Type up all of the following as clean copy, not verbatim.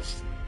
Wow.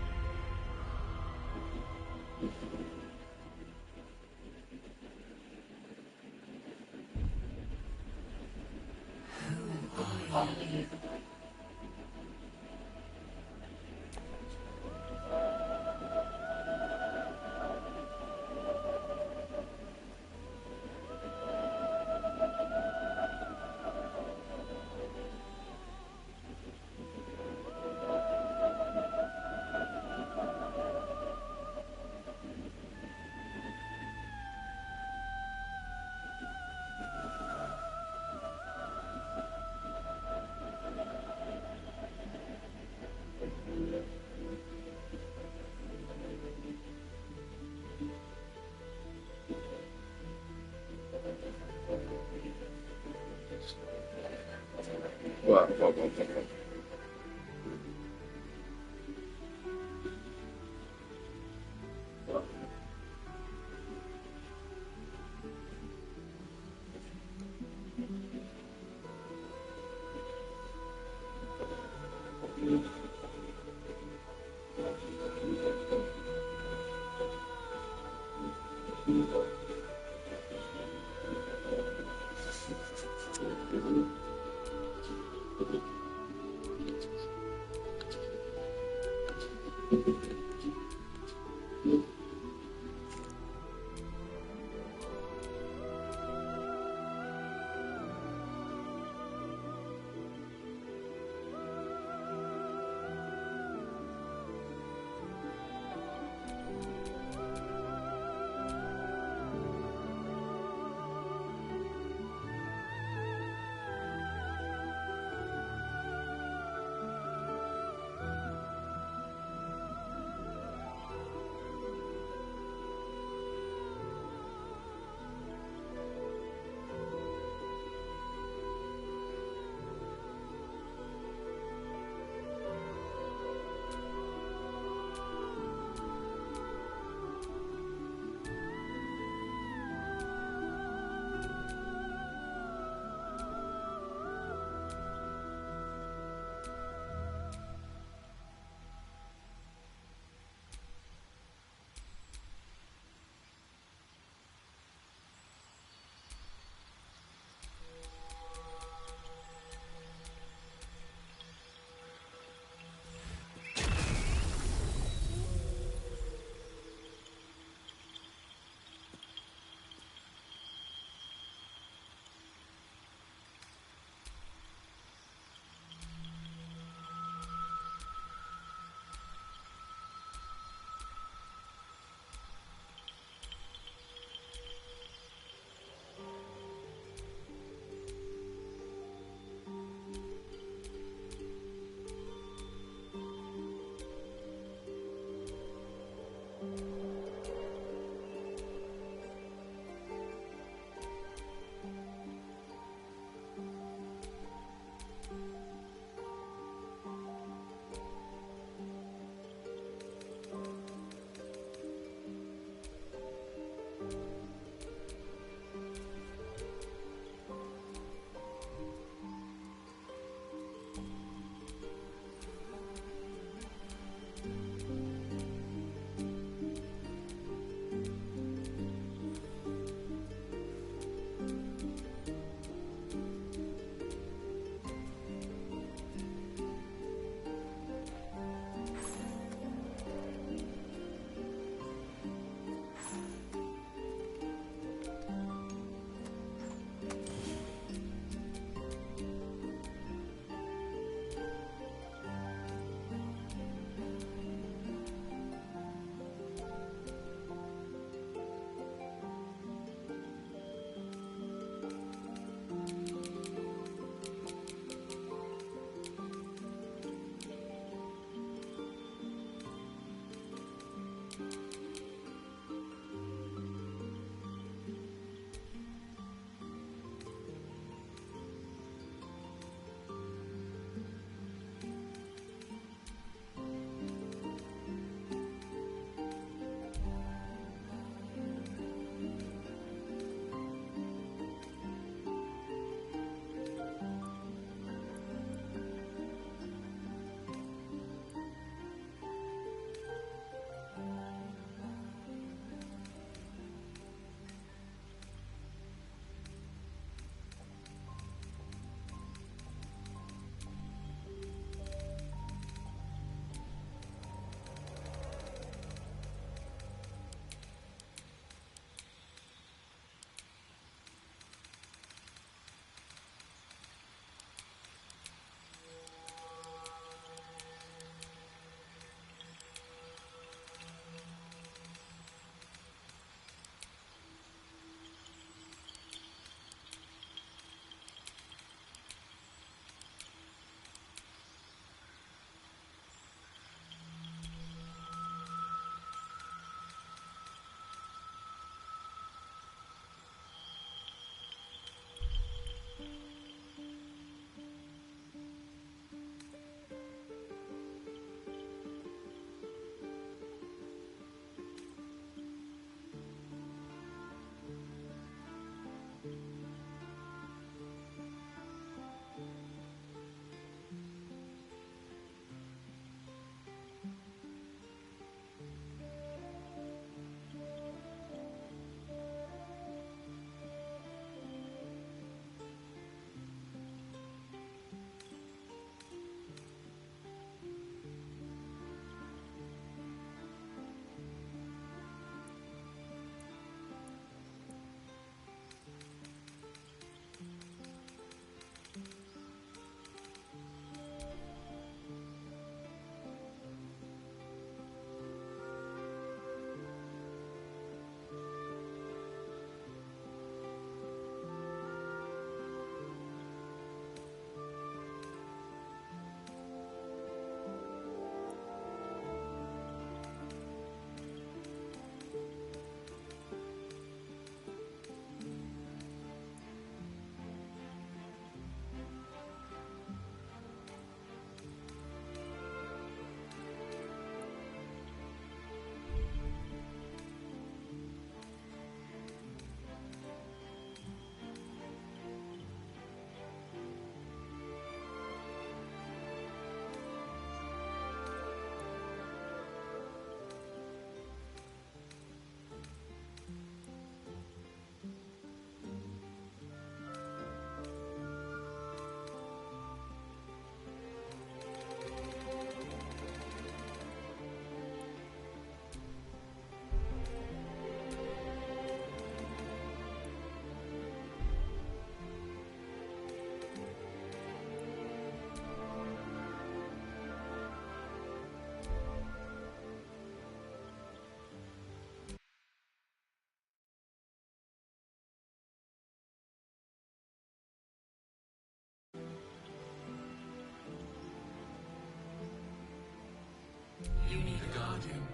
You need a guardian.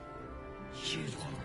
Choose one.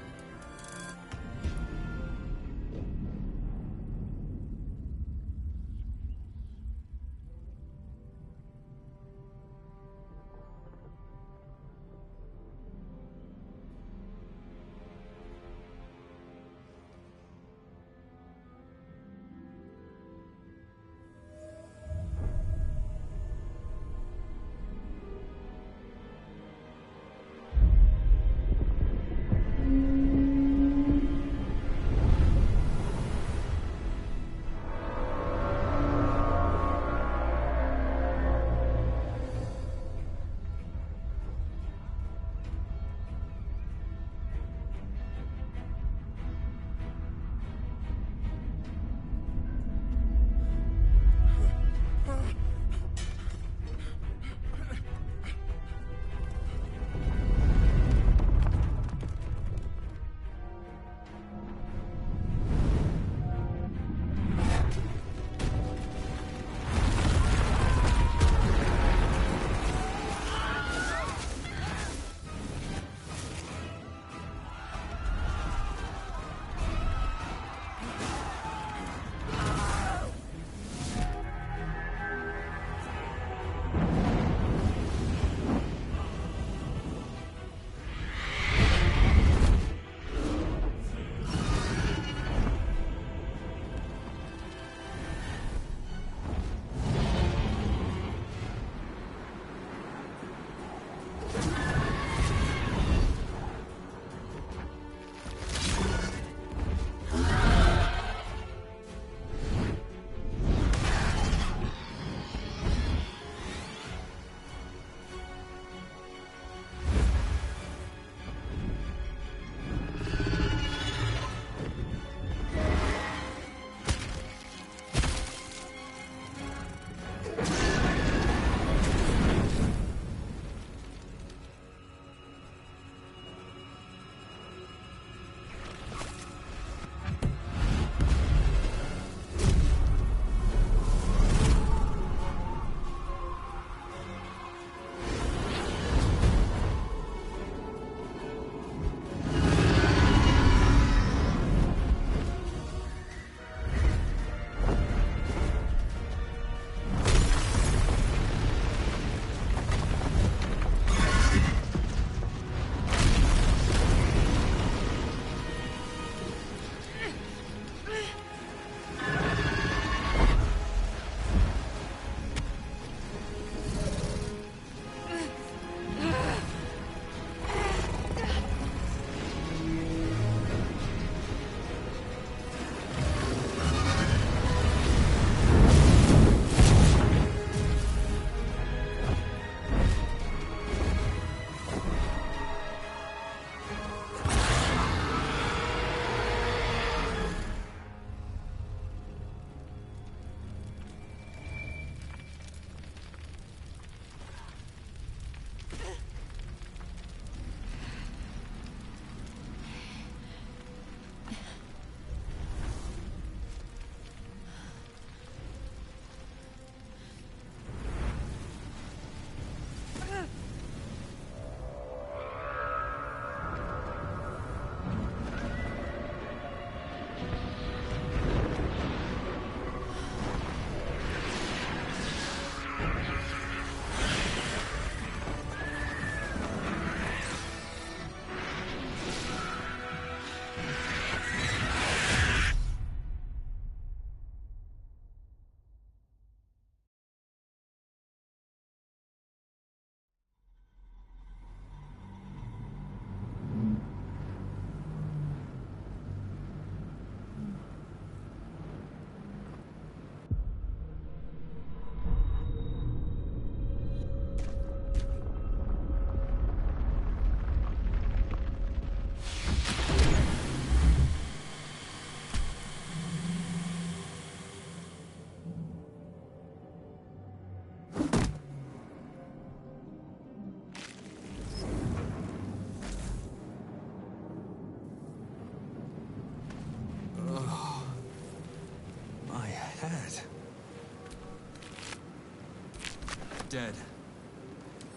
Dead.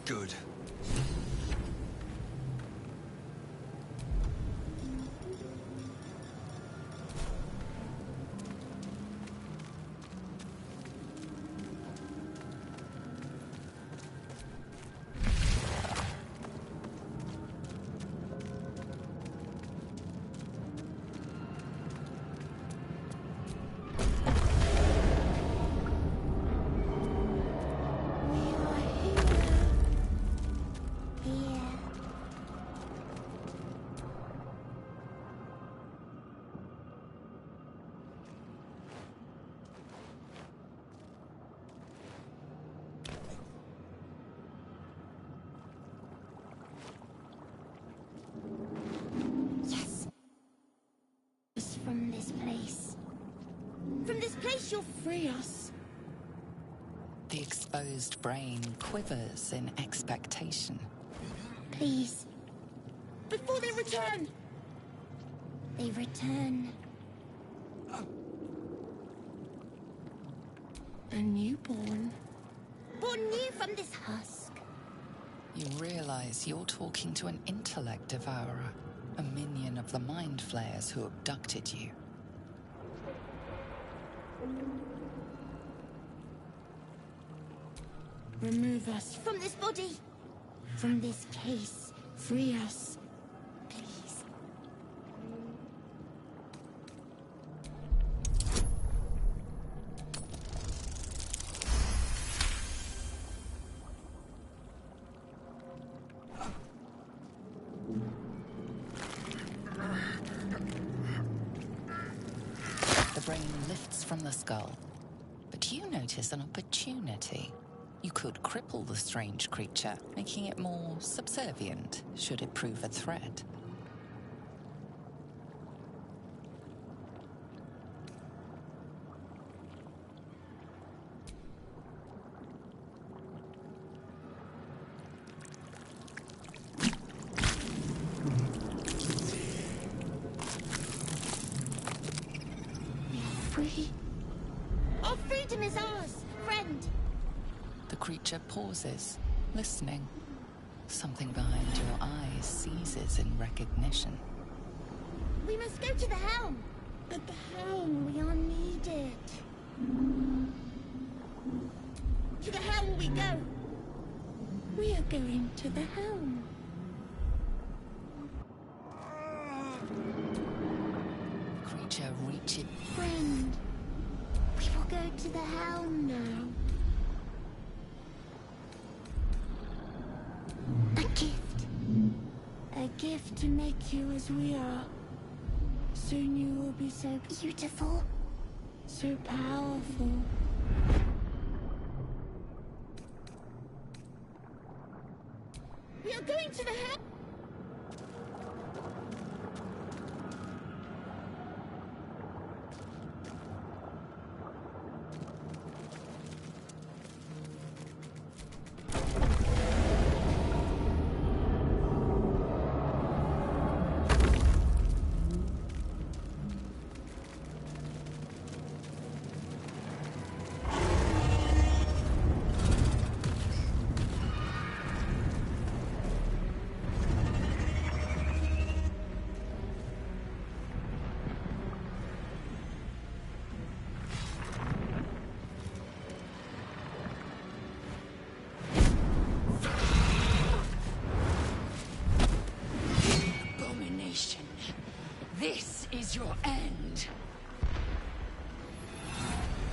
Good. promise you'll free us. The exposed brain quivers in expectation. Please. Before they return! They return. A newborn. Born new from this husk. You realize you're talking to an intellect devourer, a minion of the mind flayers who abducted you. Remove us from this body. From this case. Free us. Please. The brain lifts from the skull, but you notice an opportunity. You could cripple the strange creature, making it more subservient, should it prove a threat. Free. Our freedom is ours, friend. The creature pauses, listening. Something behind your eyes seizes in recognition. We must go to the helm. At the helm, we are needed. To the helm we go. We are going to the helm. The creature reaches. Friend, we will go to the helm now. A gift. A gift to make you as we are. Soon you will be so beautiful, so powerful. We are going to the helm. This is your end.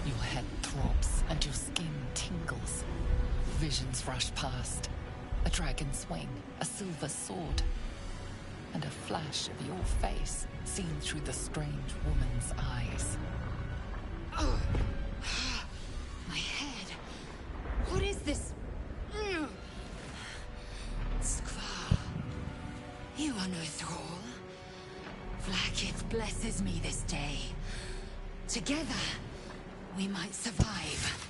Your head throbs and your skin tingles. Visions rush past. A dragon's wing, a silver sword, and a flash of your face seen through the strange woman's eyes. Oh. My head. What is this? Skvar. You are no thrall. Vlaakith blesses me this day. Together, we might survive.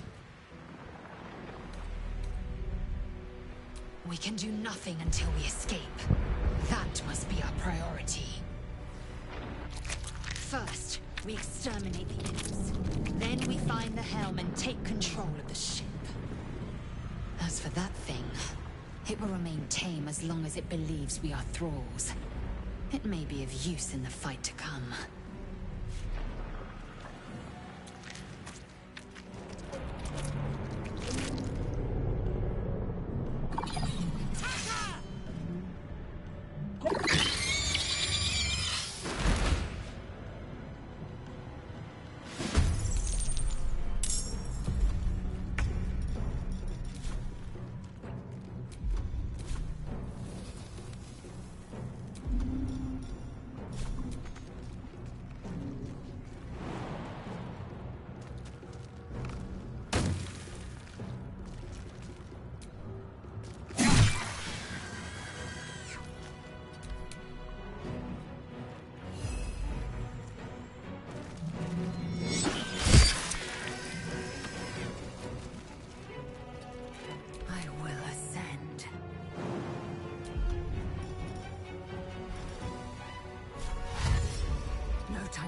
We can do nothing until we escape. That must be our priority. First, we exterminate the imps. Then we find the helm and take control of the ship. As for that thing, it will remain tame as long as it believes we are thralls. It may be of use in the fight to come.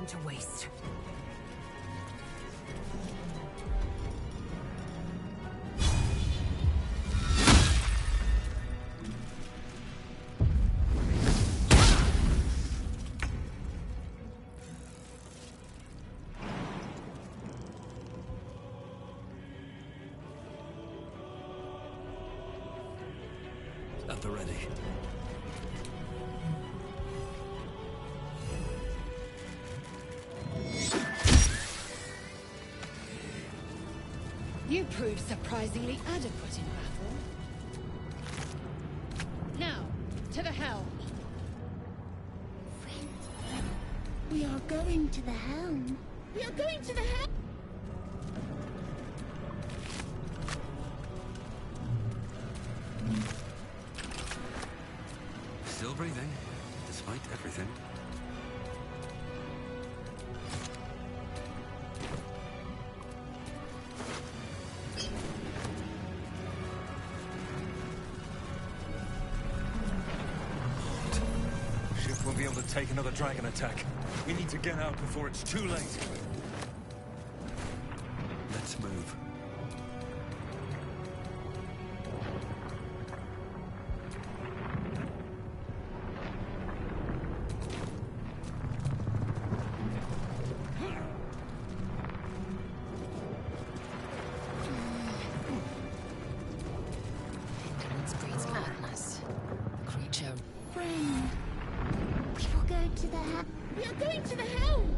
time to waste. At the ready. You proved surprisingly adequate in battle. Now, to the helm. Friend, we are going to the helm. We are going to the helm. Still breathing, despite everything. Ship won't be able to take another dragon attack. We need to get out before it's too late. Let's move. Indolence breeds madness. Creature. Friend, we will go to the helm. We are going to the helm.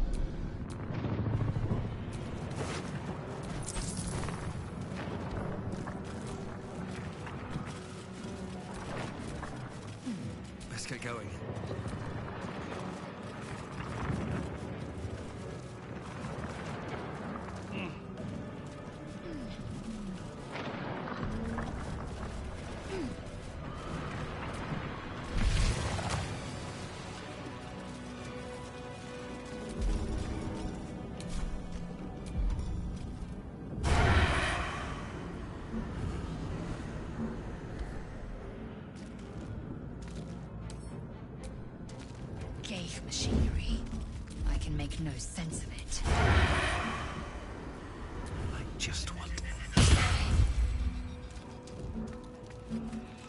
Let's get going. Ghaik machinery. I can make no sense of it. I just want...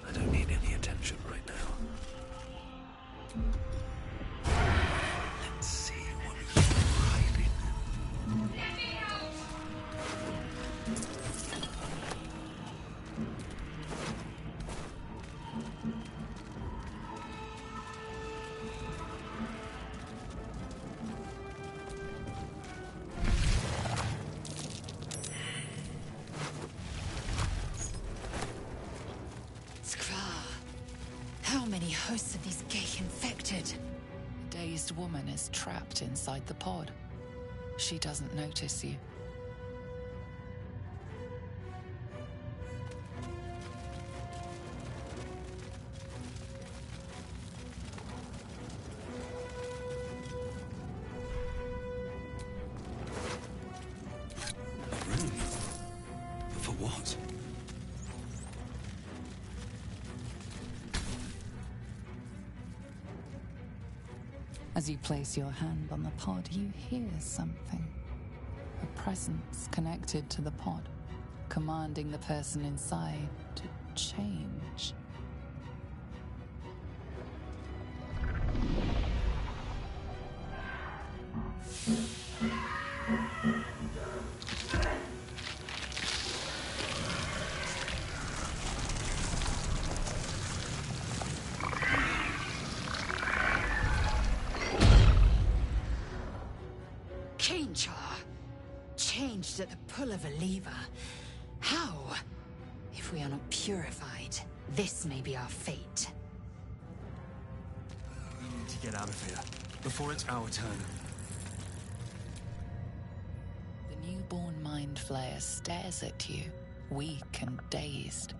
I don't need any attention right now. Let's see what's hiding. How many hosts of these Ghaik infected? A dazed woman is trapped inside the pod. She doesn't notice you. A room? For what? As you place your hand on the pod, you hear something. A presence connected to the pod, commanding the person inside to change. Changed at the pull of a lever. How? If we are not purified, this may be our fate. We need to get out of here before it's our turn. The newborn mind flayer stares at you, weak and dazed.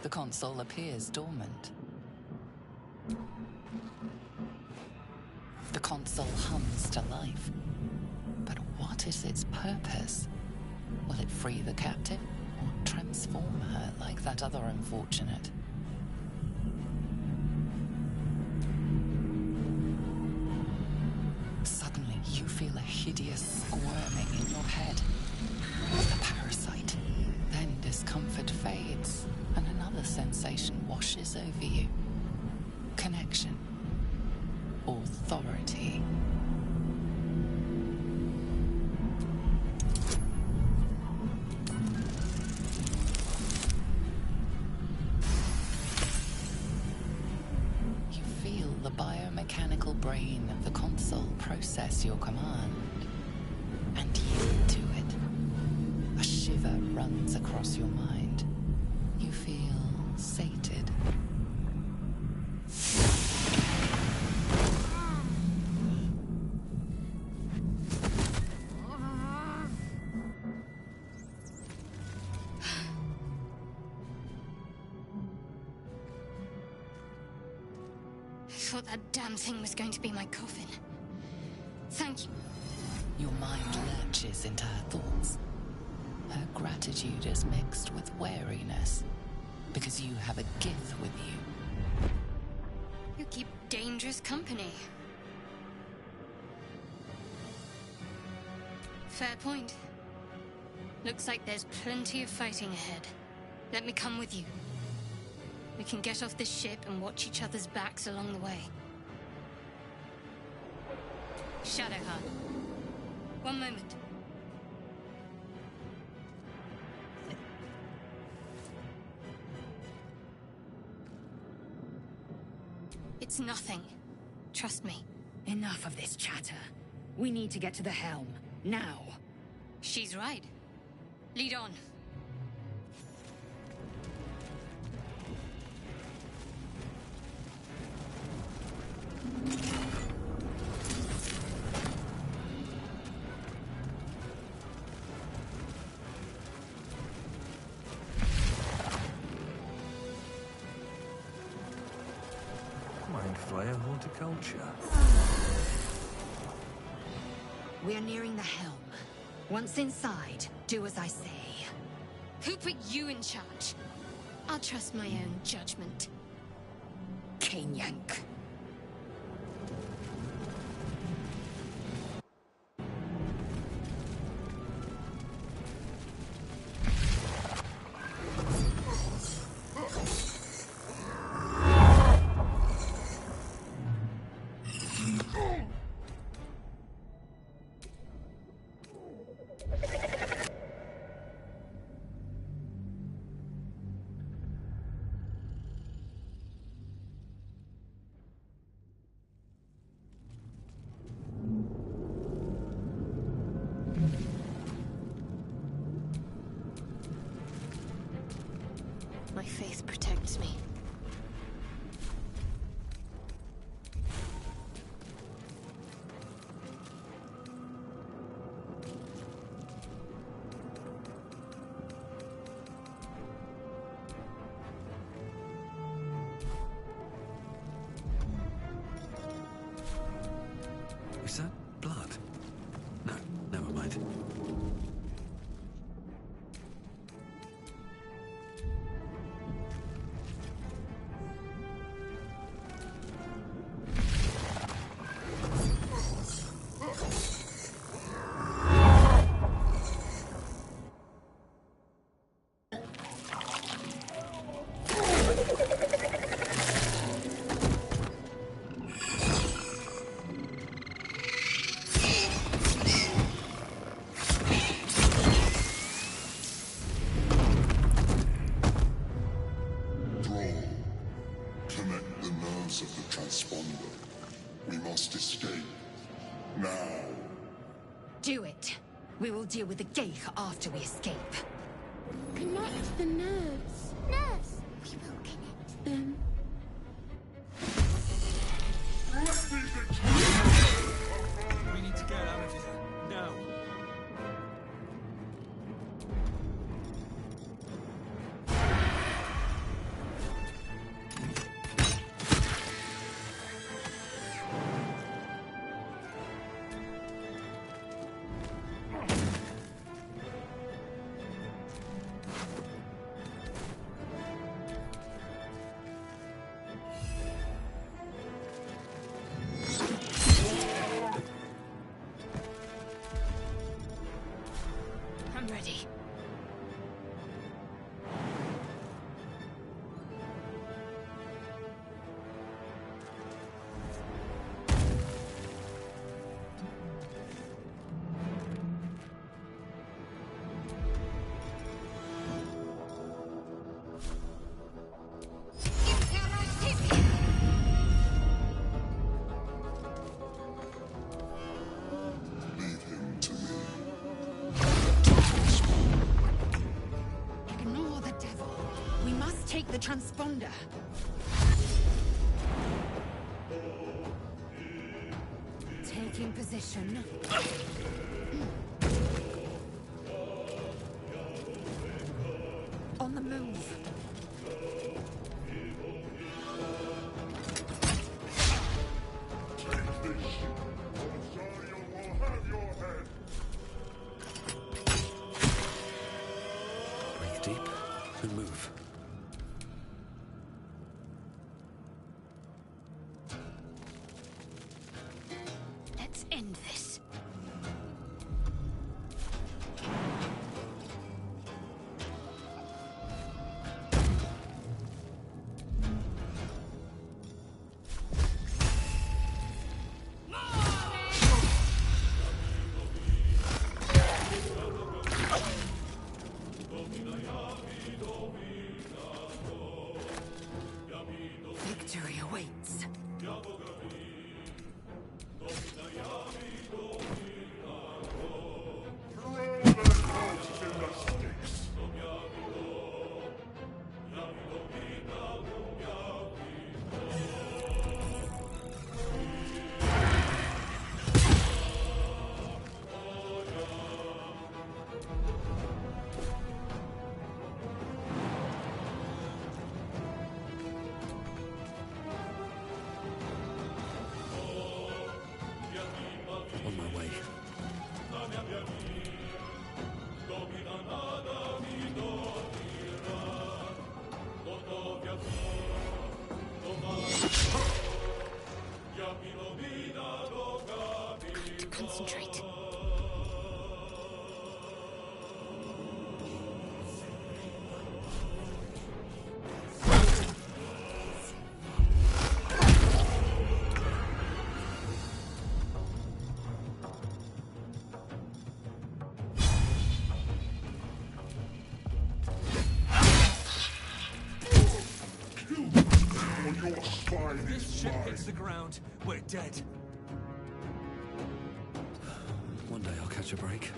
The console appears dormant. console hums to life. But what is its purpose? Will it free the captive, or transform her like that other unfortunate? Suddenly, you feel a hideous squirming in your head. It's the parasite. Then discomfort fades, and another sensation washes over you. Connection. Authority. You feel the biomechanical brain of the console process your command, and yield to it. A shiver runs across your mind. You feel sated. I thought that damn thing was going to be my coffin. Thank you. Your mind lurches into her thoughts. Her gratitude is mixed with wariness, because you have a gift with you. You keep dangerous company. Fair point. Looks like there's plenty of fighting ahead. Let me come with you. We can get off this ship and watch each other's backs along the way. Shadowheart. One moment. It's nothing. Trust me. Enough of this chatter. We need to get to the helm. Now. She's right. Lead on. Mind flayer horticulture. We are nearing the helm. Once inside, do as I say. Who put you in charge? I'll trust my own judgment. Cane Yank. My faith protects me. Is that blood? No, never mind. Connect the nerves of the transponder. We must escape. Now. Do it. We will deal with the Geich after we escape. Connect the nerves. Nerves! We will connect them. We need to get out of here. Now. take the transponder. Taking position. On the move. Take this ship, or Zarya will have your head. Breathe deep and move. Let's end this. Victory awaits. Throw their corpses in the sticks. On my way. To concentrate. Or your spine This is ship mine. hits the ground, we're dead. One day I'll catch a break.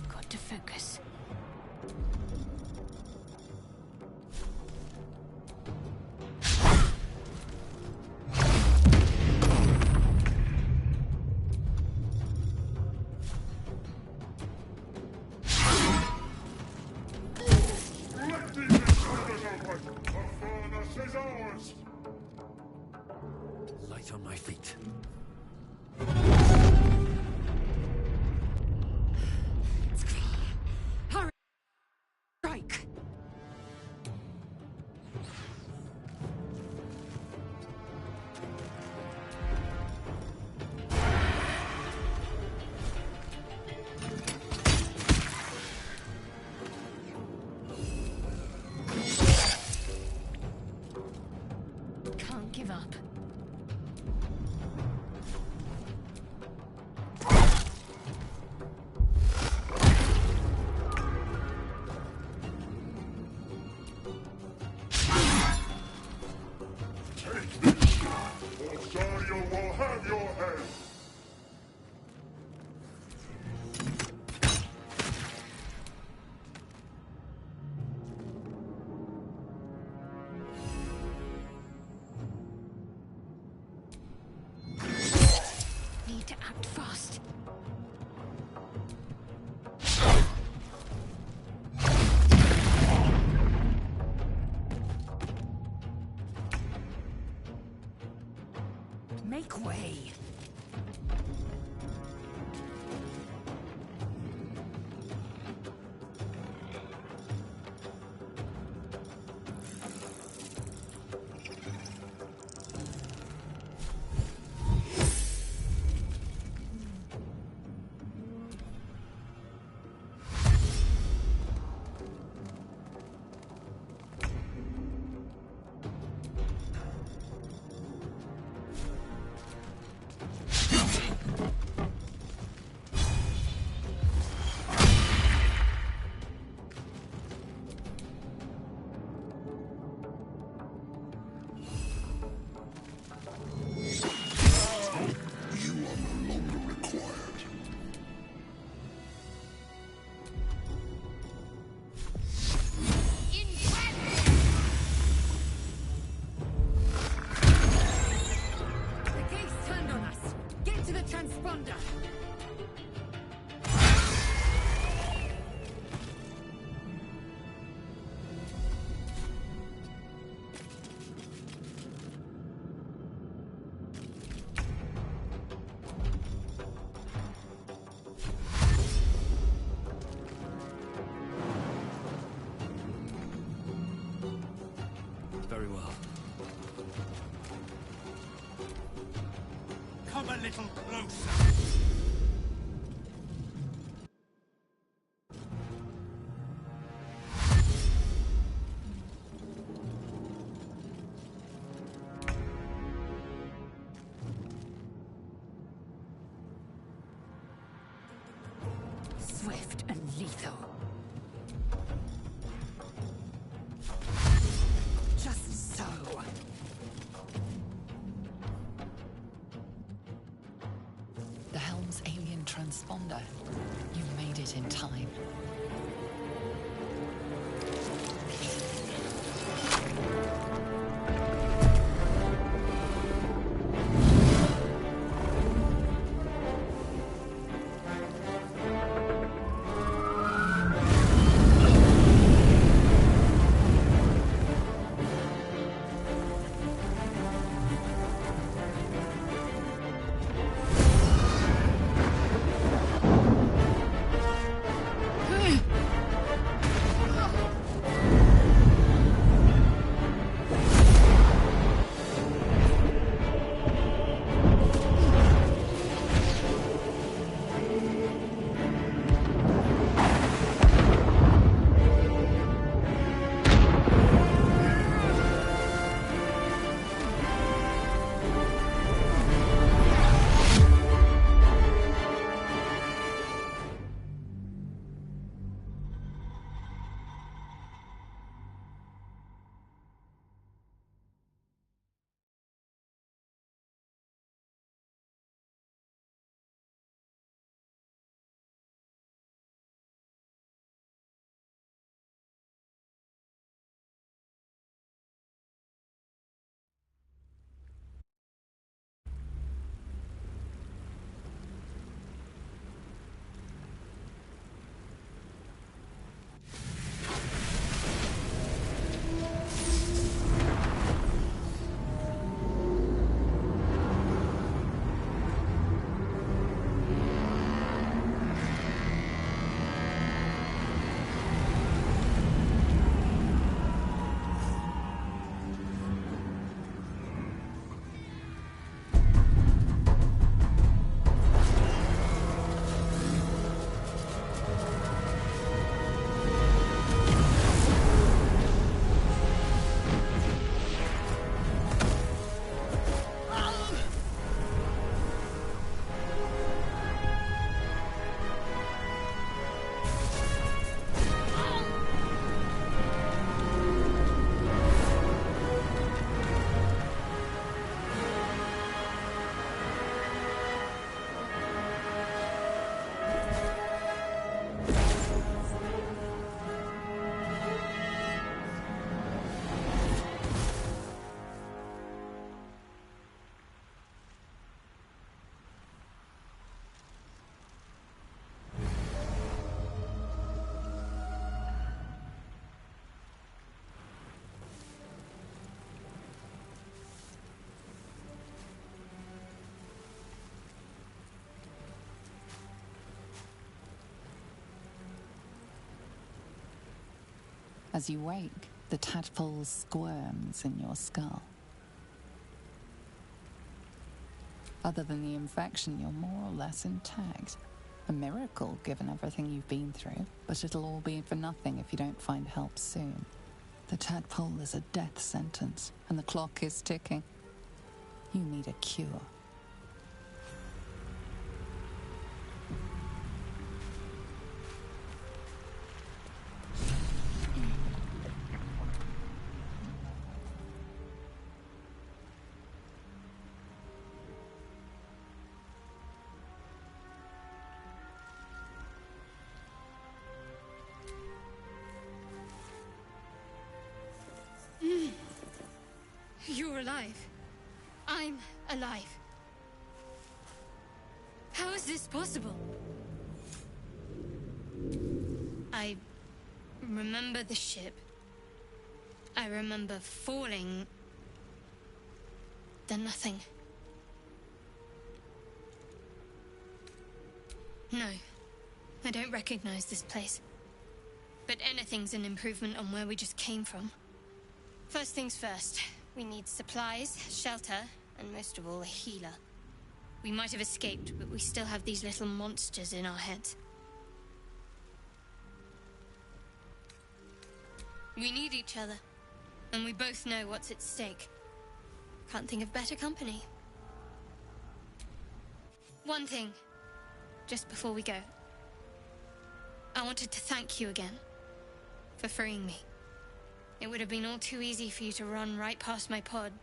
Got to focus. Let these intruders open! The furnace is ours! Light on my feet. Hurry! Strike! Can't give up. Take this ship, or Zarya will have your head! Need to act fast. Make way! Very well. Come a little closer. Swift and lethal. Just so. The helm's alien transponder. You made it in time. As you wake, the tadpole squirms in your skull. Other than the infection, you're more or less intact. A miracle, given everything you've been through, but it'll all be for nothing if you don't find help soon. The tadpole is a death sentence, and the clock is ticking. You need a cure. You're alive. I'm alive. How is this possible? I remember the ship. I remember falling. Then nothing. No, I don't recognize this place. But anything's an improvement on where we just came from. First things first. We need supplies, shelter, and most of all, a healer. We might have escaped, but we still have these little monsters in our heads. We need each other, and we both know what's at stake. Can't think of better company. One thing, just before we go. I wanted to thank you again for freeing me. It would have been all too easy for you to run right past my pod,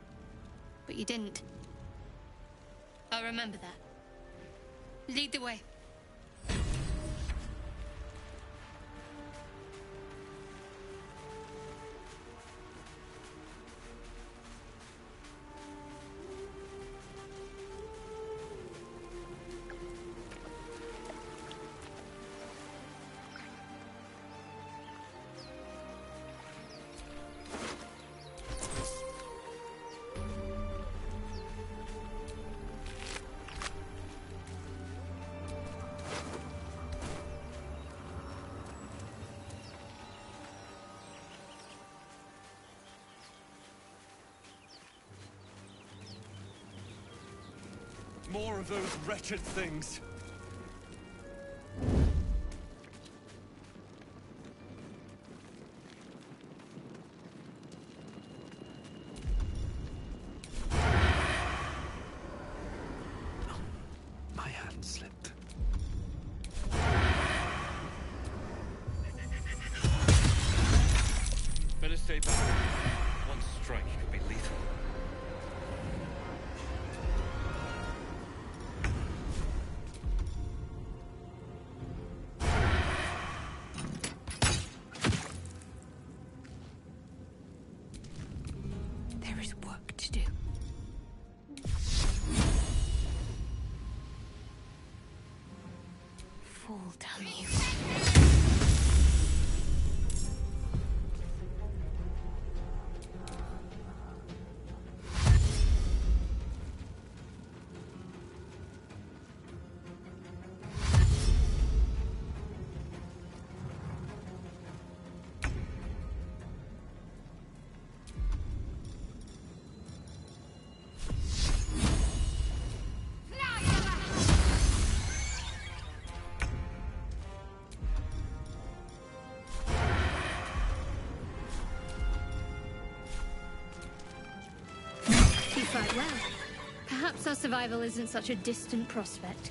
but you didn't. I'll remember that. Lead the way. More of those wretched things. My hand slipped. Better stay back. One strike could be lethal. There is work to do. Fall, damn you. You fight well. Perhaps our survival isn't such a distant prospect.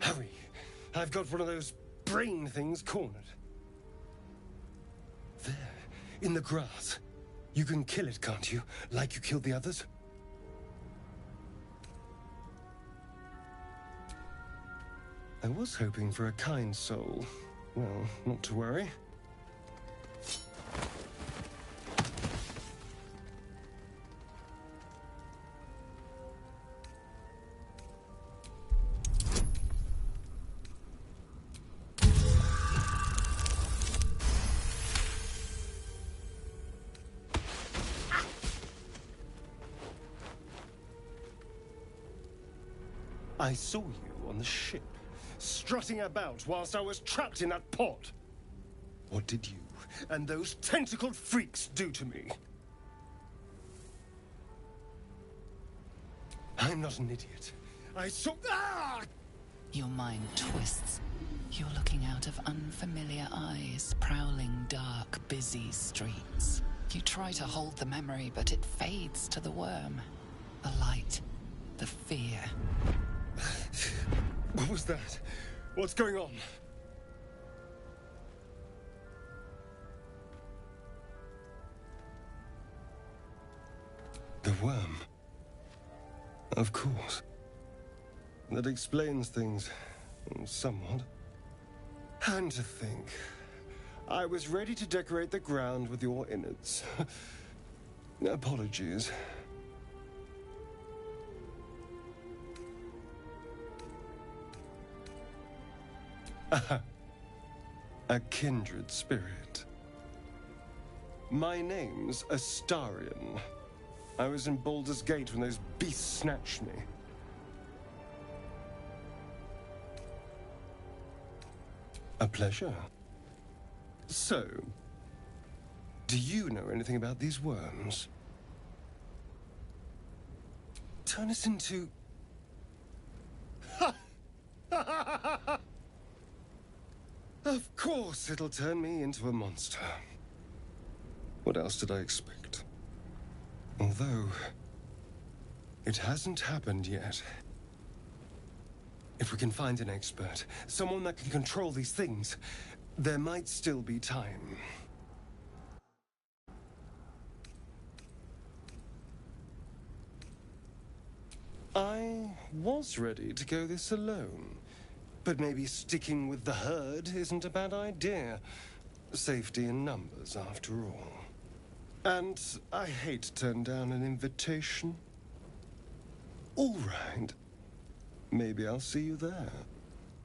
Hurry! I've got one of those brain things cornered. There, in the grass. You can kill it, can't you? Like you killed the others? I was hoping for a kind soul. Well, not to worry. I saw you on the ship, strutting about whilst I was trapped in that pod. What did you and those tentacled freaks do to me? I'm not an idiot. I saw... Ah! Your mind twists. You're looking out of unfamiliar eyes, prowling dark, busy streets. You try to hold the memory, but it fades to the worm. The light. The fear. What was that? What's going on? The worm. Of course. That explains things, somewhat. And to think, I was ready to decorate the ground with your innards. Apologies. A kindred spirit. My name's Astarion. I was in Baldur's Gate when those beasts snatched me. A pleasure. So, do you know anything about these worms? Turn us into... Of course it'll turn me into a monster. What else did I expect? Although, it hasn't happened yet. If we can find an expert, someone that can control these things, there might still be time. I was ready to go this alone, but maybe sticking with the herd isn't a bad idea. Safety in numbers, after all. And I hate to turn down an invitation. All right. Maybe I'll see you there.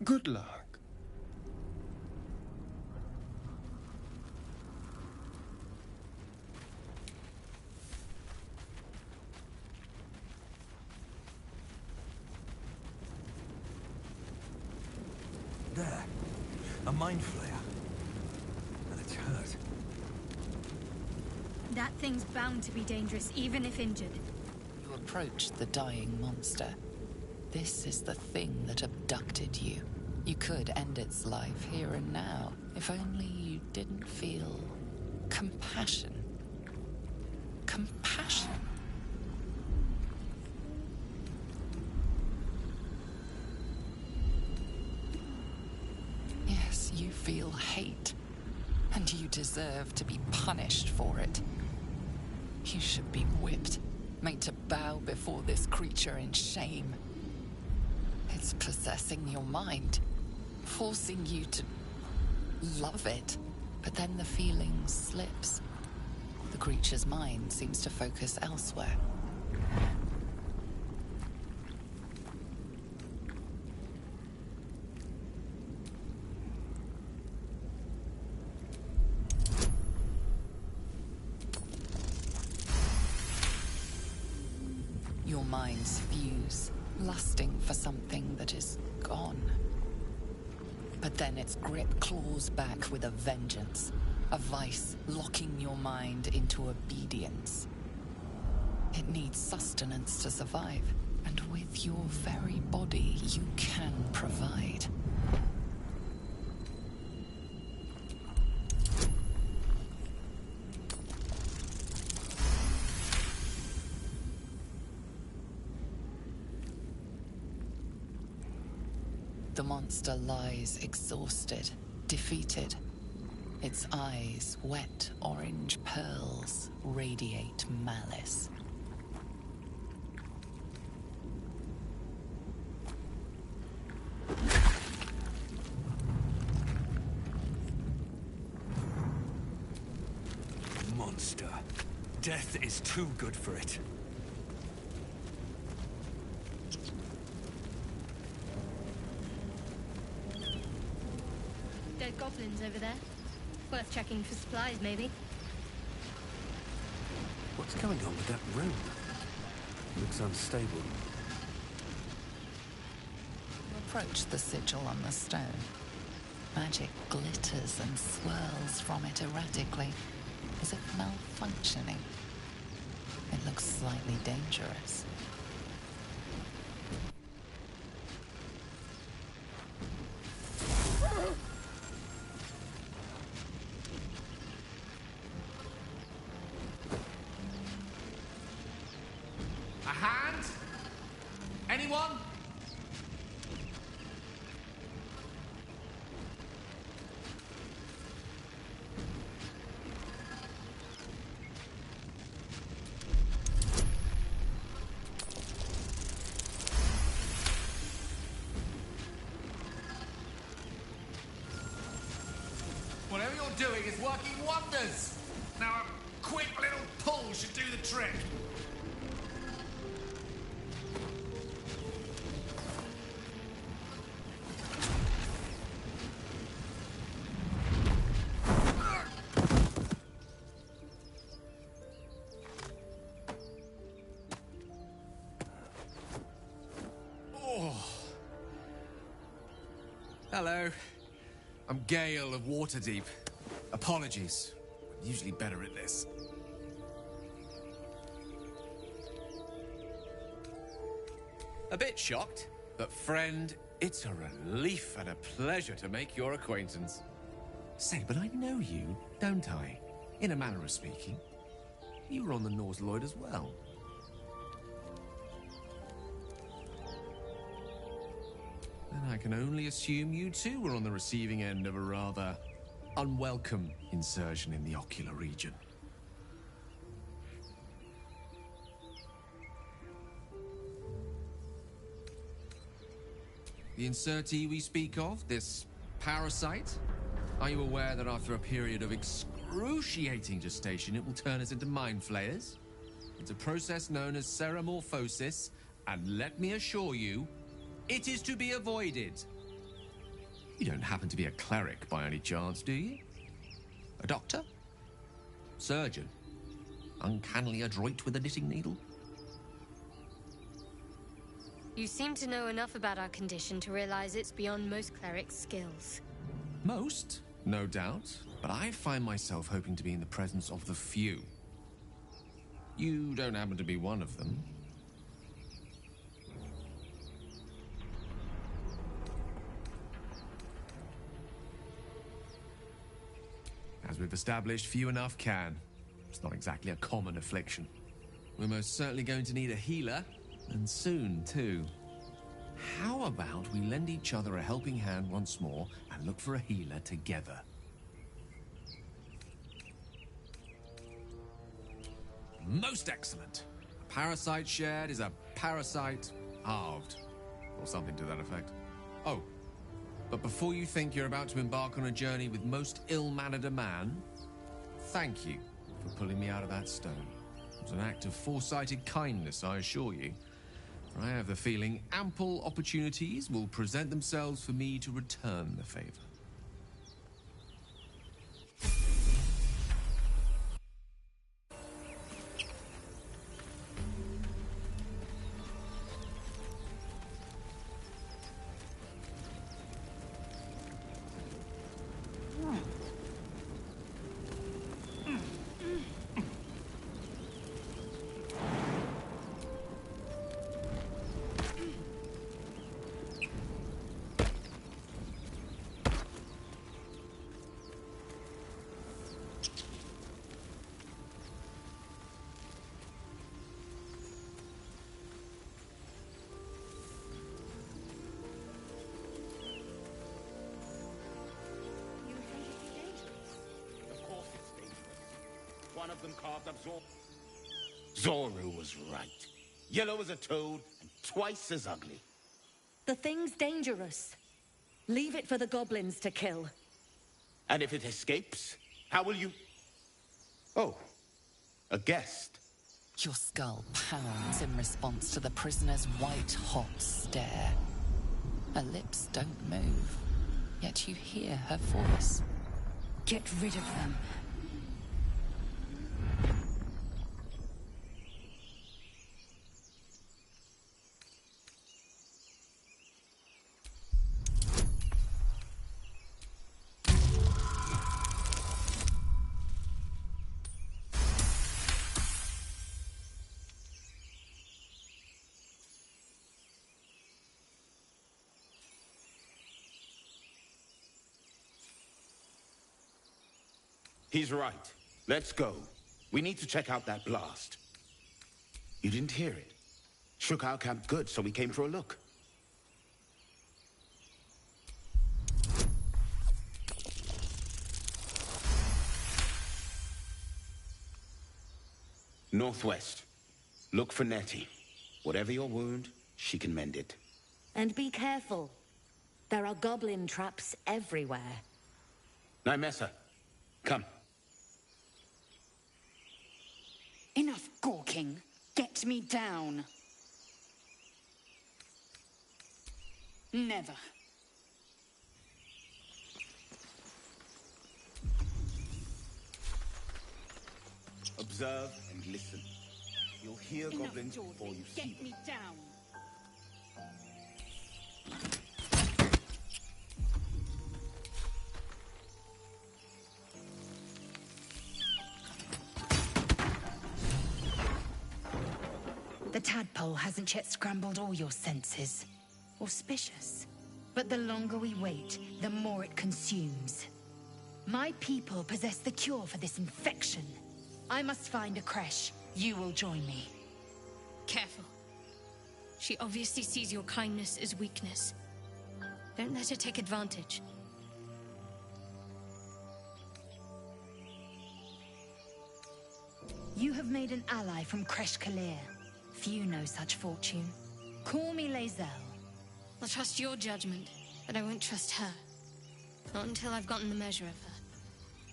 Good luck. There. A mind flayer. And it's hurt. That thing's bound to be dangerous, even if injured. You approach the dying monster. This is the thing that abducted you. You could end its life here and now, if only you didn't feel compassion. Compassion? Yes, you feel hate, and you deserve to be punished for it. You should be whipped, made to bow before this creature in shame. It's possessing your mind, forcing you to love it. But then the feeling slips. The creature's mind seems to focus elsewhere. Your minds fuse, lusting for something that is gone. But then its grip claws back with a vengeance, a vice locking your mind into obedience. It needs sustenance to survive, and with your very body, you can provide. The monster lies exhausted, defeated. Its eyes, wet orange pearls, radiate malice. Monster. Death is too good for it. Dead goblins over there. Worth checking for supplies, maybe. What's going on with that room? Looks unstable. You approach the sigil on the stone. Magic glitters and swirls from it erratically, as if malfunctioning. It looks slightly dangerous. A hand? Anyone? Whatever you're doing is working wonders. Now a quick little pull should do the trick. Hello. I'm Gale of Waterdeep. Apologies. I'm usually better at this. A bit shocked, but friend, it's a relief and a pleasure to make your acquaintance. Say, but I know you, don't I? In a manner of speaking. You were on the Norse Lloyd as well. Then I can only assume you too were on the receiving end of a rather unwelcome insertion in the ocular region. The insertee we speak of, this parasite, are you aware that after a period of excruciating gestation, it will turn us into mind flayers? It's a process known as ceramorphosis, and let me assure you, it is to be avoided. You don't happen to be a cleric by any chance, do you? A doctor? Surgeon? Uncannily adroit with a knitting needle? You seem to know enough about our condition to realize it's beyond most clerics' skills. Most, no doubt, but I find myself hoping to be in the presence of the few. You don't happen to be one of them. As we've established, few enough can. It's not exactly a common affliction. We're most certainly going to need a healer, and soon, too. How about we lend each other a helping hand once more and look for a healer together? Most excellent. A parasite shared is a parasite halved, or something to that effect. Oh, but before you think you're about to embark on a journey with most ill-mannered a man, thank you for pulling me out of that stone. It was an act of foresighted kindness, I assure you. For I have the feeling ample opportunities will present themselves for me to return the favor. One of them carved up Zoru was right. Yellow as a toad and twice as ugly. The thing's dangerous. Leave it for the goblins to kill. And if it escapes, how will you... Oh, a guest. Your skull pounds in response to the prisoner's white-hot stare. Her lips don't move, yet you hear her voice. Get rid of them. He's right. Let's go. We need to check out that blast. You didn't hear it? Shook our camp good, so we came for a look. Northwest. Look for Nettie. Whatever your wound, she can mend it. And be careful. There are goblin traps everywhere. Nymessa, Come. Enough gawking. Get me down. Never. Observe and listen. You'll hear Enough, goblins Georgie. before you see Get them. me down. The tadpole hasn't yet scrambled all your senses. Auspicious. But the longer we wait, the more it consumes. My people possess the cure for this infection. I must find a creche. You will join me. Careful. She obviously sees your kindness as weakness. Don't let her take advantage. You have made an ally from Creche Kalir. Few know such fortune. Call me Lae'zel. I'll trust your judgment, but I won't trust her. Not until I've gotten the measure of her.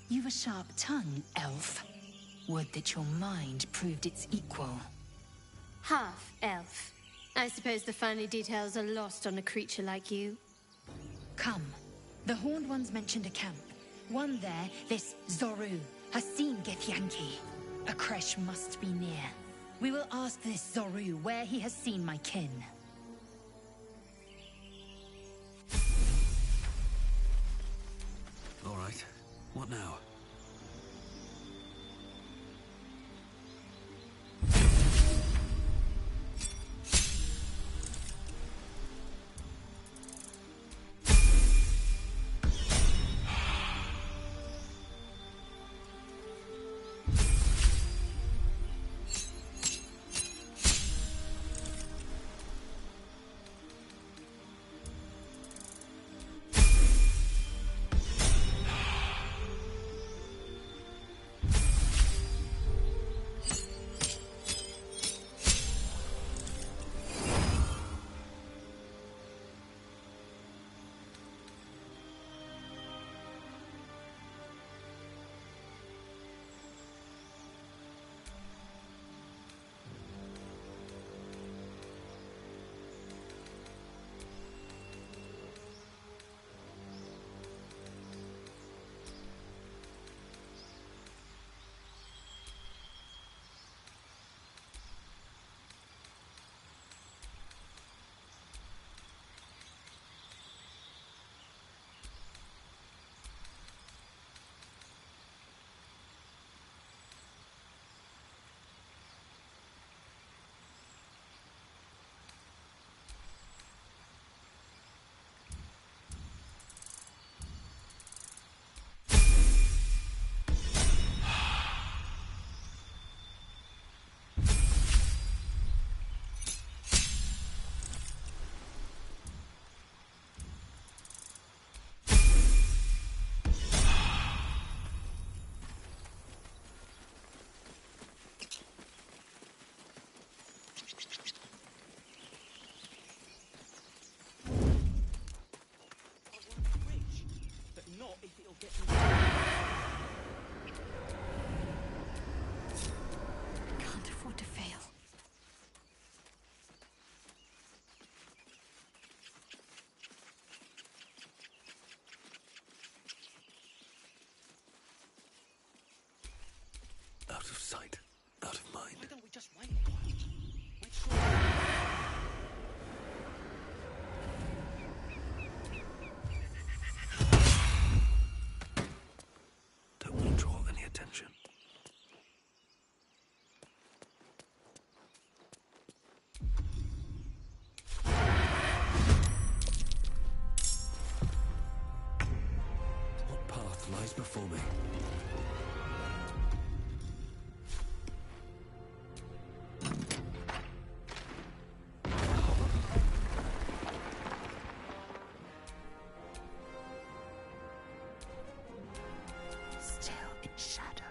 You've a sharp tongue, elf. Would that your mind proved its equal. Half elf. I suppose the finer details are lost on a creature like you. Come. The Horned Ones mentioned a camp. One there, this Zoru, has seen Githyanki. A creche must be near. We will ask this Zoru where he has seen my kin. All right. What now? Can't afford to fail. Out of sight, out of mind. Why don't we just wait a while? Make sure... Don't want to draw any attention. What path lies before me? Still in shadow.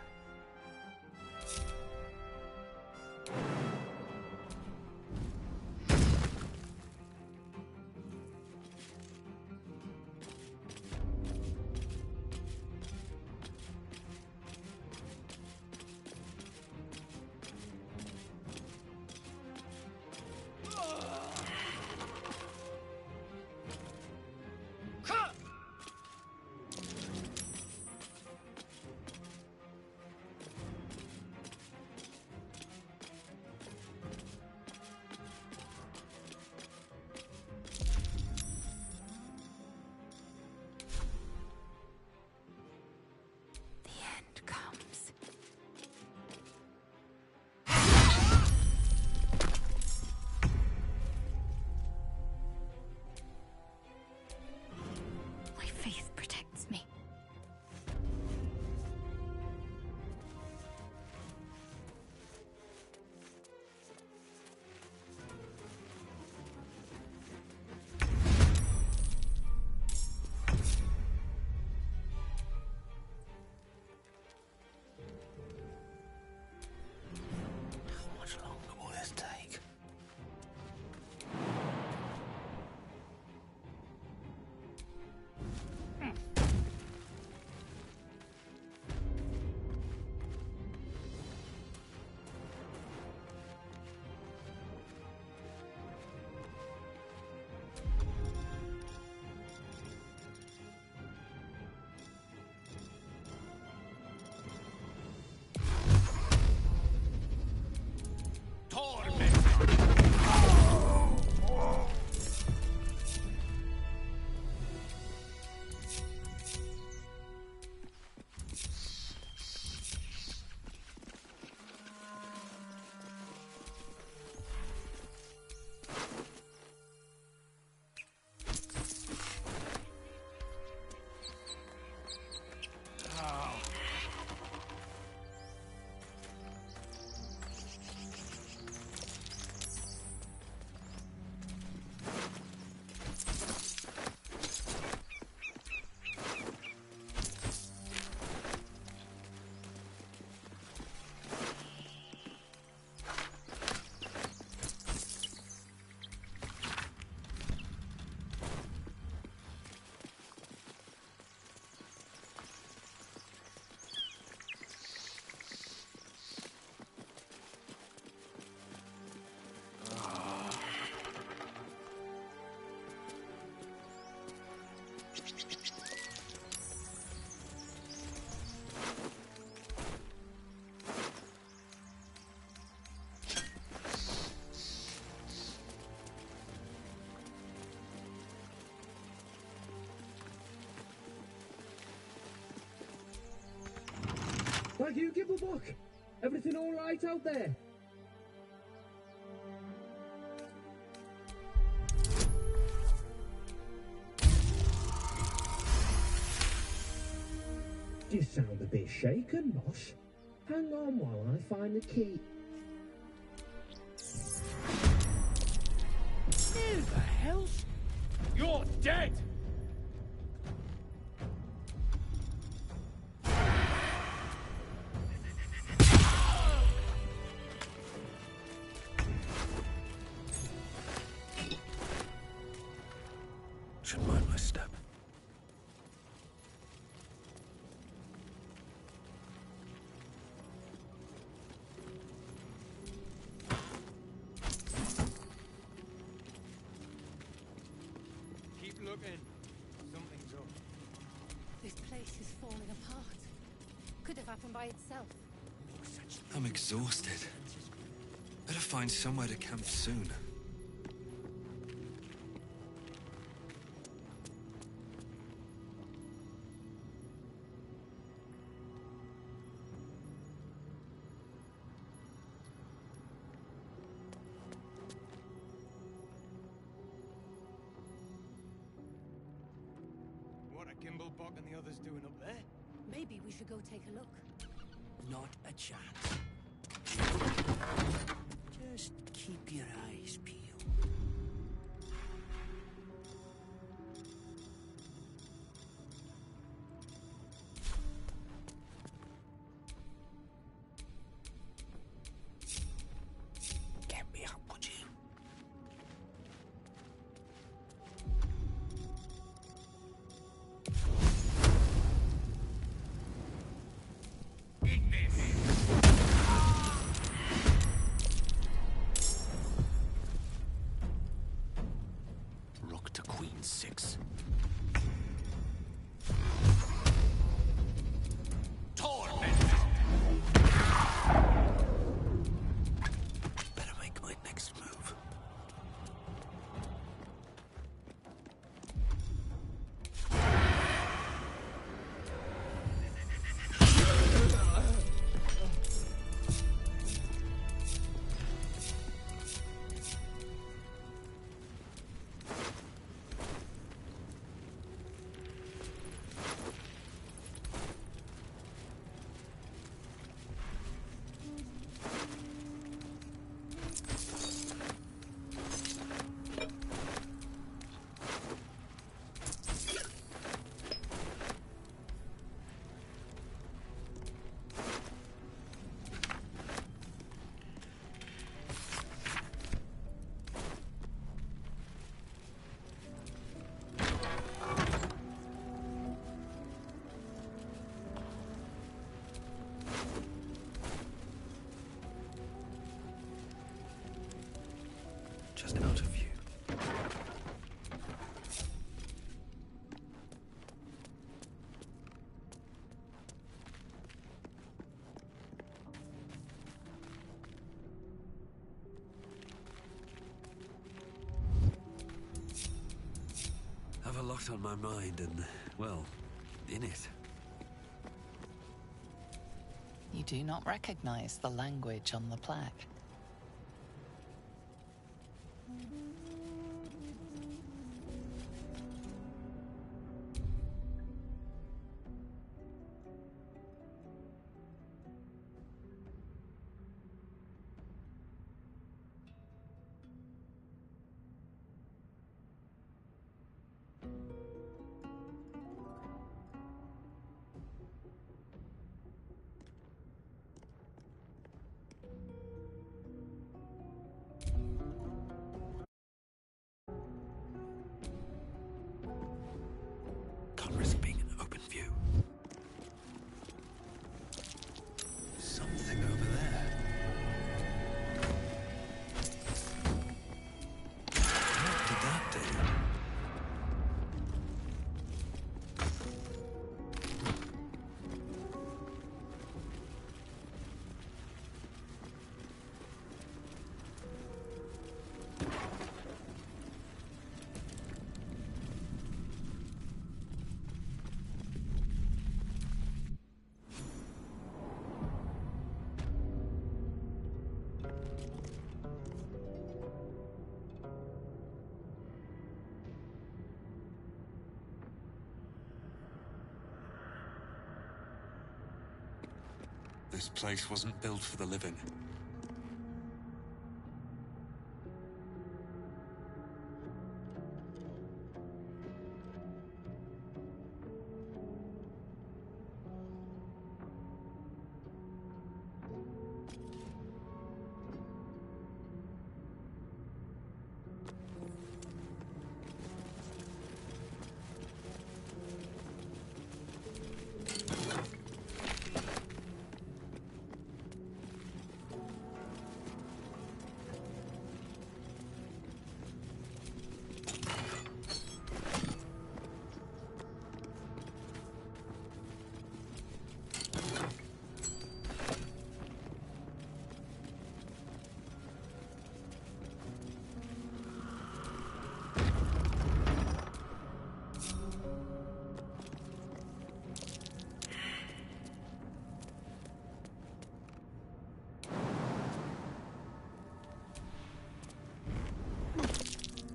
Gimblebuck! Everything alright out there? You sound a bit shaken, boss. Hang on while I find the key. Who the hell's... You're dead! Should mind my step. Keep looking. Something's up. This place is falling apart. Could have happened by itself. I'm exhausted. Better find somewhere to camp soon. What are Gimblebuck and the others doing up there? Maybe we should go take a look. Not a chance. Just keep your eyes peeled. Get me up, would you? Rook to Queen 6. Better make my next move. Just out of view. Have a lot on my mind and, well, in it. You do not recognize the language on the plaque. This place wasn't built for the living.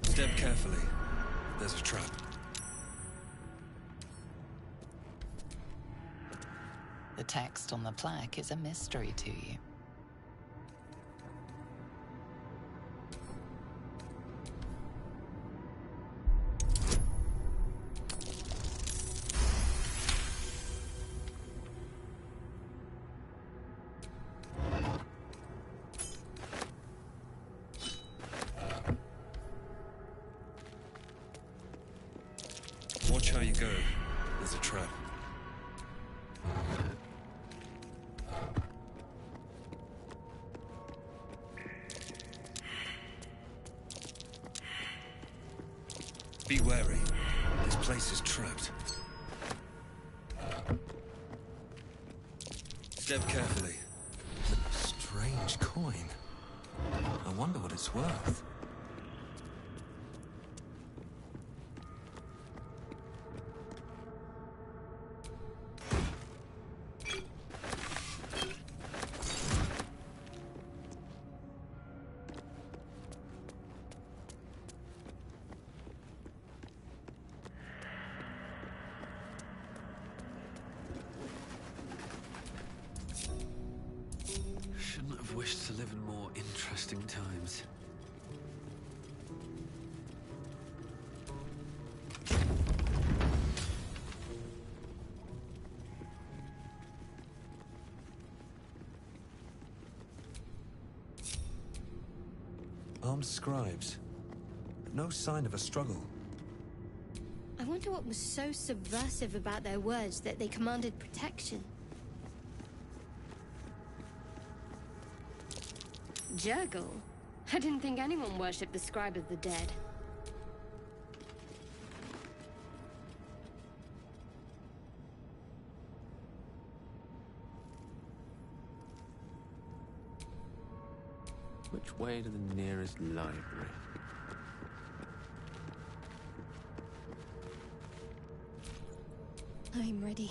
Step carefully. There's a trap. The text on the plaque is a mystery to you. Watch how you go. There's a trap. Be wary. This place is trapped. Step carefully. Strange coin. I wonder what it's worth. Shouldn't have wished to live in more interesting times. Armed scribes. No sign of a struggle. I wonder what was so subversive about their words that they commanded protection. Jurgle? I didn't think anyone worshipped the scribe of the dead. Which way to the nearest library? I'm ready.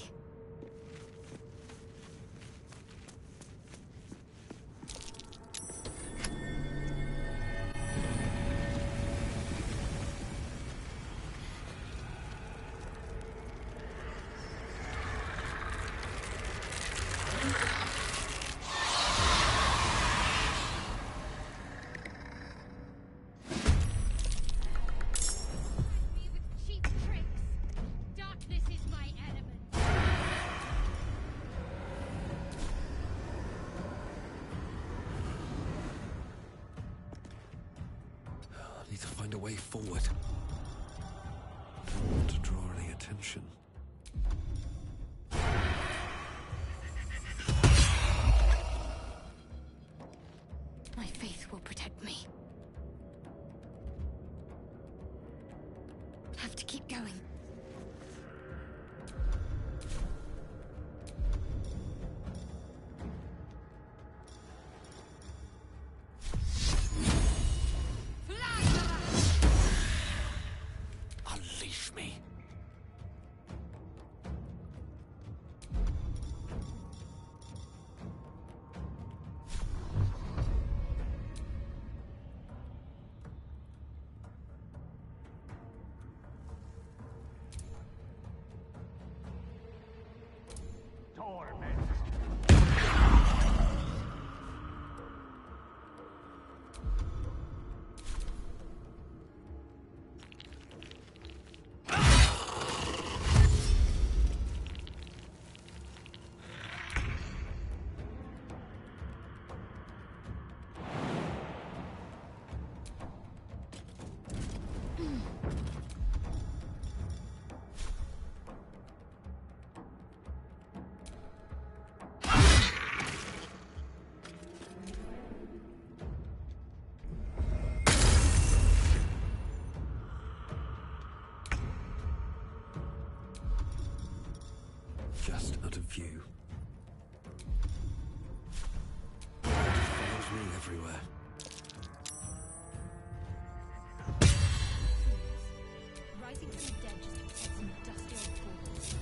Need to find a way forward. Not to draw any attention. My faith will protect me. Have to keep going. Unleash me. everywhere. Rising from the dead just upset some dusty old fools.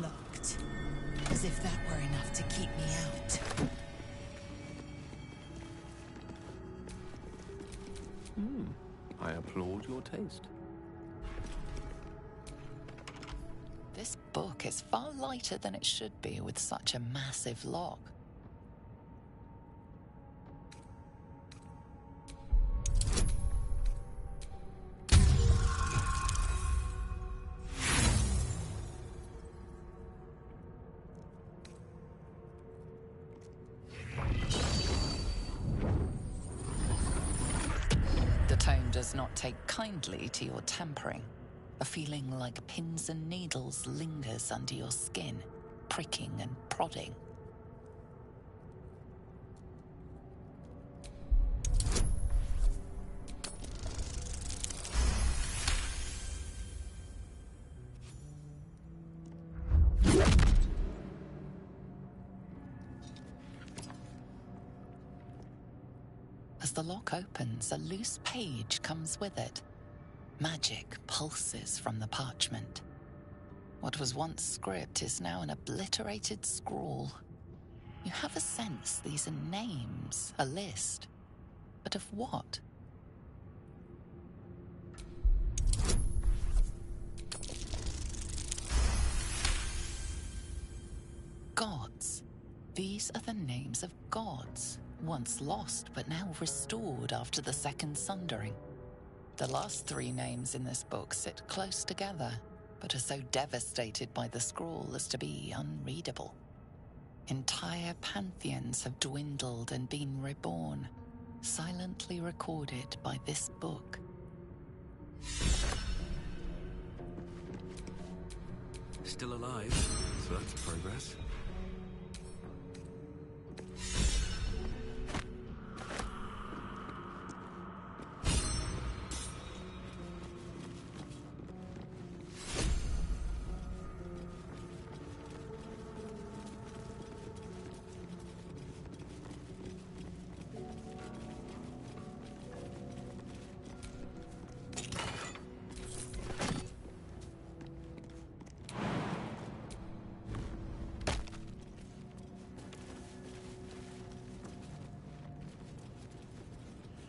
Locked. As if that were enough to keep me out. I applaud your taste. This book is far lighter than it should be with such a massive lock. The tome does not take kindly to your tampering. A feeling like pins and needles lingers under your skin, pricking and prodding. As the lock opens, a loose page comes with it. Magic pulses from the parchment. What was once script is now an obliterated scrawl. You have a sense these are names, a list. But of what? Gods. These are the names of gods, once lost but now restored after the Second Sundering. The last three names in this book sit close together, but are so devastated by the scroll as to be unreadable. Entire pantheons have dwindled and been reborn, silently recorded by this book. Still alive, so that's progress.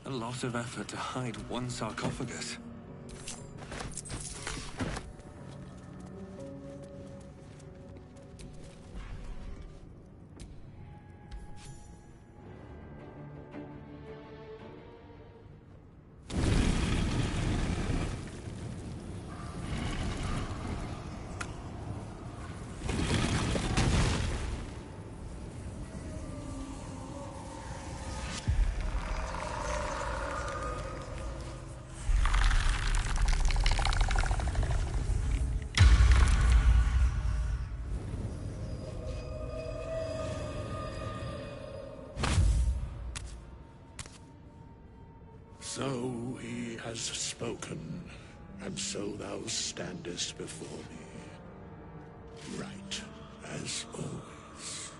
A lot of effort to hide one sarcophagus. So he has spoken, and so thou standest before me. Right, as always.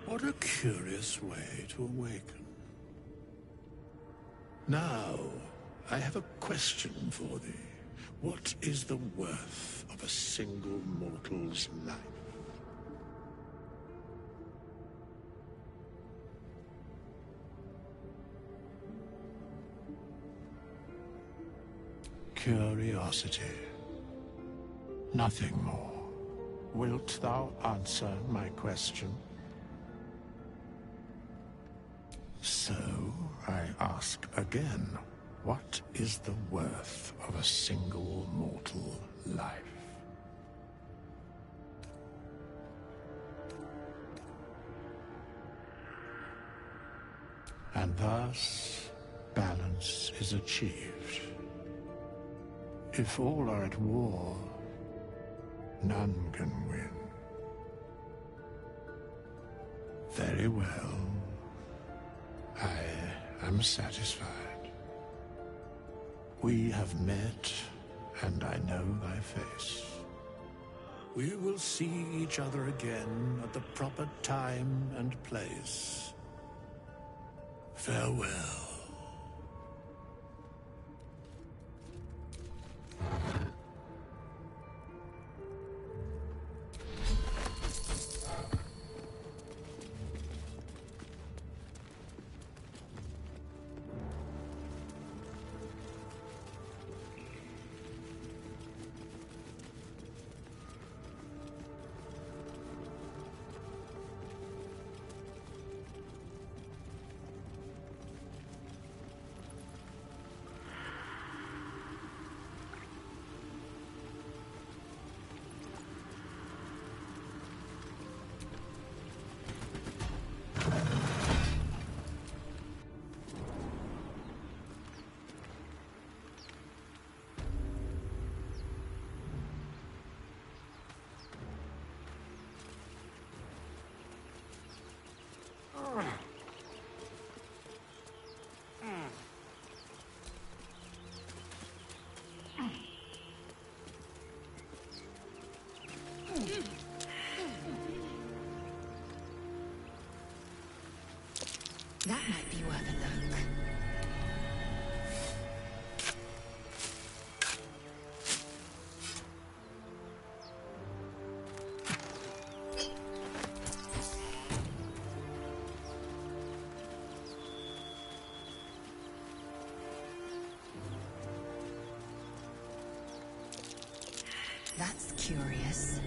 What a curious way to awaken. Now, I have a question for thee. What is the worth of a single mortal's life? Curiosity. Nothing more. Wilt thou answer my question? So, I ask again, what is the worth of a single mortal life? And thus, balance is achieved. If all are at war, none can win. Very well. I am satisfied. We have met, and I know thy face. We will see each other again at the proper time and place. Farewell. That might be worth a look. That's curious.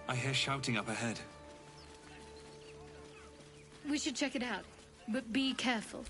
I hear shouting up ahead. We should check it out, but be careful.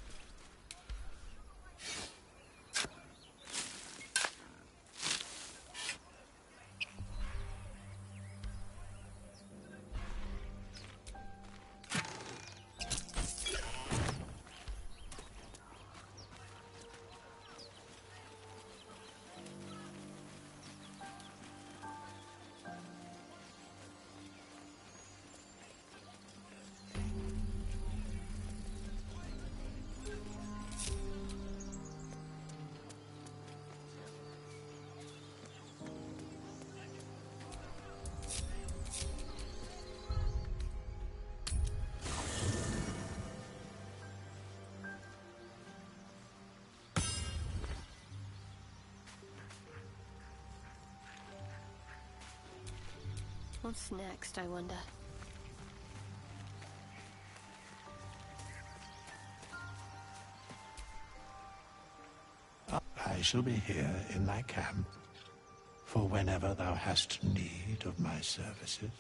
What's next, I wonder? I shall be here in thy camp for whenever thou hast need of my services.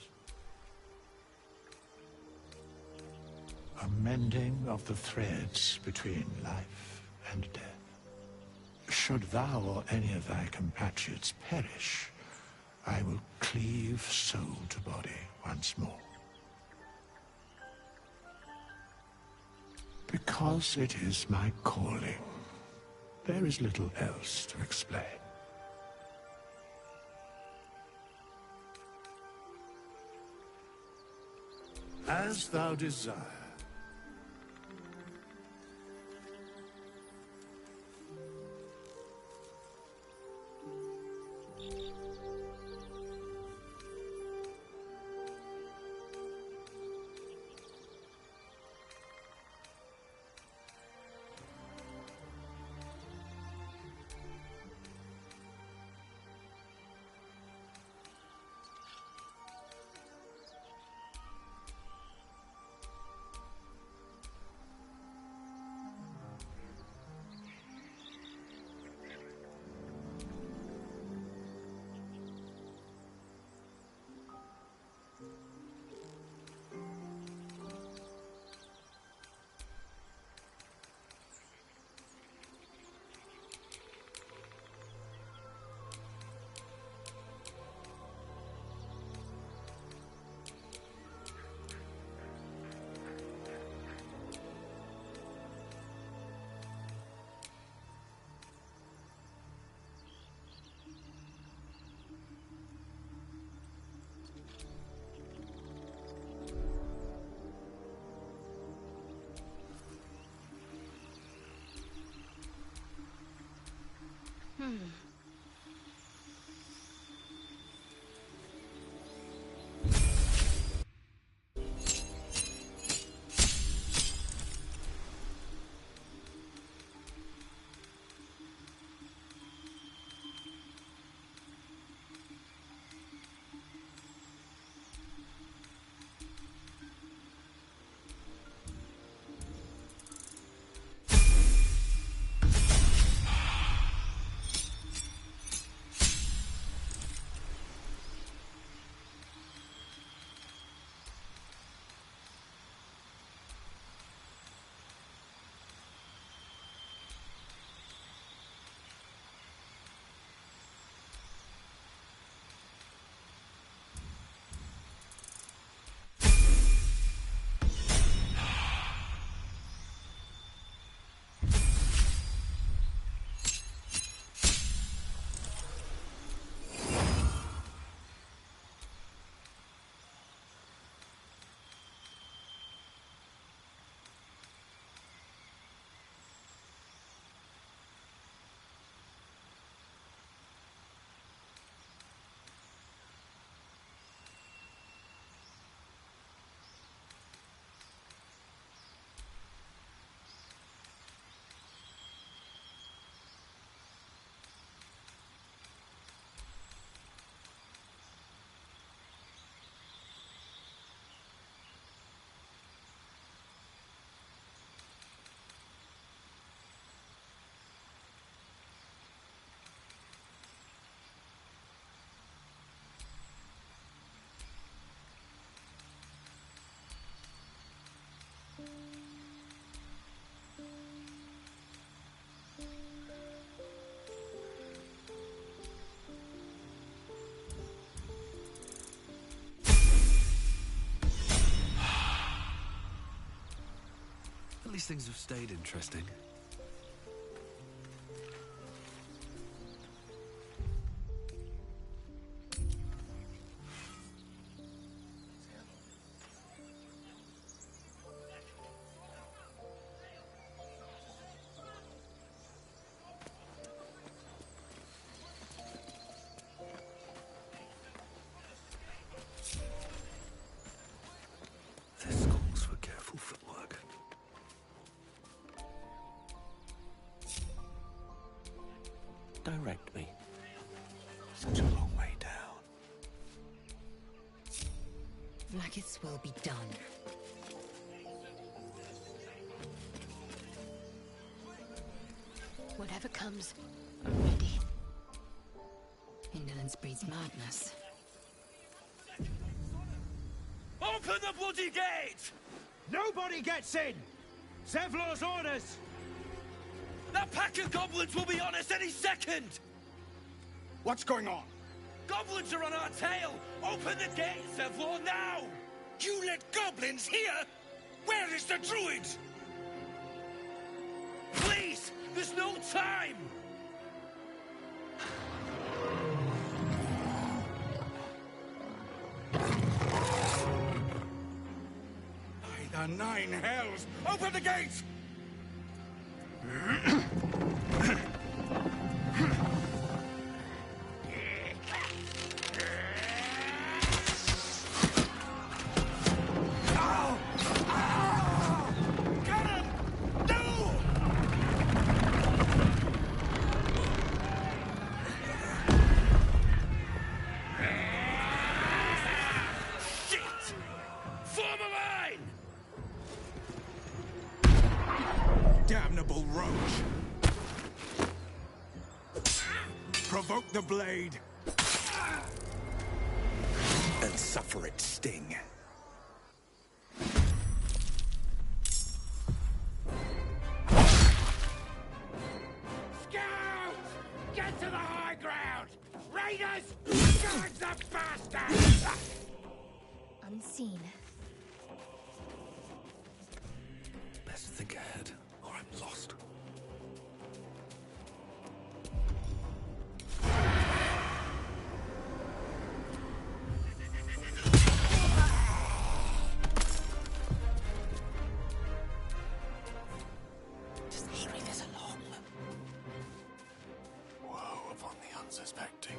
A mending of the threads between life and death. Should thou or any of thy compatriots perish, I will cleave soul to body once more. Because it is my calling. There is little else to explain. As thou desire. At least things have stayed interesting. This calls for careful footwork. Direct me. Such a long way down. Like its will be done. Whatever comes, I'm ready. Indolence breeds madness. Open the bloody gate! Nobody gets in! Zevlor's orders! That pack of goblins will be on us any second! What's going on? Goblins are on our tail! Open the gate, Zevlor, now! You let goblins here? Where is the druid? There's no time! By the 9 hells! Open the gates! Damnable roach! Provoke the blade! And suffer its sting. Scouts! Get to the high ground! Raiders! Guard the bastards! Unseen. Best think ahead, or I'm lost. Just hurry this along. Woe upon the unsuspecting.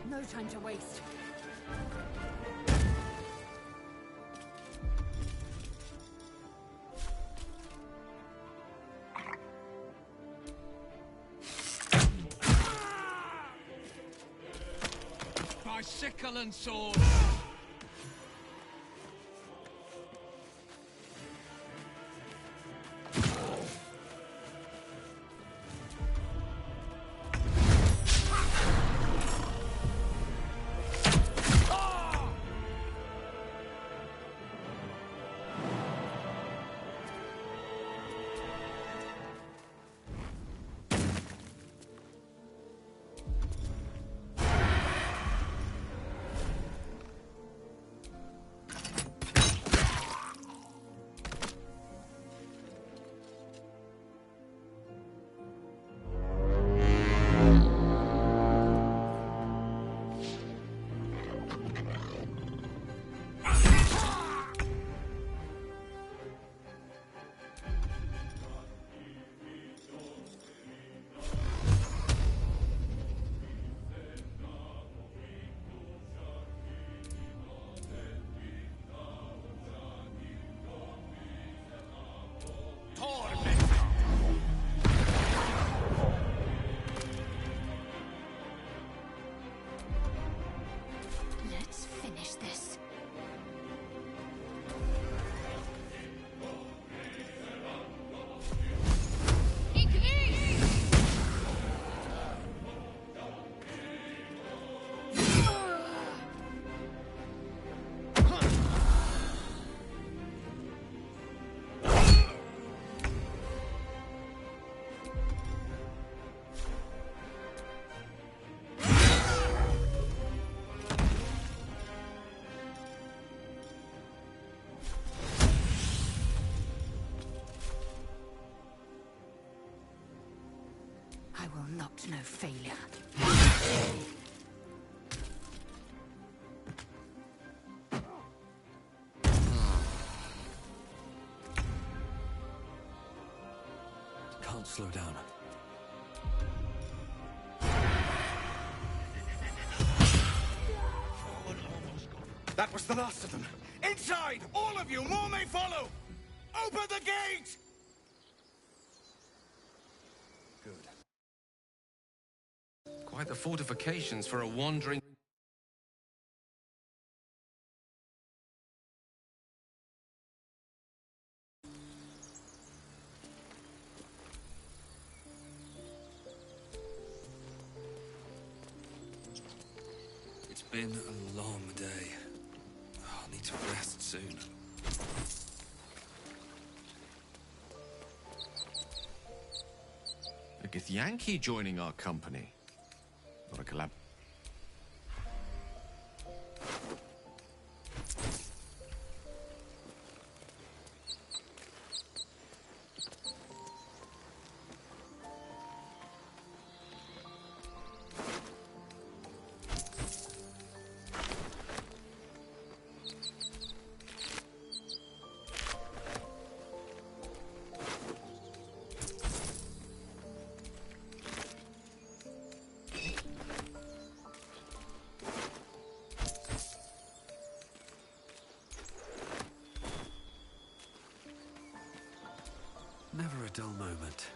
No time to waste. By sickle and sword! I will not know failure. Can't slow down. That was the last of them. Inside! All of you! More may follow! Open the gate! Good. Quite the fortifications for a wandering... It's been a long day. I'll need to rest soon. A Githyanki joining our company. Not a collab. Never a dull moment.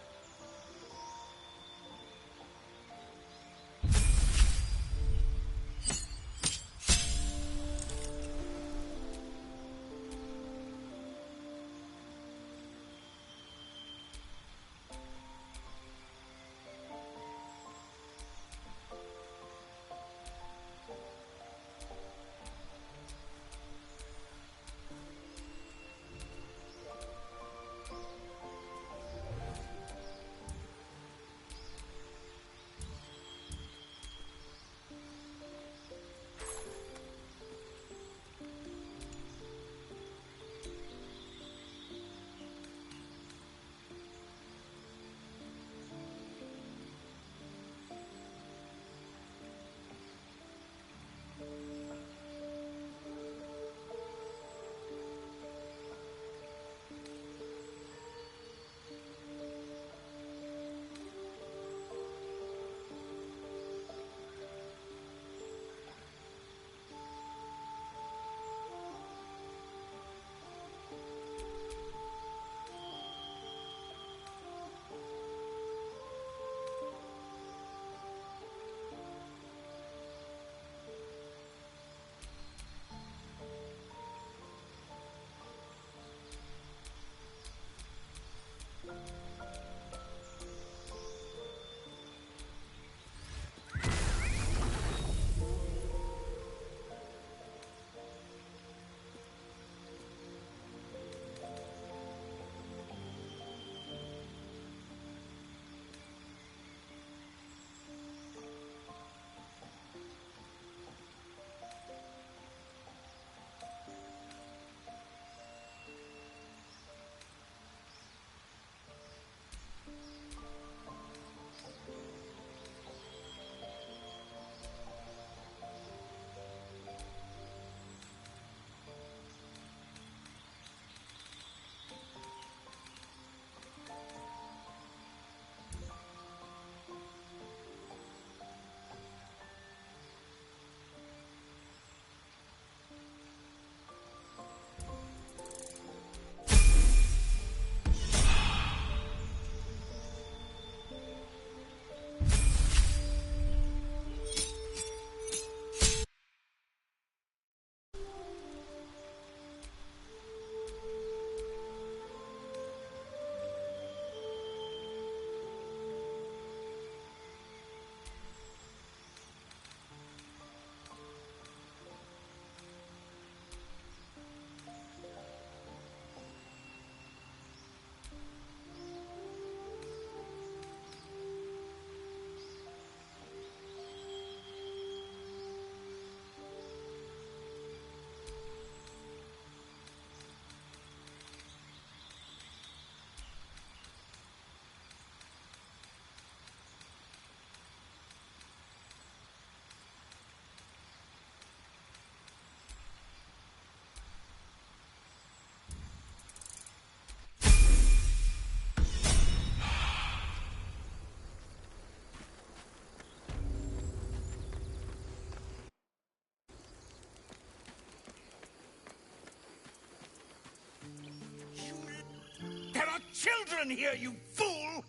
children here, you fool!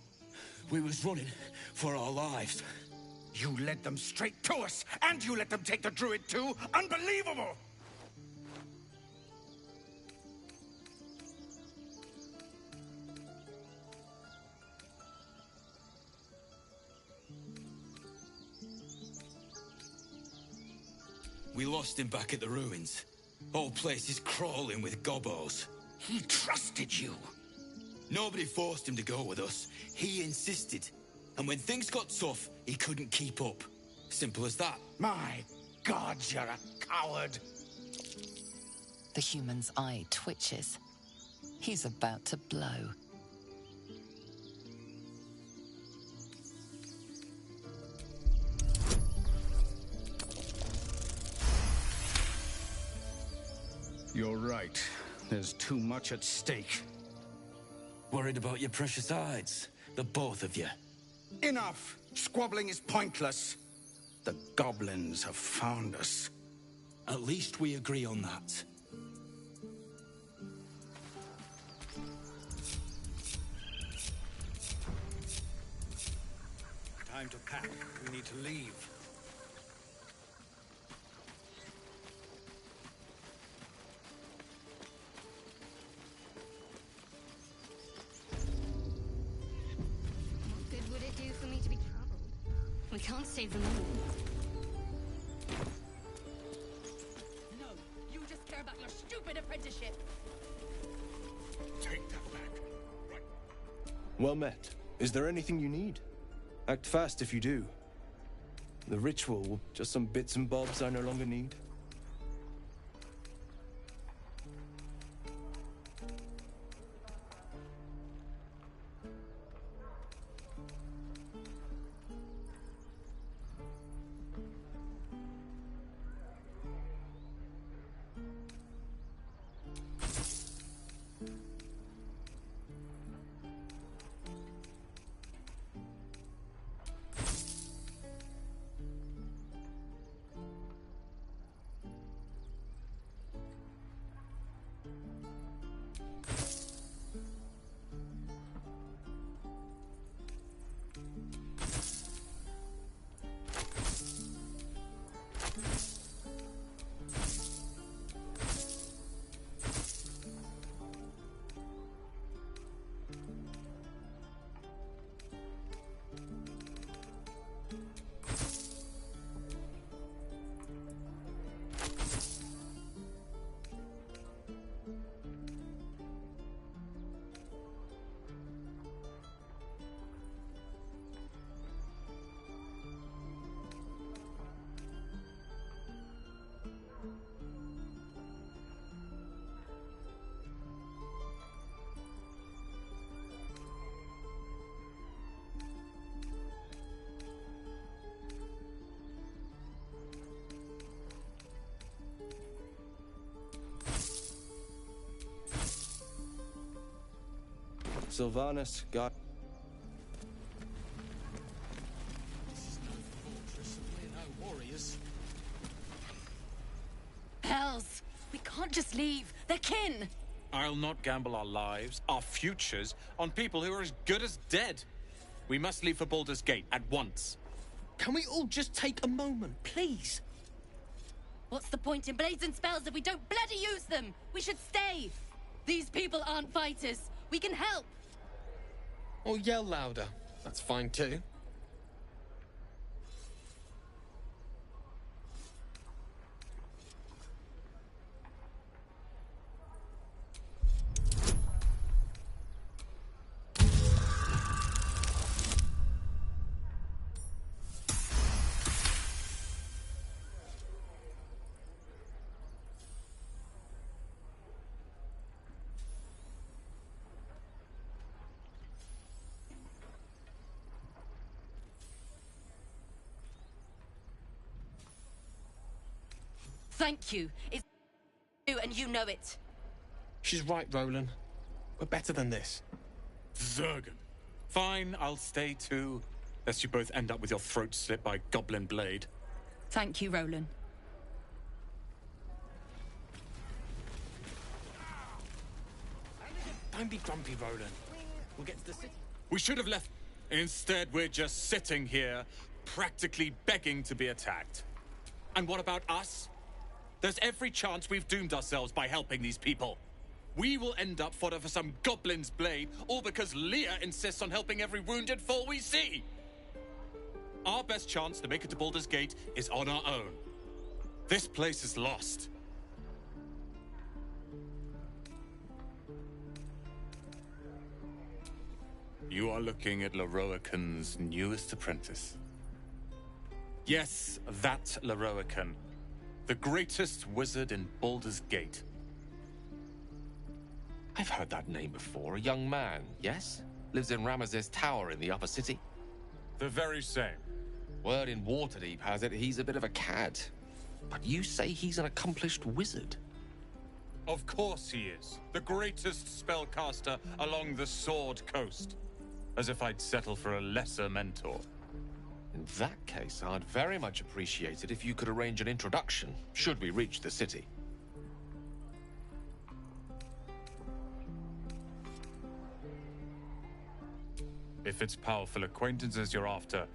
We was running for our lives. You led them straight to us, and you let them take the druid too? Unbelievable! We lost him back at the ruins. Whole place is crawling with gobos. He trusted you. Nobody forced him to go with us. He insisted. And when things got tough, he couldn't keep up. Simple as that. My God, you're a coward. The human's eye twitches. He's about to blow. You're right. There's too much at stake. Worried about your precious hides, the both of you. Enough! Squabbling is pointless. The goblins have found us. At least we agree on that. Time to pack. We need to leave. What good would it do for me to be troubled? We can't save them all. No, you just care about your stupid apprenticeship. Take that back. Right. Well met. Is there anything you need? Act fast if you do. The ritual, just some bits and bobs I no longer need. Sylvanas, God. This is no fortress, and we're no warriors. Hells! We can't just leave. They're kin! I'll not gamble our lives, our futures, on people who are as good as dead. We must leave for Baldur's Gate at once. Can we all just take a moment, please? What's the point in blades and spells if we don't bloody use them? We should stay! These people aren't fighters. We can help! Or yell louder. That's fine too. Thank you. It's you, and you know it. She's right, Roland. We're better than this. Zergan. Fine, I'll stay too. Lest you both end up with your throat slit by goblin blade. Thank you, Roland. Don't be grumpy, Roland. We'll get to the city. We should have left. Instead, we're just sitting here, practically begging to be attacked. And what about us? There's every chance we've doomed ourselves by helping these people. We will end up fodder for some goblin's blade, all because Leah insists on helping every wounded foe we see. Our best chance to make it to Baldur's Gate is on our own. This place is lost. You are looking at Leroican's newest apprentice. Yes, that Leroican. The greatest wizard in Baldur's Gate. I've heard that name before. A young man, yes? Lives in Ramesses Tower in the upper city. The very same. Word in Waterdeep has it he's a bit of a cad. But you say he's an accomplished wizard. Of course he is. The greatest spellcaster along the Sword Coast. As if I'd settle for a lesser mentor. In that case, I'd very much appreciate it if you could arrange an introduction, should we reach the city. If it's powerful acquaintances you're after,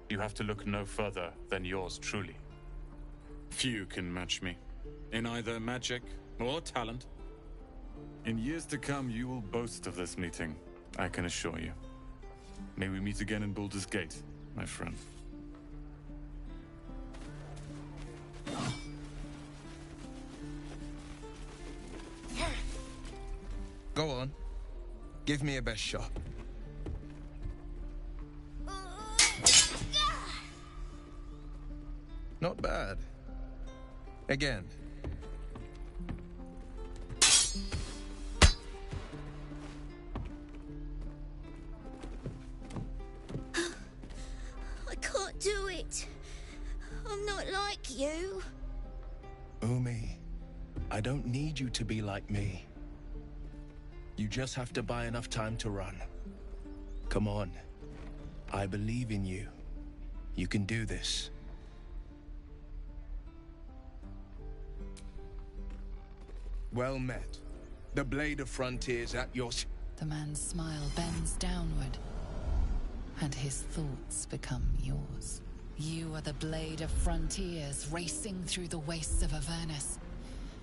you have to look no further than yours truly. Few can match me, in either magic or talent. In years to come, you will boast of this meeting, I can assure you. May we meet again in Baldur's Gate, my friend. Go on. Give me a best shot. Not bad. Again. I can't do it. I'm not like you. Umi, I don't need you to be like me. You just have to buy enough time to run. Come on. I believe in you. You can do this. Well met. The Blade of Frontiers at your... The man's smile bends downward, and his thoughts become yours. You are the Blade of Frontiers, racing through the wastes of Avernus.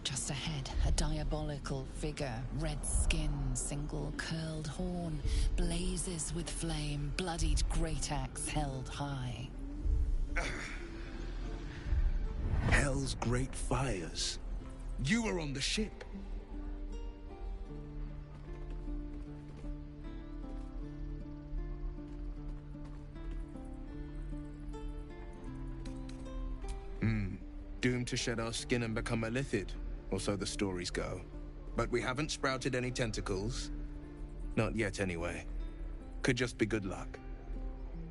Just ahead, a diabolical figure, red skin, single curled horn, blazes with flame, bloodied great axe held high. Hell's great fires. You were on the ship. Doomed to shed our skin and become a lithid, or so the stories go. But we haven't sprouted any tentacles. Not yet, anyway. Could just be good luck.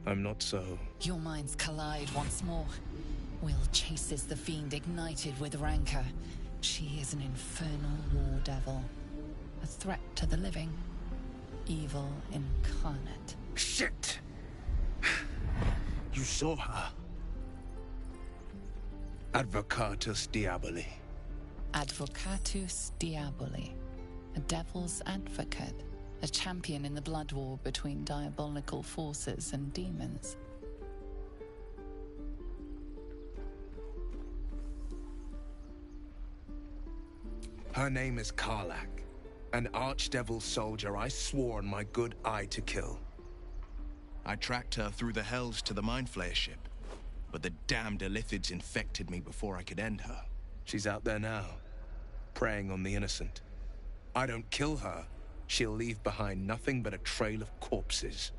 I'm not so... Your minds collide once more. Will chases the fiend ignited with rancor. She is an infernal war devil. A threat to the living. Evil incarnate. Shit! You saw her. Advocatus Diaboli. Advocatus Diaboli. A devil's advocate. A champion in the blood war between diabolical forces and demons. Her name is Karlach. An archdevil soldier I swore on my good eye to kill. I tracked her through the hells to the Mind Flayer ship. But the damned Illithids infected me before I could end her. She's out there now, preying on the innocent. I don't kill her, she'll leave behind nothing but a trail of corpses.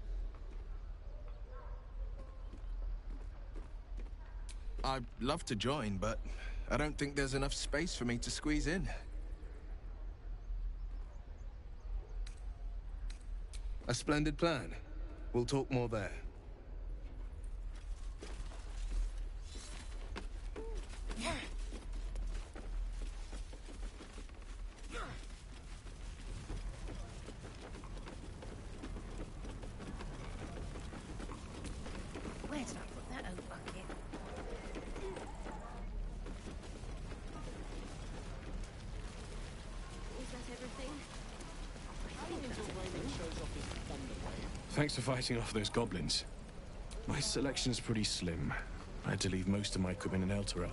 I'd love to join, but I don't think there's enough space for me to squeeze in. A splendid plan. We'll talk more there. Where did I put that old bucket? Is that everything? I think that's everything. Shows off his thunder. Thanks for fighting off those goblins. My selection's pretty slim. I had to leave most of my equipment in Elturel.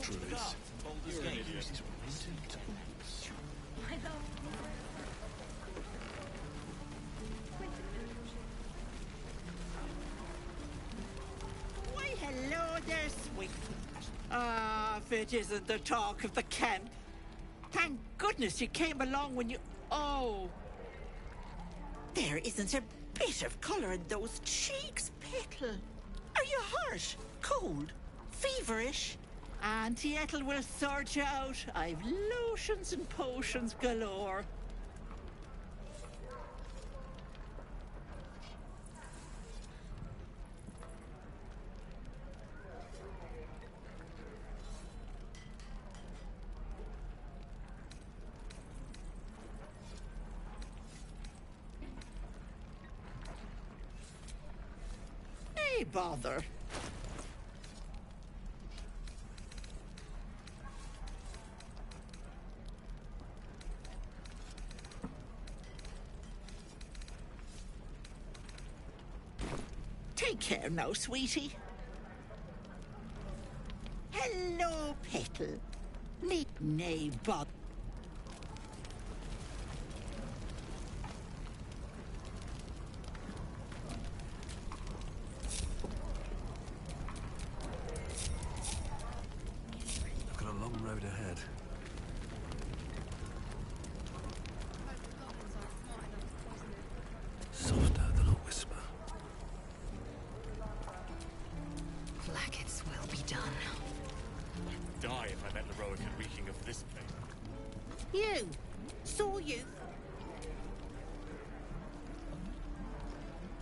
Druids. Why, hello there, sweet. Ah, if it isn't the talk of the camp. Thank goodness you came along when you... Oh. There isn't a bit of colour in those cheeks, Petal. Are you hurt? Cold? Feverish? Auntie Ethel will sort you out. I've lotions and potions galore. Hey, bother. Take care now, sweetie. Hello, Petal. Nay, bother. I've got a long road ahead. Softer than a whisper. Blackets will be done. I'd die if I met Leroic and reeking of this place. You. Saw you.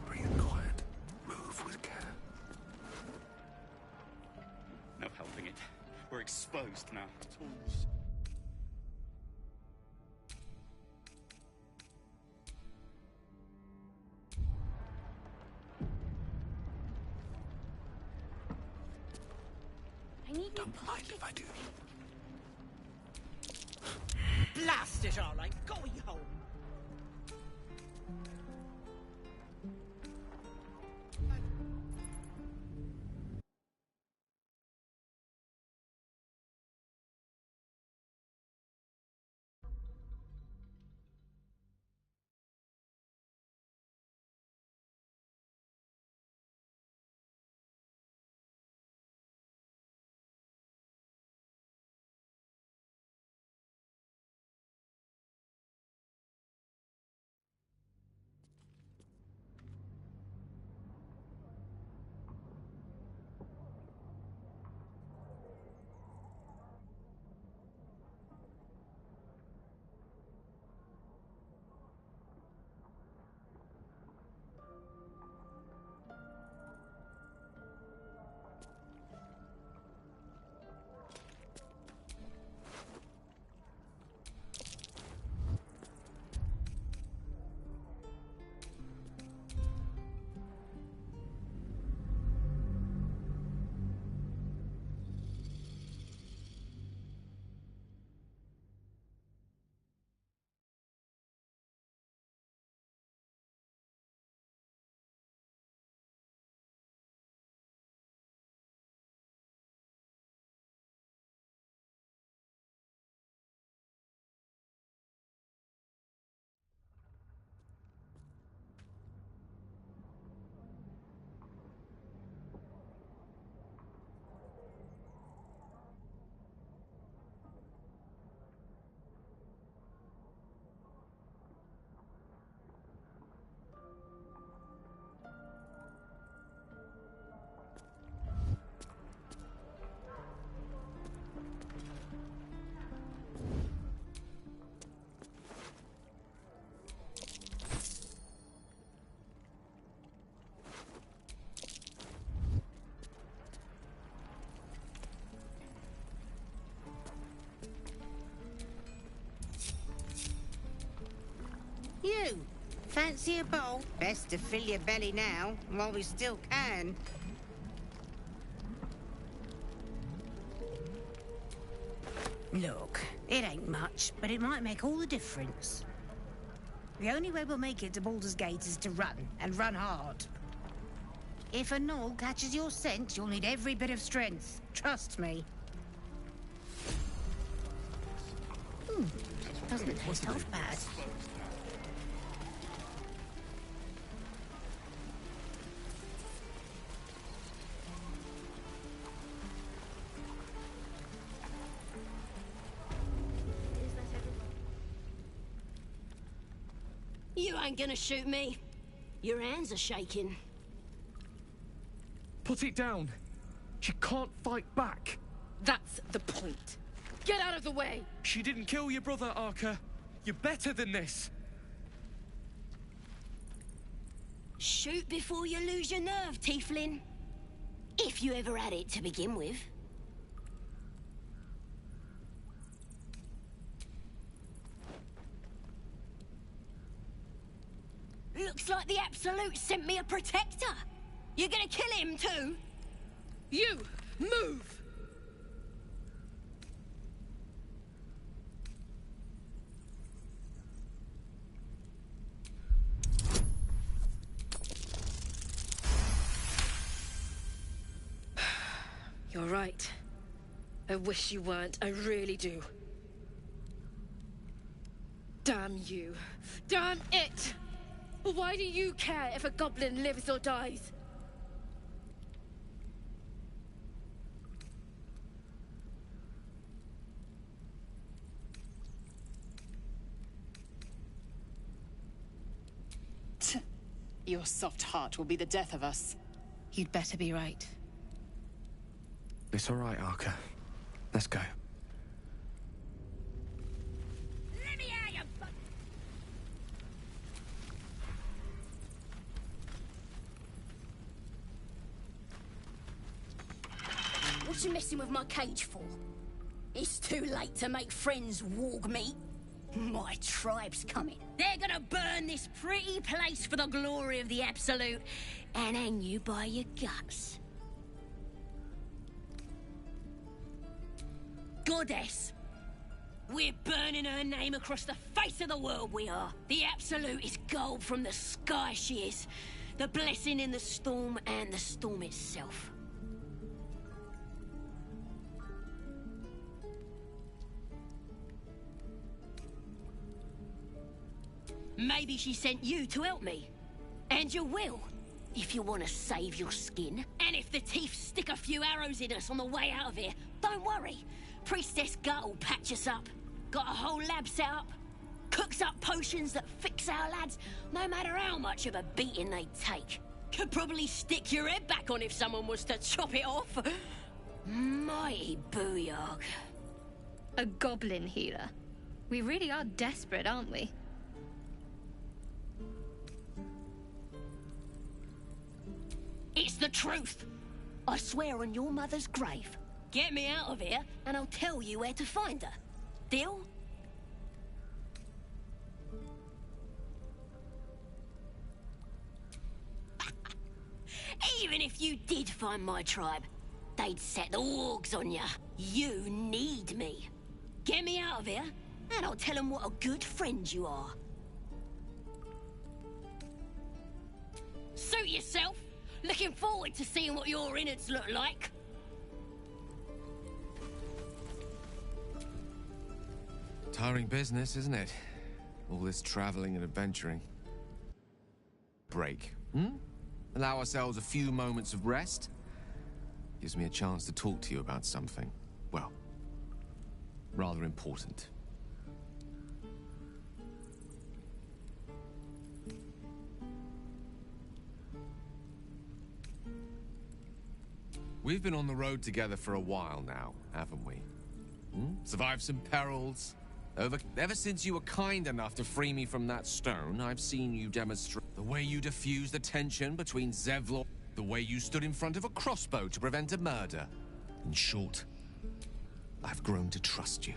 Breathe quiet. Move with care. No helping it. We're exposed now. Tools. I need Don't mind if I do. Blast it all, I'm going home. Fancy a bowl? Best to fill your belly now, while we still can. Look, it ain't much, but it might make all the difference. The only way we'll make it to Baldur's Gate is to run, and run hard. If a gnoll catches your scent, you'll need every bit of strength. Trust me. Doesn't taste half bad. You ain't gonna shoot me. Your hands are shaking. Put it down. She can't fight back. That's the point. Get out of the way! She didn't kill your brother, Arca. You're better than this. Shoot before you lose your nerve, Tiefling. If you ever had it to begin with. Looks like the Absolute sent me a protector. You're gonna kill him too? You, move! You're right. I wish you weren't, I really do. Damn you. Damn it! Why do you care if a goblin lives or dies? Your soft heart will be the death of us. You'd better be right. It's all right, Arca. Let's go. Let me out, you What you messing with my cage for? It's too late to make friends, warg meat. My tribe's coming. They're gonna burn this pretty place for the glory of the Absolute and hang you by your guts. Goddess. We're burning her name across the face of the world, we are. The Absolute is gold from the sky, she is. The blessing in the storm and the storm itself. Maybe she sent you to help me. And you will, if you want to save your skin. And if the teeth stick a few arrows in us on the way out of here, don't worry. Priestess Gut will patch us up. Got a whole lab set up. Cooks up potions that fix our lads, no matter how much of a beating they take. Could probably stick your head back on if someone was to chop it off. Mighty booyah. A goblin healer. We really are desperate, aren't we? It's the truth. I swear on your mother's grave. Get me out of here, and I'll tell you where to find her. Deal? Even if you did find my tribe, they'd set the wargs on you. You need me. Get me out of here, and I'll tell them what a good friend you are. Suit yourself. Looking forward to seeing what your innards look like. Tiring business, isn't it? All this traveling and adventuring. Break, Allow ourselves a few moments of rest. Gives me a chance to talk to you about something, well, rather important. We've been on the road together for a while now, haven't we? Survived some perils. Ever since you were kind enough to free me from that stone, I've seen you demonstrate the way you diffused the tension between Zevlor, the way you stood in front of a crossbow to prevent a murder. In short, I've grown to trust you.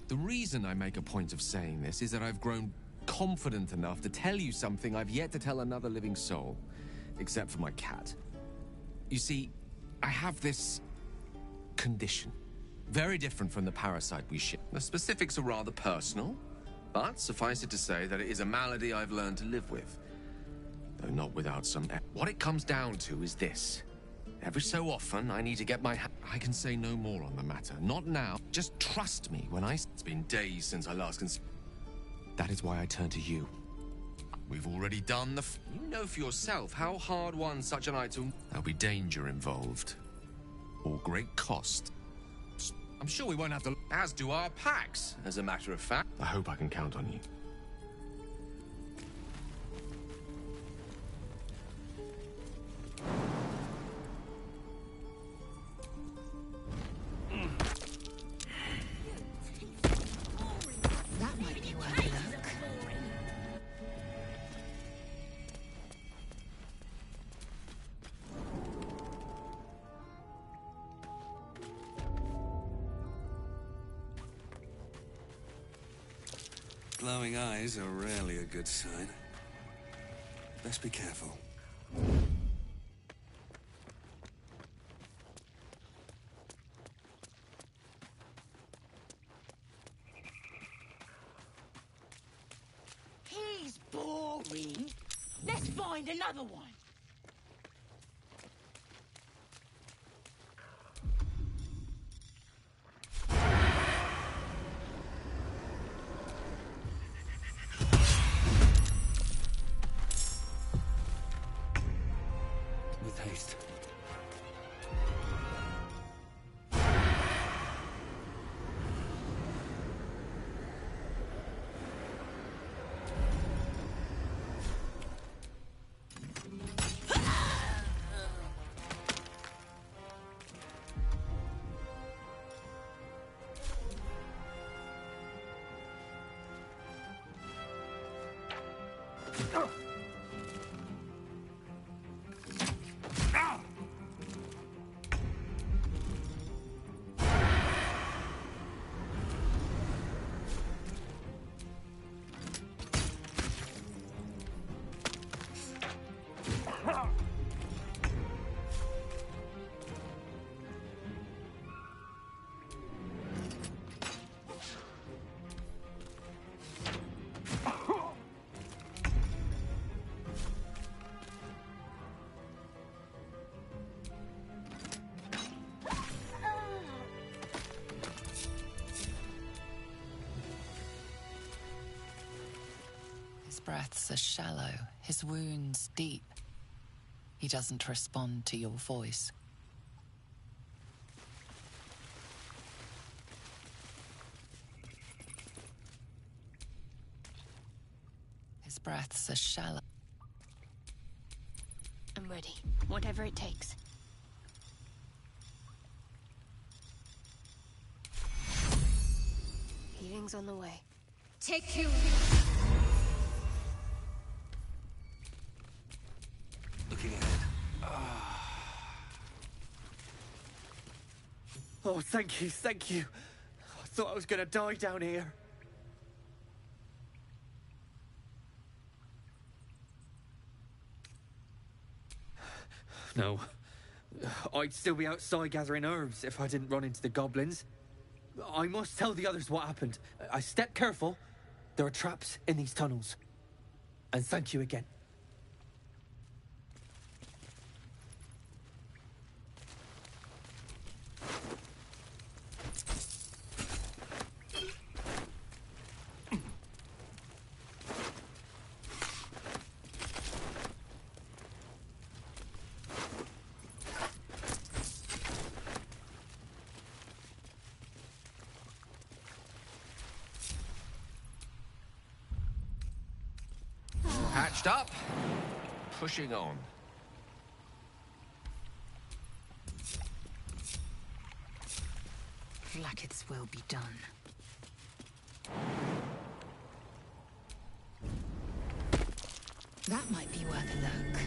The reason I make a point of saying this is that I've grown confident enough to tell you something I've yet to tell another living soul, except for my cat. You see, I have this condition. Very different from the parasite we share. The specifics are rather personal, but suffice it to say that it is a malady I've learned to live with. Though not without some... What it comes down to is this. Every so often, I need to get my... I can say no more on the matter. Not now. Just trust me when I... It's been days since I last... That is why I turn to you. We've already done the... You know for yourself how hard won such an item... There'll be danger involved. Or great cost. I'm sure we won't have to... As do our packs, as a matter of fact. I hope I can count on you. That might be worth a look. Glowing eyes are rarely a good sign. Best be careful. He's boring. Let's find another one. With haste. His breaths are shallow, his wounds deep. He doesn't respond to your voice. His breaths are shallow. I'm ready. Whatever it takes. Healing's on the way. Take you. Looking ahead. Oh, thank you, thank you. I thought I was gonna die down here. No. I'd still be outside gathering herbs if I didn't run into the goblins. I must tell the others what happened. I stepped careful. There are traps in these tunnels. And thank you again. Patched up, pushing on. Blacket's will be done. That might be worth a look.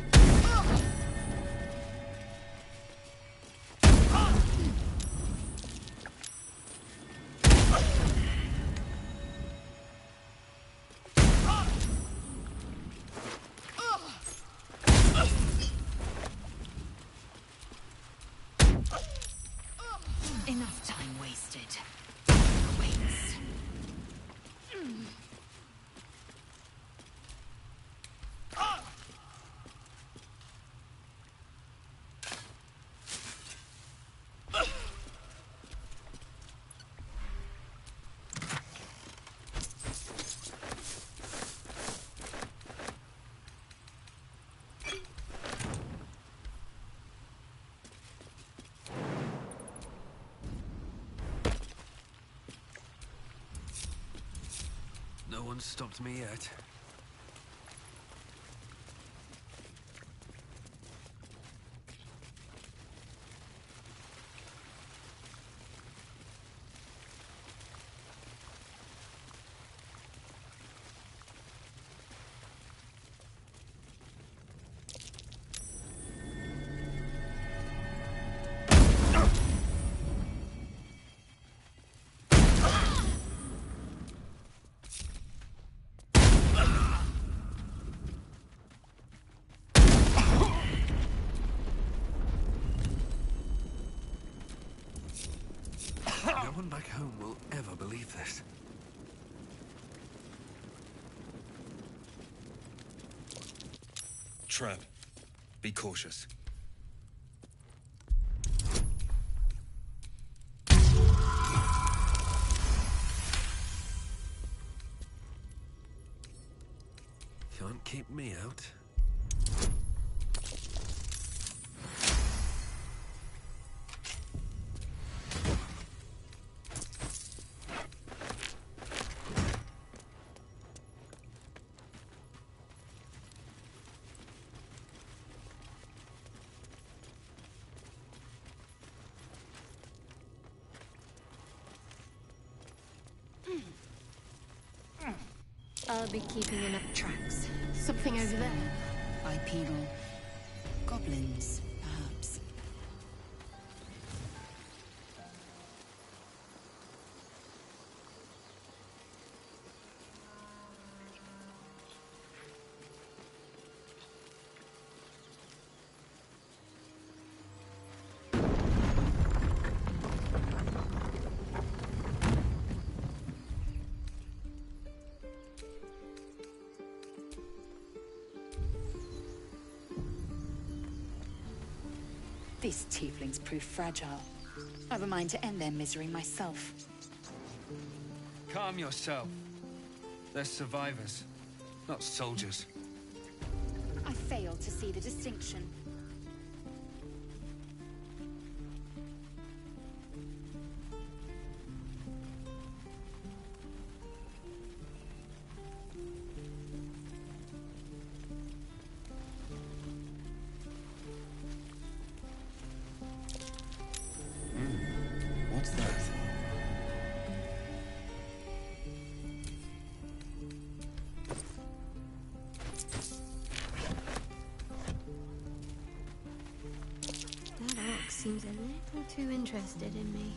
No one's stopped me yet. No one back home will ever believe this. Trap. Be cautious. Can't keep me out. I'll be keeping enough tracks. Something over there. Bipedal. Goblins, perhaps. These tieflings prove fragile. I've a mind to end their misery myself. Calm yourself. They're survivors, not soldiers. I fail to see the distinction. What's that? That orc seems a little too interested in me.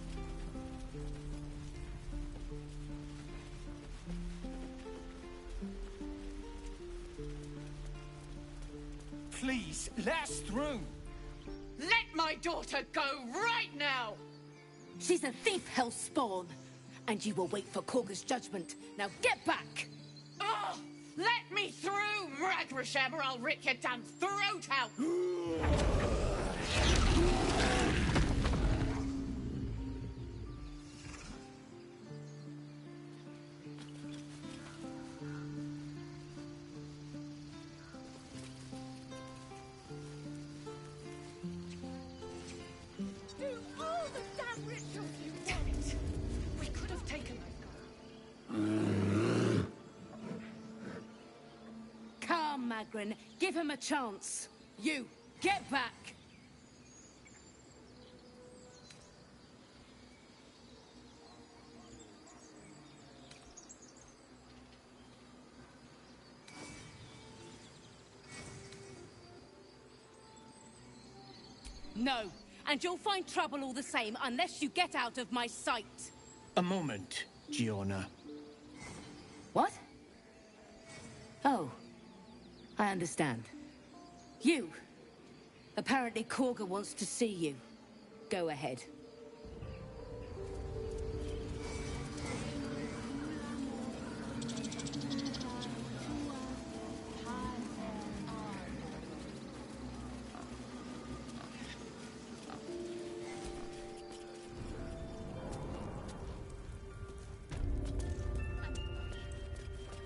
Please, let us through. Let my daughter go right now! She's a thief, hellspawn. And you will wait for Korga's judgment. Now get back! Oh, let me through, Ragrasham, or I'll rip your damn throat out! Do all the damn rituals you want! We could have taken Calm, Magrin. Give him a chance. You, get back! No, and you'll find trouble all the same unless you get out of my sight. A moment, Giona. What? Oh, I understand. You. Apparently Korga wants to see you. Go ahead.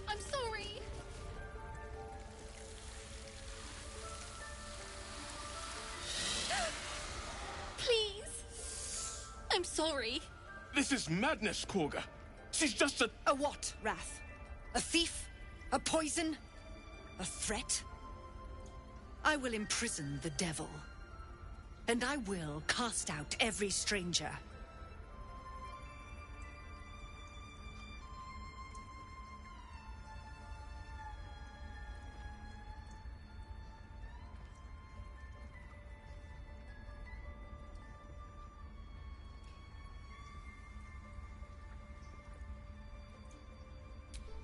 I'm sorry! Please! I'm sorry. This is madness, Korga. She's just a... A what, Wrath? A thief? A poison? A threat? I will imprison the devil. And I will cast out every stranger.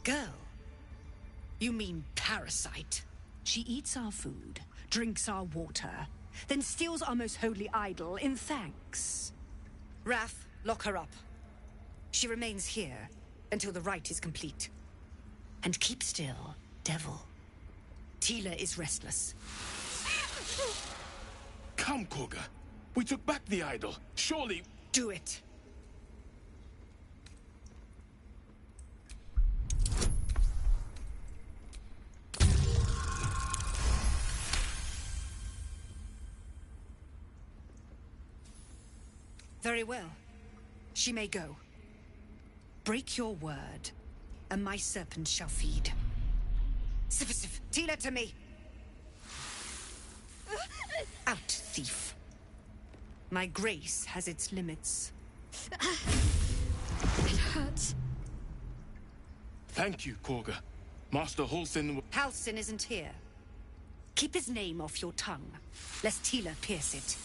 Girl? You mean parasite? She eats our food, drinks our water, then steals our most holy idol in thanks. Wrath, lock her up. She remains here until the rite is complete. And keep still, devil. Tila is restless. Come, Korga. We took back the idol. Surely... Do it. Very well. She may go. Break your word, and my serpent shall feed. Sif, Tila to me! Out, thief. My grace has its limits. It hurts. Thank you, Korga. Master Halsin... Halsin isn't here. Keep his name off your tongue, lest Tila pierce it.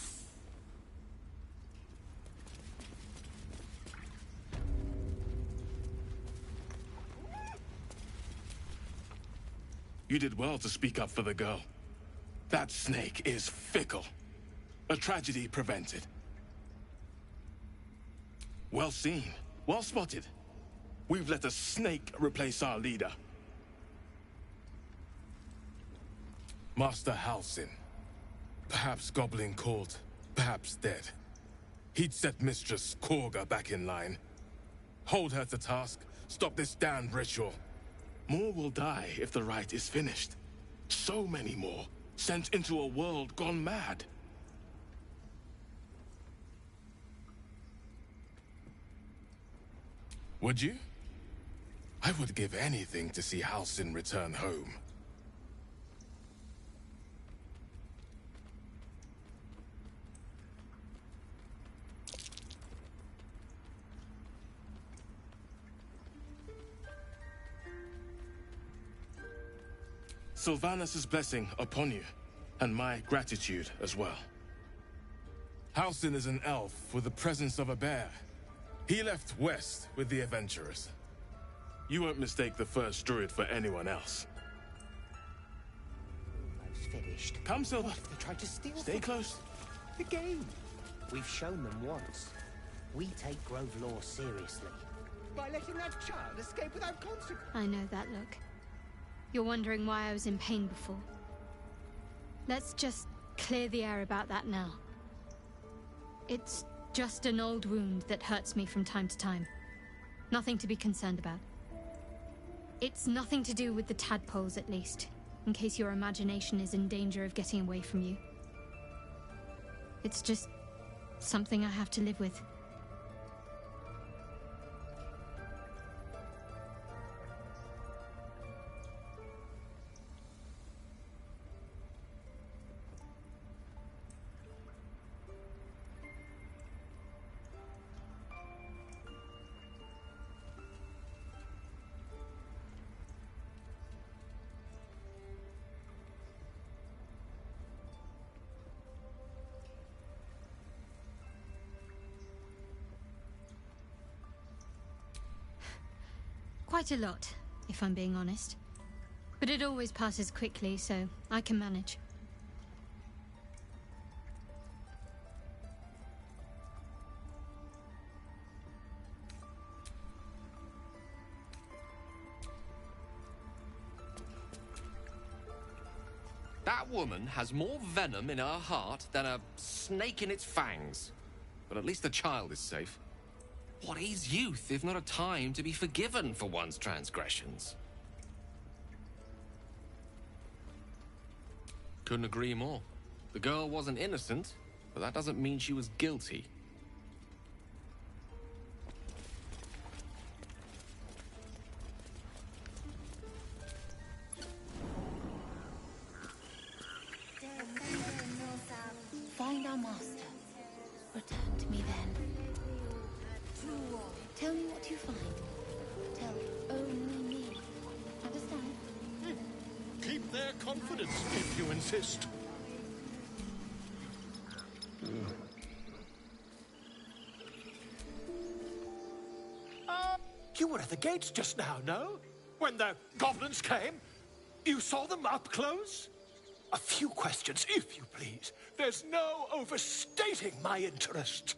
You did well to speak up for the girl. That snake is fickle. A tragedy prevented. Well seen. Well spotted. We've let a snake replace our leader. Master Halsin. Perhaps Goblin caught, perhaps dead. He'd set Mistress Korga back in line. Hold her to task, stop this damned ritual. More will die if the rite is finished. So many more, sent into a world gone mad. Would you? I would give anything to see Halsin return home. Sylvanus' blessing upon you, and my gratitude as well. Halsin is an elf with the presence of a bear. He left west with the adventurers. You won't mistake the first druid for anyone else. Almost finished. Come, Silver. What if they tried to steal Stay close. The game. We've shown them once. We take Grove law seriously. By letting that child escape without consequence. I know that look. You're wondering why I was in pain before. Let's just clear the air about that now. It's just an old wound that hurts me from time to time. Nothing to be concerned about. It's nothing to do with the tadpoles, at least, in case your imagination is in danger of getting away from you. It's just something I have to live with. Quite a lot, if I'm being honest. But it always passes quickly, so I can manage. That woman has more venom in her heart than a snake in its fangs. But at least the child is safe. What is youth if not a time to be forgiven for one's transgressions? Couldn't agree more. The girl wasn't innocent, but that doesn't mean she was guilty. confidence, if you insist. You were at the gates just now, no? When the goblins came? You saw them up close? A few questions, if you please. There's no overstating my interest.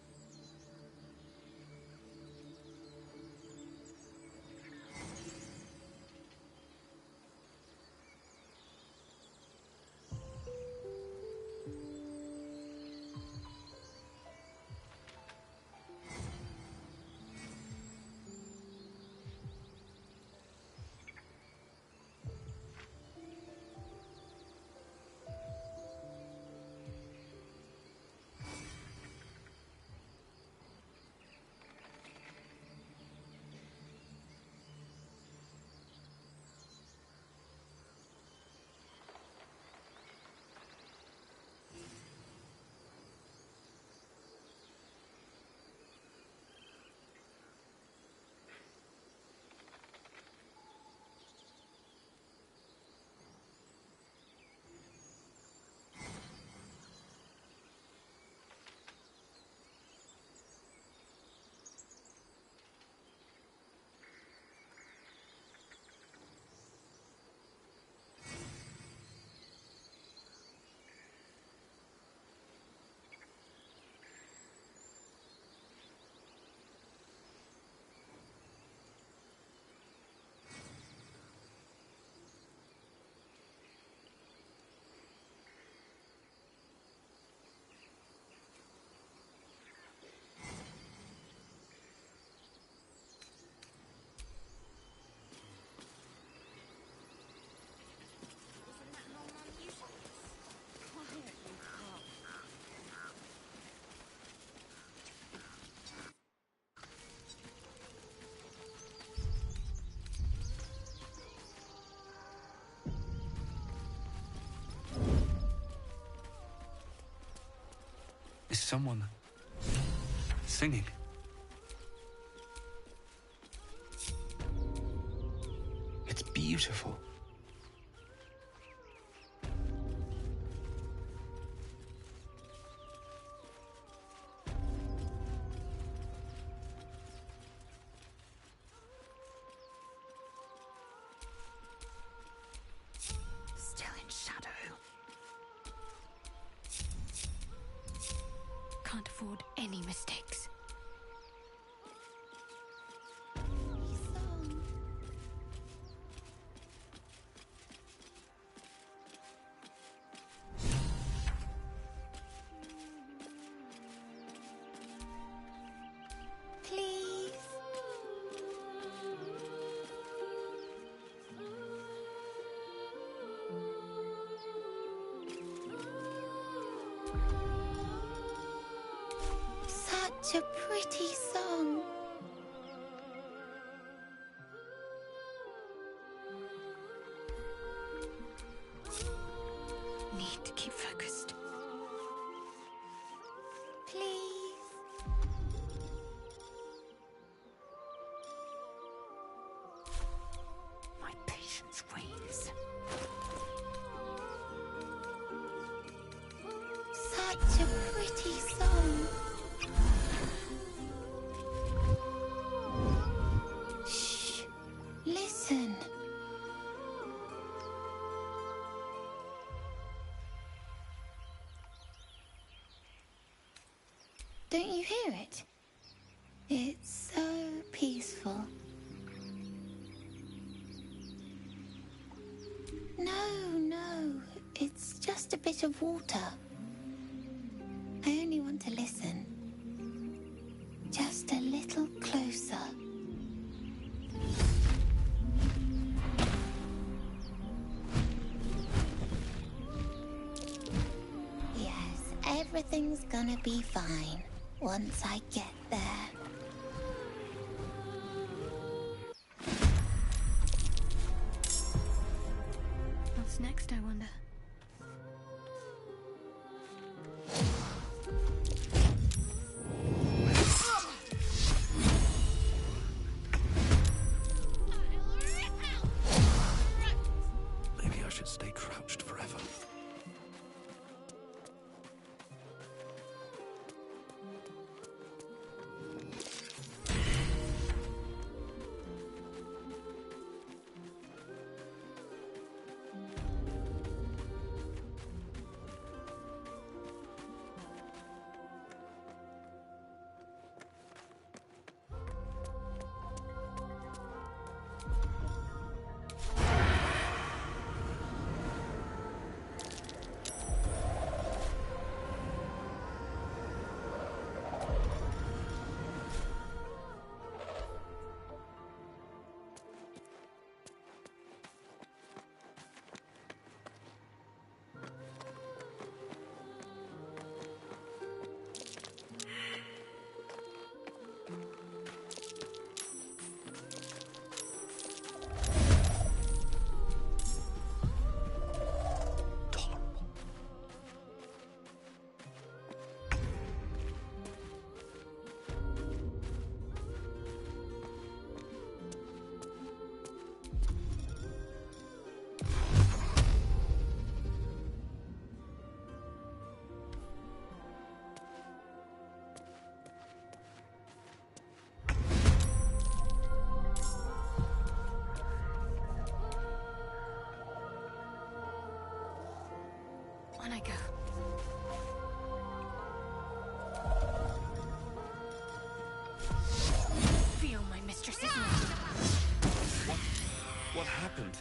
Is someone singing? It's beautiful. Still in shadow. Can't afford any mistakes. Please. Such a pretty song. Need to keep focused. Please. My patience wanes. Such a pretty song. Shh. Listen. Don't you hear it? It's so peaceful. No, it's just a bit of water. I only want to listen. Just a little closer. Yes, everything's gonna be fine once I get there. What's next, I wonder? Maybe I should stay crouched What happened?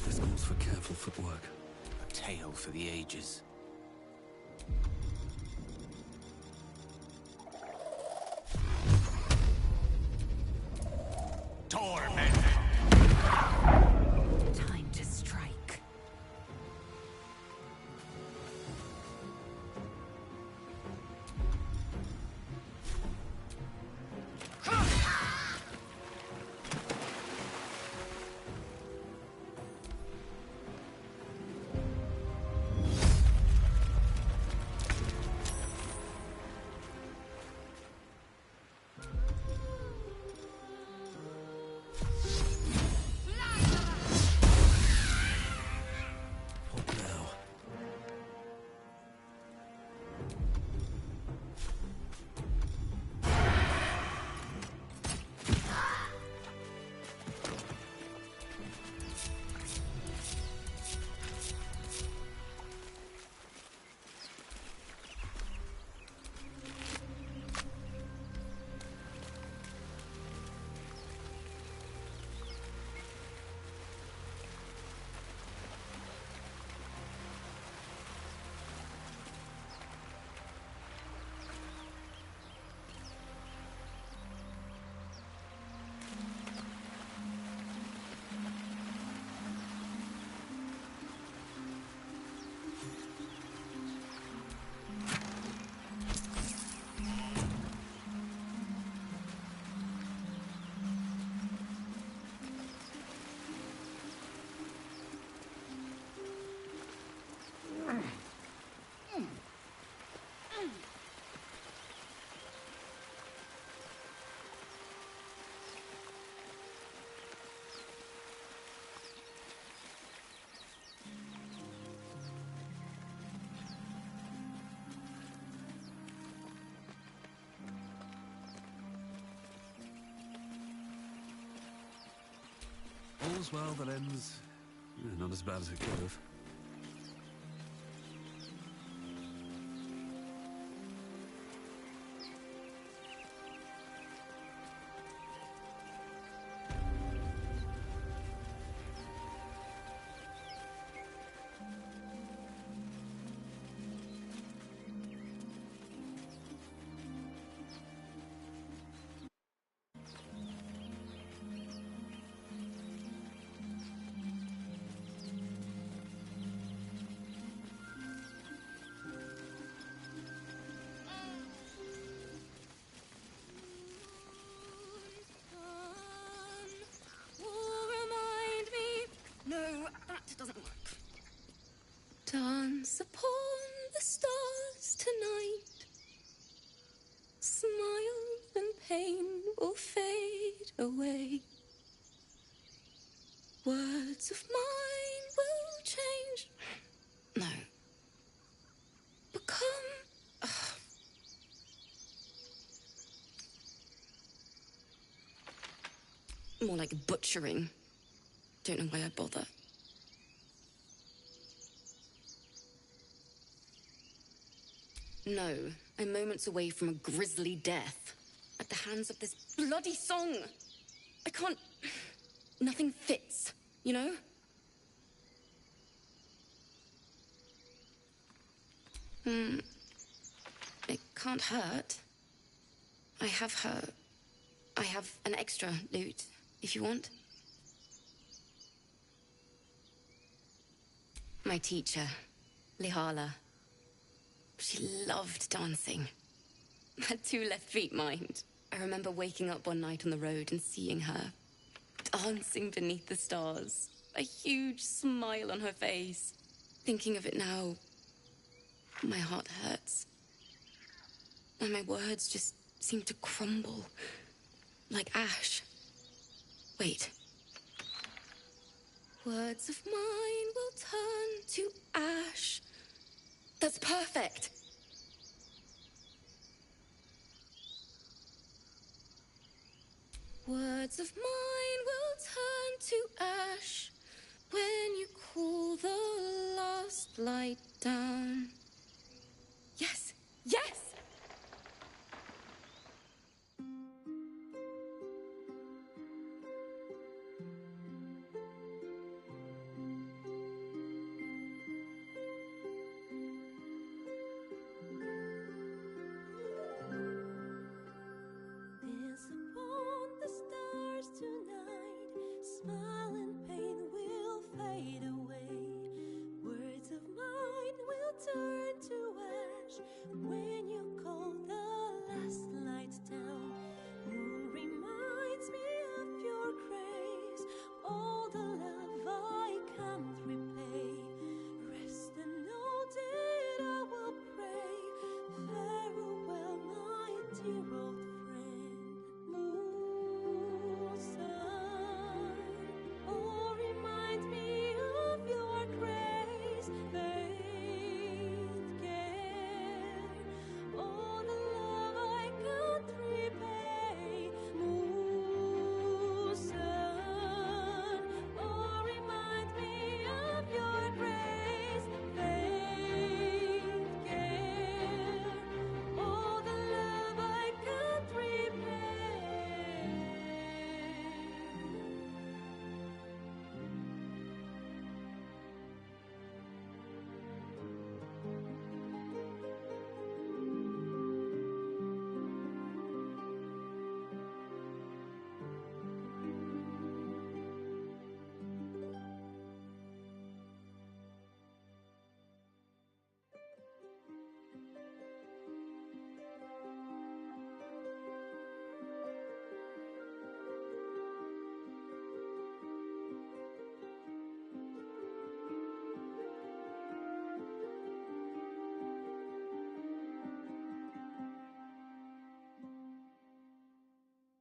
This calls for careful footwork. A tale for the ages. Torment! Time to strike. All's well that ends... not as bad as it could have. No, that doesn't work. Dance upon the stars tonight. Smile and pain will fade away. Words of mine will change. No. Become... More like butchering. Don't know why I bother. No, I'm moments away from a grisly death. At the hands of this bloody song. I can't... Nothing fits, you know? It can't hurt. I have an extra lute, if you want. My teacher, Lihala. She loved dancing. Had 2 left feet, mind. I remember waking up one night on the road and seeing her dancing beneath the stars. A huge smile on her face. Thinking of it now, My heart hurts. And my words just seem to crumble. Like ash. Wait. Words of mine will turn to ash. That's perfect. Words of mine will turn to ash when you cool the last light down. Yes! Yes! Dance upon the stars tonight. Smile and pain will fade away. Words of mine will turn to ash when you call the last light down. Moon reminds me of your grace. All the love I can't repay. Rest and know that I will pray. Farewell, my dear old oh, remind me of your grace, faith, care, all the love I can't repay. Musa, oh, remind me of your grace, faith, care, all the love I can't repay.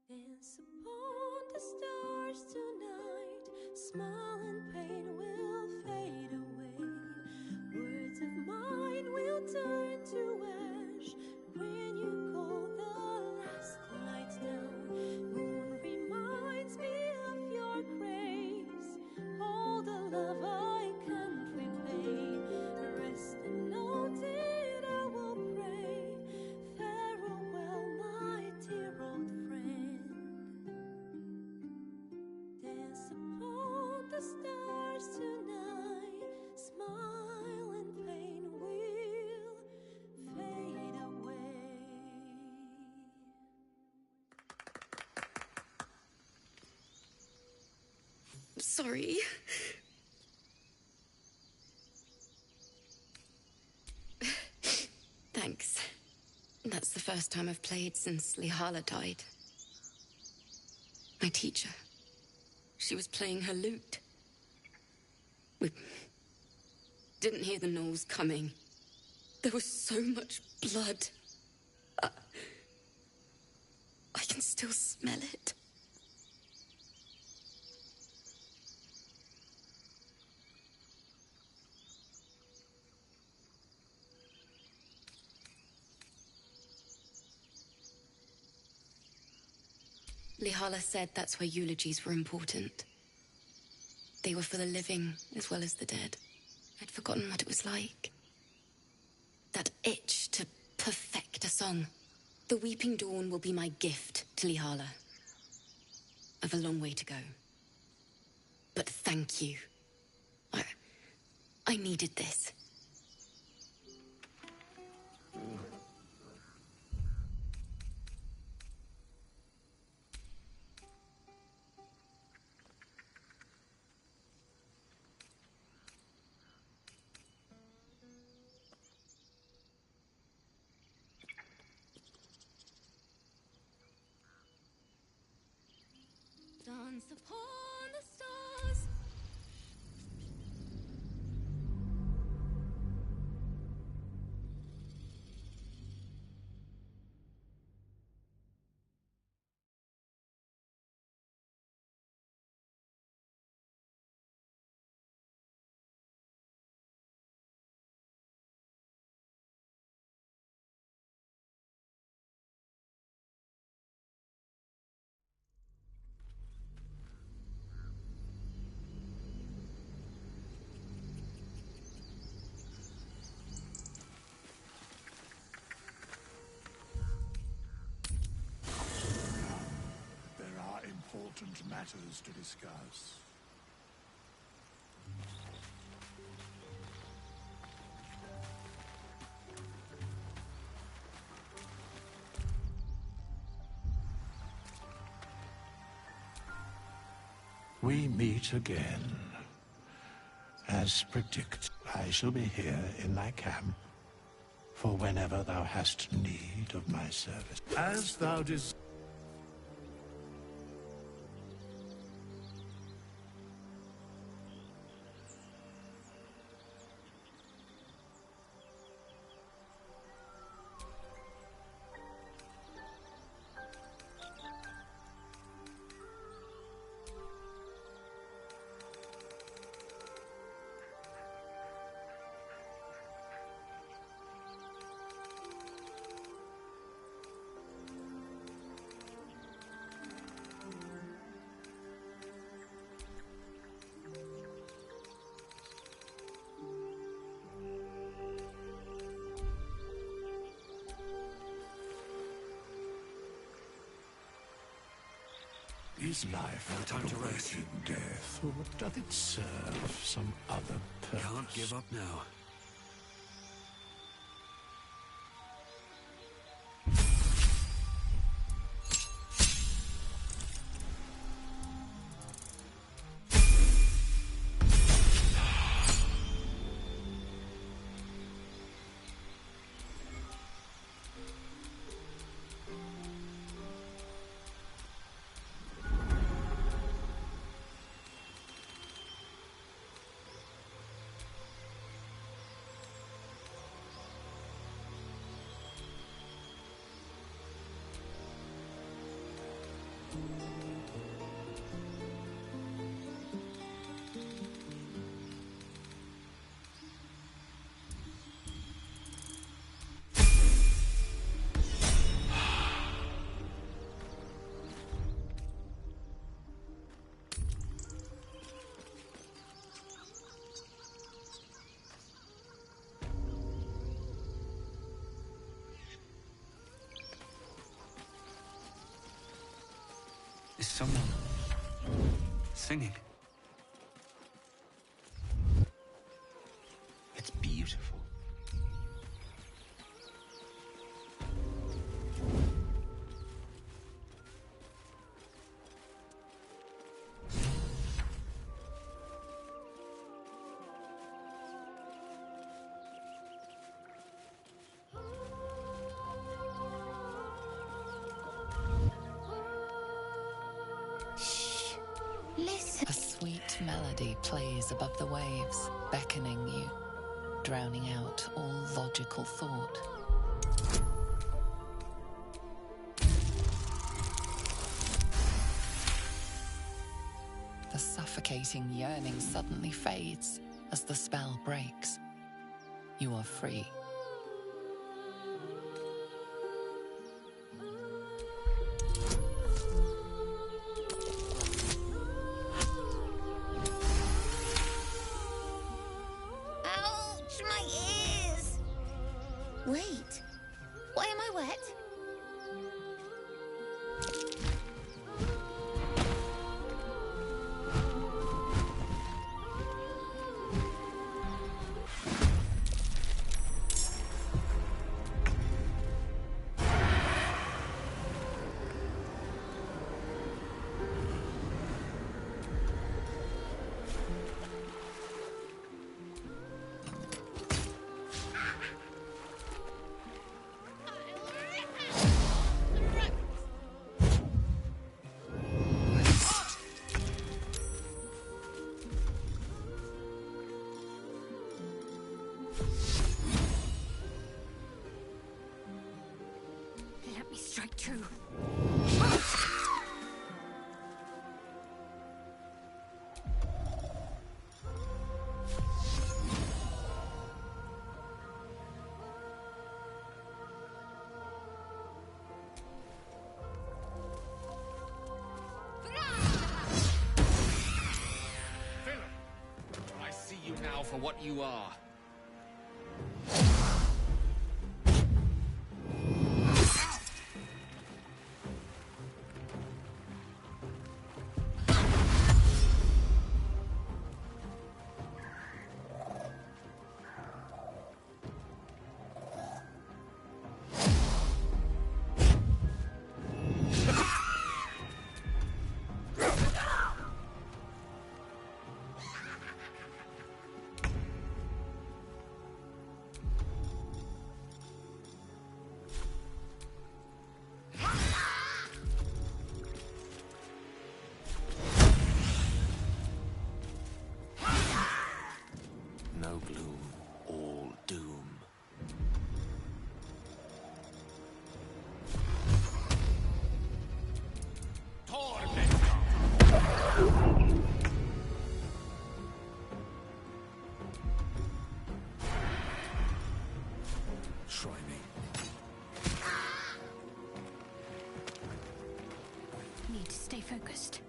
Dance upon the stars tonight. Smile and pain will fade away. Words of mine will turn to ash when you call the last light down. Moon reminds me of your grace. All the love I can't repay. Rest and know that I will pray. Farewell, my dear old friend. Dance upon the stars tonight. Smile and pain will fade away. Sorry. Thanks. That's the first time I've played since Lihala died. My teacher. She was playing her lute. We didn't hear the gnolls coming. There was so much blood. I can still smell it. Lihala said that's where eulogies were important. They were for the living as well as the dead. I'd forgotten what it was like. That itch to perfect a song. The Weeping Dawn will be my gift to Lihala. I've a long way to go. But thank you. I needed this. Dance upon the stars. matters to discuss. We meet again. As predicted, I shall be here in thy camp for whenever thou hast need of my service. As thou desires. Is life no time to rest. Death, or doth it serve some other purpose? Can't give up now. Is someone singing? It's beautiful. Listen. A sweet melody plays above the waves, beckoning you, drowning out all logical thought. The suffocating yearning suddenly fades as the spell breaks. You are free. Ouch, my ears! Wait, why am I wet? Let me strike true. I see you now for what you are. try me. Need to stay focused.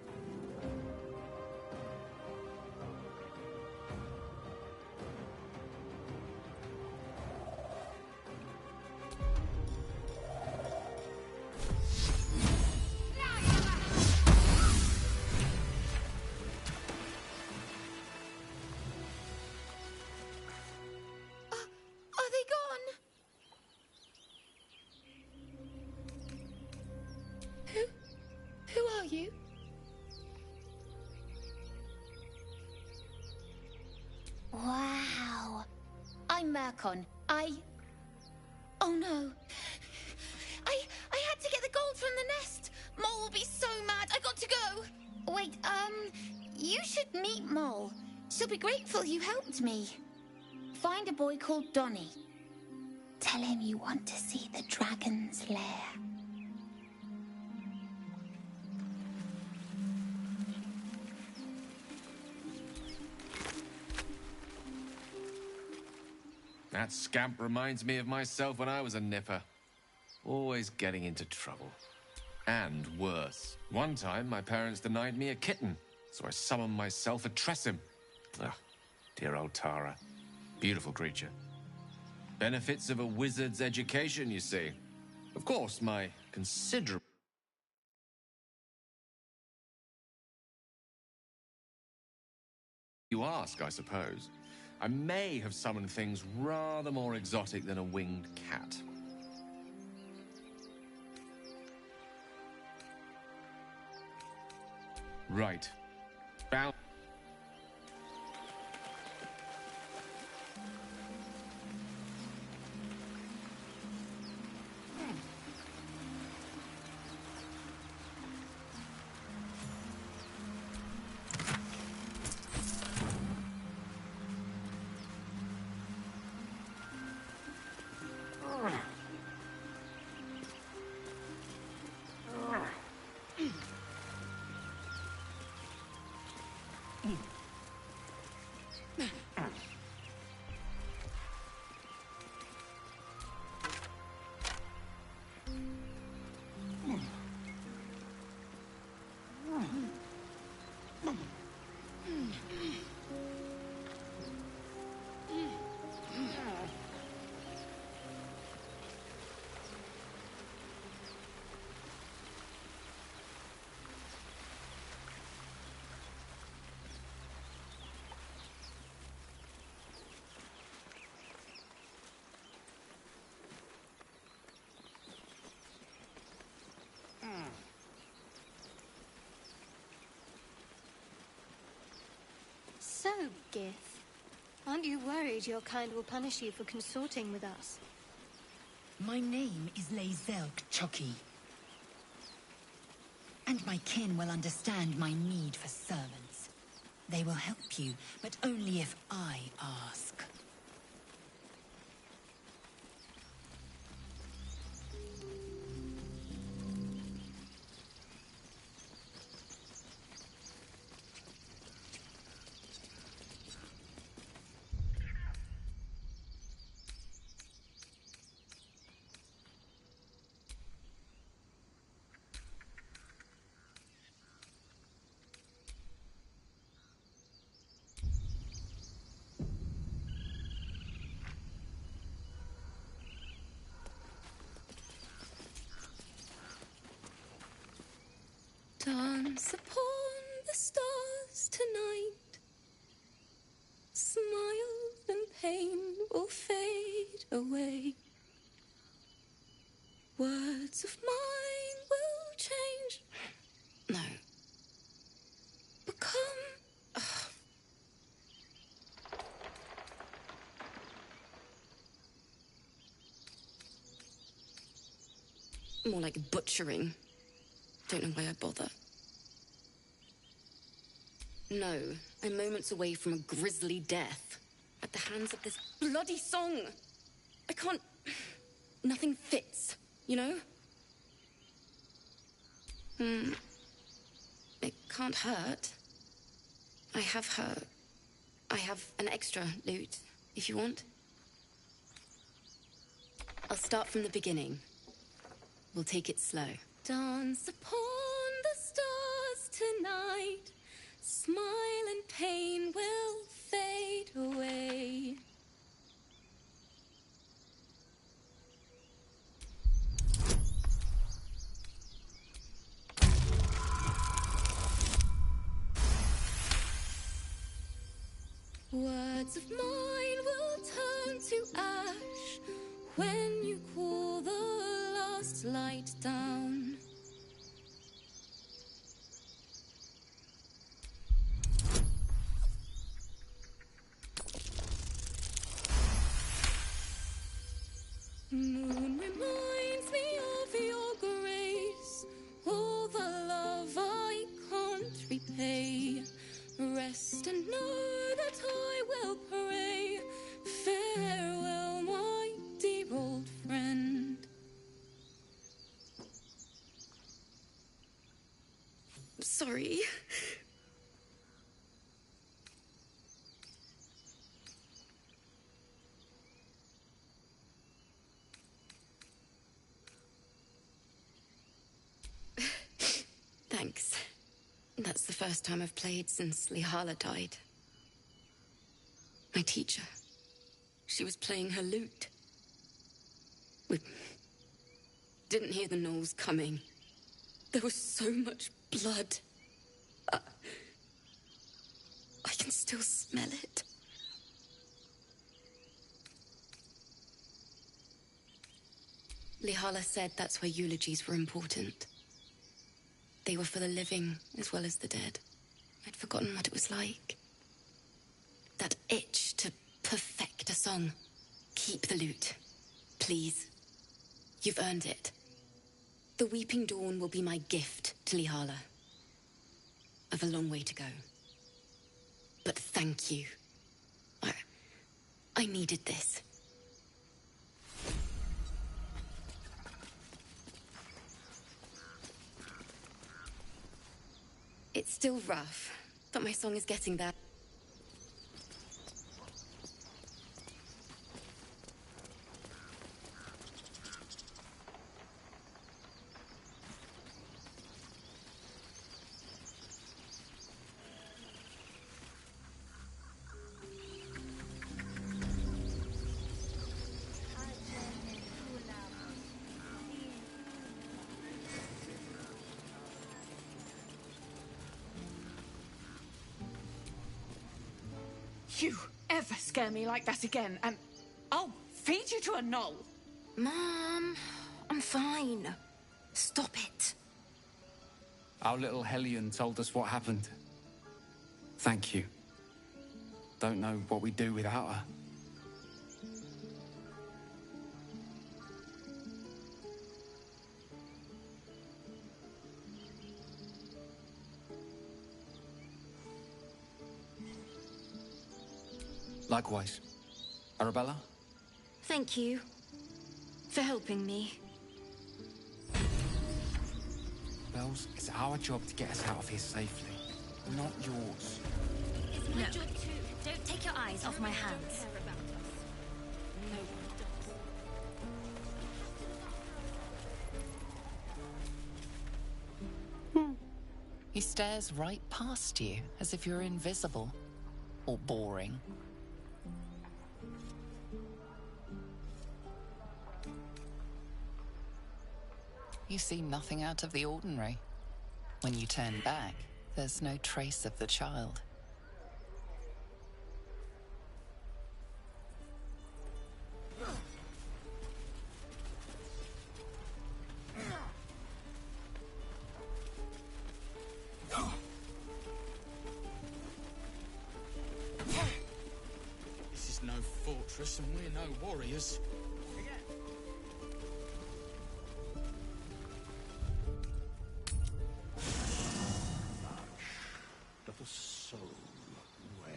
Are they gone? Who are you? Wow. I'm Murkon. Oh no. I had to get the gold from the nest. Mole will be so mad. I got to go. Wait, you should meet Mole. She'll be grateful you helped me. Find a boy called Donny. Tell him you want to see the dragon's lair. That scamp reminds me of myself when I was a nipper. Always getting into trouble. And worse. One time, my parents denied me a kitten, so I summoned myself a Tressim. Ugh, dear old Tara. Beautiful creature. Benefits of a wizard's education, you see. Of course, my considerable... You ask, I suppose. I may have summoned things rather more exotic than a winged cat. Right. Bound. So, Gith, aren't you worried your kind will punish you for consorting with us? My name is Lae'zel Chucky. And my kin will understand my need for servants. They will help you, but only if I ask. Dance upon the stars tonight. Smiles and pain will fade away. Words of mine will change. No. Become... More like butchering. Don't know why I bother. No, I'm moments away from a grisly death. At the hands of this bloody song. I can't... Nothing fits, you know? It can't hurt. I have an extra loot, if you want. I'll start from the beginning. We'll take it slow. Dance upon the stars tonight. Smile and pain will fade away. Words of mine will turn to ash when you call the last light down. Moon reminds me of your grace, all the love I can't repay. Rest and know that I will pray. Farewell, my dear old friend. Sorry. Thanks. That's the first time I've played since Lihala died. My teacher. She was playing her lute. We didn't hear the gnolls coming. There was so much blood. I can still smell it. Lihala said that's where eulogies were important. They were for the living as well as the dead. I'd forgotten what it was like. That itch to perfect a song. Keep the lute, please. You've earned it. The Weeping Dawn will be my gift to Lihala. I've a long way to go. But thank you. I needed this. It's still rough, but my song is getting there. You ever scare me like that again, and I'll feed you to a gnoll. Mom, I'm fine. Stop it. Our little Hellion told us what happened. Thank you. Don't know what we'd do without her. Likewise. Arabella? Thank you for helping me. Bells, it's our job to get us out of here safely, not yours. It's my job too. Don't take your eyes off my hands. He stares right past you, as if you're invisible. Or boring. You see nothing out of the ordinary. When you turn back, there's no trace of the child. This is no fortress, and we're no warriors. Doth the soul weigh?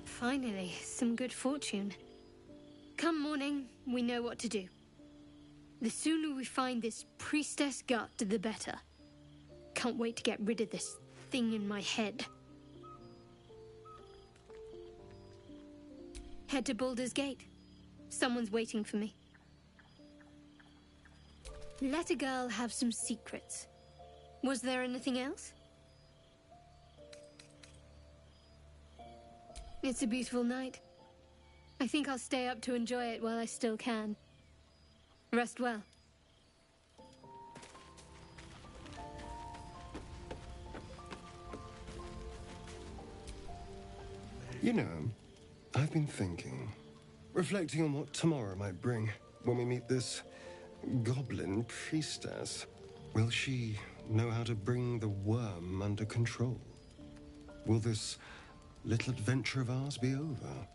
Finally, some good fortune. Come morning, we know what to do. The sooner we find this priestess gut, the better. Can't wait to get rid of this thing in my head. Head to Baldur's Gate. Someone's waiting for me. Let a girl have some secrets. Was there anything else? It's a beautiful night. I think I'll stay up to enjoy it while I still can. Rest well. You know, I've been thinking, reflecting on what tomorrow might bring when we meet this goblin priestess. Will she know how to bring the worm under control? Will this little adventure of ours be over?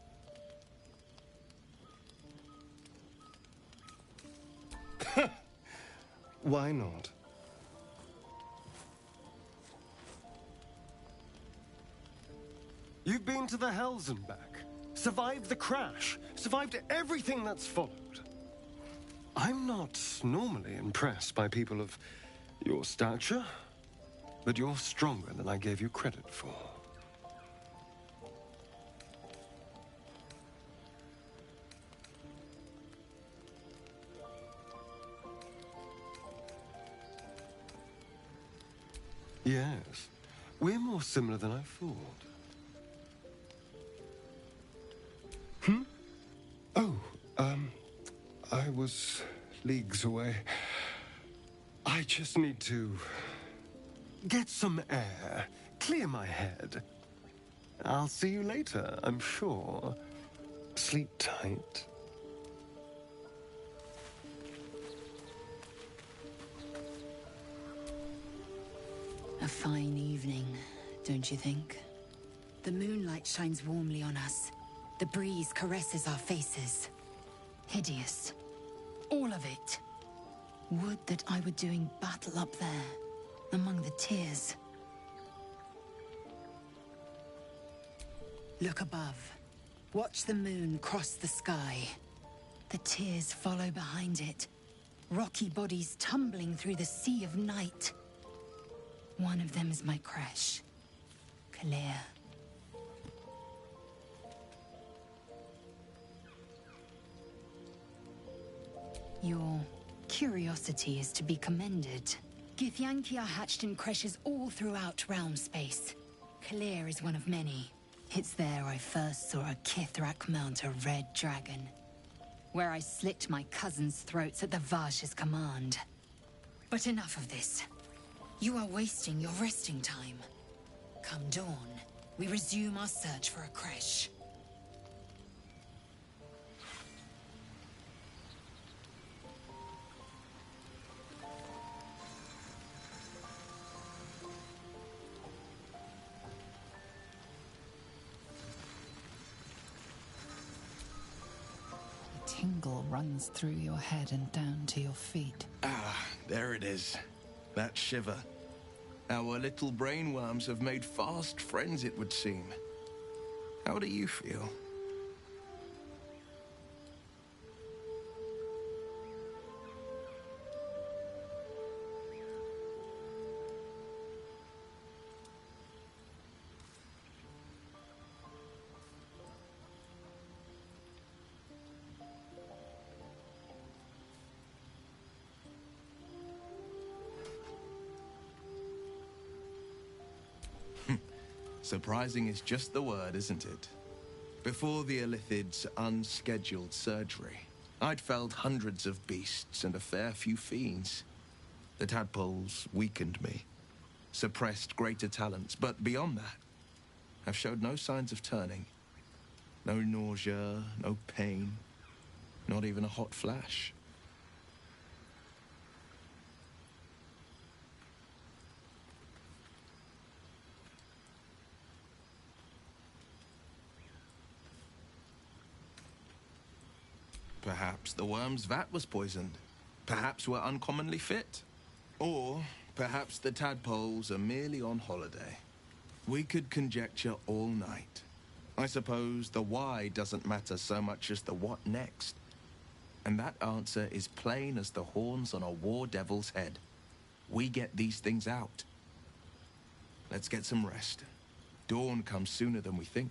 Why not? You've been to the Hells and back, survived the crash, survived everything that's followed. I'm not normally impressed by people of your stature, but you're stronger than I gave you credit for. Yes, we're more similar than I thought. Oh, I was leagues away. I just need to get some air, clear my head. I'll see you later, I'm sure. Sleep tight. A fine evening, don't you think? The moonlight shines warmly on us. The breeze caresses our faces. Hideous. All of it. Would that I were doing battle up there, among the tears. Look above. Watch the moon cross the sky. The tears follow behind it. Rocky bodies tumbling through the sea of night. One of them is my crush, Claire. Your curiosity is to be commended. Githyanki are hatched in creches all throughout realm space. Claire is one of many. It's there I first saw a Kithrak mount a red dragon, where I slit my cousins' throats at the Vaj's command. But enough of this. You are wasting your resting time. Come dawn, we resume our search for a creche. A tingle runs through your head and down to your feet. Ah, there it is. That shiver. Our little brainworms have made fast friends, it would seem. How do you feel? Surprising is just the word, isn't it? Before the Illithid's unscheduled surgery, I'd felled hundreds of beasts and a fair few fiends. The tadpoles weakened me, suppressed greater talents, but beyond that, I've showed no signs of turning. No nausea, no pain, not even a hot flash. Perhaps the worm's vat was poisoned. Perhaps we're uncommonly fit. Or perhaps the tadpoles are merely on holiday. We could conjecture all night. I suppose the why doesn't matter so much as the what next. And that answer is plain as the horns on a war devil's head. We get these things out. Let's get some rest. Dawn comes sooner than we think.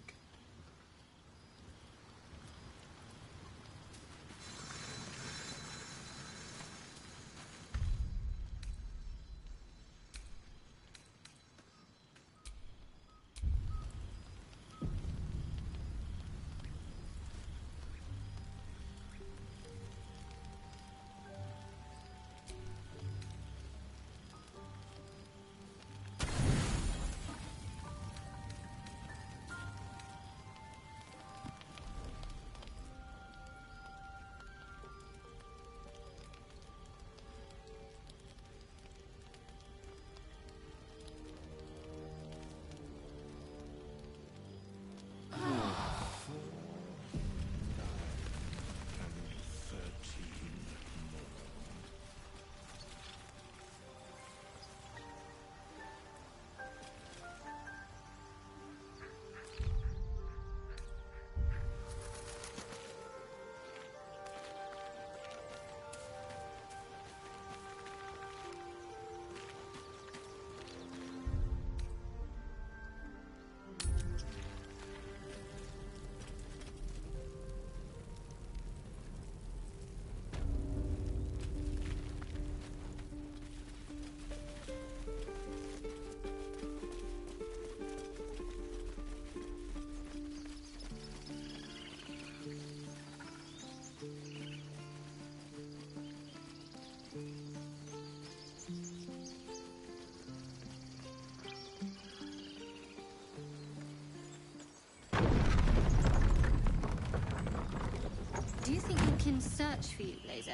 Do you think we can search for you, Lae'zel?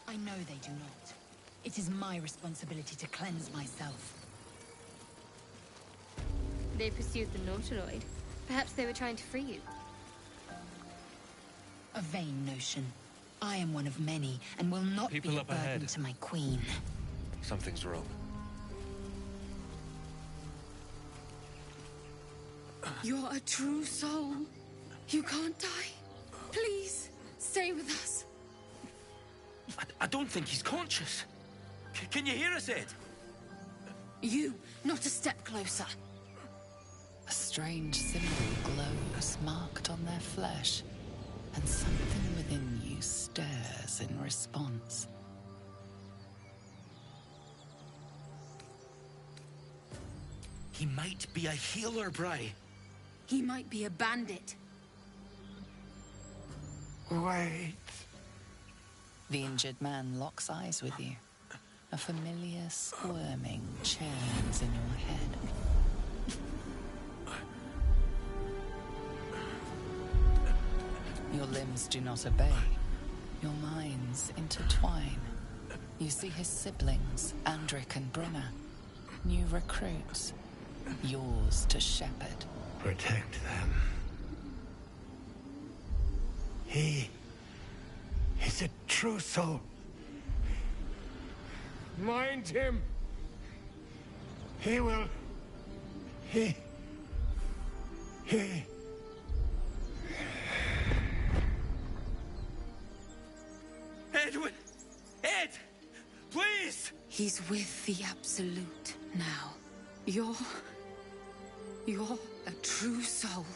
I know they do not. It is my responsibility to cleanse myself. They pursued the Nautiloid. Perhaps they were trying to free you. A vain notion. I am one of many, and will not People be a up burden ahead. to my queen. Something's wrong. You're a true soul. You can't die. Please, stay with us. I don't think he's conscious. Can you hear us, Ed? You, not a step closer. A strange symbol glows, marked on their flesh, and something within you stirs in response. He might be a healer, Bri. He might be a bandit. Wait. The injured man locks eyes with you. A familiar squirming churns in your head. Your limbs do not obey. Your minds intertwine. You see his siblings, Andric and Brunner. New recruits. Yours to shepherd. Protect them. He is a true soul. Mind him. He will. He. Edwin! Ed! Please! He's with the Absolute now. You're a true soul.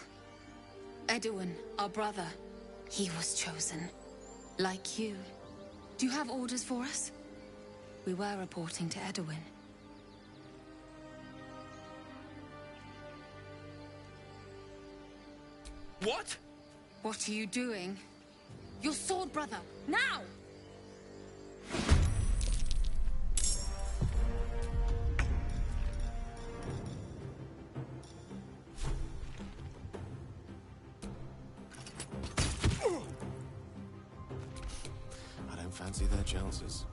Edwin, our brother, he was chosen. Like you. Do you have orders for us? We were reporting to Edwin. What? What are you doing? Your sword, brother! Now! I don't fancy their chances.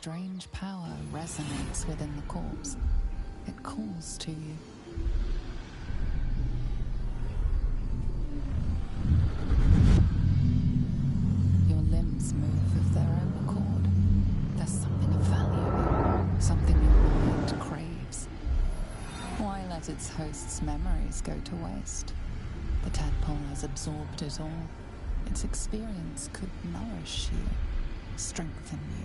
strange power resonates within the corpse. It calls to you. Your limbs move of their own accord. There's something of value, something your mind craves. Why let its host's memories go to waste? The tadpole has absorbed it all. Its experience could nourish you, strengthen you.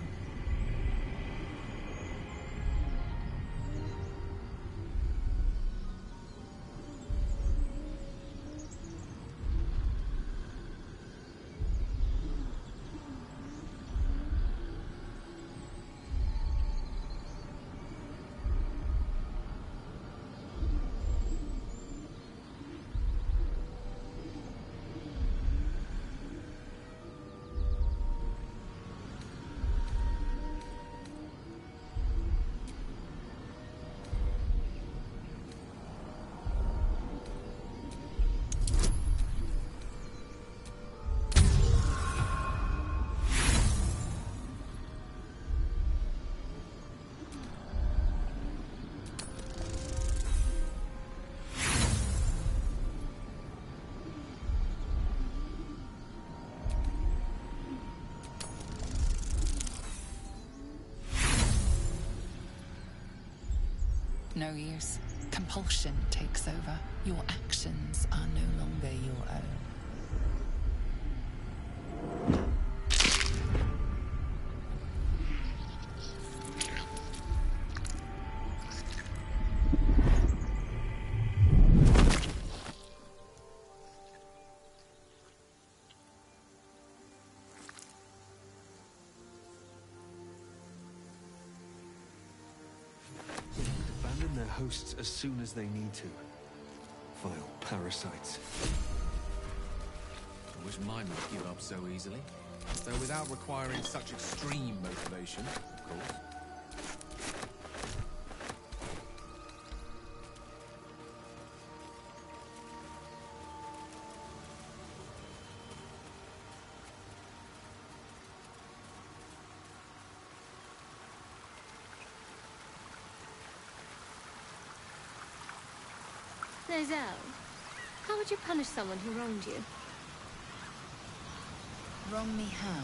No use. Compulsion takes over. Your actions are no longer your own. Abandon their hosts as soon as they need to. Vile parasites. I wish mine would give up so easily. Though without requiring such extreme motivation, of course. Lae'zel, how would you punish someone who wronged you? Wrong me how?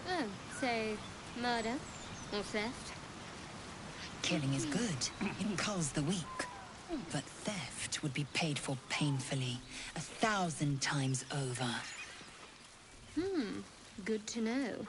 Oh, say, murder or theft? Killing is good. It culls the weak. But theft would be paid for painfully, 1,000 times over. Good to know.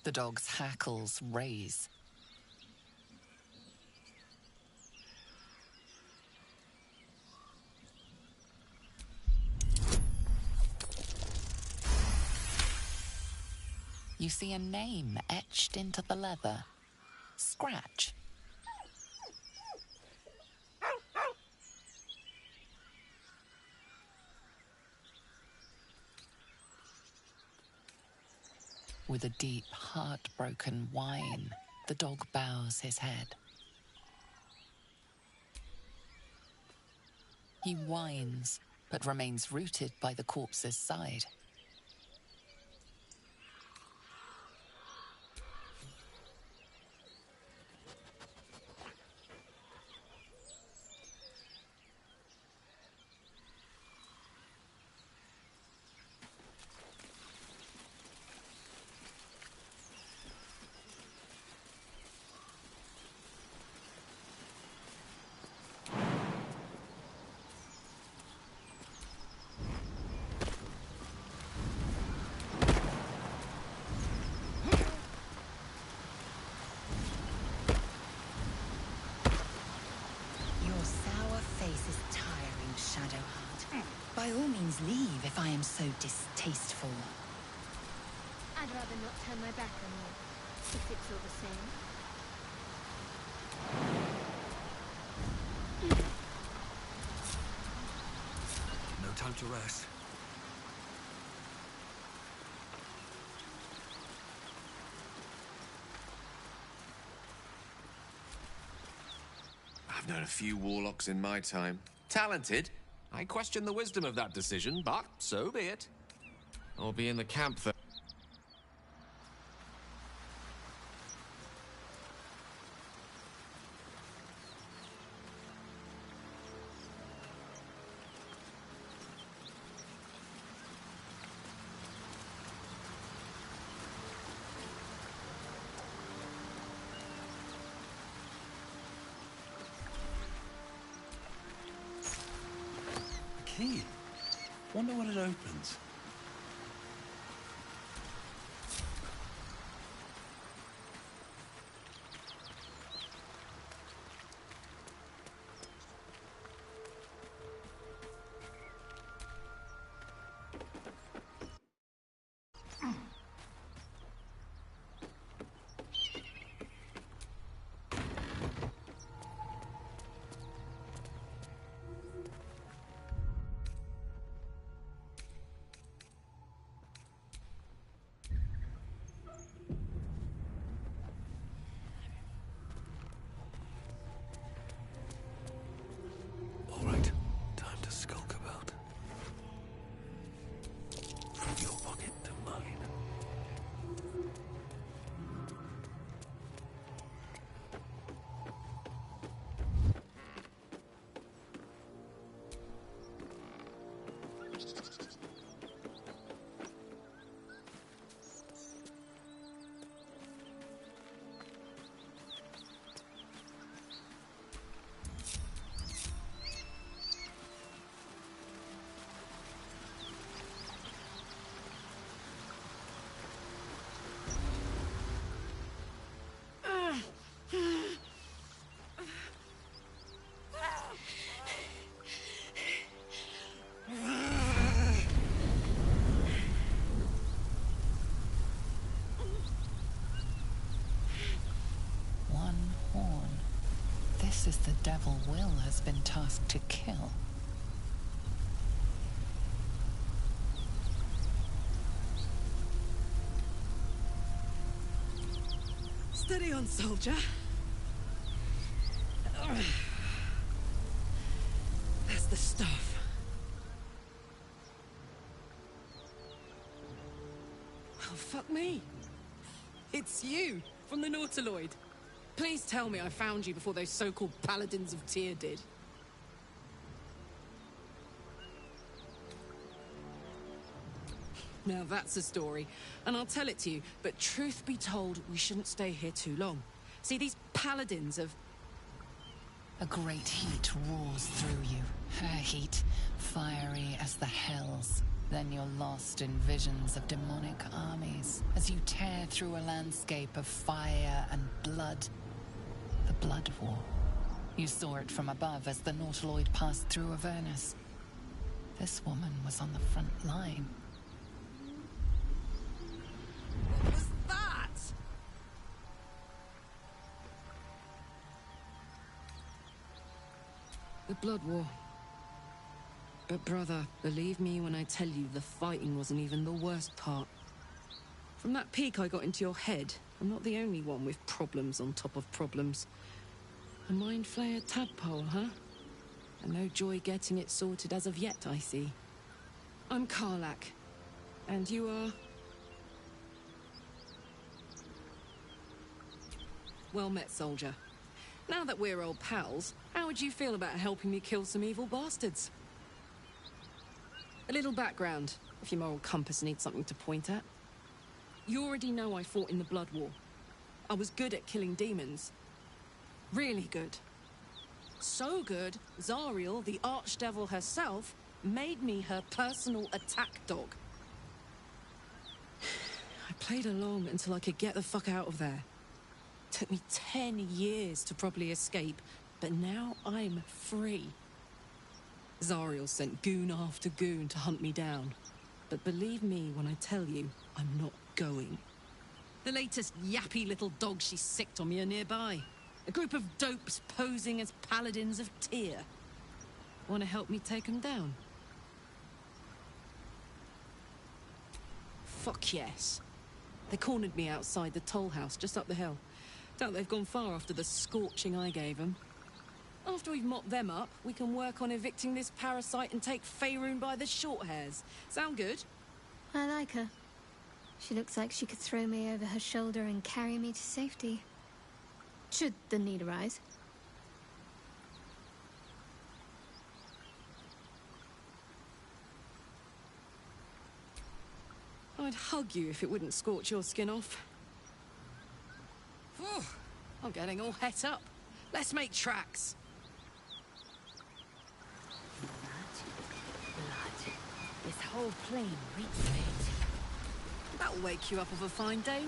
The dog's hackles raise. You see a name etched into the leather. Scratch. With a deep, heartbroken whine, the dog bows his head. He whines, but remains rooted by the corpse's side. By all means leave if I am so distasteful. I'd rather not turn my back on you, if it's all the same. No time to rest. I've known a few warlocks in my time. Talented. I question the wisdom of that decision, but so be it. I'll be in the camp though. Key. Wonder what it opens. All right, time to skulk about. From your pocket to mine. One horn. This is the devil Will has been tasked to kill. Steady on, soldier. That's the stuff. Oh, fuck me. It's you, from the Nautiloid. Please tell me I found you before those so-called Paladins of Tyr did. Now that's a story, and I'll tell it to you, but truth be told, we shouldn't stay here too long. See, these Paladins of... A great heat roars through you. Her heat, fiery as the hells. Then you're lost in visions of demonic armies as you tear through a landscape of fire and blood. The Blood War. You saw it from above as the Nautiloid passed through Avernus. This woman was on the front line. What was that? The Blood War. But brother, believe me when I tell you the fighting wasn't even the worst part. From that peek I got into your head, I'm not the only one with problems on top of problems. A mind flayer tadpole, huh? And no joy getting it sorted as of yet, I see. I'm Karlak. And you are... Well met, soldier. Now that we're old pals, how would you feel about helping me kill some evil bastards? A little background, if your moral compass needs something to point at. You already know I fought in the Blood War. I was good at killing demons. Really good. So good, Zariel, the archdevil herself, made me her personal attack dog. I played along until I could get the fuck out of there. Took me 10 years to properly escape, but now I'm free. Zariel sent goon after goon to hunt me down. But believe me when I tell you, I'm not going. The latest yappy little dogs she sicked on me are nearby. A group of dopes posing as paladins of Tyr. Want to help me take them down? Fuck yes. They cornered me outside the toll house just up the hill. Doubt they've gone far after the scorching I gave them. After we've mopped them up, we can work on evicting this parasite and take Faerun by the short hairs. Sound good? I like her. She looks like she could throw me over her shoulder and carry me to safety. Should the need arise. I'd hug you if it wouldn't scorch your skin off. Whew, I'm getting all het up. Let's make tracks. Blood. This whole plain reeks of it. That'll wake you up of a fine day.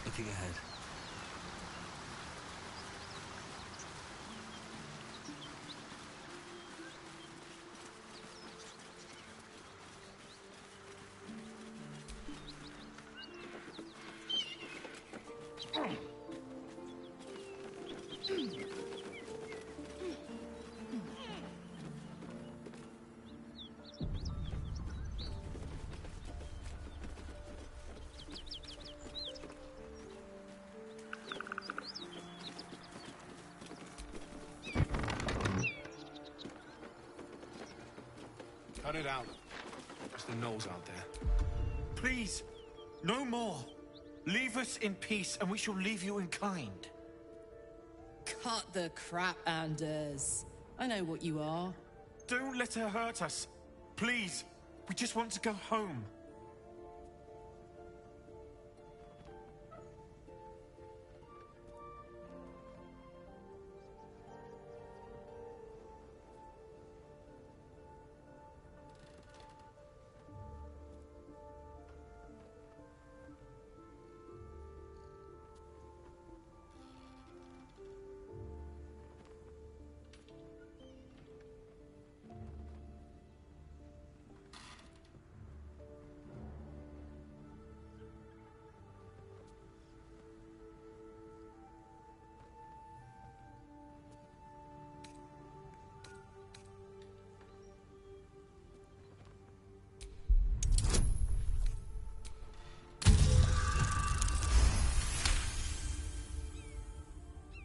Looking ahead. Cut it out. It's the gnolls out there. Please, no more. Leave us in peace, and we shall leave you in kind. Cut the crap, Anders. I know what you are. Don't let her hurt us. Please, we just want to go home.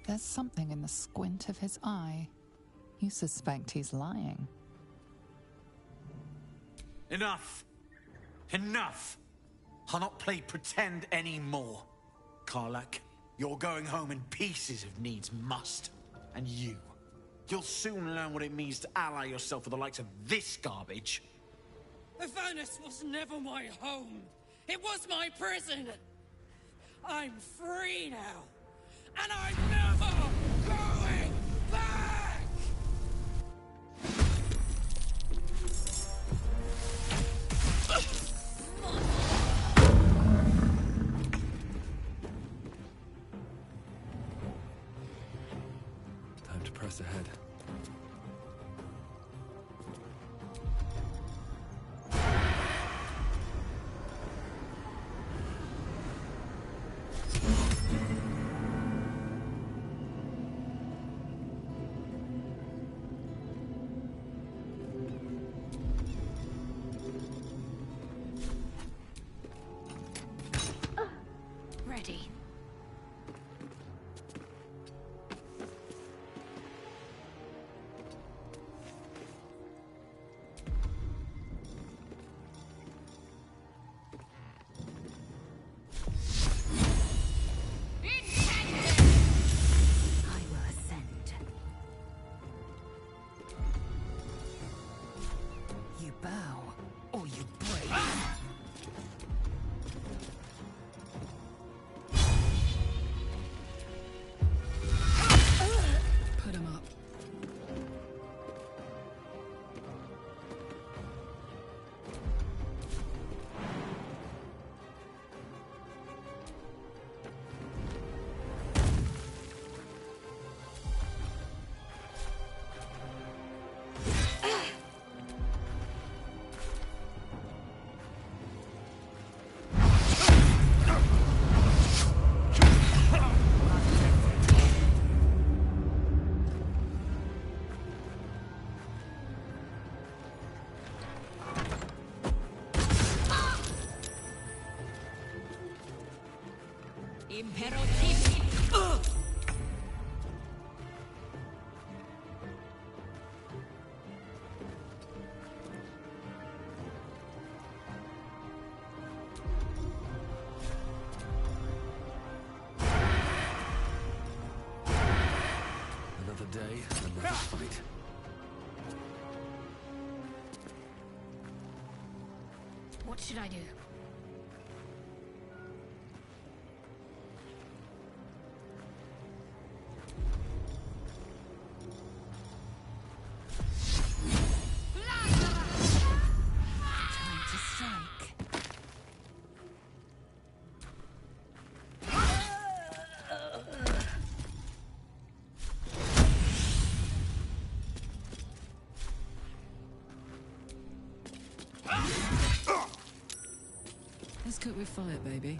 There's something in the squint of his eye. You suspect he's lying. Enough! Enough! I'll not play pretend anymore. Karlak, you're going home in pieces if needs must. And you'll soon learn what it means to ally yourself with the likes of this garbage. Avernus was never my home. It was my prison. I'm free now. And I'm never going back! press ahead. Ready. I will ascend. You bow, or you break. Put him up. Another day, another fight. What should I do? Time to strike. Let's cook with fire, baby.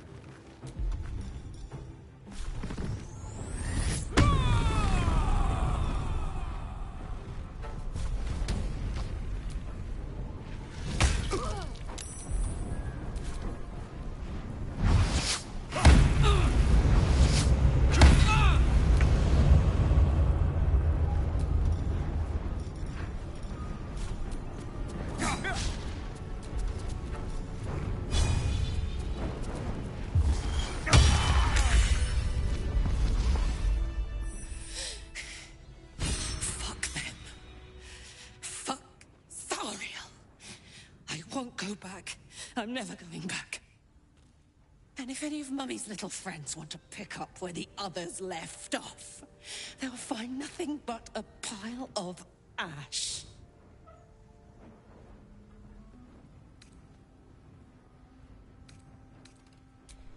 won't go back. I'm never going back. And if any of Mummy's little friends want to pick up where the others left off, they'll find nothing but a pile of ash.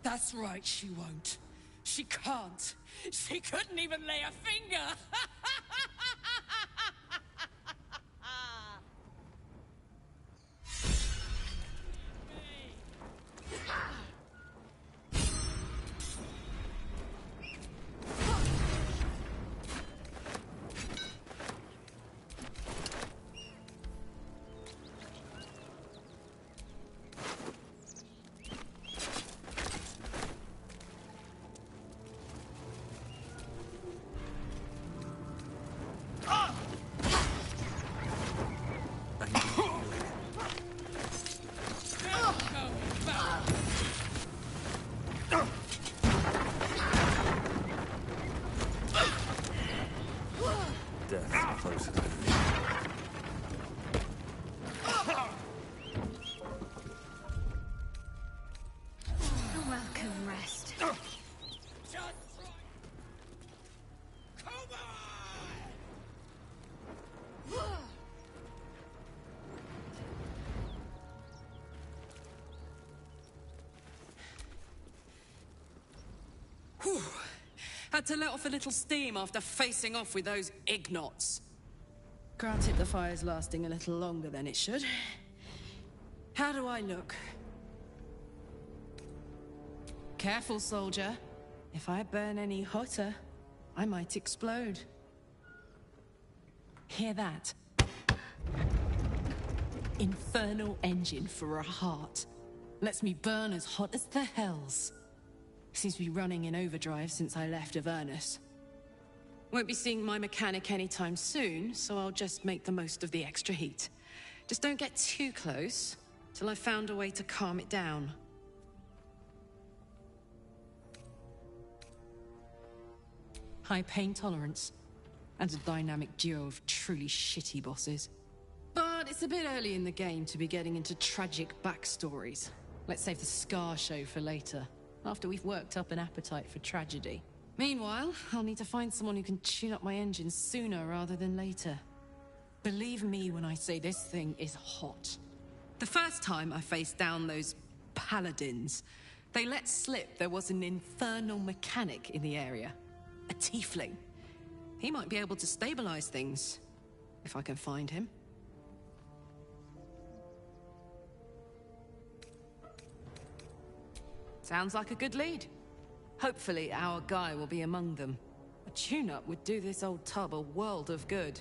That's right, she won't. She can't. She couldn't even lay a finger. Death close at hand. A welcome rest. Whew. Had to let off a little steam after facing off with those ignots. Granted, the fire's lasting a little longer than it should. How do I look? Careful, soldier. If I burn any hotter, I might explode. Hear that? Infernal engine for a heart. Lets me burn as hot as the hells. Seems to be running in overdrive since I left Avernus. Won't be seeing my mechanic anytime soon, so I'll just make the most of the extra heat. Just don't get too close, till I've found a way to calm it down. High pain tolerance, and a dynamic duo of truly shitty bosses. But it's a bit early in the game to be getting into tragic backstories. Let's save the Scar show for later, after we've worked up an appetite for tragedy. Meanwhile, I'll need to find someone who can tune up my engine sooner rather than later. Believe me when I say this thing is hot. The first time I faced down those paladins, they let slip there was an infernal mechanic in the area. A tiefling. He might be able to stabilize things, if I can find him. Sounds like a good lead. Hopefully our guy will be among them. A tune-up would do this old tub a world of good.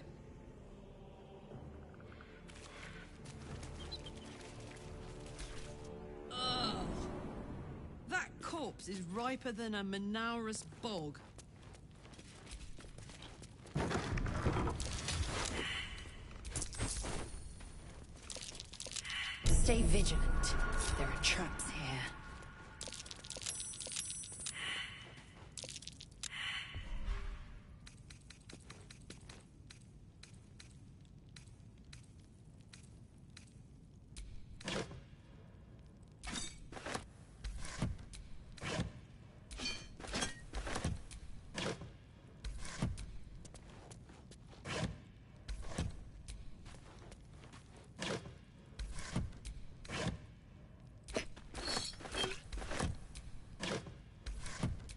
Ugh. That corpse is riper than a Manaurus bog. Stay vigilant. There are traps here.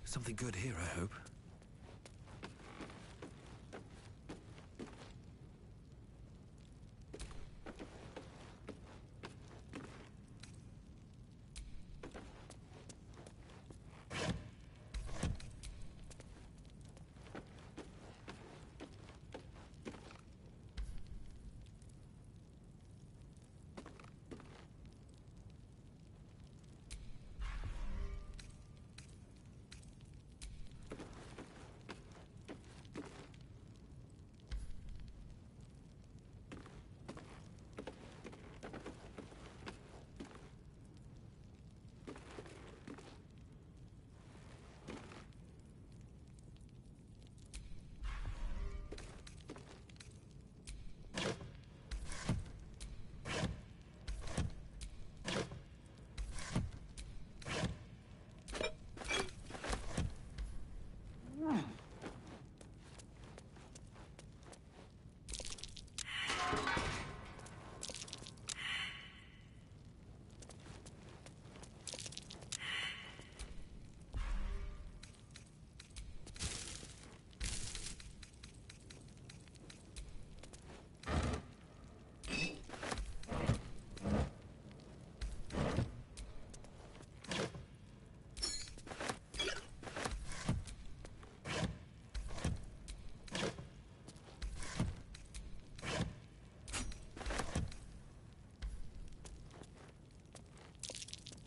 Something good here, I hope.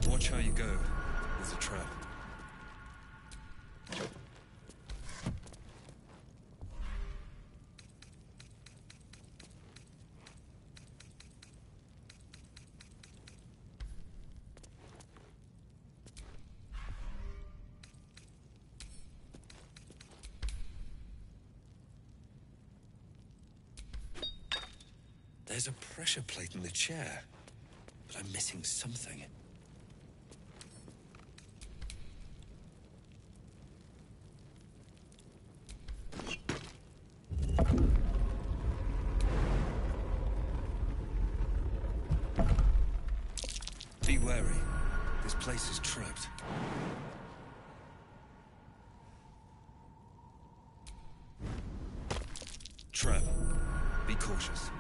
Watch how you go. There's a trap. There's a pressure plate in the chair, but I'm missing something. Be wary. This place is trapped. trap. Be cautious.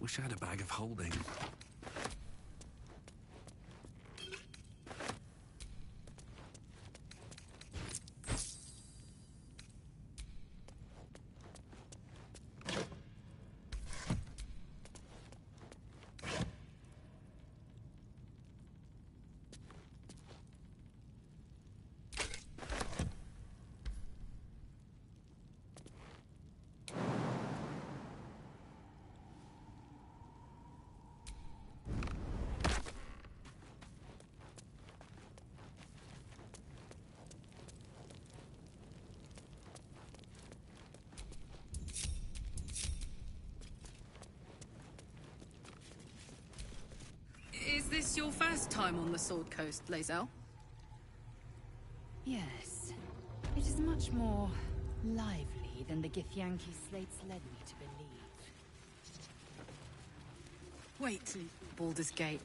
Wish I had a bag of holding. Is this your first time on the Sword Coast, Lae'zel? Yes. It is much more lively than the Githyanki slates led me to believe. Wait till Baldur's Gate.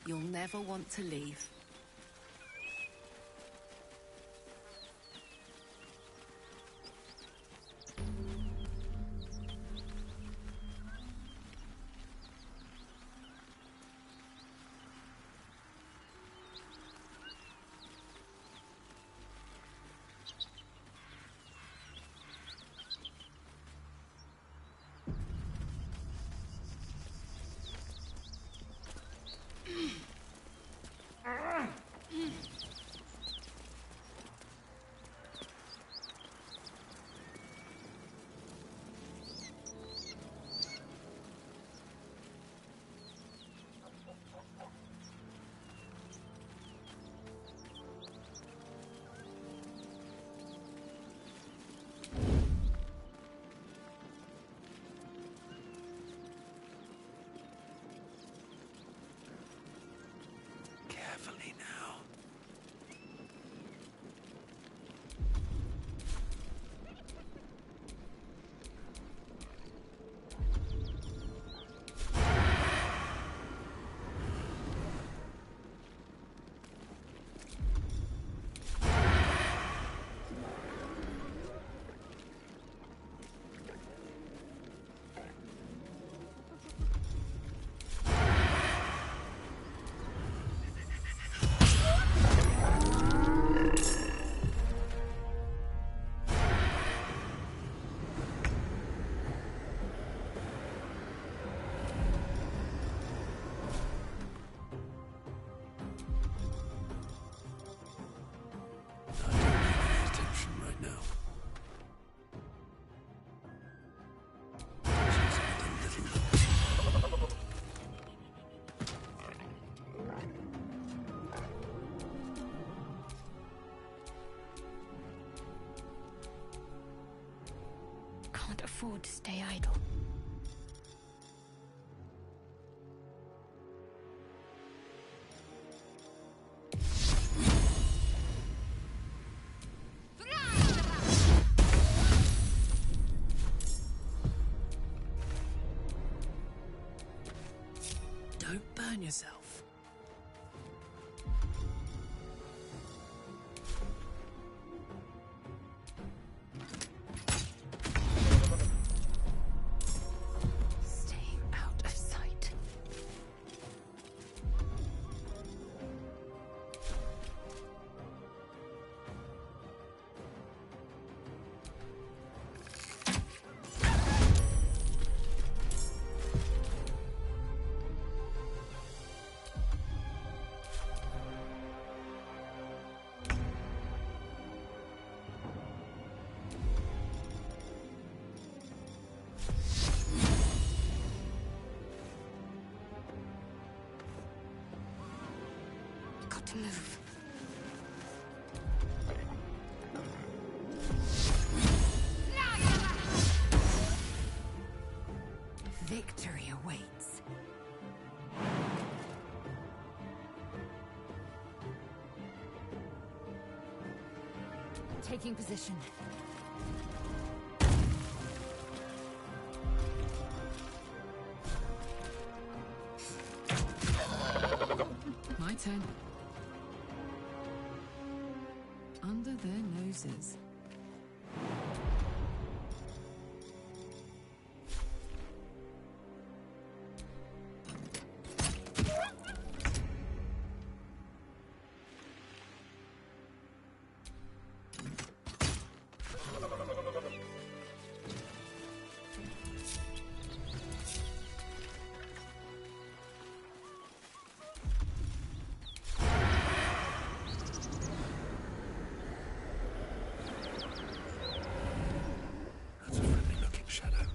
You'll never want to leave. Carefully now. Can't afford to stay idle. Don't burn yourself. Staying out of sight. to move. Victory awaits. Taking position. My turn. Under their noses. That's a friendly looking shadow.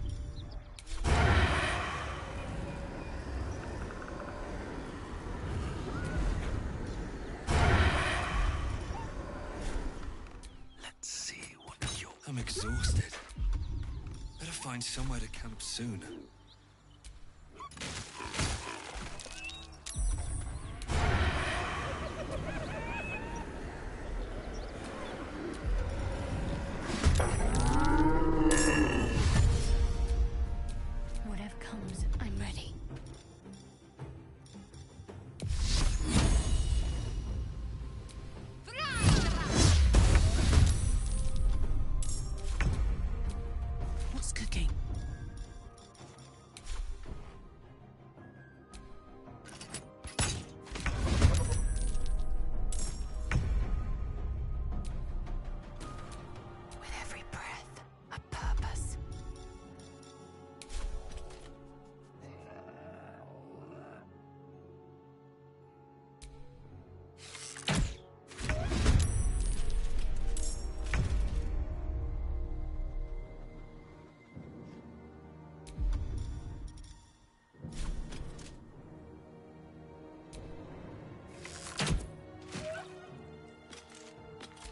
Let's see what you're... I'm exhausted. Better find somewhere to camp soon. Whatever comes, I'm ready. What's cooking? With every breath, a purpose.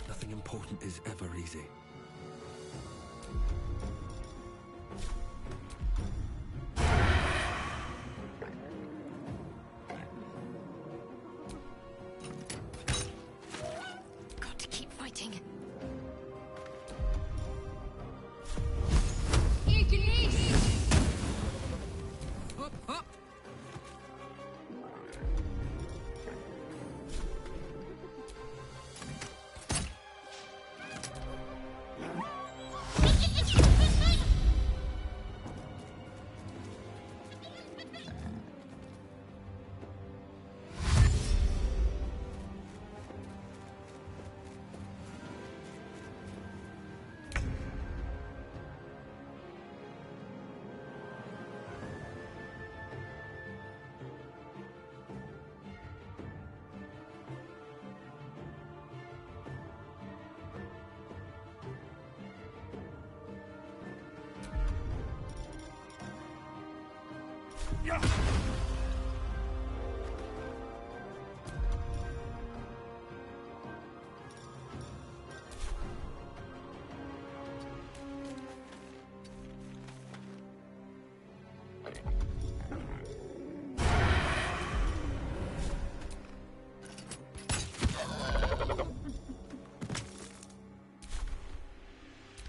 Nothing important is ever easy. Got to keep fighting. Up, up!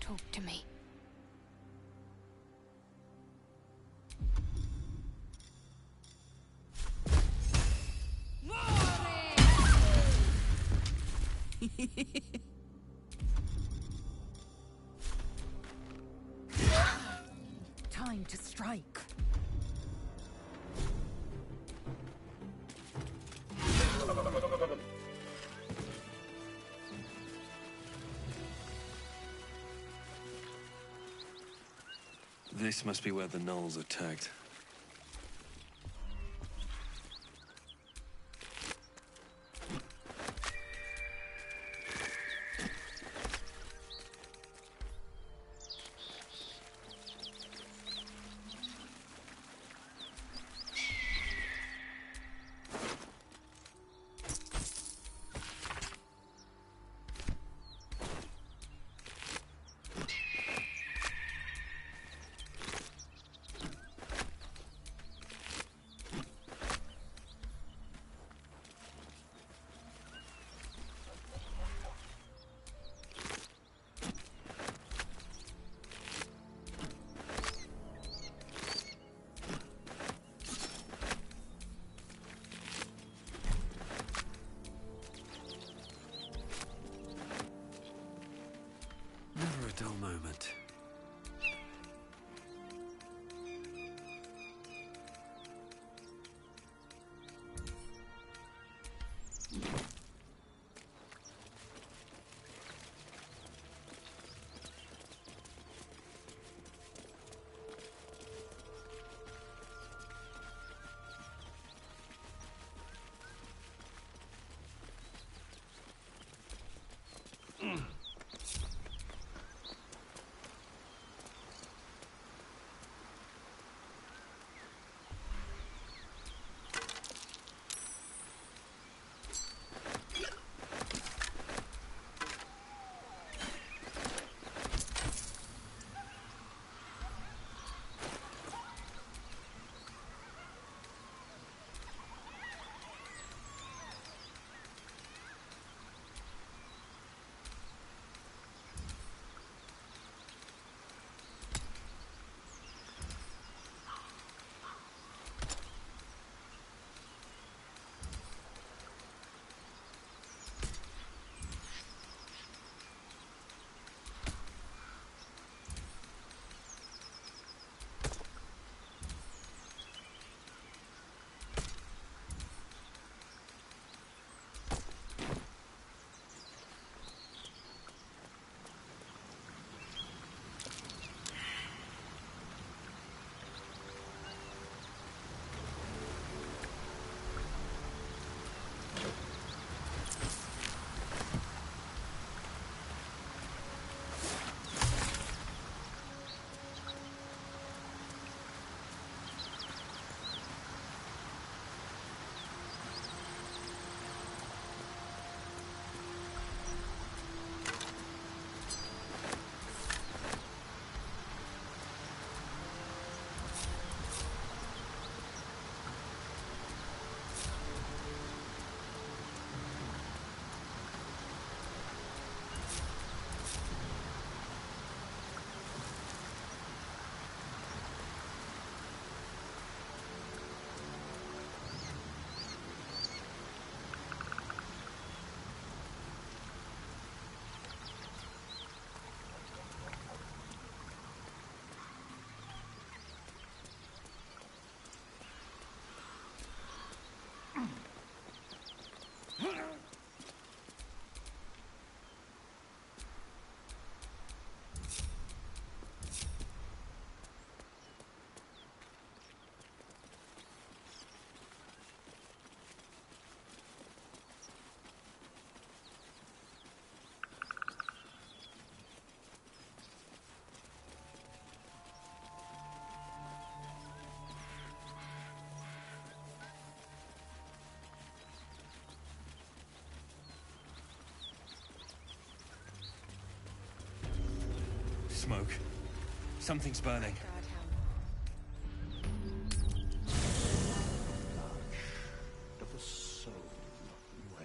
Talk to me. Time to strike. This must be where the gnolls attacked. moment. Smoke. Something's burning. Of the soul way.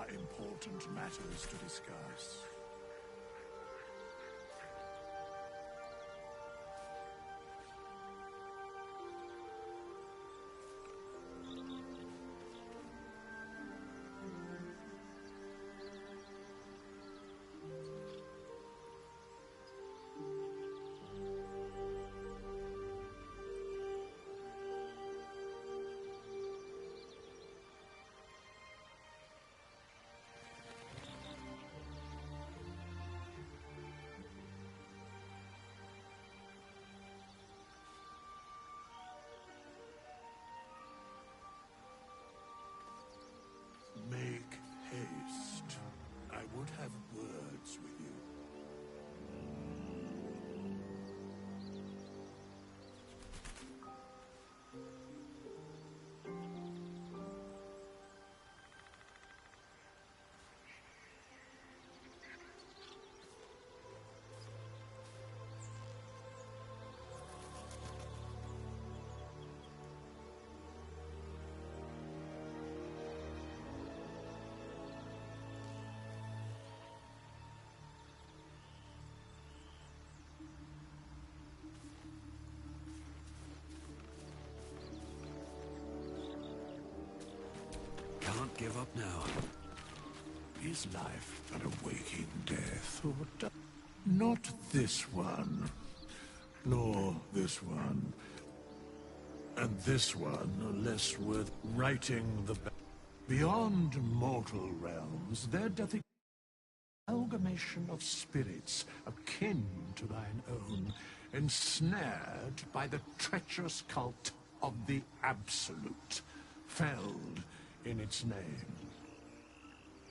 Important matters to discuss. Give up now. Is life but a waking death, or not this one, nor this one, and this one are less worth writing the beyond mortal realms. There doth amalgamation of spirits akin to thine own, ensnared by the treacherous cult of the Absolute, felled in its name.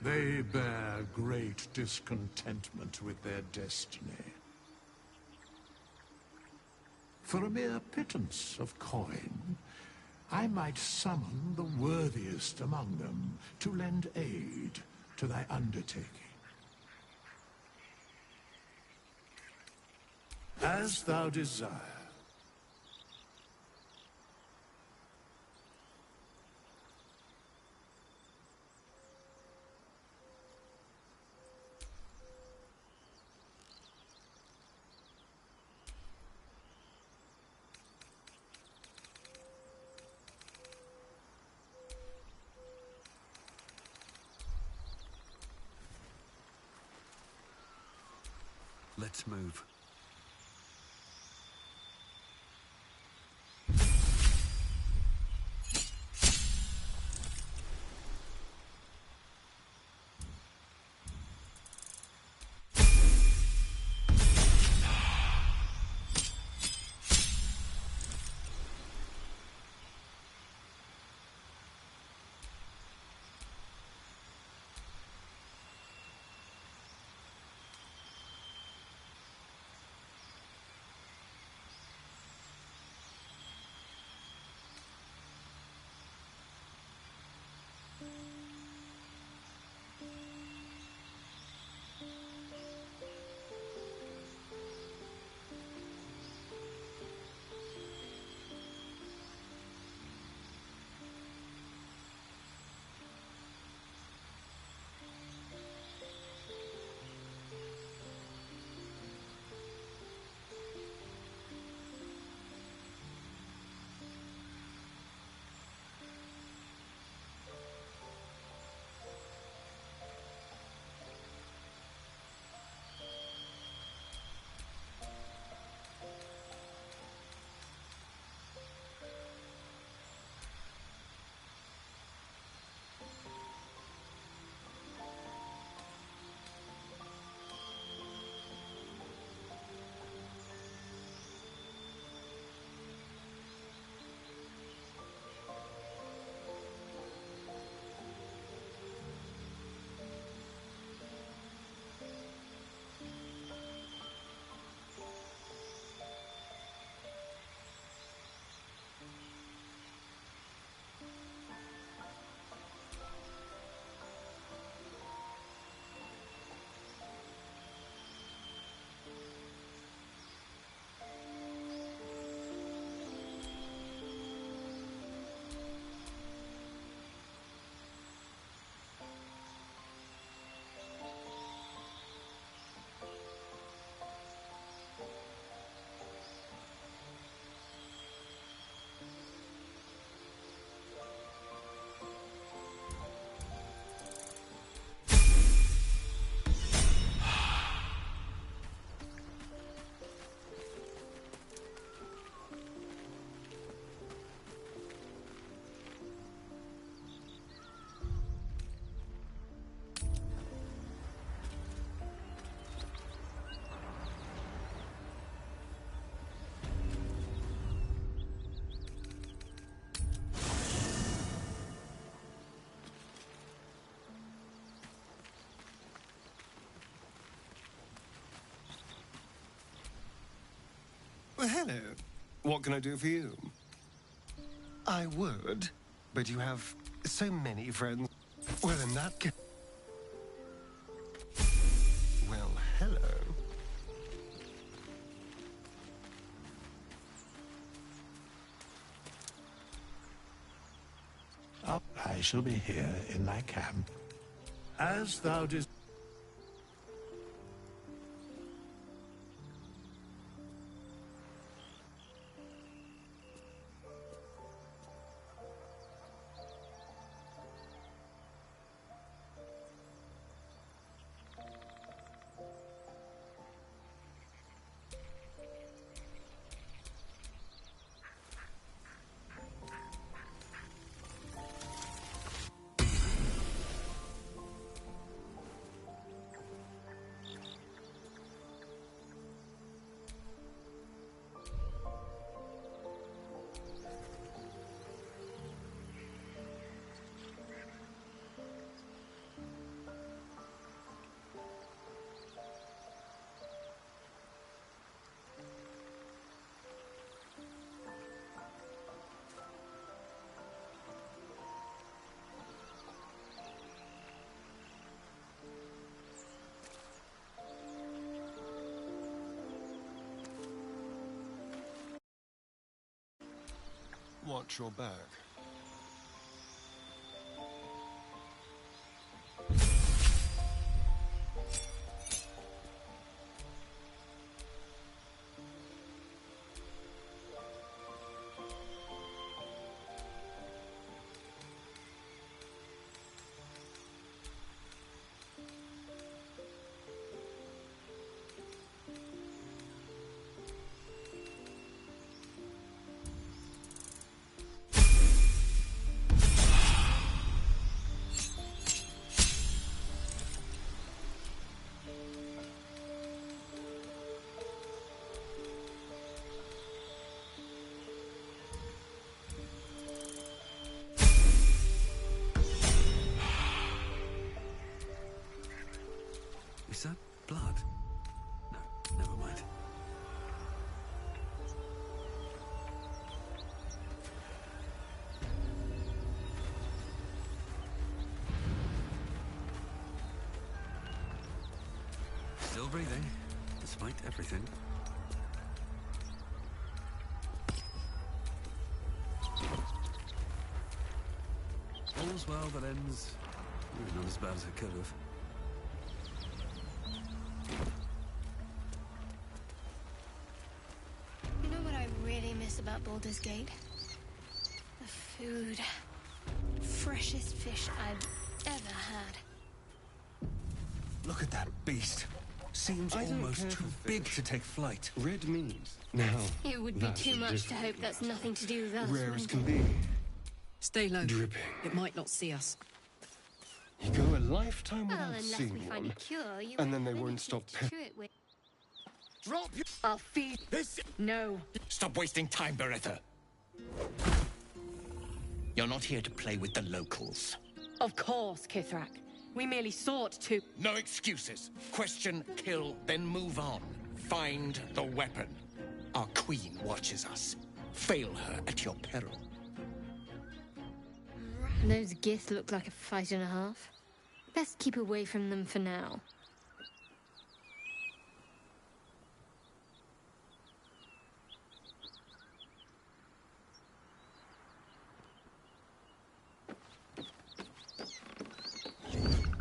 They bear great discontentment with their destiny. For a mere pittance of coin, I might summon the worthiest among them to lend aid to thy undertaking. As thou desire. Let's move. Well, hello. What can I do for you? I would, but you have so many friends. Well, in that case... Well, hello. I shall be here in thy camp. As thou desires. watch your back. Is that blood? No, never mind. Still breathing, despite everything. All's well that ends. Not as bad as it could have. You know what I really miss about Baldur's Gate? The food. Freshest fish I've ever had. Look at that beast. Seems I don't almost care too for big fish. to take flight. Red meat. Now, It would be that's too a much to different hope that's nothing to do with us. Rare as wouldn't can it? be. Stay low. Dripping. It might not see us. You go a lifetime Well, without unless seeing we find one, a cure, you and then won't they have won't anything stop to chew it with. Drop your... I'll feed This... No. Stop wasting time, Beretta. You're not here to play with the locals. Of course, Kithrak. We merely sought to... No excuses. Question, kill, then move on. Find the weapon. Our queen watches us. Fail her at your peril. Those Gith look like a fight and a half. Best keep away from them for now.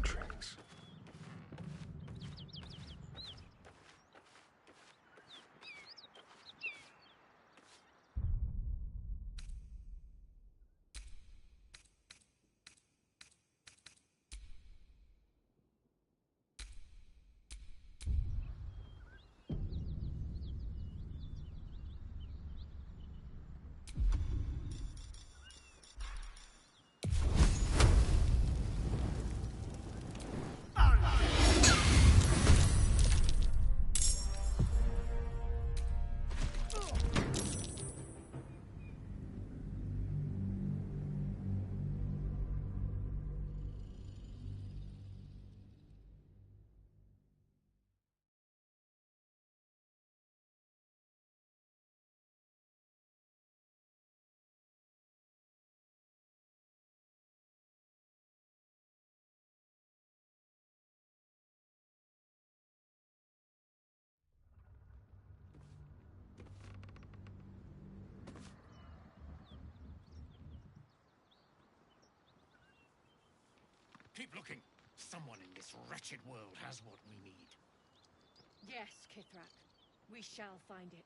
Tricks. Keep looking. Someone in this wretched world has what we need. Yes, Kithrak. We shall find it.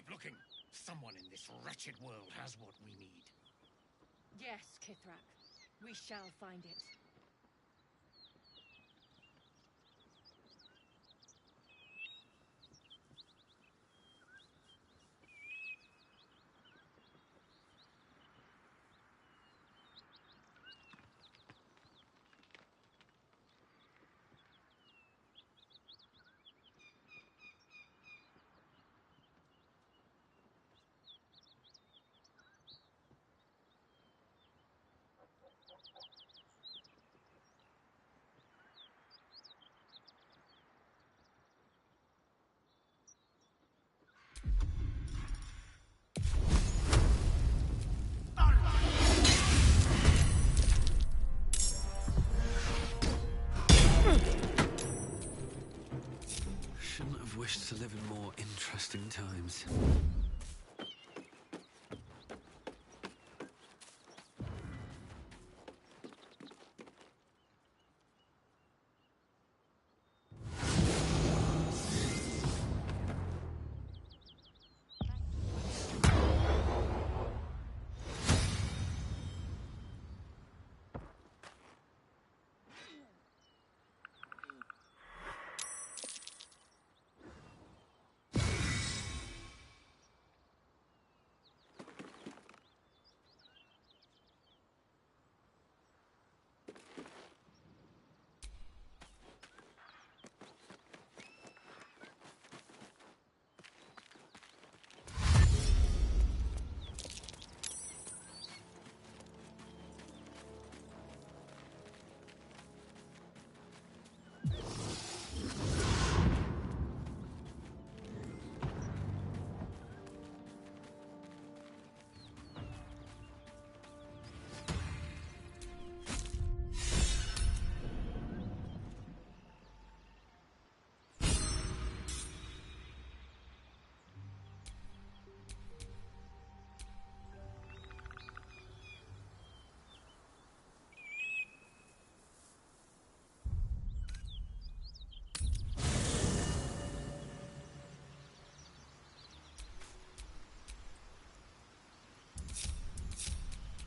Keep looking. Someone in this wretched world has what we need. Yes, Kithrak. We shall find it. Shouldn't have wished to live in more interesting times.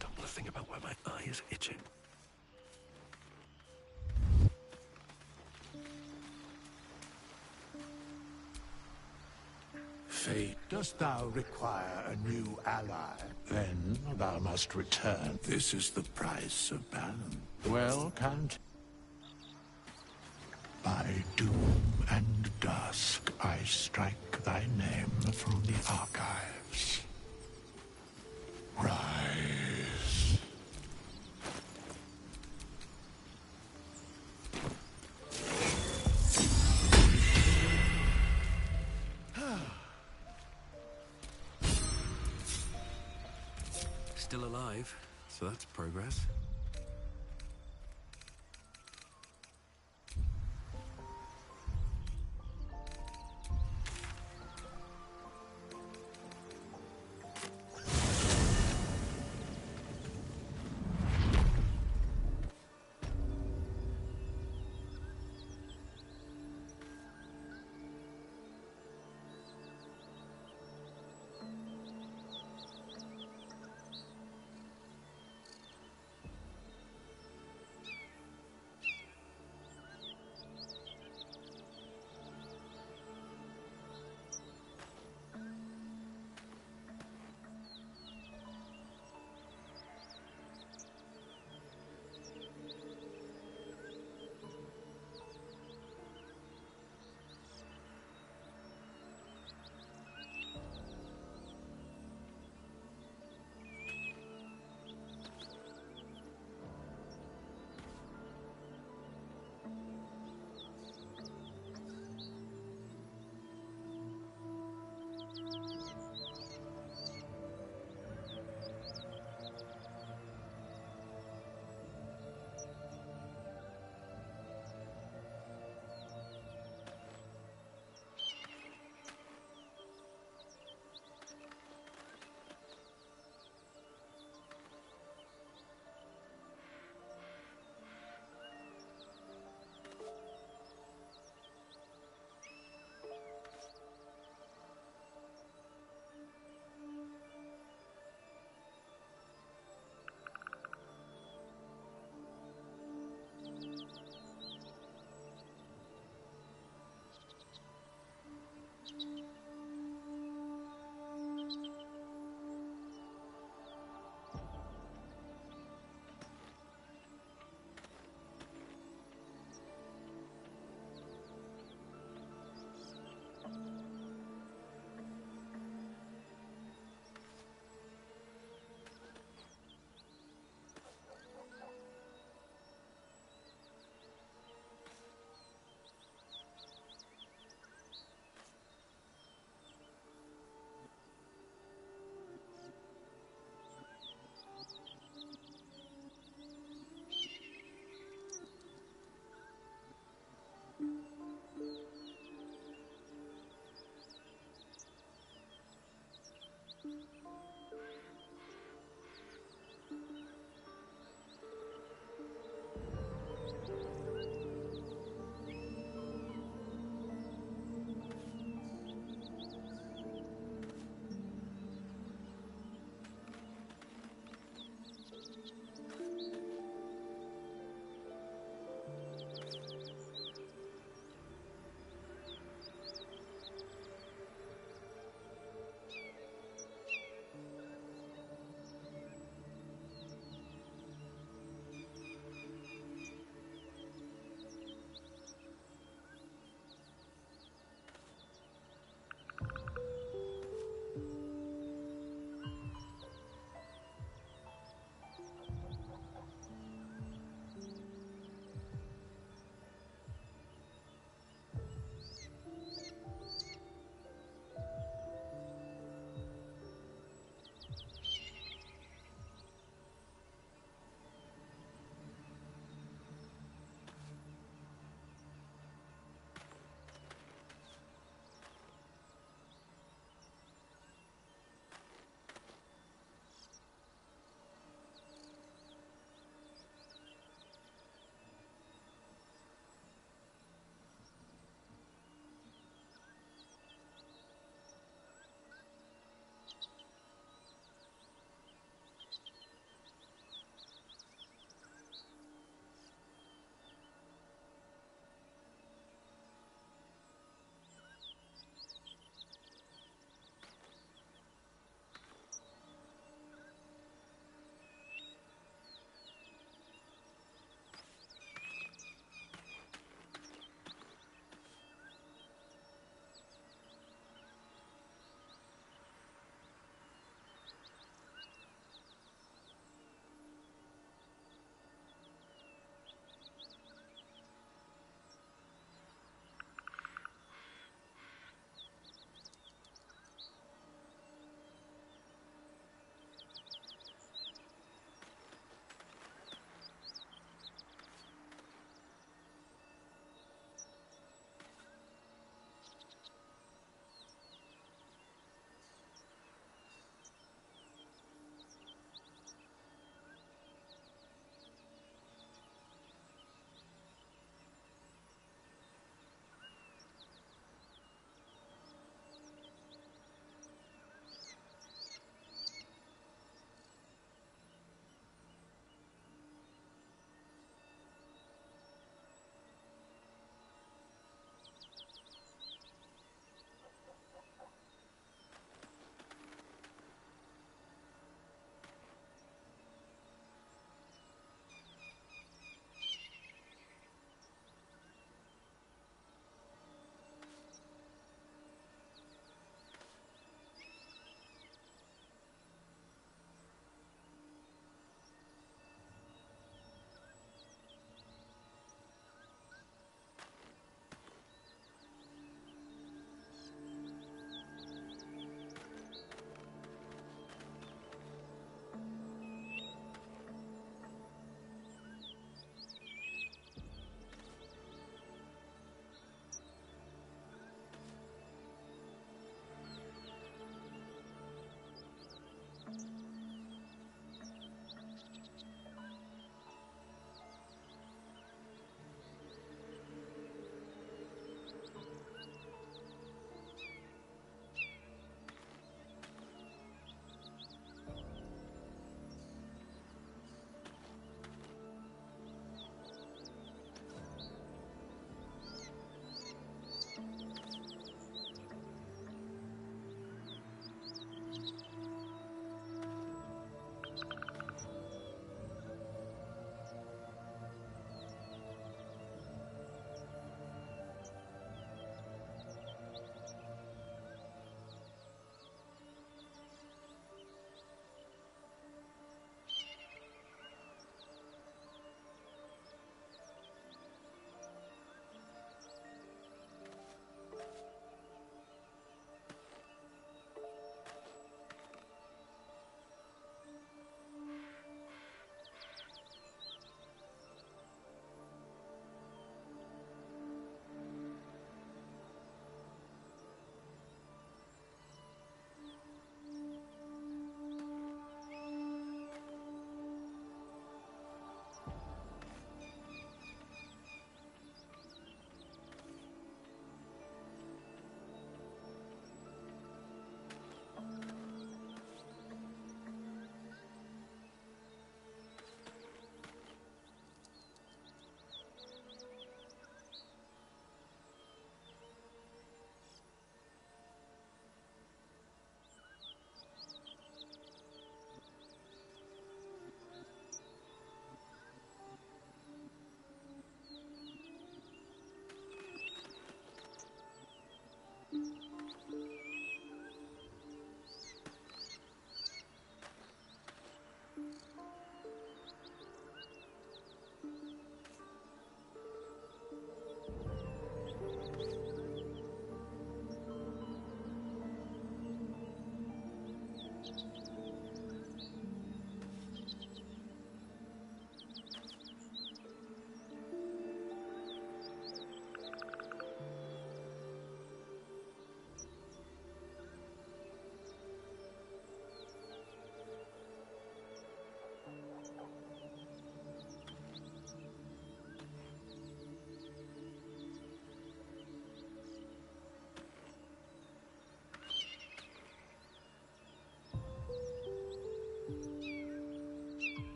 Don't want to think about where my eye is itching. Fate, dost thou require a new ally? Then thou must return. This is the price of balance. Well, Count. By doom and dusk, I strike thy name through the archives. Rise. Still alive, so that's progress.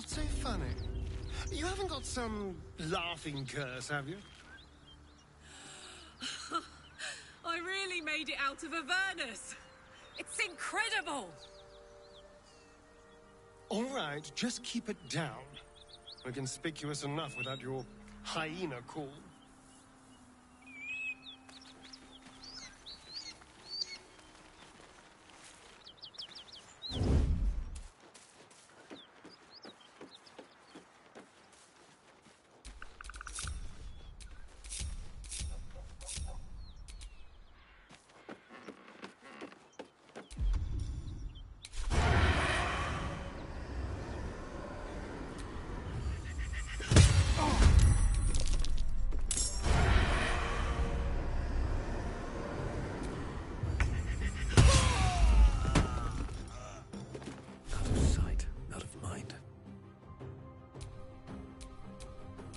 What's so funny? You haven't got some laughing curse, have you? I really made it out of Avernus. It's incredible. All right, just keep it down. We're conspicuous enough without your hyena call.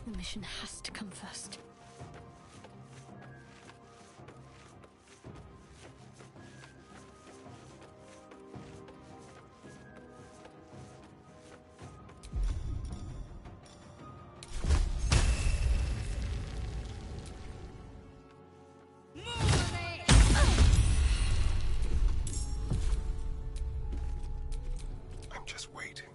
The mission has to come first. I'm just waiting.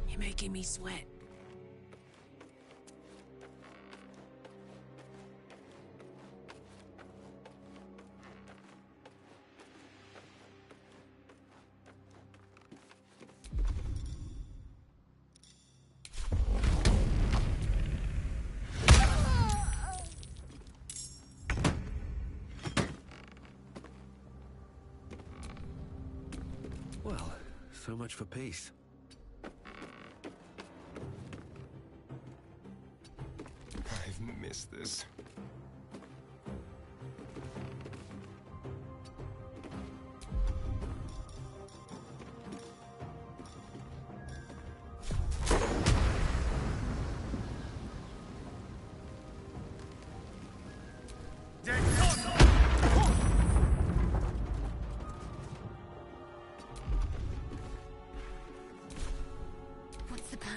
You're making me sweat. Well, so much for peace. I've missed this. What's the plan?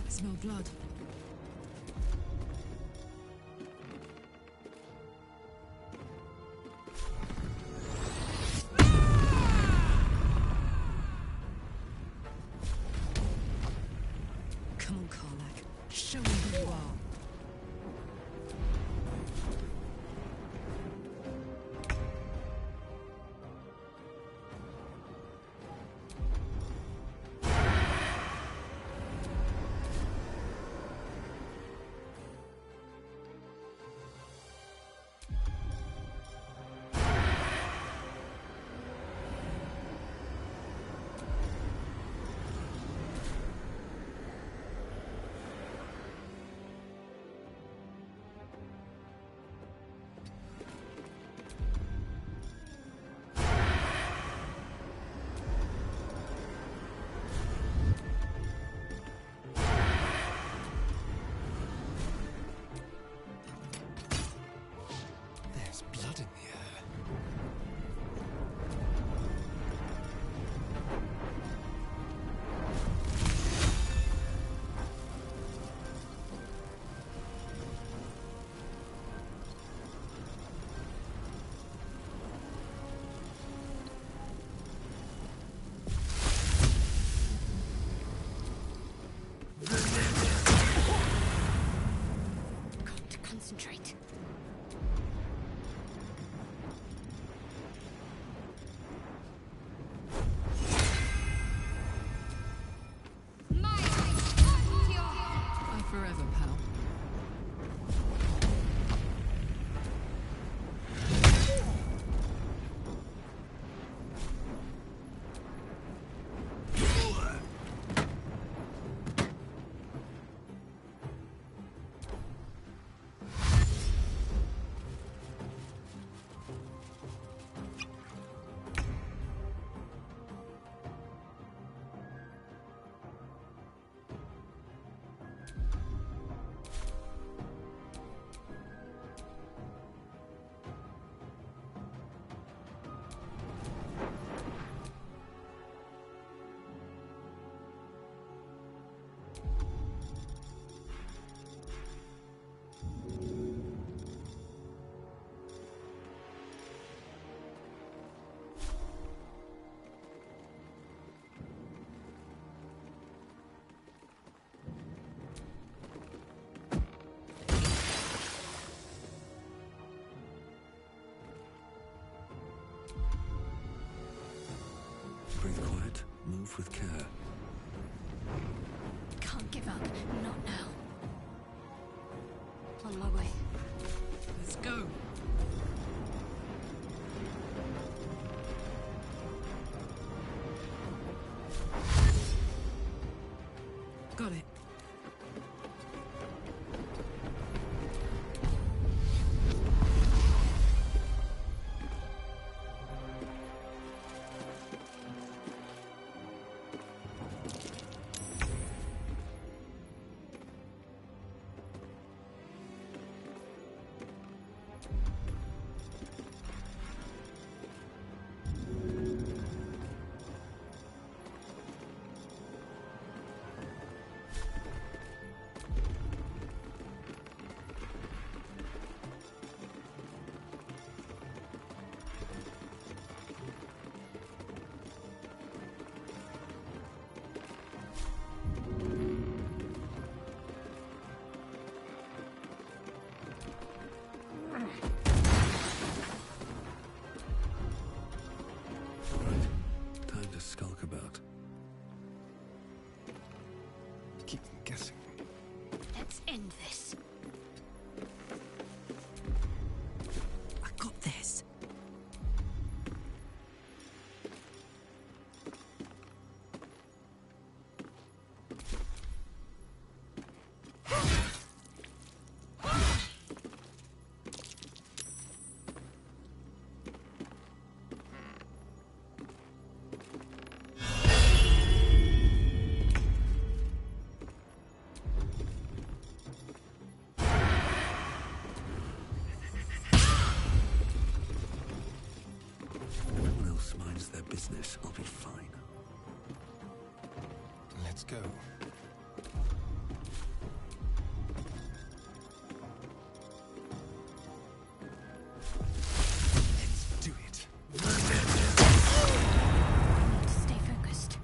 I smell blood. Come on, Karlak. Show me who you are. Move with care. Can't give up. Not now. On my way. Let's go. Got it. Time to skulk about. Keep them guessing. Let's end this. I got this. If everyone else minds their business, I'll be fine. Let's go. Let's do it. Stay focused.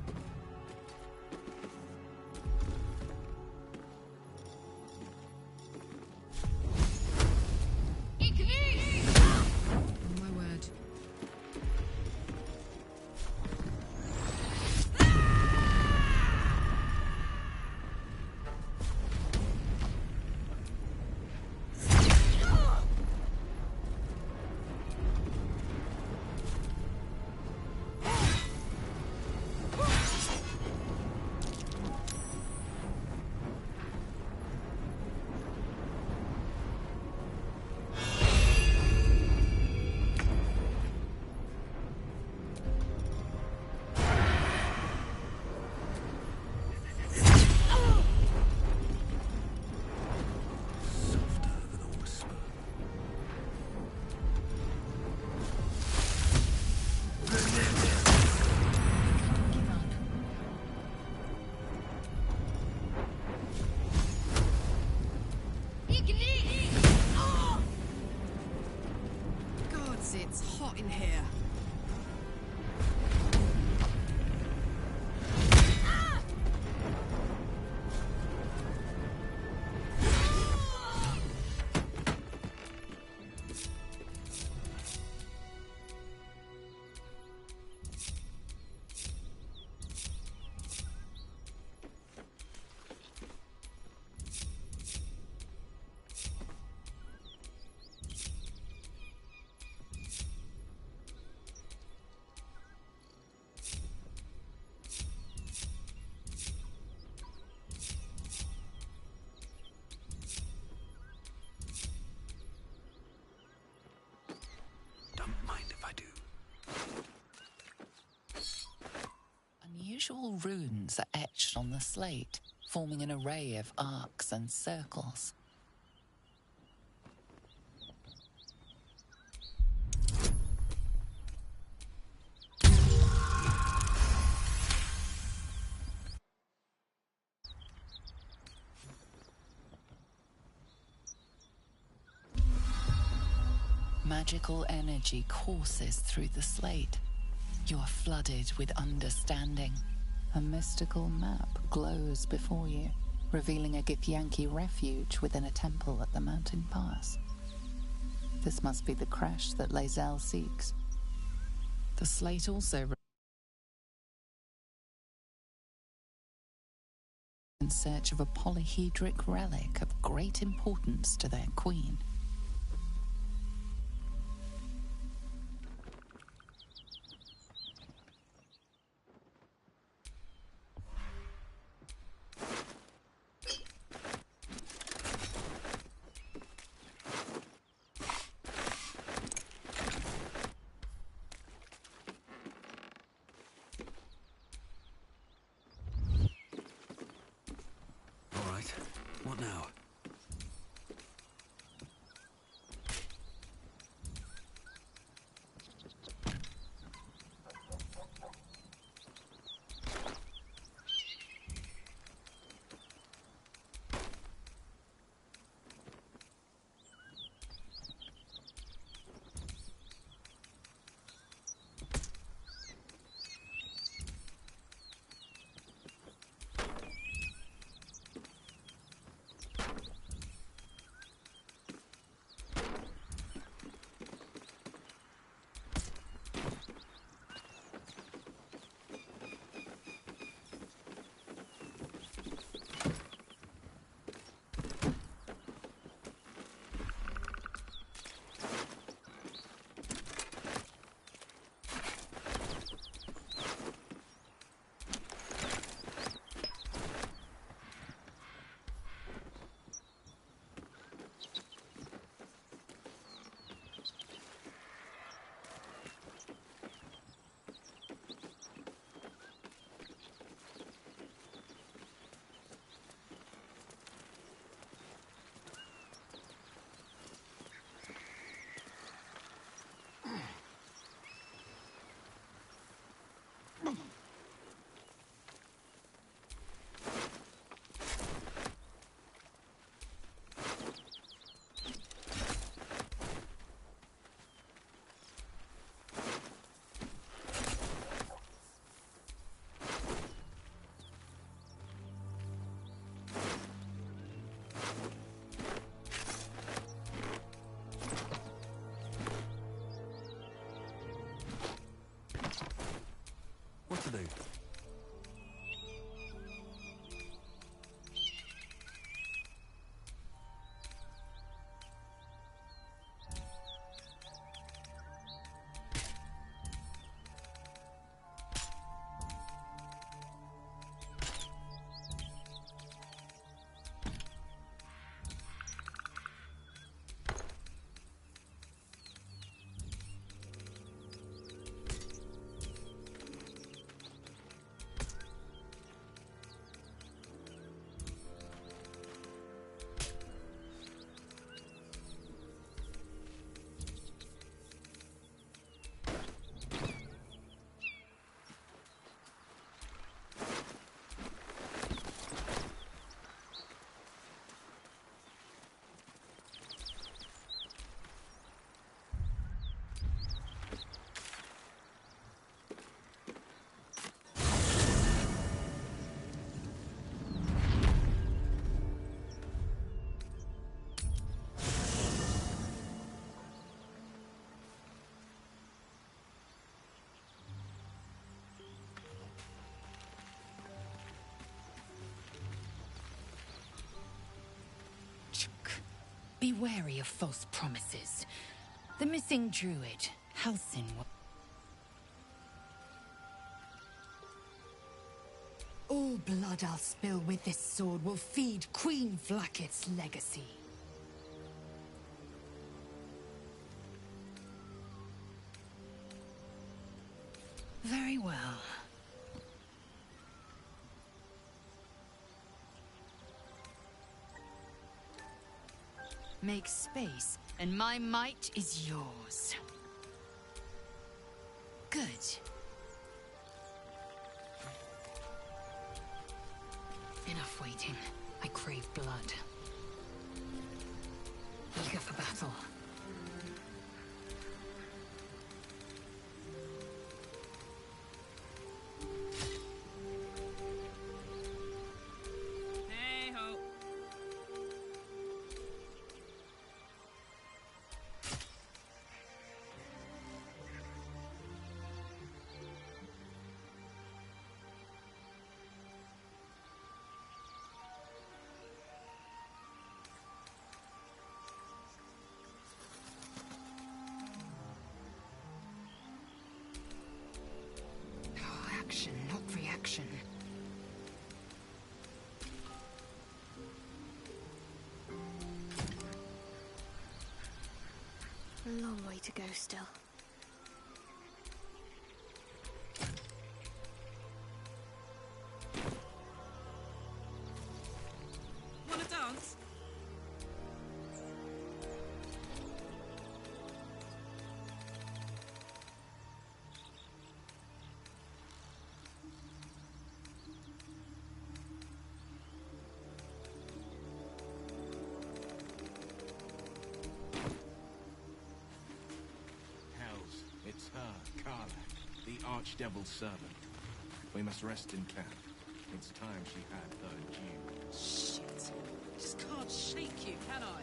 On my word. Softer than a whisper. Gods, it's hot in here. Don't mind if I do. Unusual runes are etched on the slate, forming an array of arcs and circles. Magical energy courses through the slate. You are flooded with understanding. A mystical map glows before you, revealing a Githyanki refuge within a temple at the mountain pass. This must be the crash that Lae'zel seeks. The slate also in search of a polyhedric relic of great importance to their queen. All right, what now? What to do? Be wary of false promises. The missing druid, Halcyon. All blood I'll spill with this sword will feed Queen Vlaakith's legacy. Very well. Make space, and my might is yours. Good. Enough waiting. I crave blood. Eager for battle. Hey-ho. A long way to go still. Wanna dance? Hells, it's her, Karlak, the Archdevil's servant. We must rest in camp. It's time she had her due. Shit. Just can't shake you, can I?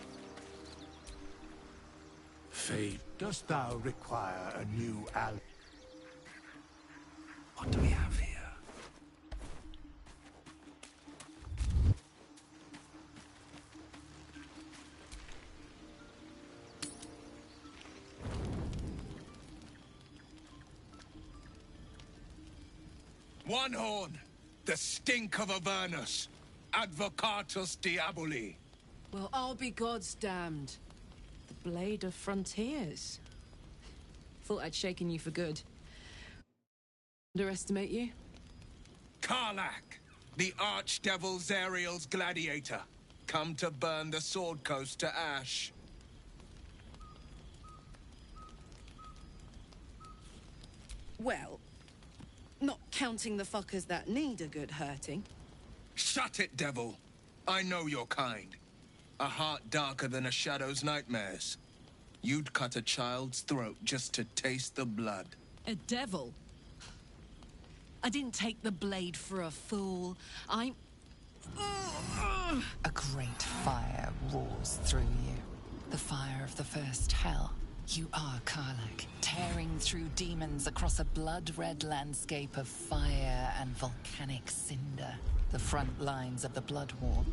Fate, dost thou require a new ally? What do we have here? One horn, the stink of Avernus, Advocatus Diaboli. Well, I'll be God's damned. The Blade of Frontiers. Thought I'd shaken you for good. Underestimate you? Karlak, the Archdevil Zariel's gladiator, come to burn the Sword Coast to ash. Well, not counting the fuckers that need a good hurting. Shut it, devil. I know your kind. A heart darker than a shadow's nightmares. You'd cut a child's throat just to taste the blood. A devil? I didn't take the blade for a fool. I'm... A great fire roars through you. The fire of the first hell. You are Karlak, tearing through demons across a blood-red landscape of fire and volcanic cinder. The front lines of the Blood War.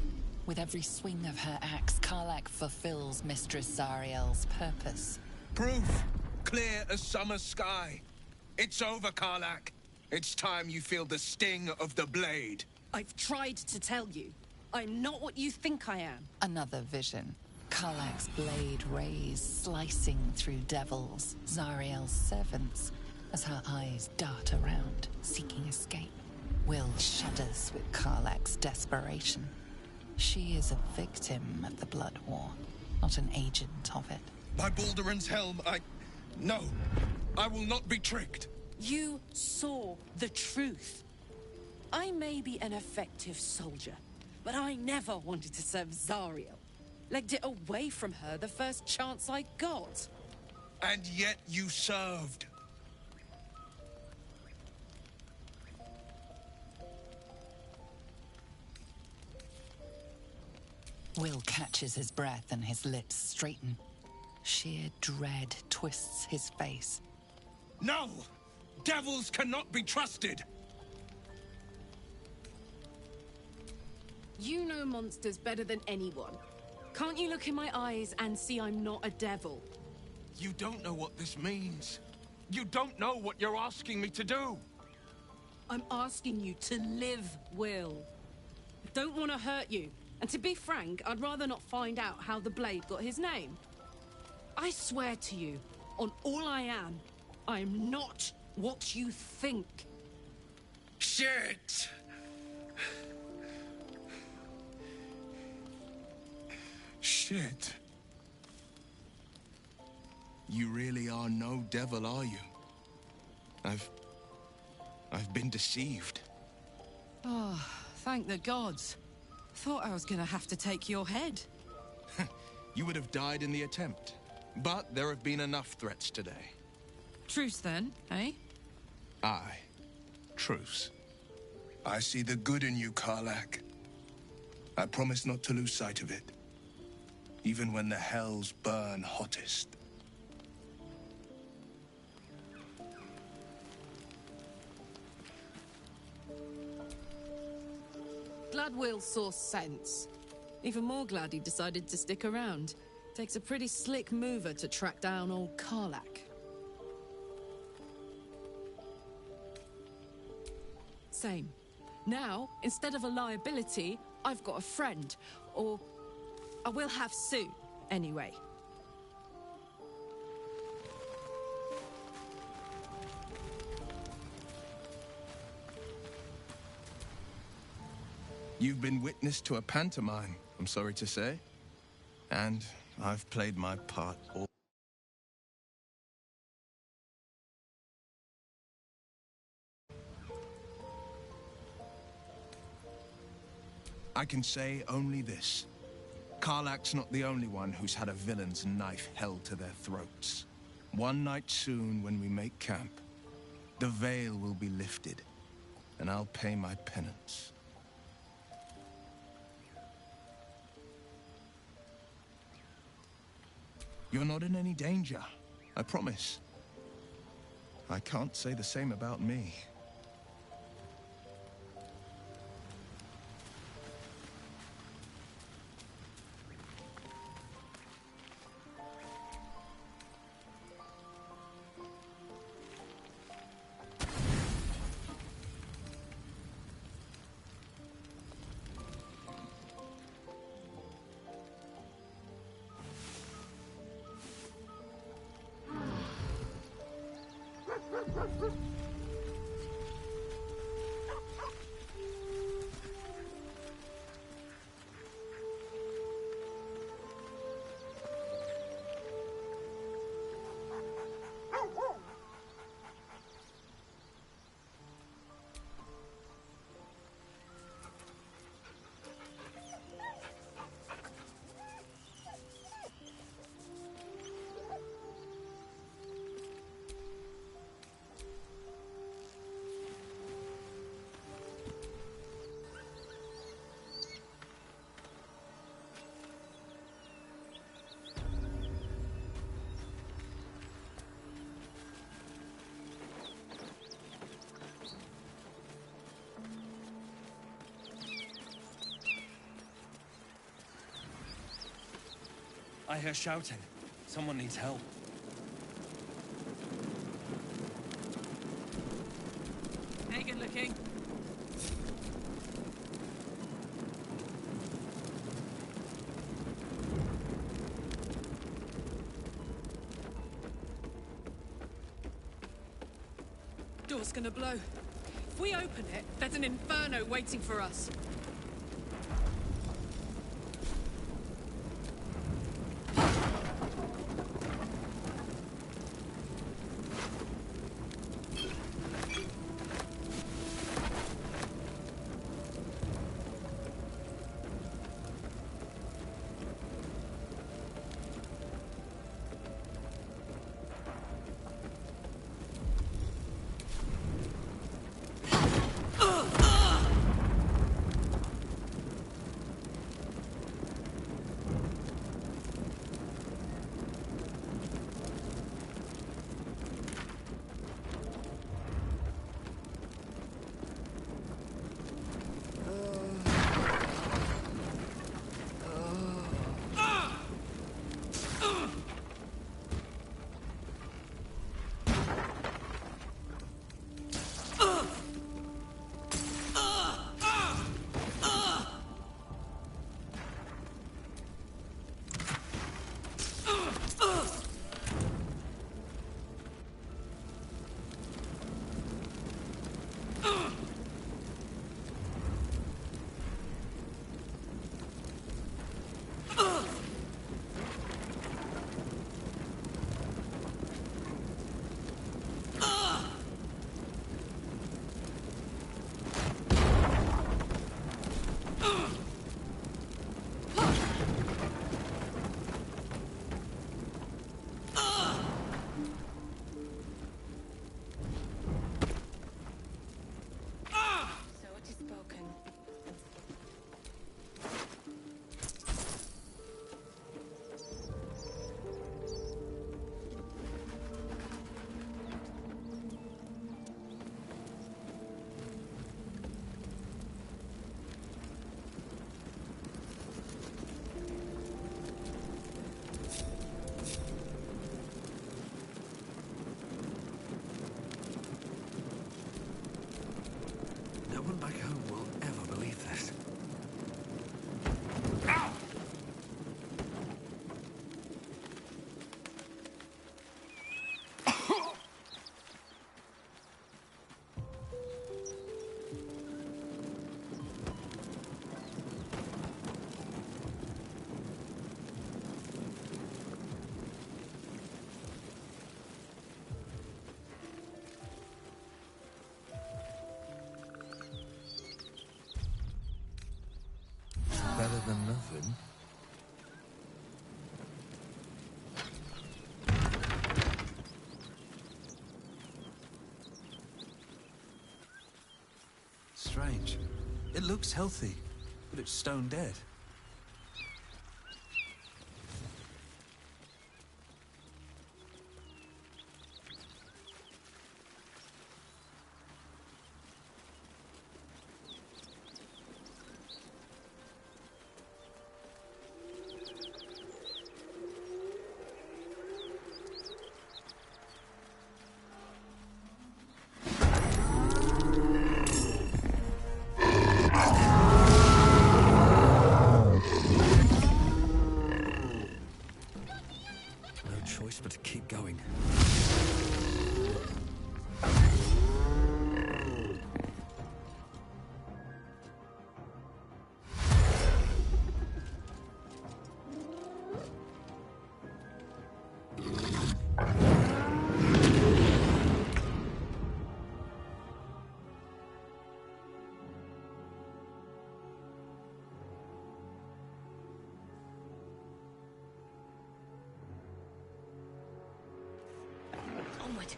With every swing of her axe, Karlak fulfills Mistress Zariel's purpose. Proof! Clear as summer sky. It's over, Karlak. It's time you feel the sting of the blade. I've tried to tell you. I'm not what you think I am. Another vision. Karlak's blade rays slicing through devils, Zariel's servants, as her eyes dart around, seeking escape. Will shudders with Karlak's desperation. She is a victim of the Blood War, not an agent of it. By Balduran's helm, No, I will not be tricked. You saw the truth. I may be an effective soldier, but I never wanted to serve Zariel. Legged it away from her the first chance I got. And yet you served. Will catches his breath and his lips straighten. Sheer dread twists his face. No! Devils cannot be trusted! You know monsters better than anyone. Can't you look in my eyes and see I'm not a devil? You don't know what this means. You don't know what you're asking me to do. I'm asking you to live, Will. I don't want to hurt you. And to be frank, I'd rather not find out how the Blade got his name. I swear to you, on all I am not what you think. Shit! Shit. You really are no devil, are you? I've been deceived. Oh, thank the gods. Thought I was gonna have to take your head. You would have died in the attempt. But there have been enough threats today. Truce then, eh? Aye. Truce. I see the good in you, Karlak. I promise not to lose sight of it. Even when the hells burn hottest. Glad Will saw sense. Even more glad he decided to stick around. Takes a pretty slick mover to track down old Karlak. Same. Now, instead of a liability, I've got a friend. Or I will have soon, anyway. You've been witness to a pantomime, I'm sorry to say. And I've played my part all. I can say only this. Karlach's not the only one who's had a villain's knife held to their throats. One night soon, when we make camp, the veil will be lifted, and I'll pay my penance. You're not in any danger, I promise. I can't say the same about me. I hear shouting. Someone needs help. Hagen looking. Door's gonna blow. If we open it, there's an inferno waiting for us. moving. Strange. It looks healthy, but it's stone dead. But to keep going. Onward.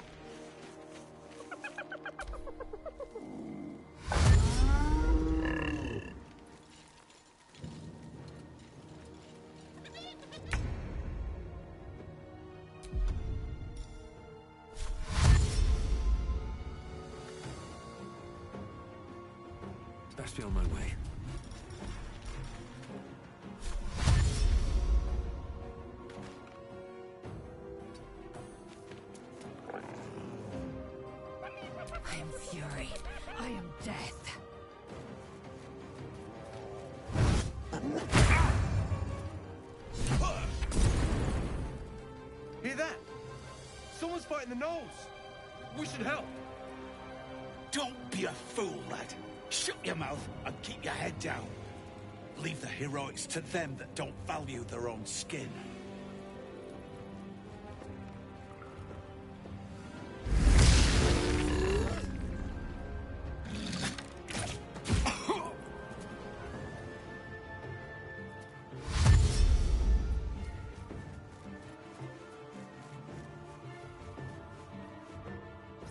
Best be on my way. I am fury. I am death. Hear that? Someone's fighting the gnolls. We should help. Don't be a fool, lad. Shut your mouth and keep your head down. Leave the heroics to them that don't value their own skin.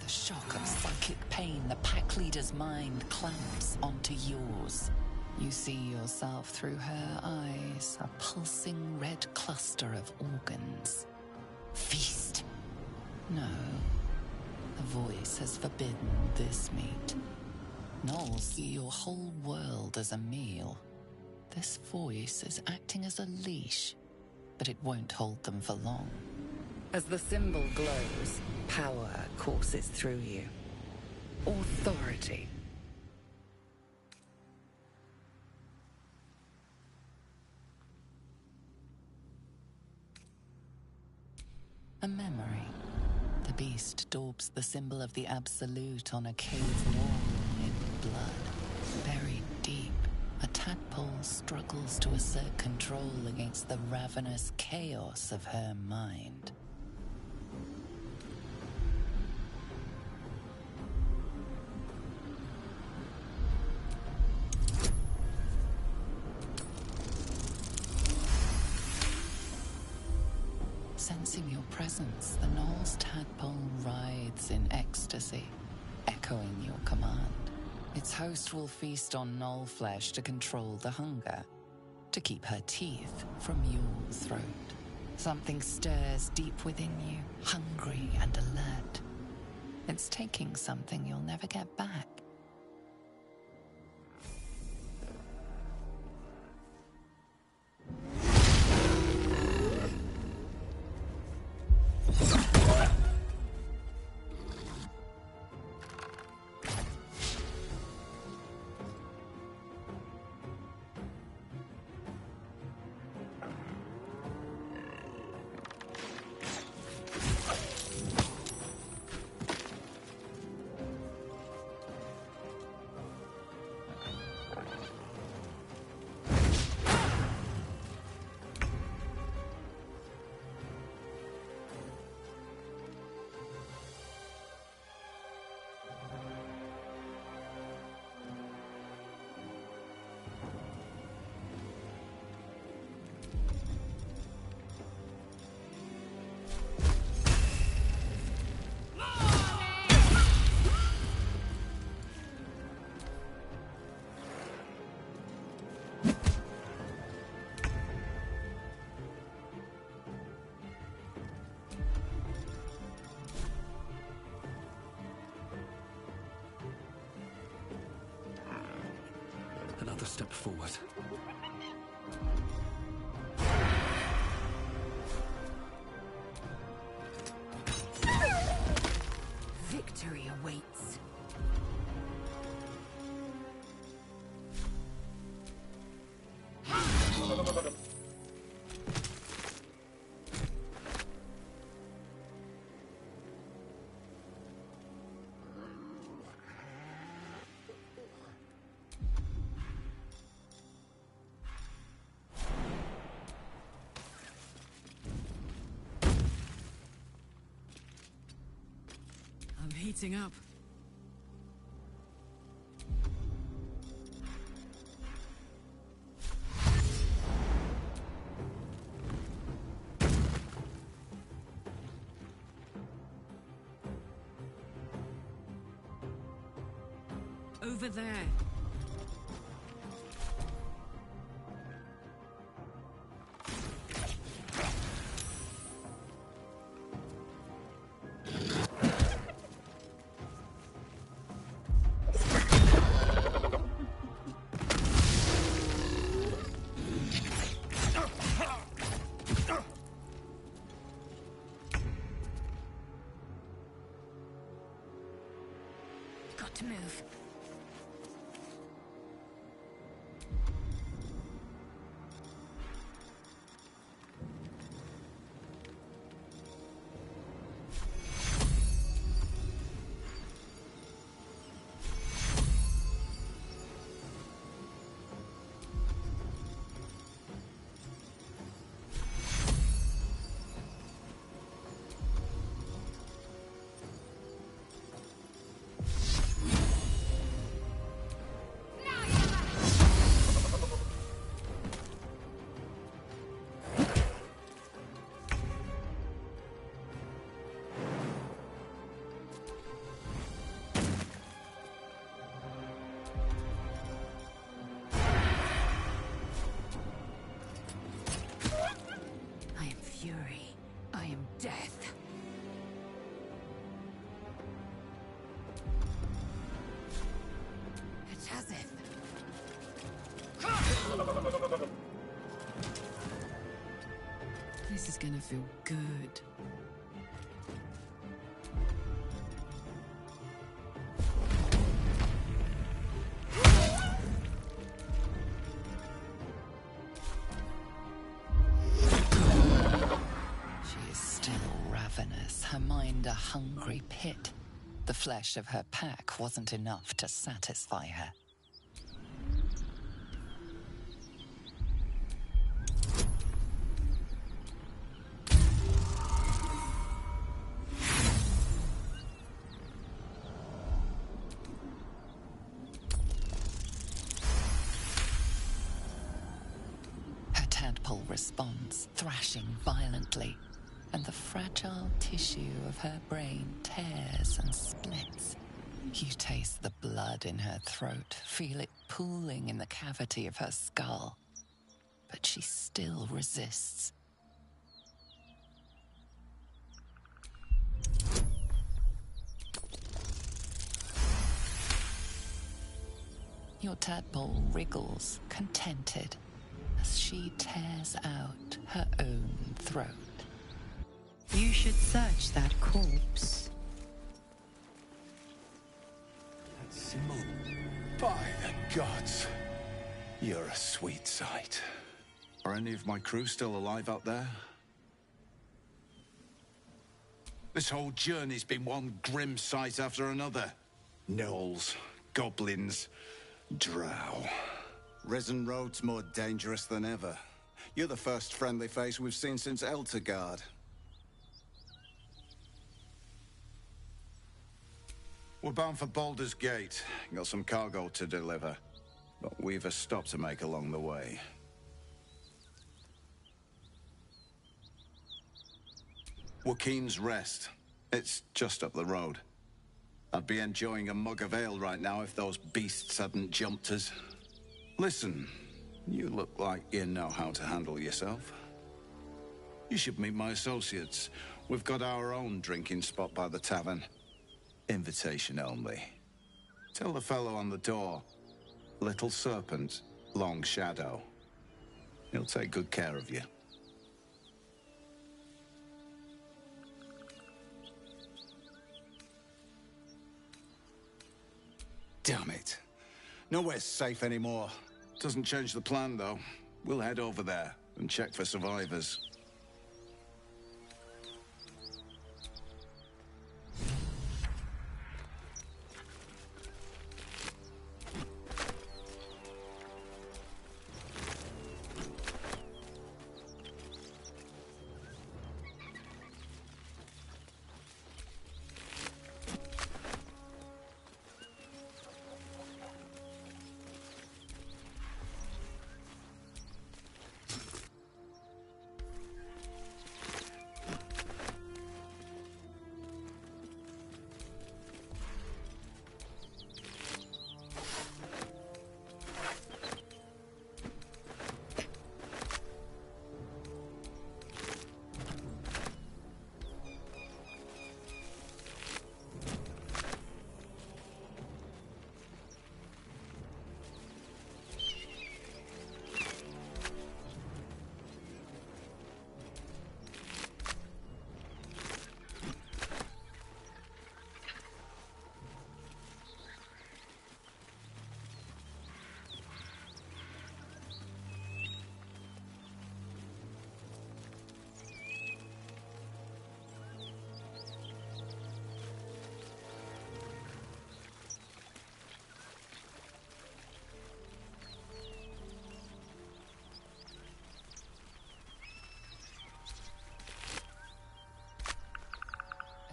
The shock of psychic pain, the pack leader's mind clamps onto yours. You see yourself through her eyes, a pulsing red cluster of organs. Feast. No. The voice has forbidden this meat. Gnolls see your whole world as a meal. This voice is acting as a leash, but it won't hold them for long. As the symbol glows, power courses through you. Authority. A memory. The beast daubs the symbol of the Absolute on a cave wall in blood. Buried deep, a tadpole struggles to assert control against the ravenous chaos of her mind. Sensing your presence, the Gnoll's tadpole writhes in ecstasy, echoing your command. Its host will feast on Gnoll flesh to control the hunger, to keep her teeth from your throat. Something stirs deep within you, hungry and alert. It's taking something you'll never get back. Another step forward. Victory awaits. I'm heating up. Over there. Got to move. I am fury. I am death. It has it. This is gonna feel good. She is still ravenous, her mind a hungry pit. The flesh of her pack wasn't enough to satisfy her. Her tadpole responds, thrashing violently, and the fragile tissue of her brain tears and splits. You taste the blood in her throat, feel it pooling in the cavity of her skull. But she still resists. Your tadpole wriggles, contented, as she tears out her own throat. You should search that corpse. By the gods, you're a sweet sight. Are any of my crew still alive out there? This whole journey's been one grim sight after another. Gnolls, goblins, drow. Risen Road's more dangerous than ever. You're the first friendly face we've seen since Eltergard. We're bound for Baldur's Gate. Got some cargo to deliver. But we've a stop to make along the way. Joaquin's Rest. It's just up the road. I'd be enjoying a mug of ale right now if those beasts hadn't jumped us. Listen, you look like you know how to handle yourself. You should meet my associates. We've got our own drinking spot by the tavern. Invitation only. Tell the fellow on the door. little serpent, Long Shadow. He'll take good care of you. Damn it. Nowhere's safe anymore. Doesn't change the plan, though. We'll head over there and check for survivors.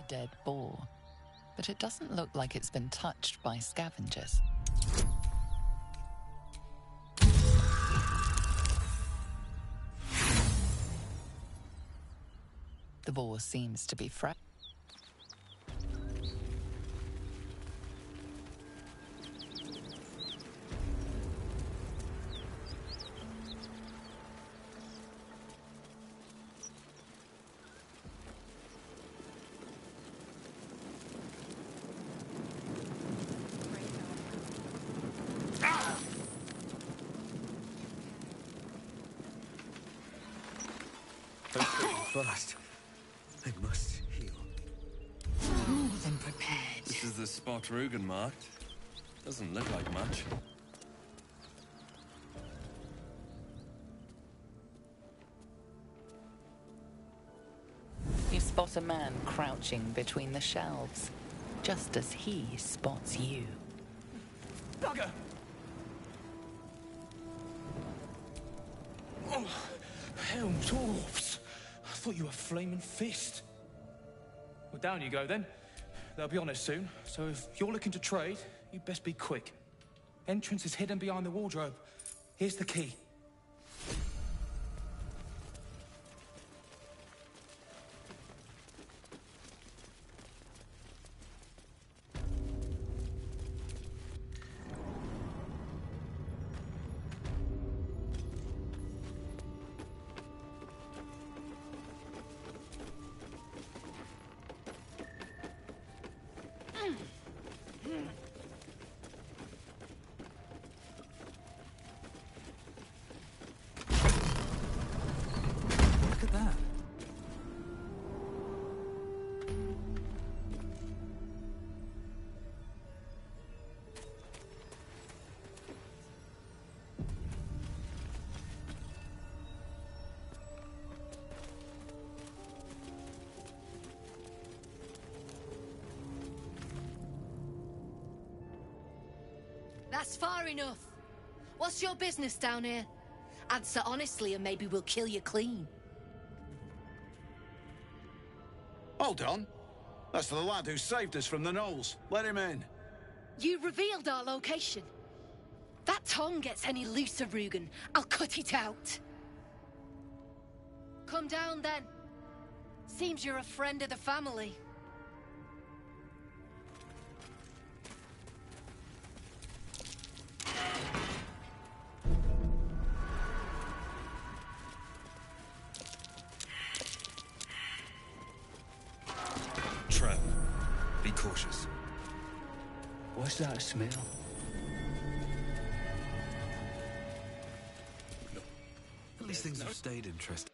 Dead boar, but it doesn't look like it's been touched by scavengers. The boar seems to be fresh. Fast. I must heal. More than prepared. This is the spot Rugen marked. Doesn't look like much. You spot a man crouching between the shelves, just as he spots you. Bugger! Oh, hell, dwarves! I thought you were Flaming Fist. Well, down you go then. They'll be on us soon, so if you're looking to trade, you best be quick. Entrance is hidden behind the wardrobe. Here's the key. Look at that. That's far enough. What's your business down here? Answer honestly and maybe we'll kill you clean. Hold on. That's the lad who saved us from the gnolls. Let him in. You revealed our location. That tongue gets any looser, Rugen, I'll cut it out. Come down then. Seems you're a friend of the family. Trap. Be cautious. What's that smell? These things have stayed interesting.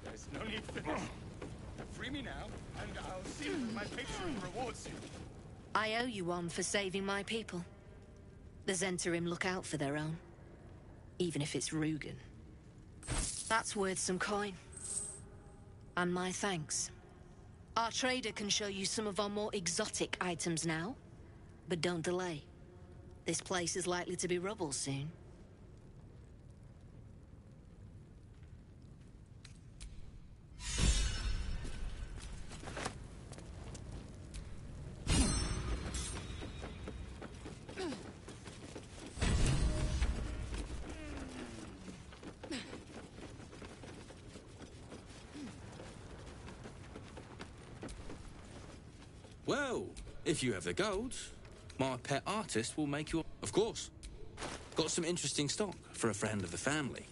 There's no need for this. Free me now, and I'll see if my patron rewards you. I owe you one for saving my people. The Zentarim look out for their own, even if it's Rugen. That's worth some coin. And my thanks. Our trader can show you some of our more exotic items now, but don't delay. This place is likely to be rubble soon. Well, if you have the gold, my pet artist will make you... Of course. Got some interesting stock for a friend of the family.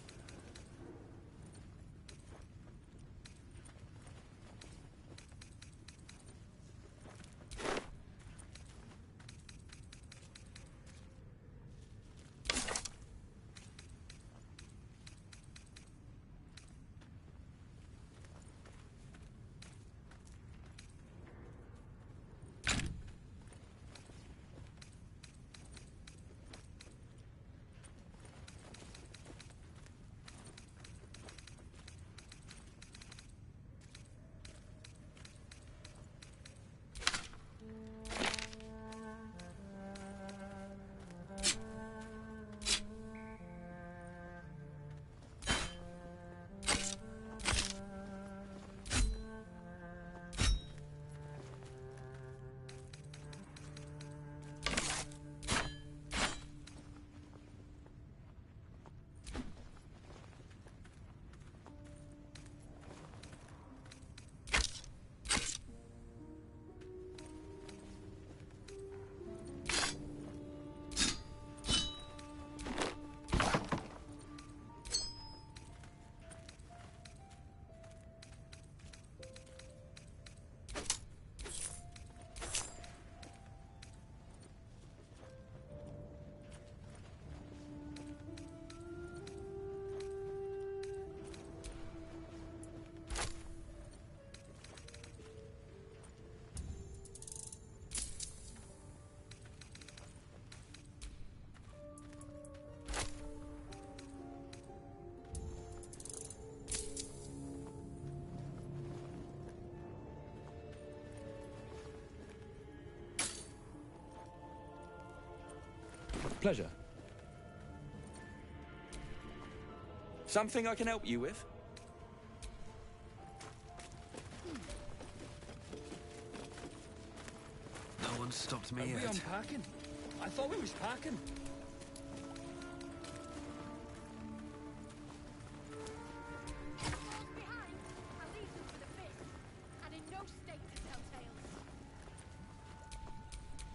Pleasure. Something I can help you with? No one stopped me Are we yet. unpacking? I thought we was packing.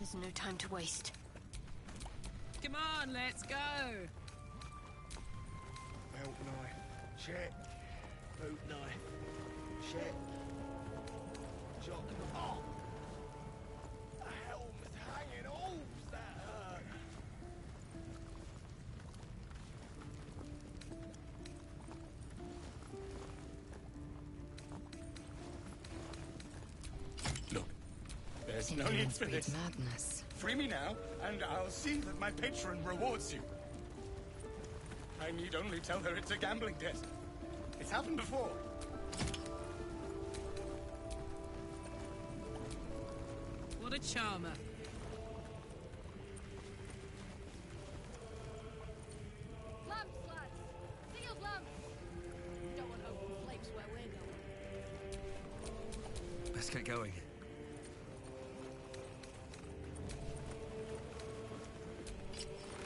There's no time to waste. Come on, let's go. Belt knife. Check. Boot knife. Check. Jock. Oh! The helm's hanging off. That hurt. Look, there's no need for this. Madness. Free me now, and I'll see that my patron rewards you. I need only tell her it's a gambling debt. It's happened before. What a charmer. Lamps, lads! Sealed lamps! Don't want open flames where we're going. Let's get going.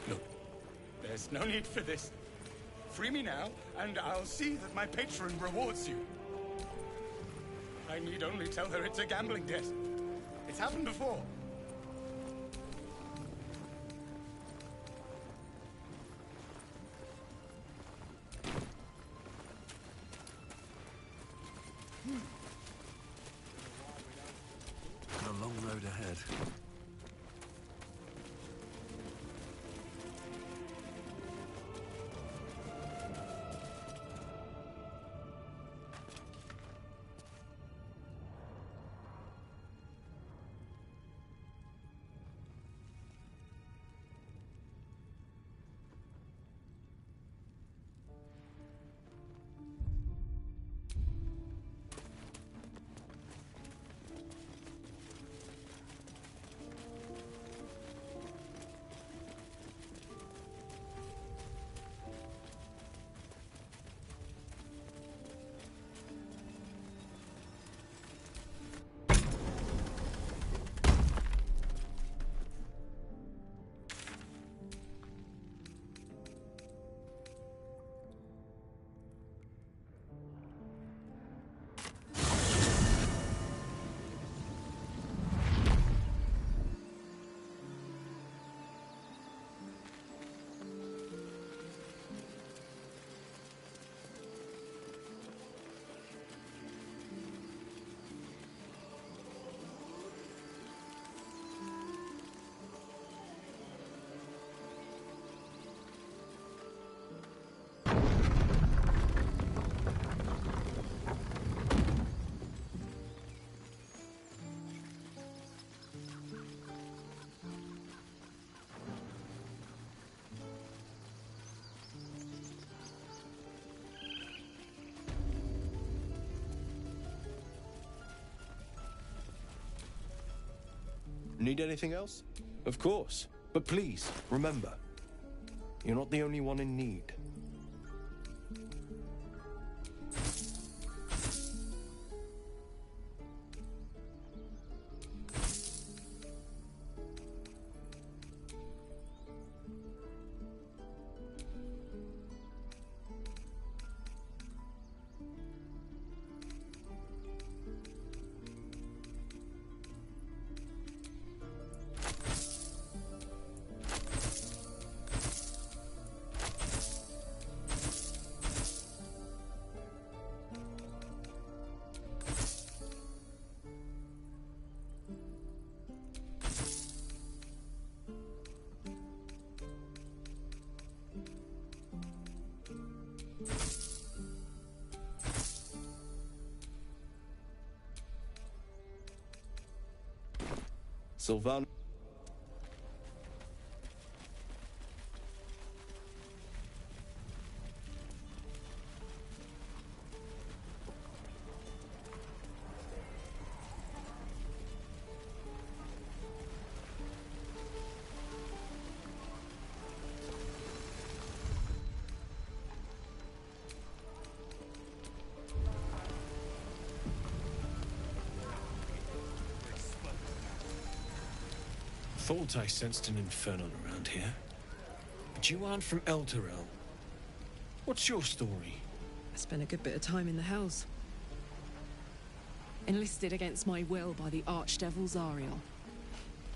Look, there's no need for this. Free me now, and I'll see that my patron rewards you. I need only tell her it's a gambling debt. It's happened before. Got a long road ahead. Need anything else? Of course. But please, remember, you're not the only one in need. Sylvan. Thought I sensed an infernal around here. But you aren't from Elturel. What's your story? I spent a good bit of time in the Hells. Enlisted against my will by the Archdevil Zariel.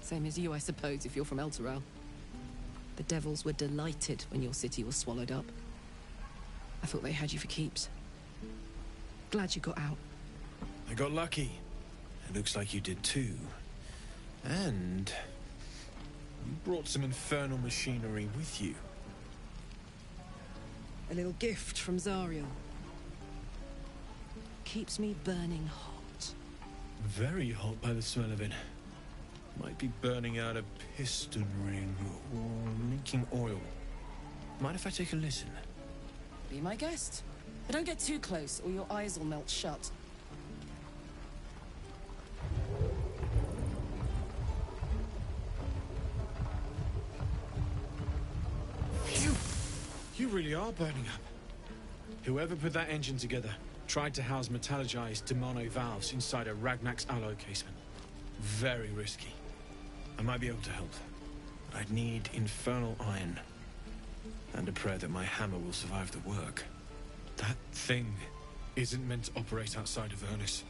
Same as you, I suppose, if you're from Elturel. The devils were delighted when your city was swallowed up. I thought they had you for keeps. Glad you got out. I got lucky. It looks like you did too. And you brought some infernal machinery with you. A little gift from Zariel. Keeps me burning hot. Very hot by the smell of it. Might be burning out a piston ring or leaking oil. Mind if I take a listen? Be my guest. But don't get too close or your eyes will melt shut. Phew! You really are burning up. Whoever put that engine together tried to house metallurgized Demano valves inside a Ragnak's alloy casement. Very risky. I might be able to help, but I'd need infernal iron. And a prayer that my hammer will survive the work. That thing isn't meant to operate outside of Ernest.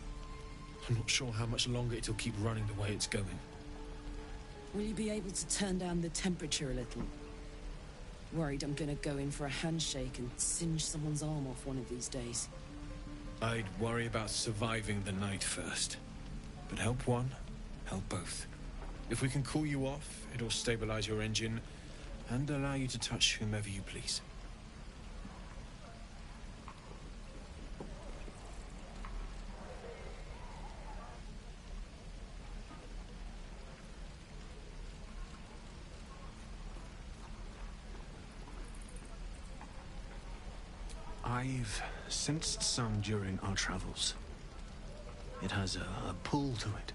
I'm not sure how much longer it'll keep running the way it's going. Will you be able to turn down the temperature a little? Worried I'm gonna go in for a handshake and singe someone's arm off one of these days. I'd worry about surviving the night first. But help one, help both. If we can cool you off, it'll stabilize your engine and allow you to touch whomever you please. I've sensed some during our travels. It has a pull to it.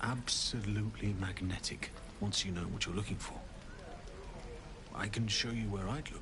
Absolutely magnetic, once you know what you're looking for. I can show you where I'd look.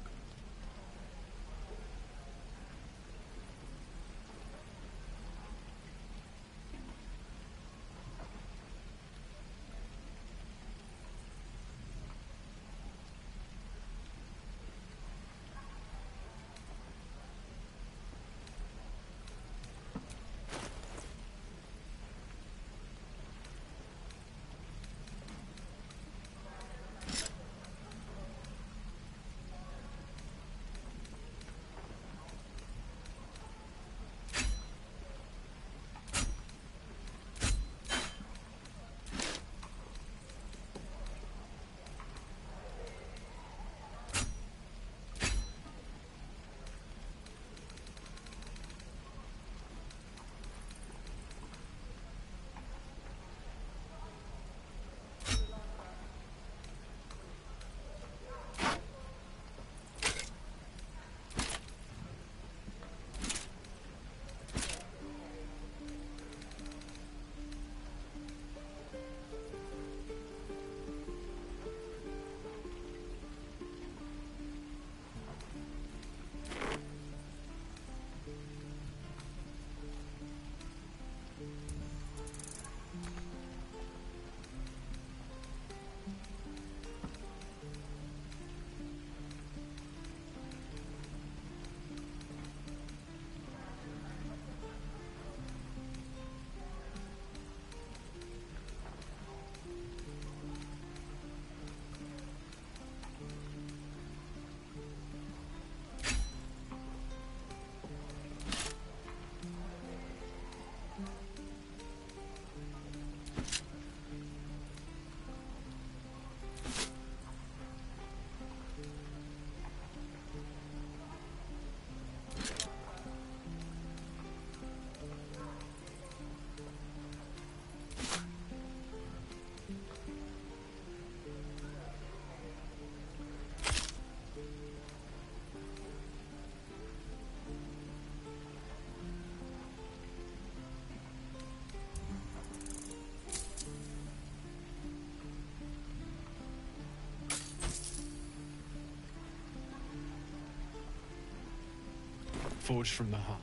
Forged from the heart.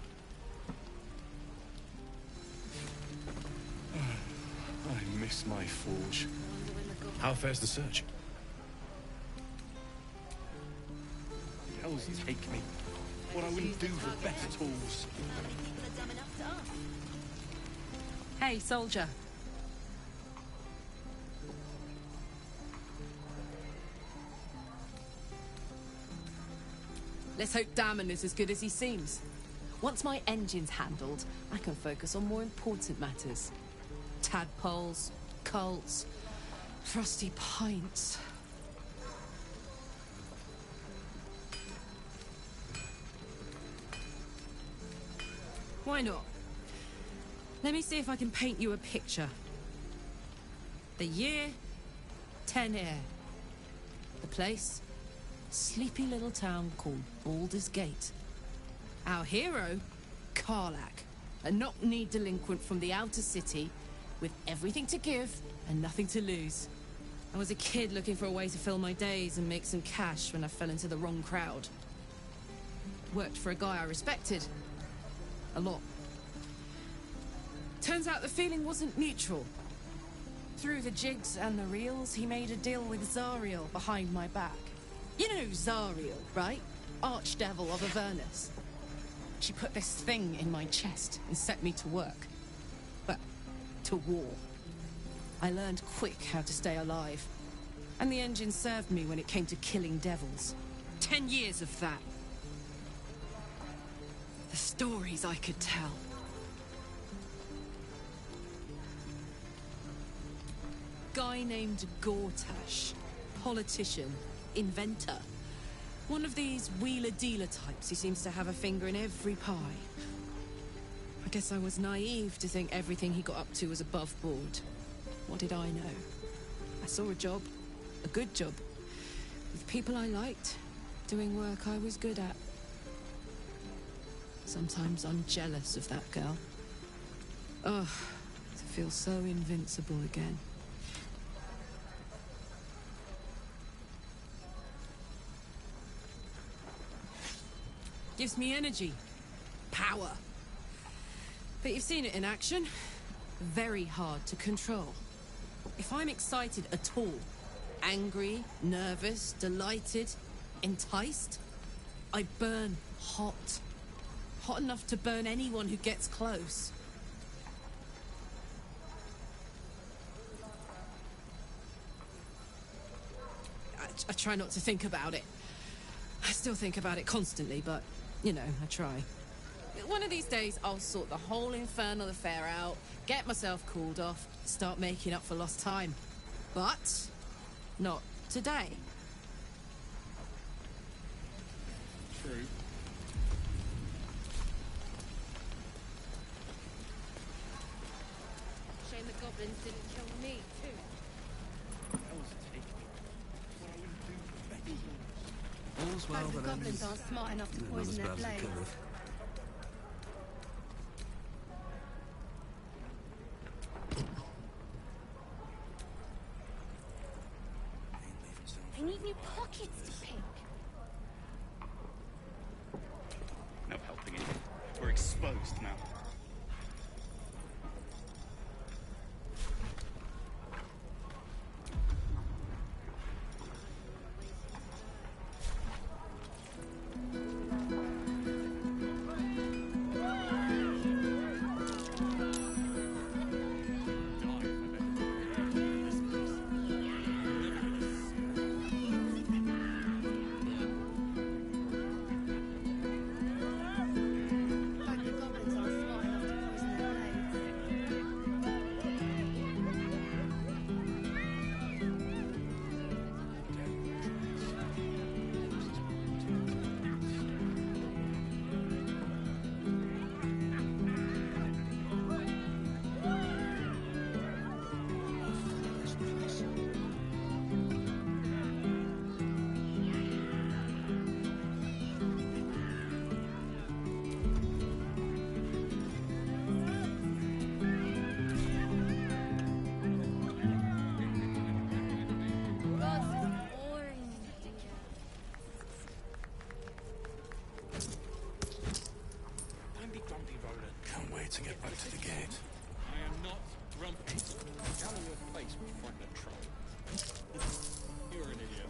I miss my forge. I wonder when the How fares the search? Hells take me. What I wouldn't do for better tools. Hey, soldier. Let's hope Damon is as good as he seems. Once my engine's handled, I can focus on more important matters. Tadpoles, cults, frosty pints. Why not? Let me see if I can paint you a picture. The year, 10 air. The place, sleepy little town called Baldur's Gate. Our hero, Karlach, a knock-knee delinquent from the outer city with everything to give and nothing to lose. I was a kid looking for a way to fill my days and make some cash when I fell into the wrong crowd. Worked for a guy I respected. A lot. Turns out the feeling wasn't mutual. Through the jigs and the reels, he made a deal with Zariel behind my back. You know Zariel, right? Archdevil of Avernus. She put this thing in my chest and set me to work. Well, to war. I learned quick how to stay alive. And the engine served me when it came to killing devils. 10 years of that. The stories I could tell. Guy named Gortash. Politician. Inventor. One of these wheeler-dealer types who seems to have a finger in every pie. I guess I was naive to think everything he got up to was above board. What did I know? I saw a job. A good job. With people I liked. Doing work I was good at. Sometimes I'm jealous of that girl. Ugh, to feel so invincible again. Gives me energy. Power. But you've seen it in action. Very hard to control. If I'm excited at all, angry, nervous, delighted, enticed, I burn hot. Hot enough to burn anyone who gets close. I try not to think about it. I still think about it constantly, but, you know, I try. One of these days, I'll sort the whole infernal affair out, get myself cooled off, start making up for lost time. But not today. True. Shame the goblins didn't kill me, too. Hells take me. What I wouldn't do for better tools. All's well Hope the that goblins ends. aren't smart enough to Not poison as their bad as it blade. could have. I need new pockets to pick. No helping it. We're exposed now. Hope the goblins aren't smart enough to poison their blades. God, this is boring. Don't be grumpy, Roland. Can't wait to get back to the gate. I am not grumpy. Gallows face would frighten a troll. You're an idiot.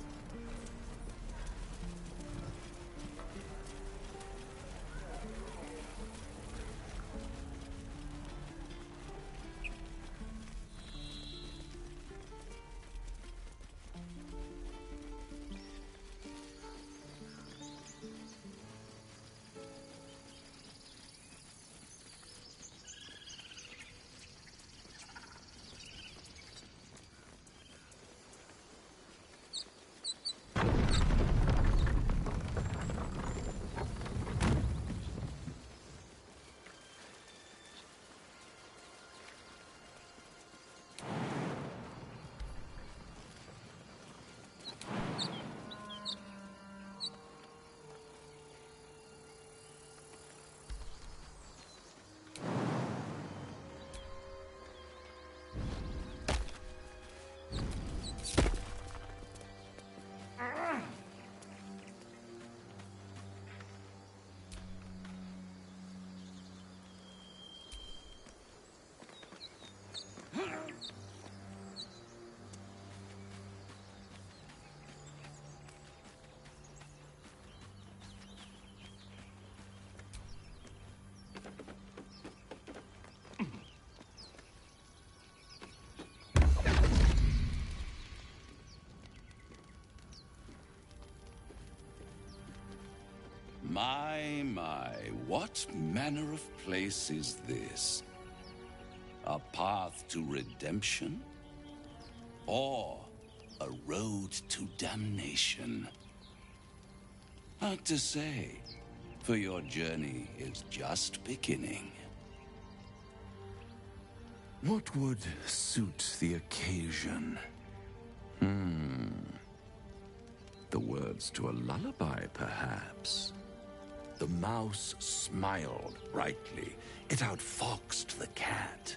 My, what manner of place is this? A path to redemption? Or a road to damnation? Hard to say, for your journey is just beginning. What would suit the occasion? The words to a lullaby, perhaps. The mouse smiled brightly. It outfoxed the cat.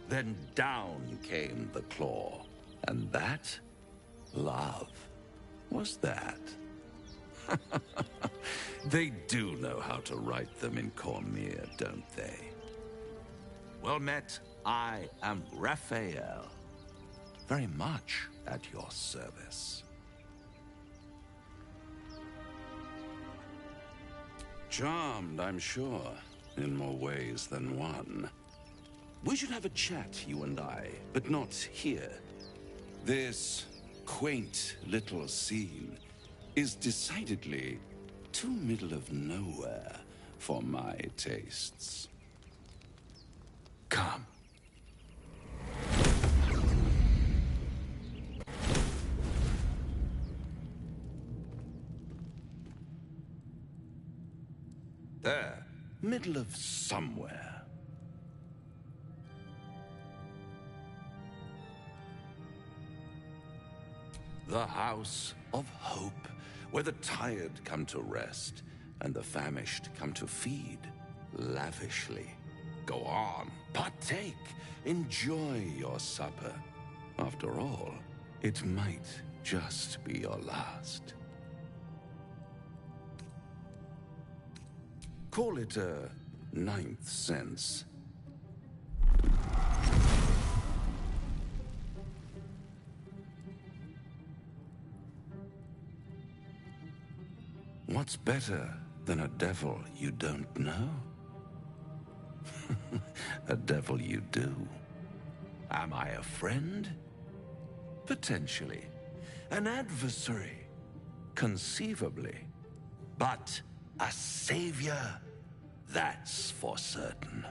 Then down came the claw. And that? Love. Was that? They do know how to write them in Cormier, don't they? Well met, I am Raphael. Very much at your service. Charmed, I'm sure, in more ways than one. We should have a chat, you and I, but not here. This quaint little scene is decidedly too middle of nowhere for my tastes. Come. There, middle of somewhere. The House of Hope, where the tired come to rest and the famished come to feed lavishly. Go on, partake, enjoy your supper. After all, it might just be your last. Call it a ninth sense. What's better than a devil you don't know? A devil you do. Am I a friend? Potentially. An adversary? Conceivably. But a savior? That's for certain.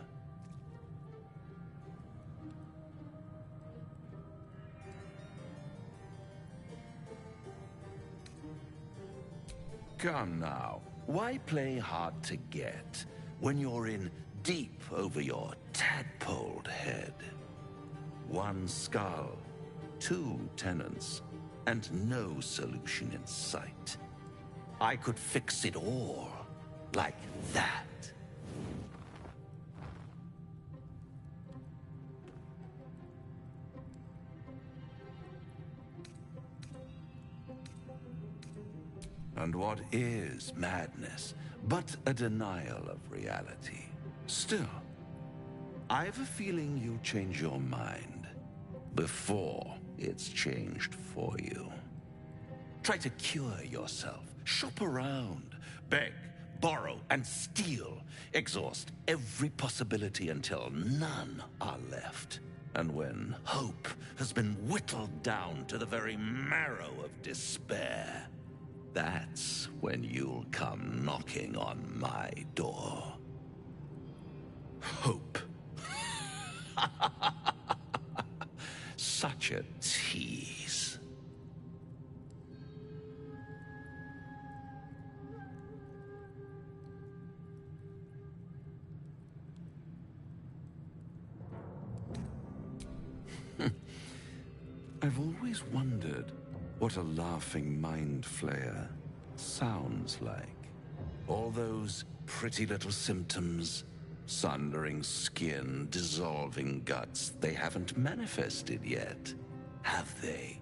Come now, why play hard to get when you're in deep over your tadpoled head? One skull, two tenants, and no solution in sight. I could fix it all, like that. And what is madness but a denial of reality? Still, I've a feeling you'll change your mind before it's changed for you. Try to cure yourself. Shop around. Beg, borrow, and steal. Exhaust every possibility until none are left. And when hope has been whittled down to the very marrow of despair, that's when you'll come knocking on my door. Hope. Such a tease. I've always wondered what a laughing mind flayer sounds like. All those pretty little symptoms, sundering skin, dissolving guts, they haven't manifested yet, have they?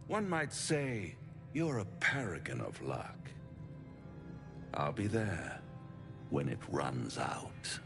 One might say you're a paragon of luck. I'll be there when it runs out.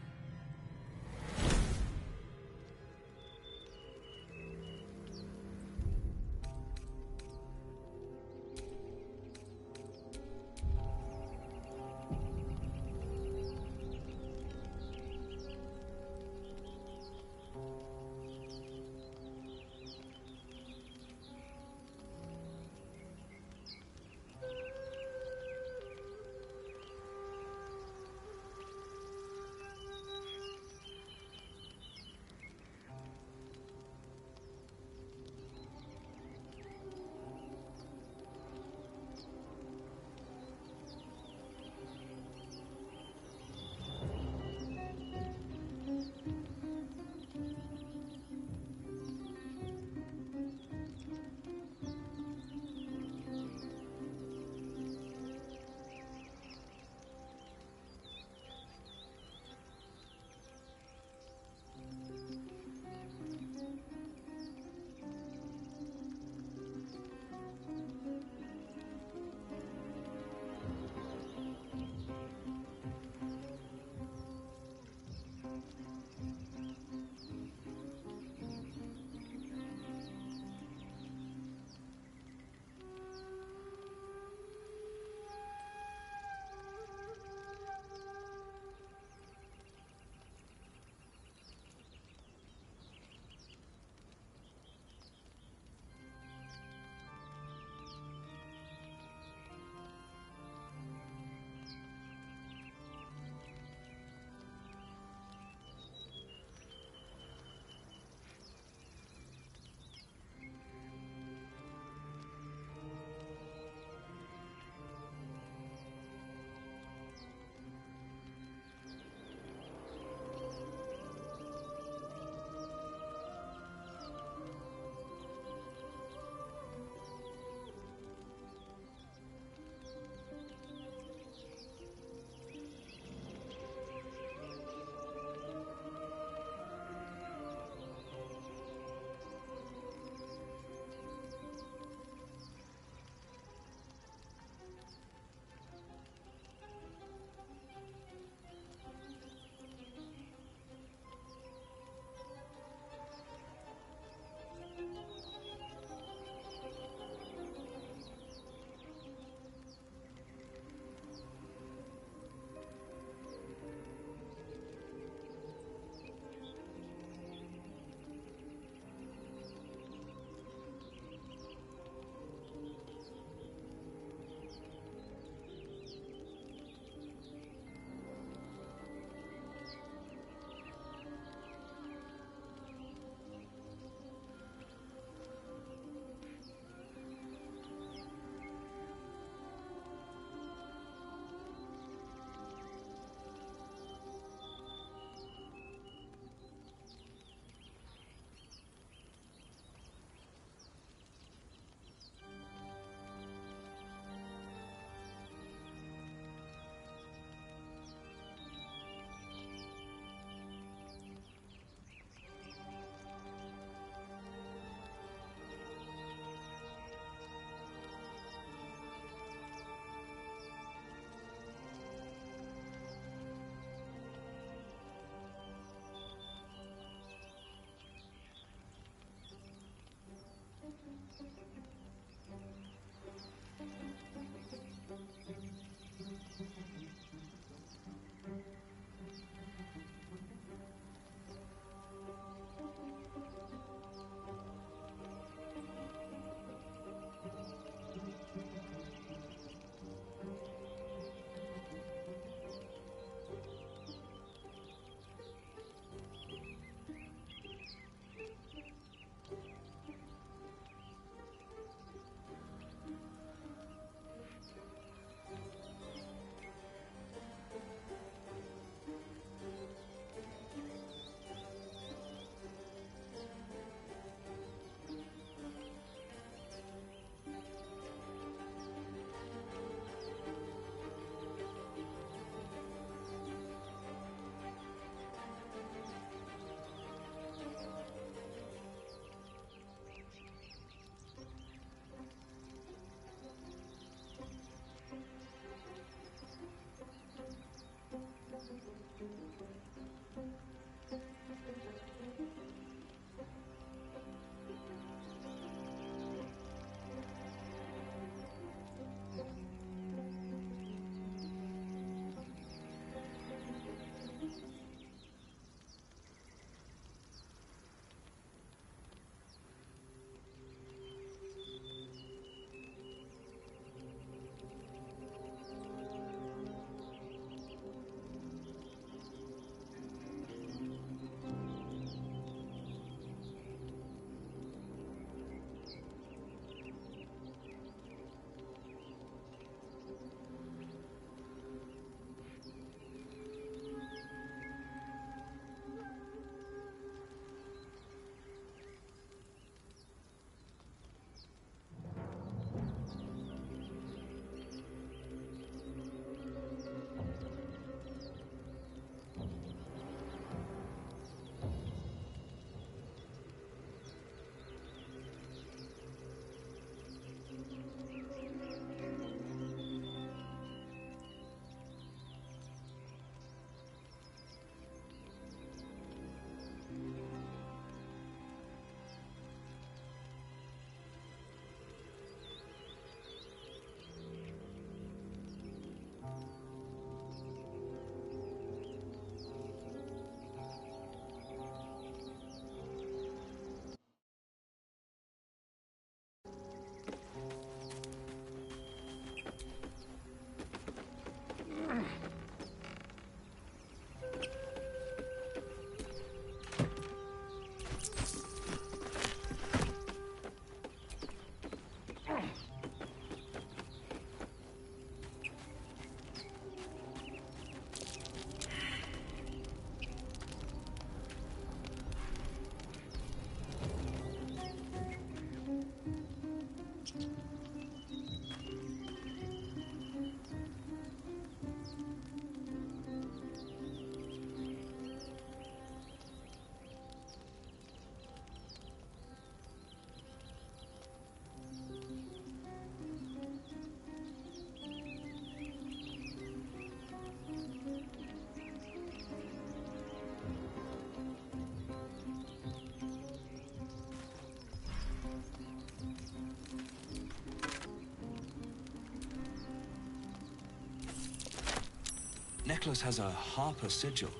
Necklace has a Harper sigil.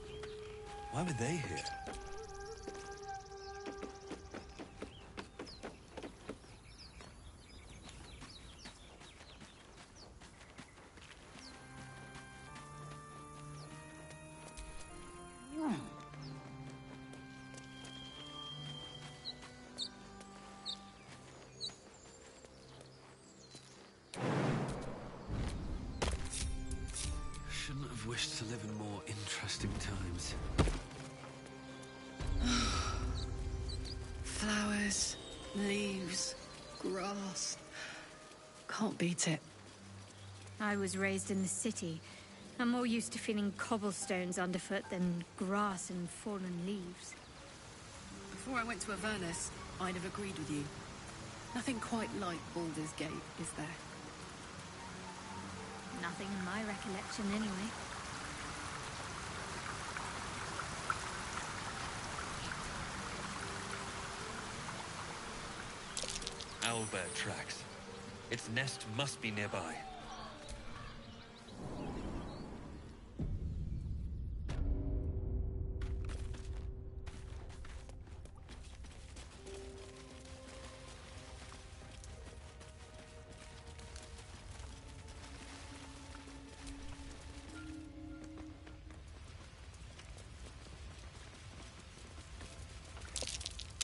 Why were they here? Shouldn't have wished to live in more interesting times. Flowers, leaves, grass. Can't beat it. I was raised in the city. I'm more used to feeling cobblestones underfoot than grass and fallen leaves. Before I went to Avernus, I'd have agreed with you. Nothing quite like Baldur's Gate, is there? Nothing in my recollection, anyway. Owlbear tracks. Its nest must be nearby.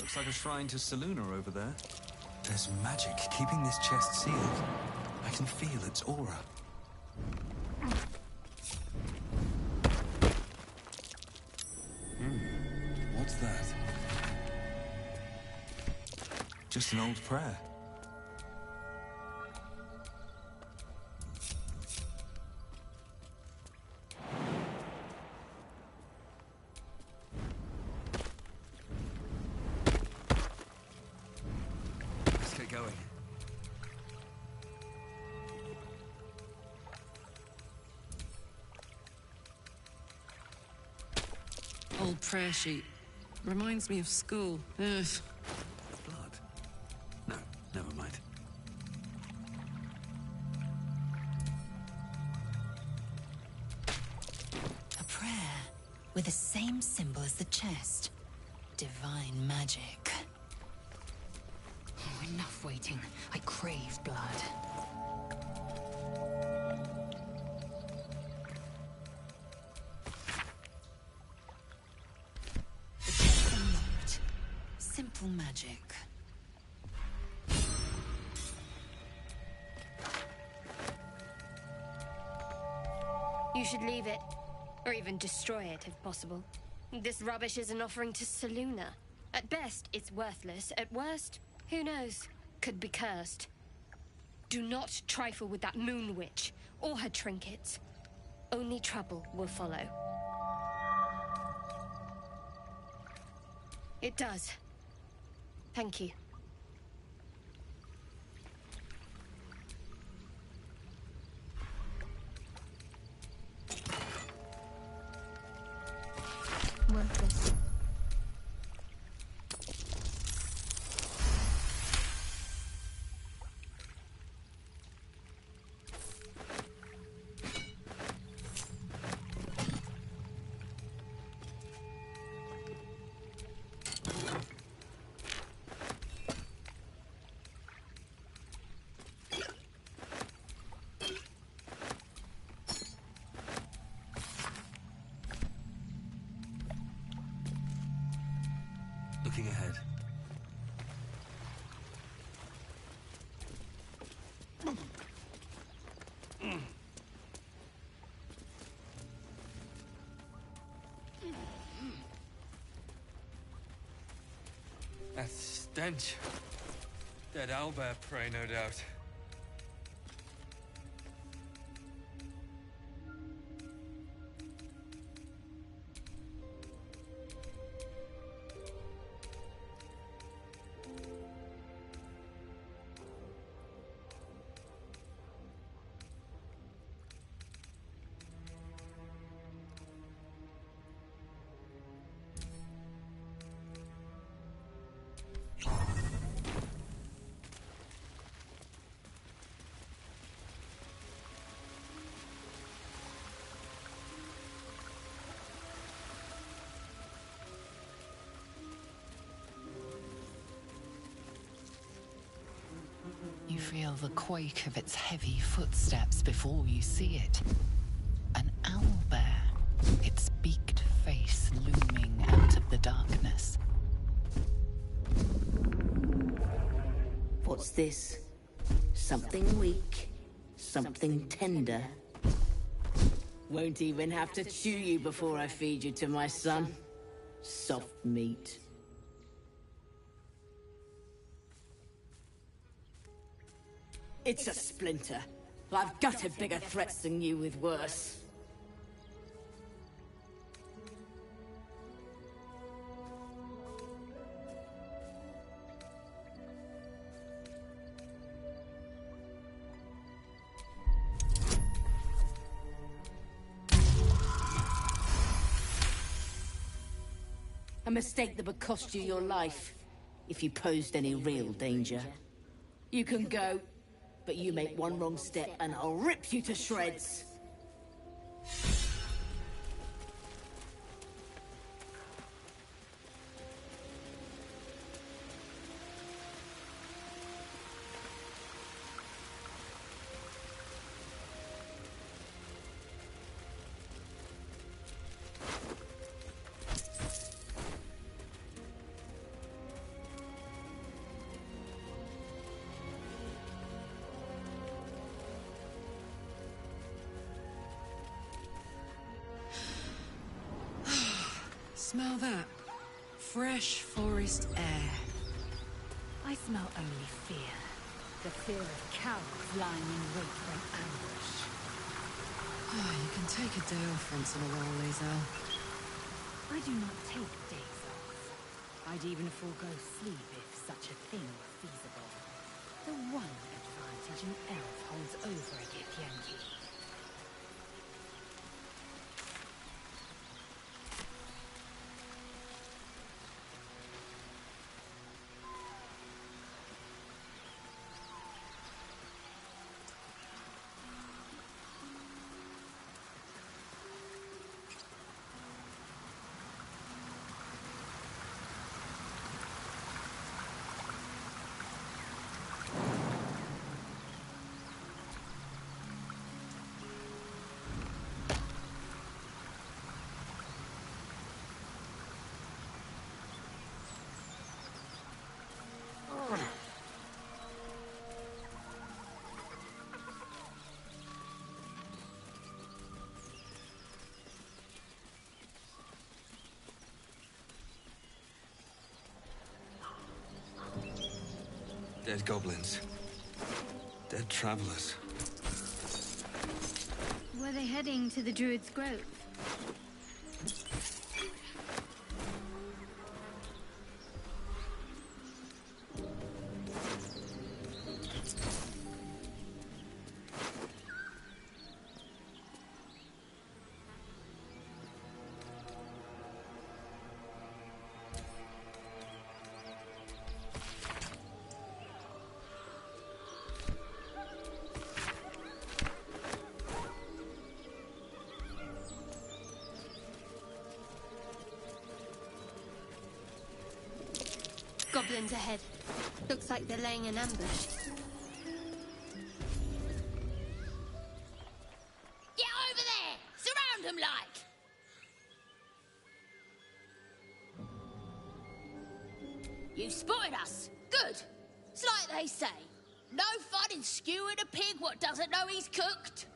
Looks like a shrine to Seluna over there. There's magic keeping this chest sealed. I can feel its aura. What's that? Just an old prayer. Let's get going. Old prayer sheet. Reminds me of school. Ugh. Blood? No, never mind. A prayer with the same symbol as the chest. Divine magic. Oh, enough waiting. I crave blood. The chest unlocked. Simple magic. You should leave it. Or even destroy it, if possible. This rubbish is an offering to Seluna. At best, it's worthless. At worst, who knows? Could be cursed. Do not trifle with that moon witch, or her trinkets. Only trouble will follow. It does. Thank you. Worthless. Looking ahead. That stench. Dead owlbear prey, no doubt. feel the quake of its heavy footsteps before you see it. An owlbear, its beaked face looming out of the darkness. What's this? Something weak, something tender. Won't even have to chew you before I feed you to my son. Soft meat. It's a splinter. I've gutted bigger threats than you with worse. A mistake that would cost you your life, if you posed any real danger. You can go, but you make one wrong step and I'll rip you to shreds. Smell that? Fresh forest air. I smell only fear. The fear of cowards lying in wait for an ambush. You can take a day off once in a while, Lae'zel. I do not take days off. I'd even forego sleep if such a thing were feasible. The one advantage an elf holds over a Githyanki. Dead goblins. Dead travelers. Were they heading to the Druid's Grove? Goblins ahead. Looks like they're laying an ambush. Get over there! Surround them like! You spotted us. Good. It's like they say. No fun in skewing a pig what doesn't know he's cooked.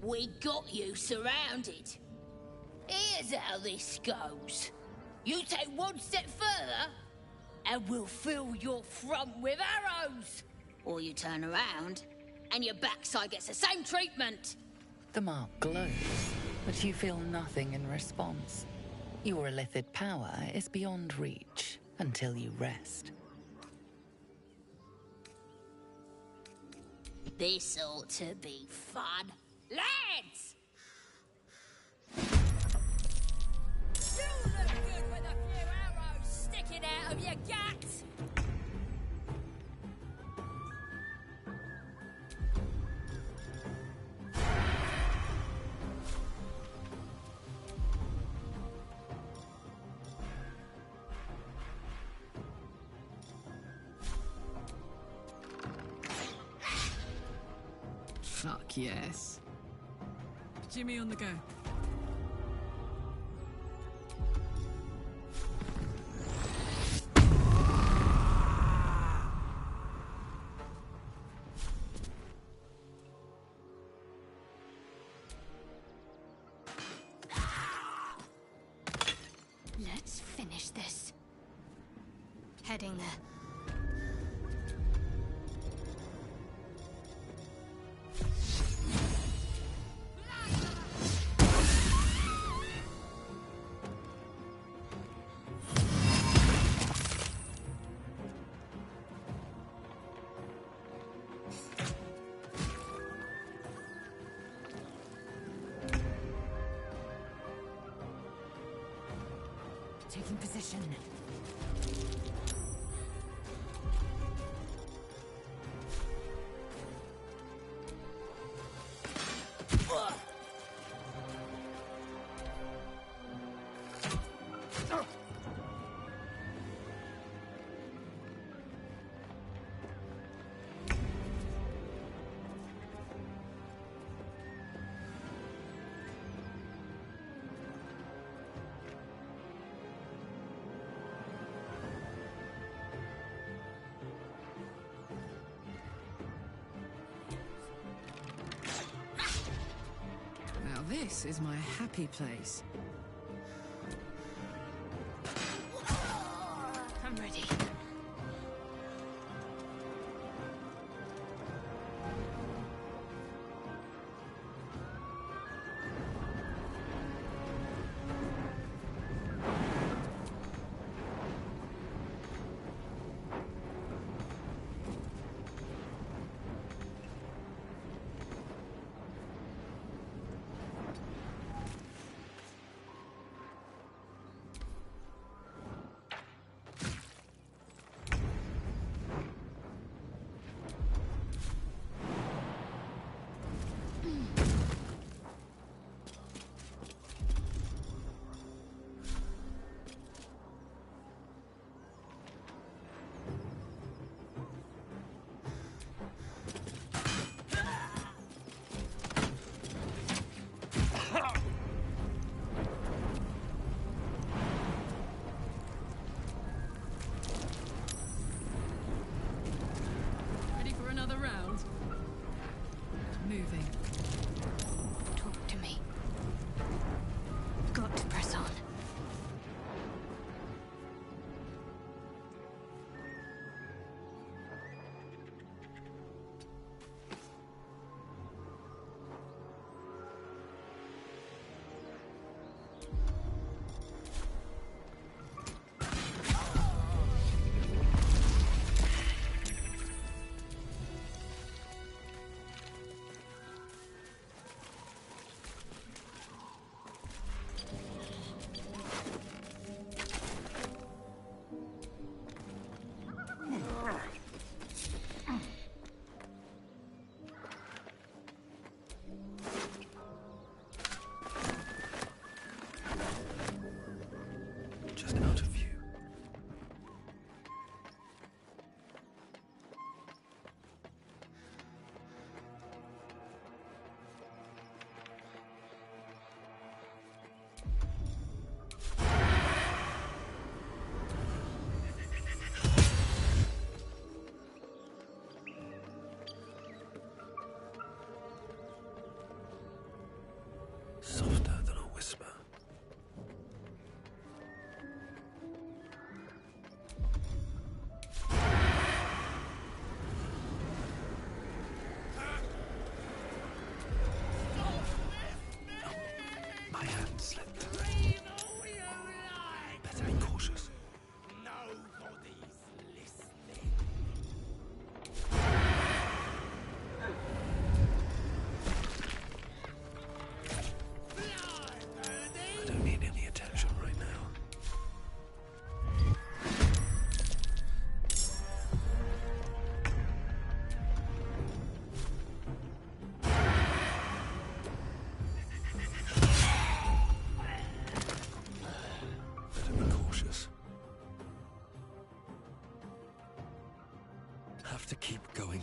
We got you surrounded. Here's how this goes. You take one step further, and we'll fill your front with arrows. Or you turn around, and your backside gets the same treatment. The mark glows, but you feel nothing in response. Your illithid power is beyond reach until you rest. This ought to be fun. Lads! You look good with a few arrows sticking out of your guts! Fuck yes. Jimmy on the go. Let's finish this. Heading there. Taking position. Now this is my happy place. I'm ready. Ready for another round? Moving. Talk to me. Got to press on. Just out of view. Softer than a whisper. My hand slipped. Better be cautious. Nobody's listening. I don't need any attention right now. Better be cautious. Have to keep going.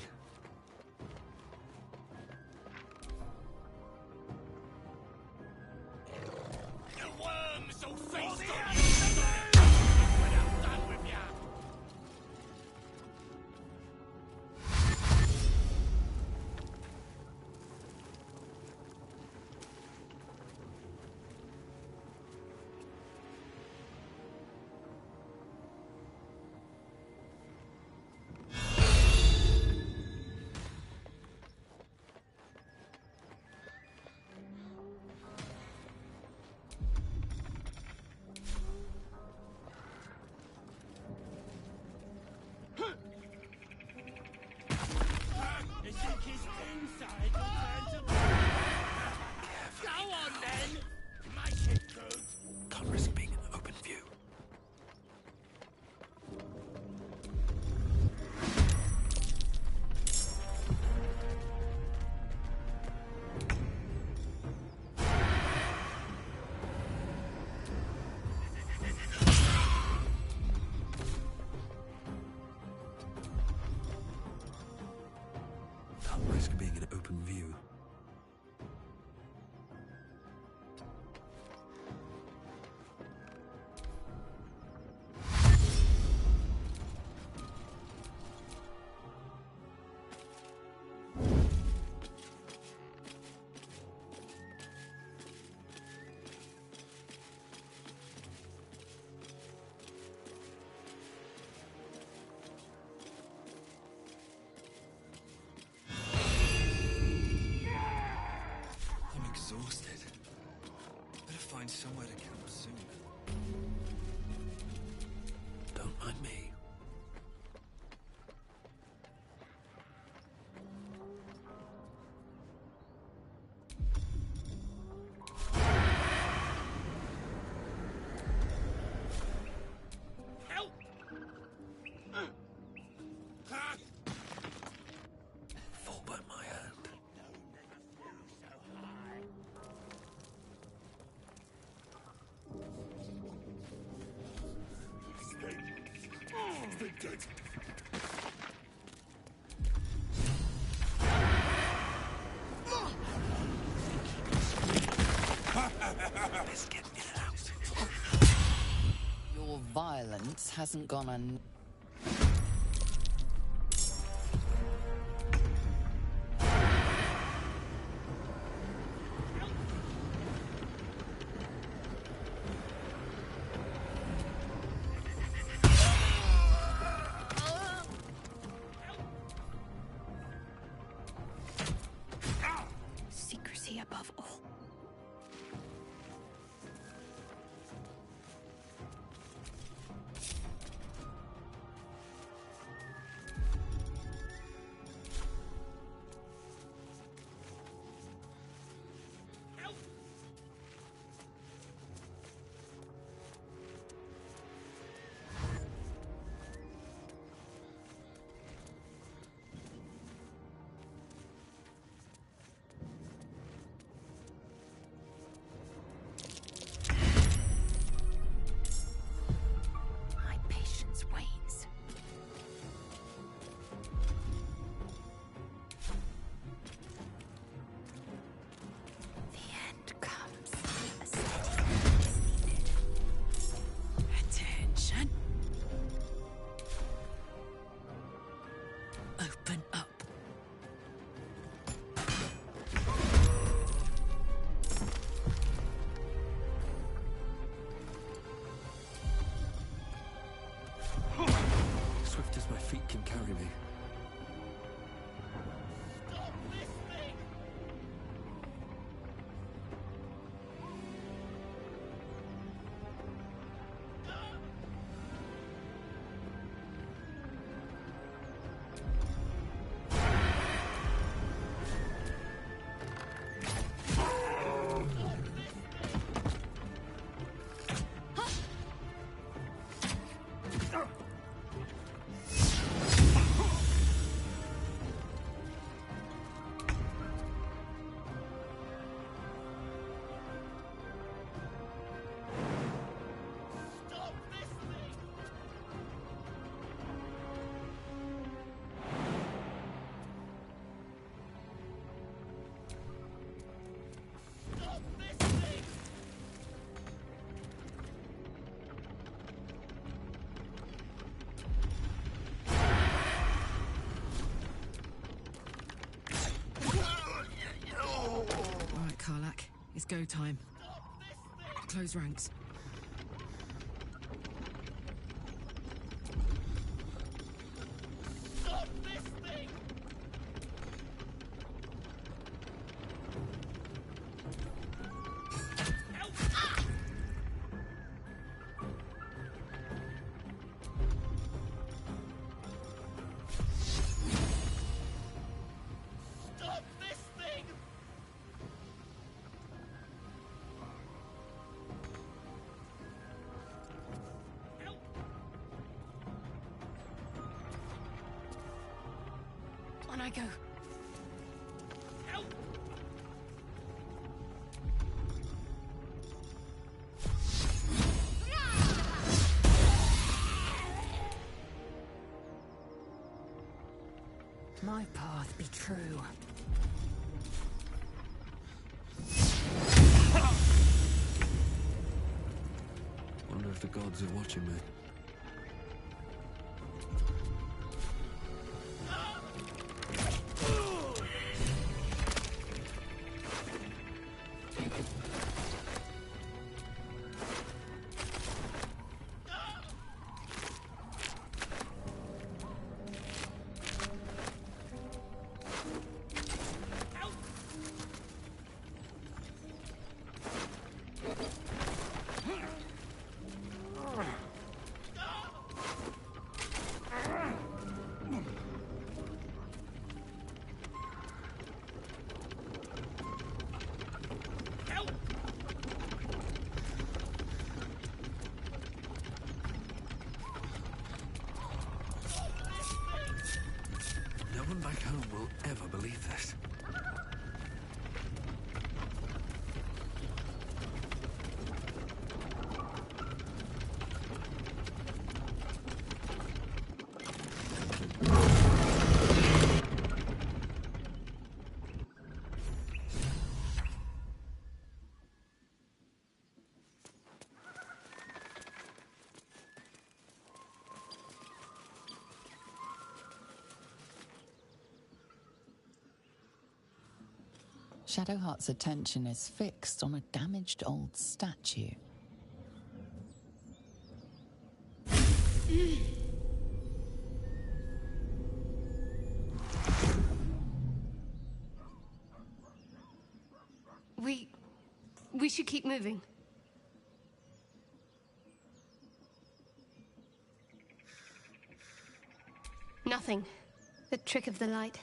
open view. I'm exhausted. Better find somewhere to camp soon. Don't mind me. Help! Fall by my hand. Stay dead. Let's get in and out. Your violence hasn't gone un... Secrecy above all. My patience wanes. The end comes. A steady hand is needed. Attention. Open up. Swift as my feet can carry me. Stop listening! Stop listening! Stop listening! All right, Karlak. It's go time. Close ranks. Stop listening! Help! Ah! Stop listening! Help! On I go. Help! My path be true. Wonder if the gods are watching me. No one back home will ever believe this. Shadowheart's attention is fixed on a damaged old statue. We should keep moving. Nothing. The trick of the light.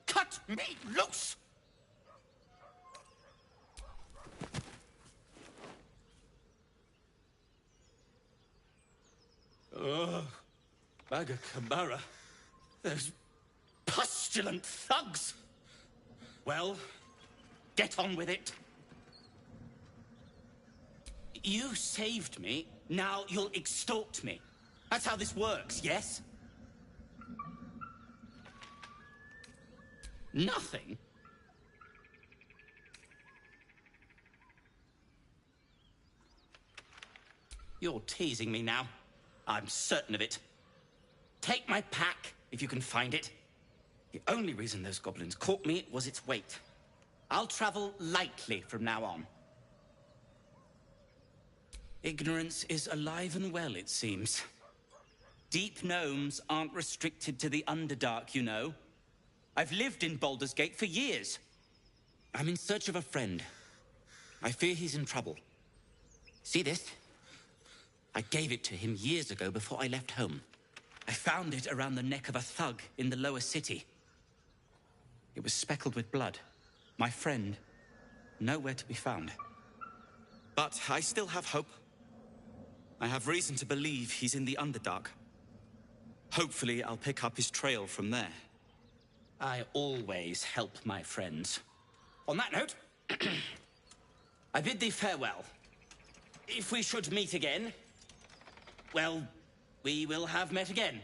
Cut me loose! Ugh. Bag-3. Those pustulant thugs! Well, get on with it. You saved me, now you'll extort me. That's how this works, yes? Nothing? You're teasing me now. I'm certain of it. Take my pack, if you can find it. The only reason those goblins caught me was its weight. I'll travel lightly from now on. Ignorance is alive and well, it seems. Deep gnomes aren't restricted to the Underdark, you know. I've lived in Baldur's Gate for years. I'm in search of a friend. I fear he's in trouble. See this? I gave it to him years ago before I left home. I found it around the neck of a thug in the lower city. It was speckled with blood. My friend, nowhere to be found. But I still have hope. I have reason to believe he's in the Underdark. Hopefully, I'll pick up his trail from there. I always help my friends. On that note, I bid thee farewell. If we should meet again, well, we will have met again.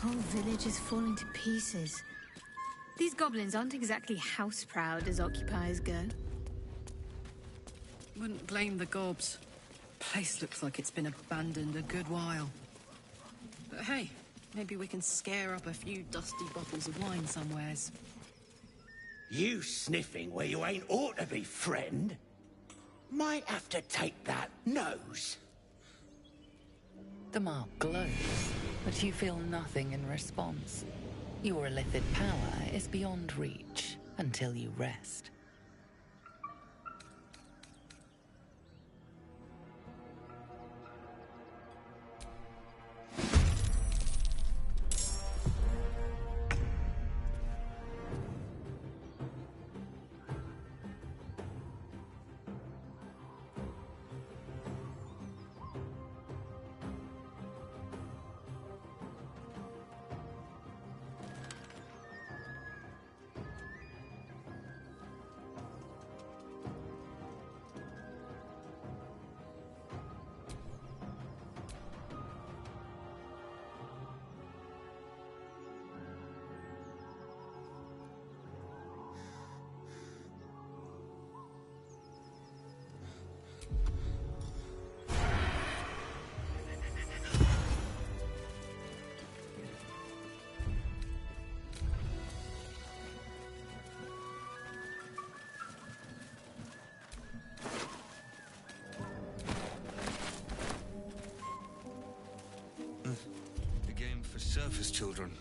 whole village is falling to pieces. These goblins aren't exactly house-proud as occupiers go. Wouldn't blame the gobs. Place looks like it's been abandoned a good while. But hey, maybe we can scare up a few dusty bottles of wine somewheres. You sniffing where you ain't ought to be, friend? Might have to take that nose. The mark glows, but you feel nothing in response. Your illithid power is beyond reach until you rest. A game for surface children.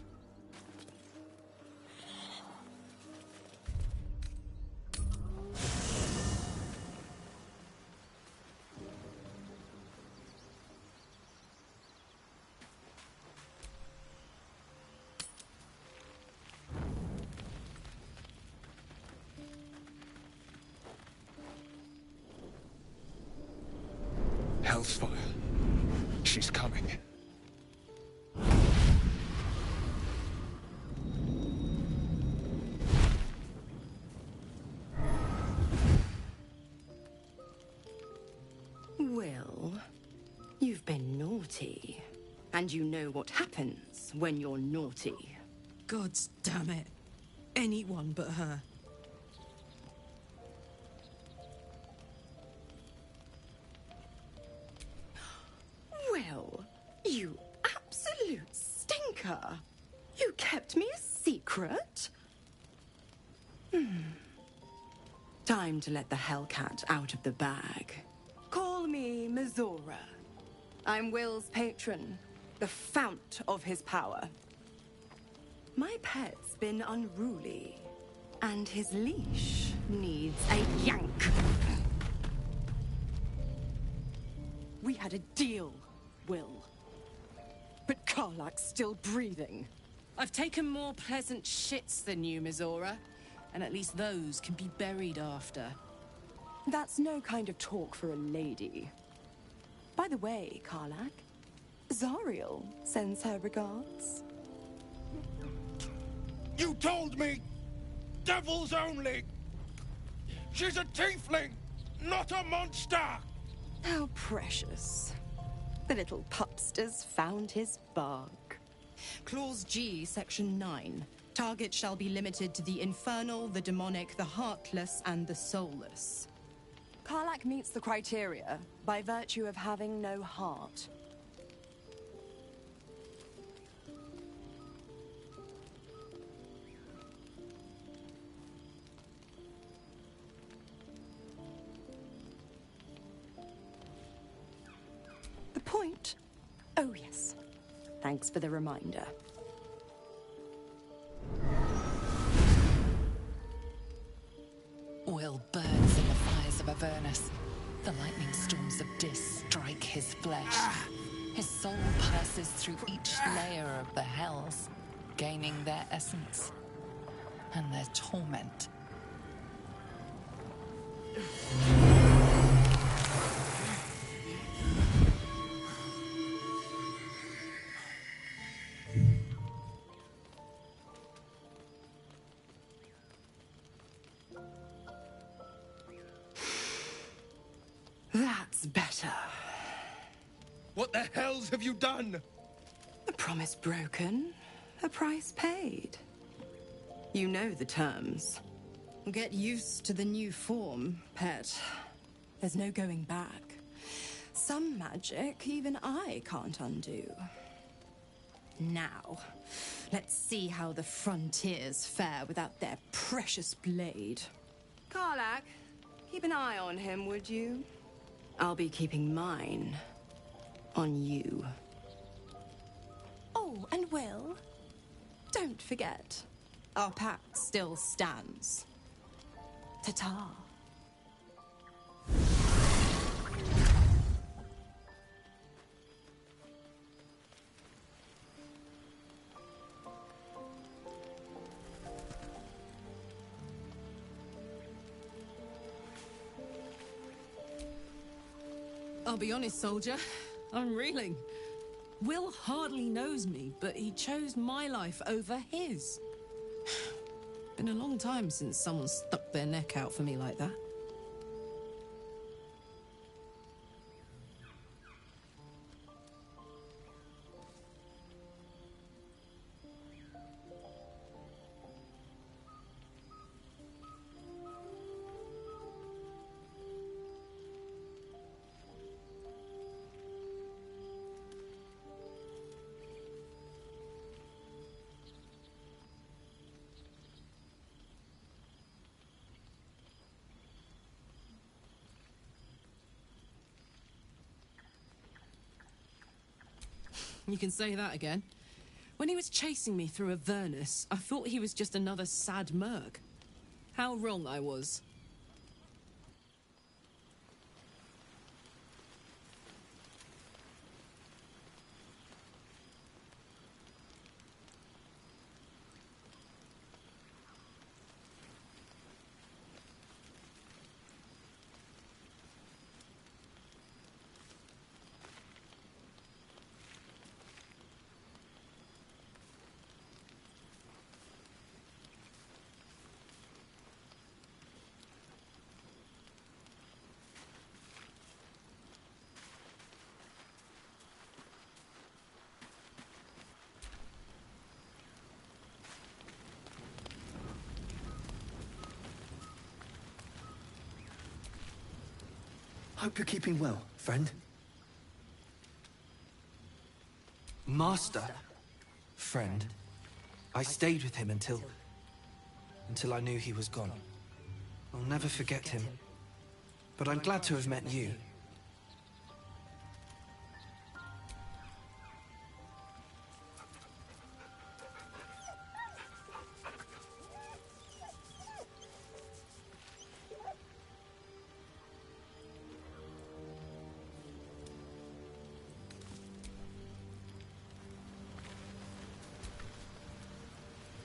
Hellsfire. She's coming. Well, you've been naughty. And you know what happens when you're naughty. Gods damn it. Anyone but her. Well, you absolute stinker. You kept me a secret? Time to let the Hellcat out of the bag. Call me Mizora. I'm Will's patron, the fount of his power. My pet's been unruly, and his leash needs a yank. We had a deal, Will. But Karlak's still breathing. I've taken more pleasant shits than you, Mizora. And at least those can be buried after. That's no kind of talk for a lady. By the way, Karlak, Zariel sends her regards. You told me! Devils only! She's a tiefling, not a monster! How precious. The little pupster's found his bark. Clause G, Section 9. Target shall be limited to the infernal, the demonic, the heartless, and the soulless. Karlak meets the criteria by virtue of having no heart. The point? Oh, yes. Thanks for the reminder. Will burns in the fires of Avernus. The lightning storms of Dis strike his flesh. His soul passes through each layer of the hells, gaining their essence and their torment. That's better. What the hells have you done? A promise broken, A price paid. You know the terms. Get used to the new form, pet. There's no going back. Some magic even I can't undo. Now, let's see how the frontiers fare without their precious blade. Karlak, keep an eye on him, would you? I'll be keeping mine on you. Oh, and Will, don't forget, our pact still stands. Ta-ta. I'll be honest, soldier. I'm reeling. Will hardly knows me, but he chose my life over his. Been a long time since someone stuck their neck out for me like that. You can say that again. When he was chasing me through Avernus, I thought he was just another sad merc. How wrong I was. Hope you're keeping well, friend. Master. Friend. I stayed with him until I knew he was gone. I'll never forget him. But I'm glad to have met you.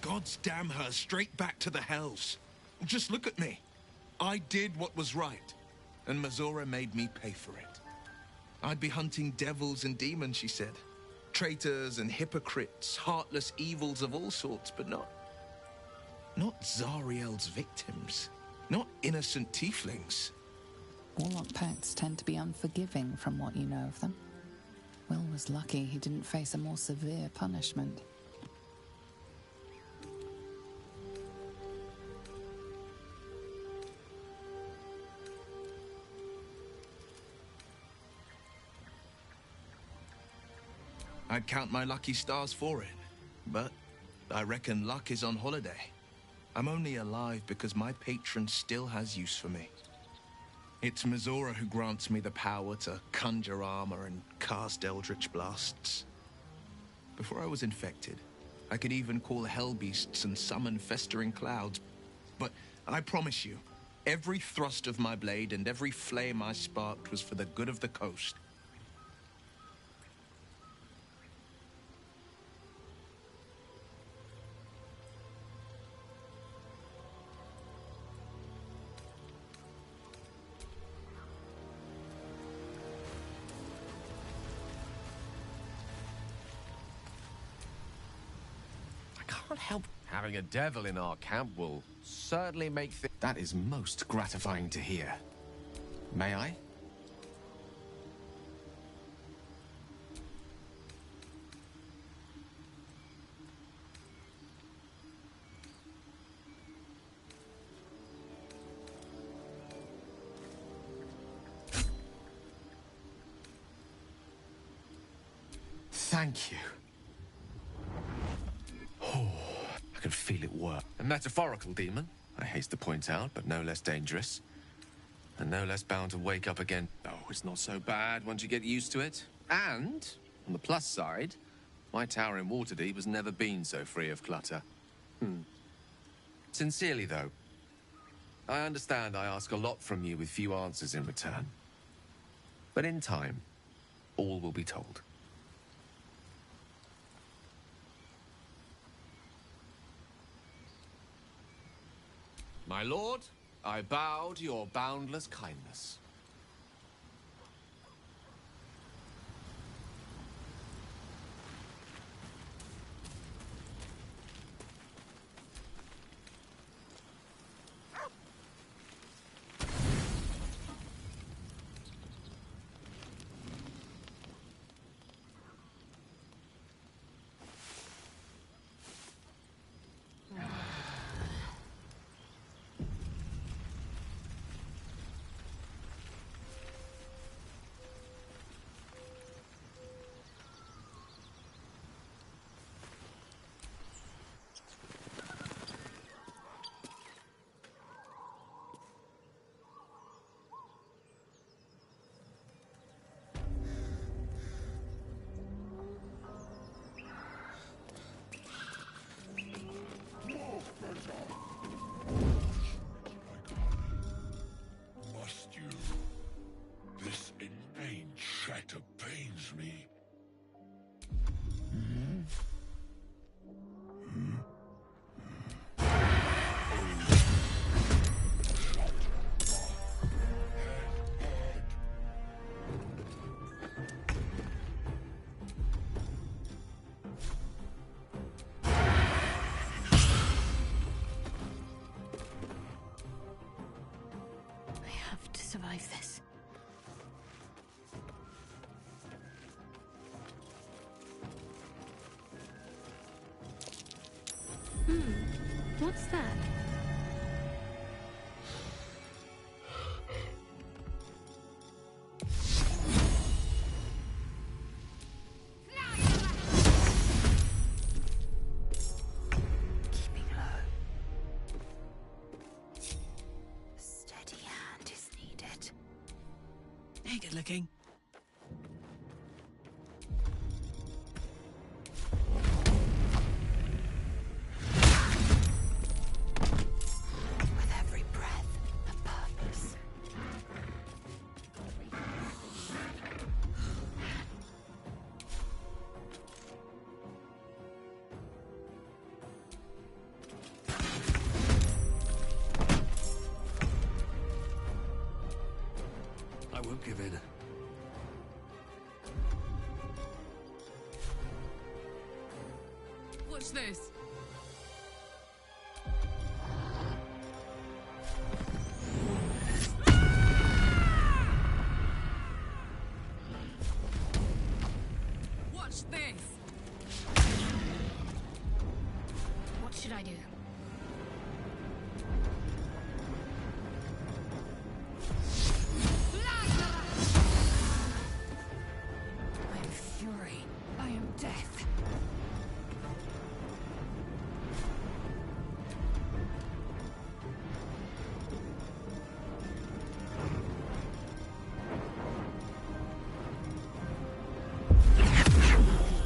Gods damn her, straight back to the hells. Just look at me. I did what was right, and Mazora made me pay for it. I'd be hunting devils and demons, she said. Traitors and hypocrites, heartless evils of all sorts, but not Zariel's victims. Not innocent tieflings. Warlock pacts tend to be unforgiving from what you know of them. Will was lucky he didn't face a more severe punishment. I'd count my lucky stars for it, but I reckon luck is on holiday. I'm only alive because my patron still has use for me. It's Mazora who grants me the power to conjure armor and cast eldritch blasts. Before I was infected, I could even call hell beasts and summon festering clouds. But I promise you, every thrust of my blade and every flame I sparked was for the good of the coast. Can't help having a devil in our camp will certainly make things... That is most gratifying to hear. May I? Thank you. Oh, I can feel it work. A metaphorical demon, I haste to point out, but no less dangerous. And no less bound to wake up again. Oh, it's not so bad once you get used to it. And, on the plus side, my tower in Waterdeep has never been so free of clutter. Sincerely, though, I understand I ask a lot from you with few answers in return. But in time, all will be told. My lord, I bow to your boundless kindness. Must you? This inane chatter pains me. I have to survive this. What's that? Keeping low. A steady hand is needed. Hey, good looking. With every breath, a purpose. I won't give in. Watch this. Watch this. What should I do? I am fury. I am death.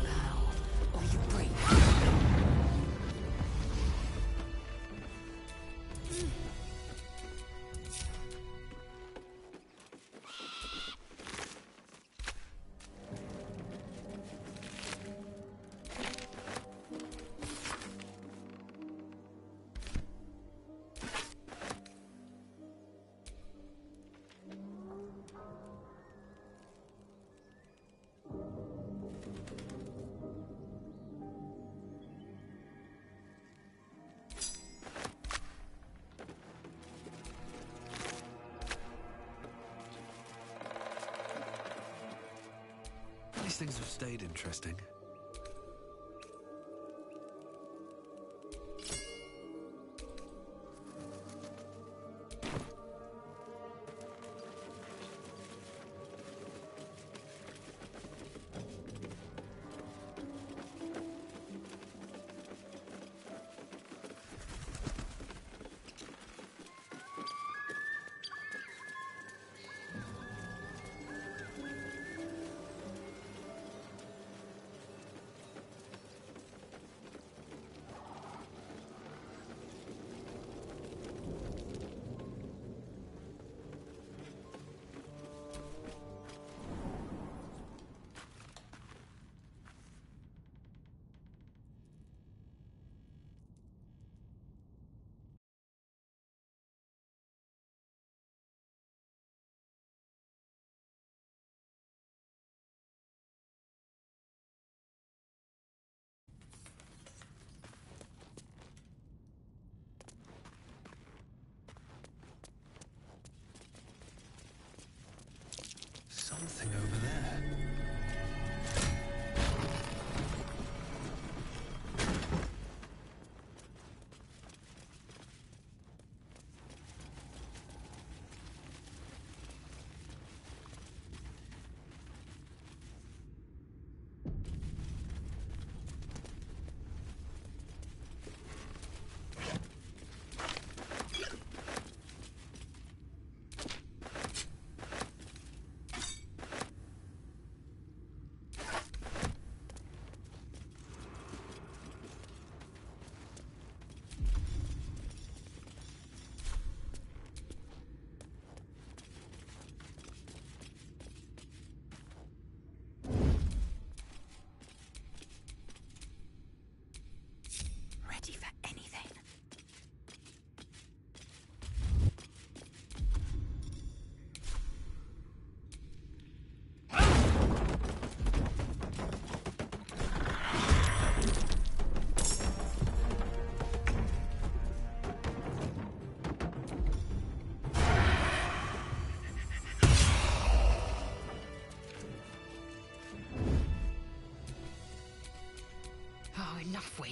Now, or you break. These things have stayed interesting.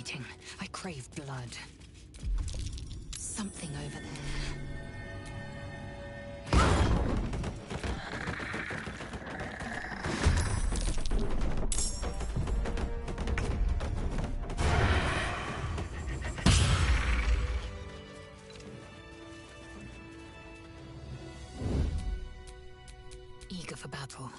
nauseating. I crave blood. Something over there. Eager for battle.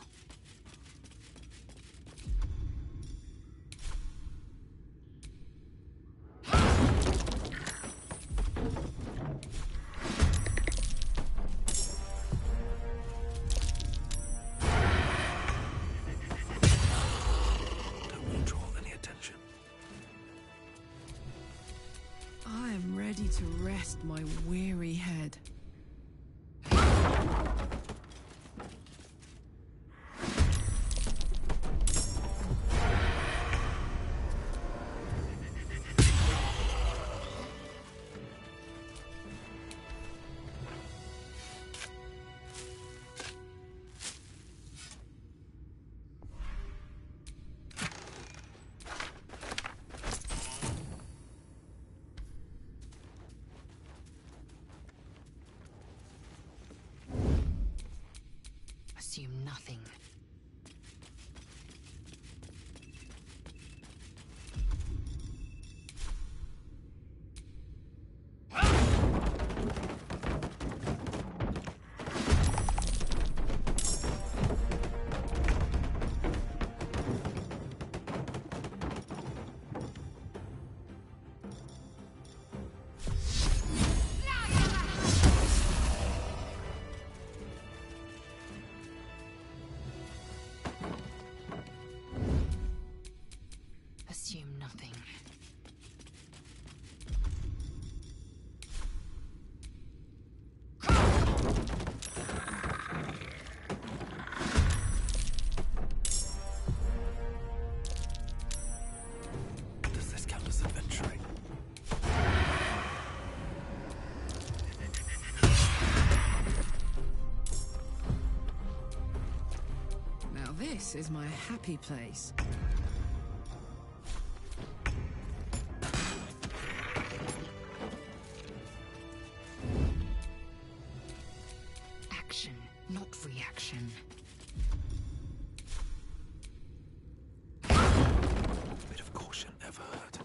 I am ready to rest my weary head. Assume nothing. Assume nothing. Does this count as adventuring? Now this is my happy place. Action, not reaction. Bit of caution never hurt.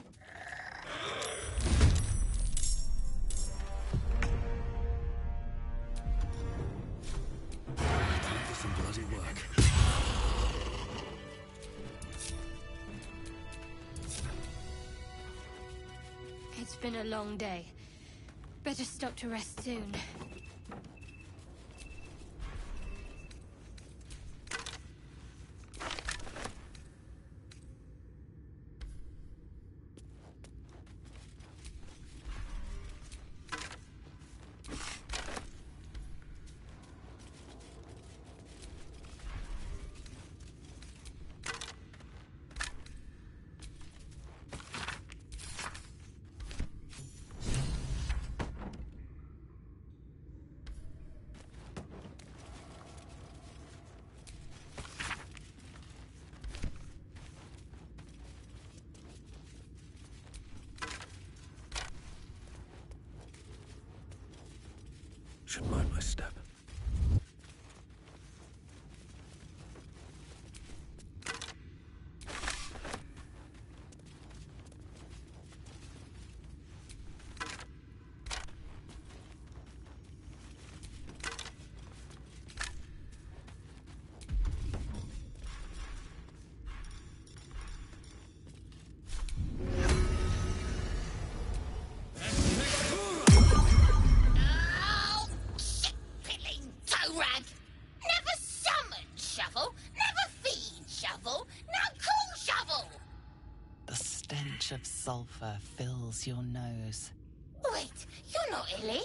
Time for some bloody work. It's been a long day. Better stop to rest soon. Should mind my step. Of sulfur fills your nose. Wait, you're not Illy?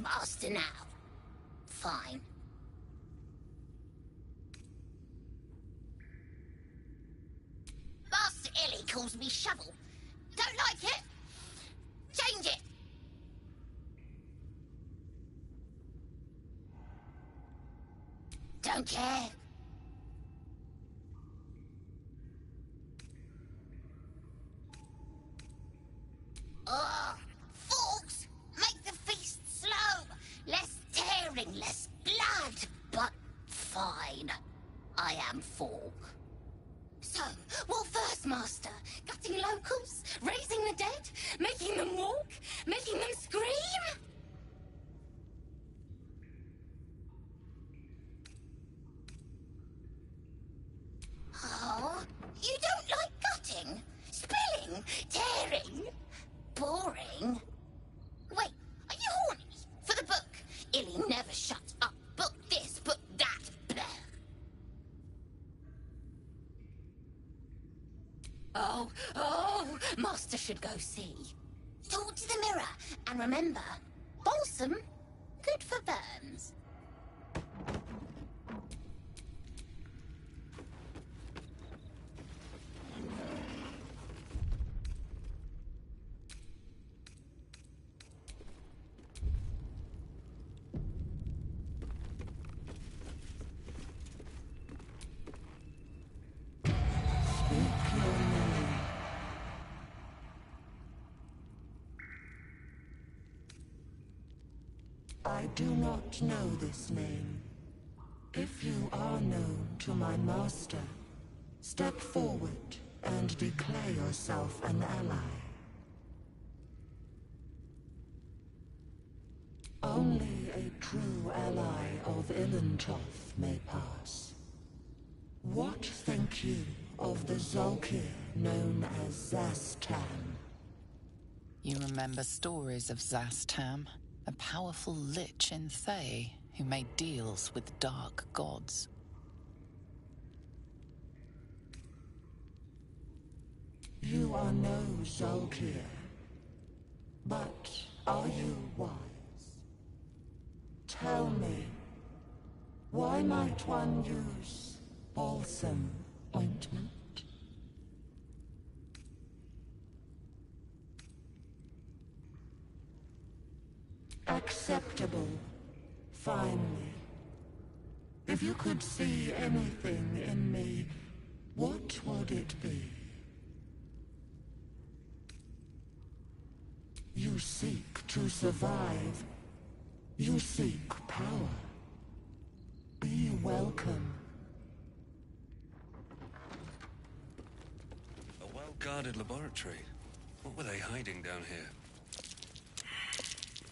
master now. Fine. Master Illy calls me Shovel. Don't like it? Change it. Don't care. Ugh! Forks! Make the feast slow! Less tearing, less blood! But fine. I am Fork. So, what first, Master? Gutting locals? Raising the dead? Making them walk? Making them scream? Oh, you don't like gutting? Spilling? Tearing? Boring? Wait, are you horny? For the book? Illy never shuts up. Book this, book that. Blah. Oh, Master should go see. Talk to the mirror, and remember, balsam, good for burns. I do not know this name. If you are known to my master, step forward and declare yourself an ally. Only a true ally of Ilintoth may pass. What think you of the Zolkir known as Zastam? You remember stories of Zastam, a powerful lich in Thay who made deals with dark gods. You are no Zolkir, but are you wise? Tell me, why might one use balsam ointment? Acceptable, finally. If you could see anything in me, what would it be? You seek to survive. You seek power. Be welcome. A well-guarded laboratory. What were they hiding down here?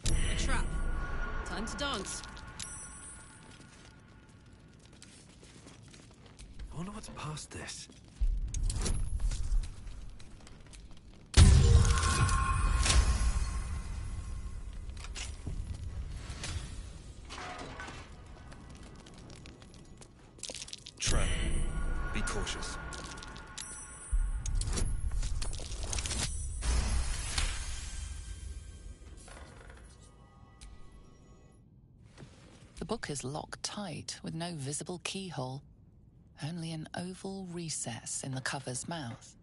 A trap. Time to dance. I wonder what's past this. Trap. Be cautious. The book is locked tight with no visible keyhole, only an oval recess in the cover's mouth.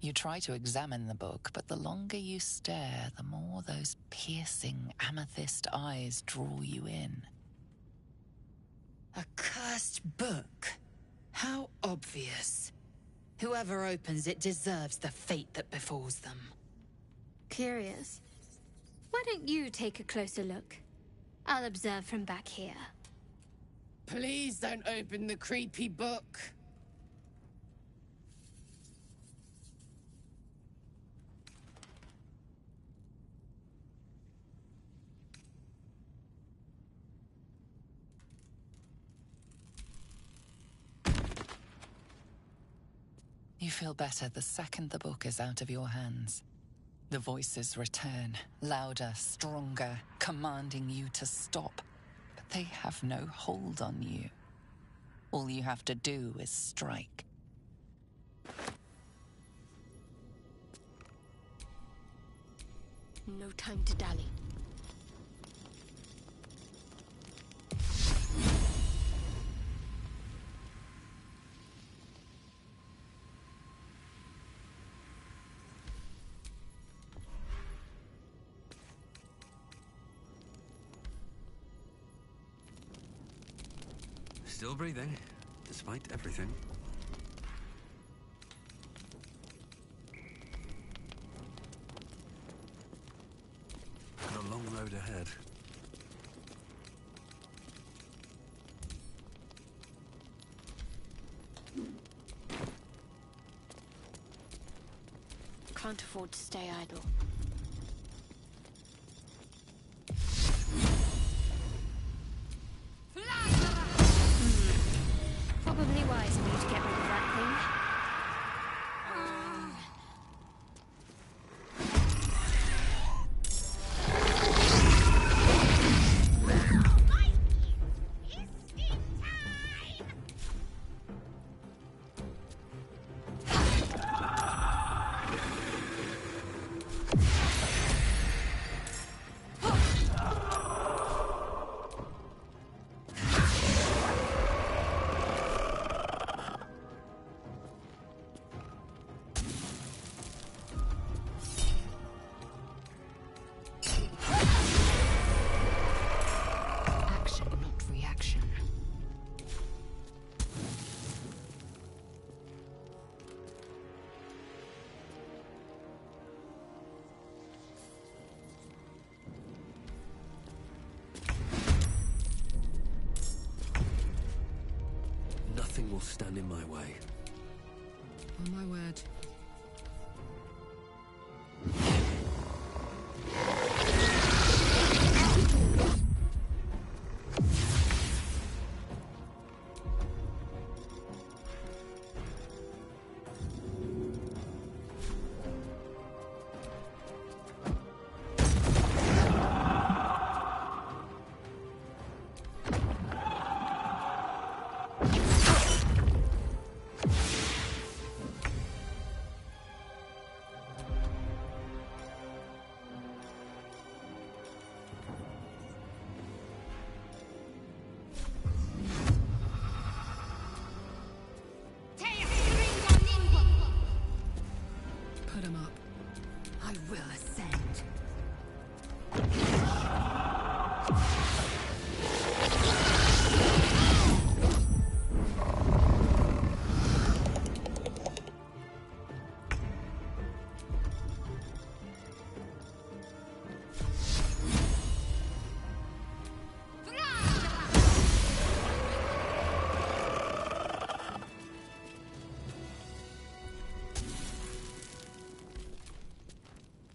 You try to examine the book, but the longer you stare, the more those piercing amethyst eyes draw you in. A cursed book? How obvious. Whoever opens it deserves the fate that befalls them. Curious. Why don't you take a closer look? I'll observe from back here. Please don't open the creepy book. You feel better the second the book is out of your hands. The voices return, louder, stronger, commanding you to stop. But they have no hold on you. All you have to do is strike. No time to dally. Still breathing, despite everything. Got a long road ahead. Can't afford to stay idle. Probably wise of you to get rid of that thing. Nothing will stand in my way. On my word. Put him up. I will ascend.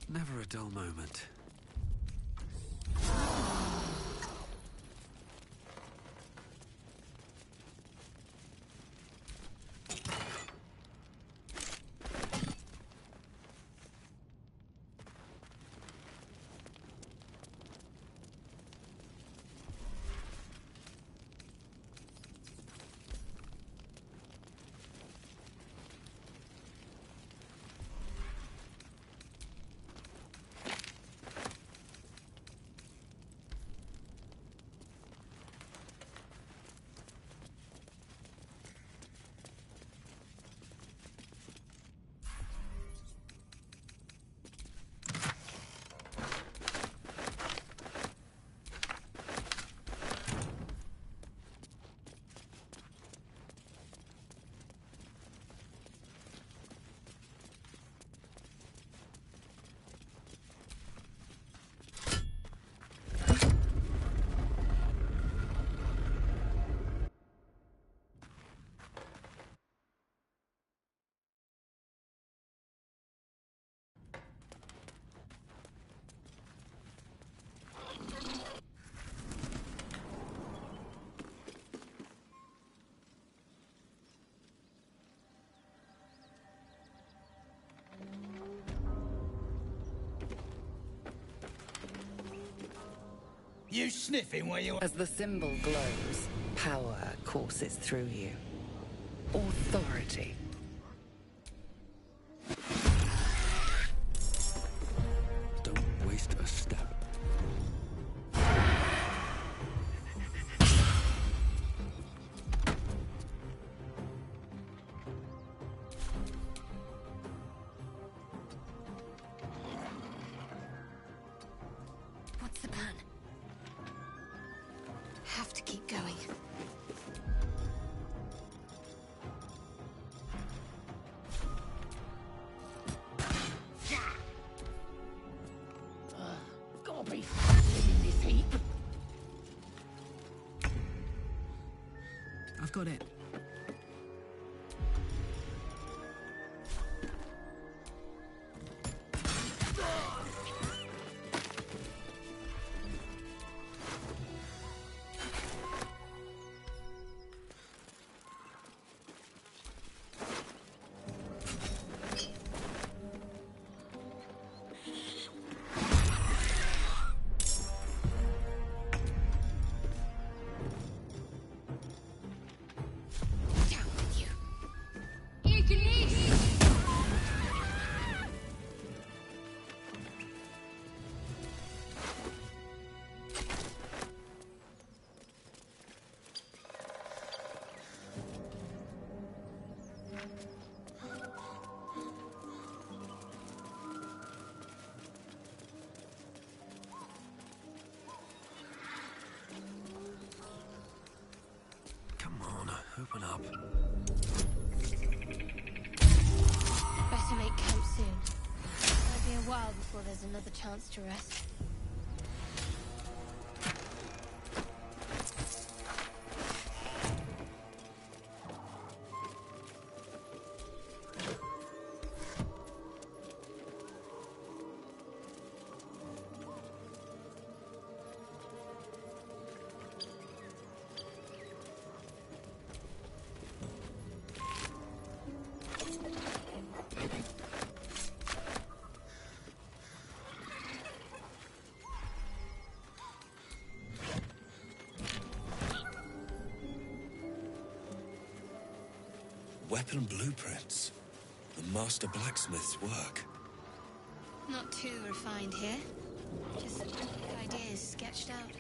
Never a dull moment. You sniffing where you... As the symbol glows, power courses through you. Authority. Don't waste have to keep going. Gotta be in this heap. I've got it. Come on, open up. Better make camp soon. Might be a while before there's another chance to rest. Weapon blueprints. The master blacksmith's work. Not too refined here. Just ideas sketched out.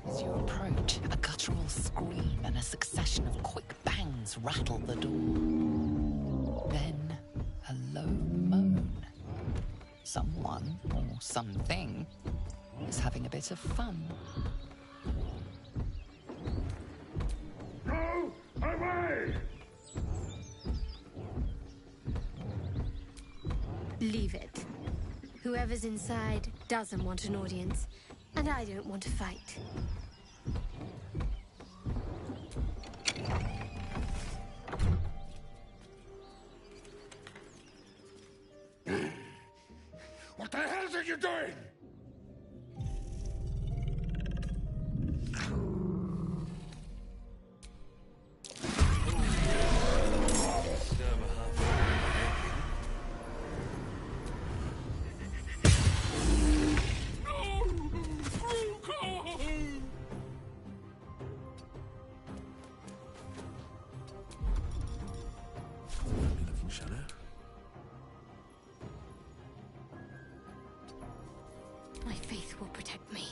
As you approach, a guttural scream and a succession of quick bangs rattle the door. Then, a low moan. Someone, or something, is having a bit of fun. Go away! Leave it. Whoever's inside doesn't want an audience, and I don't want to fight. What the hell are you doing? My faith will protect me.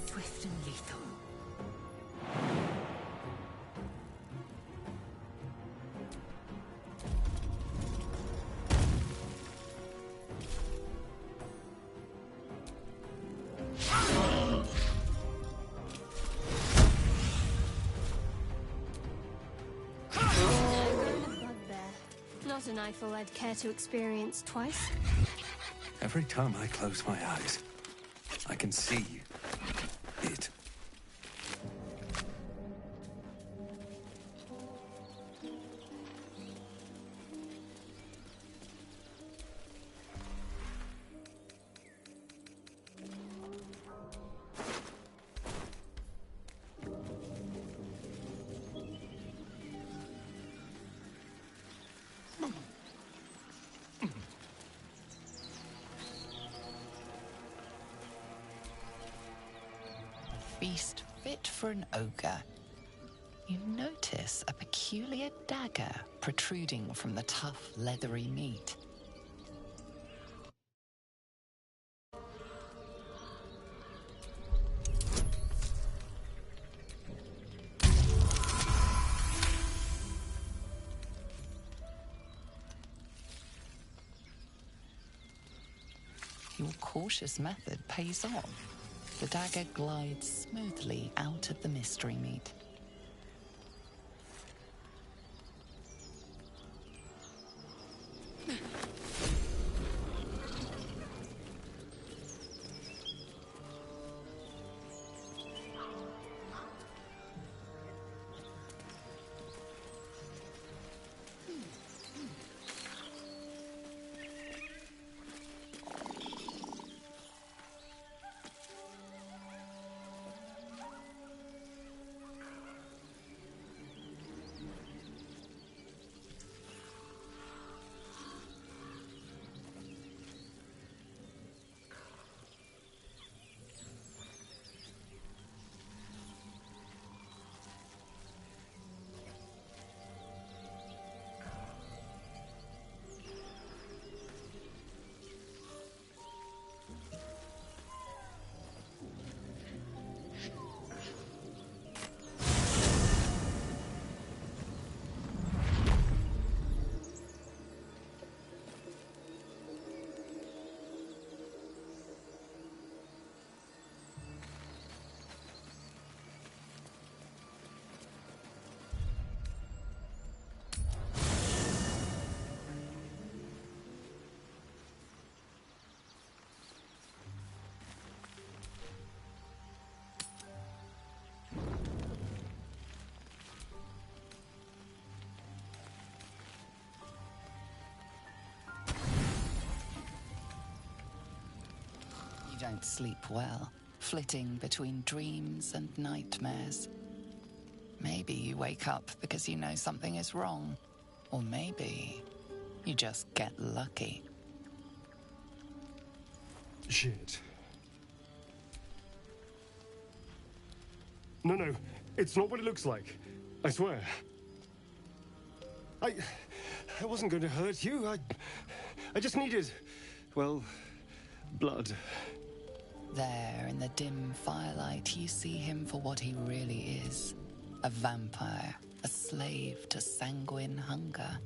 Swift and lethal. Not an eyeful I'd care to experience twice. Every time I close my eyes, I can see it. feast fit for an ogre. You notice a peculiar dagger protruding from the tough, leathery meat. Your cautious method pays off. The dagger glides smoothly out of the mystery meat. You don't sleep well, flitting between dreams and nightmares. Maybe you wake up because you know something is wrong. Or maybe you just get lucky. Shit. No, it's not what it looks like. I swear. I wasn't going to hurt you. I just needed, well, blood. There, in the dim firelight, you see him for what he really is. A vampire, a slave to sanguine hunger.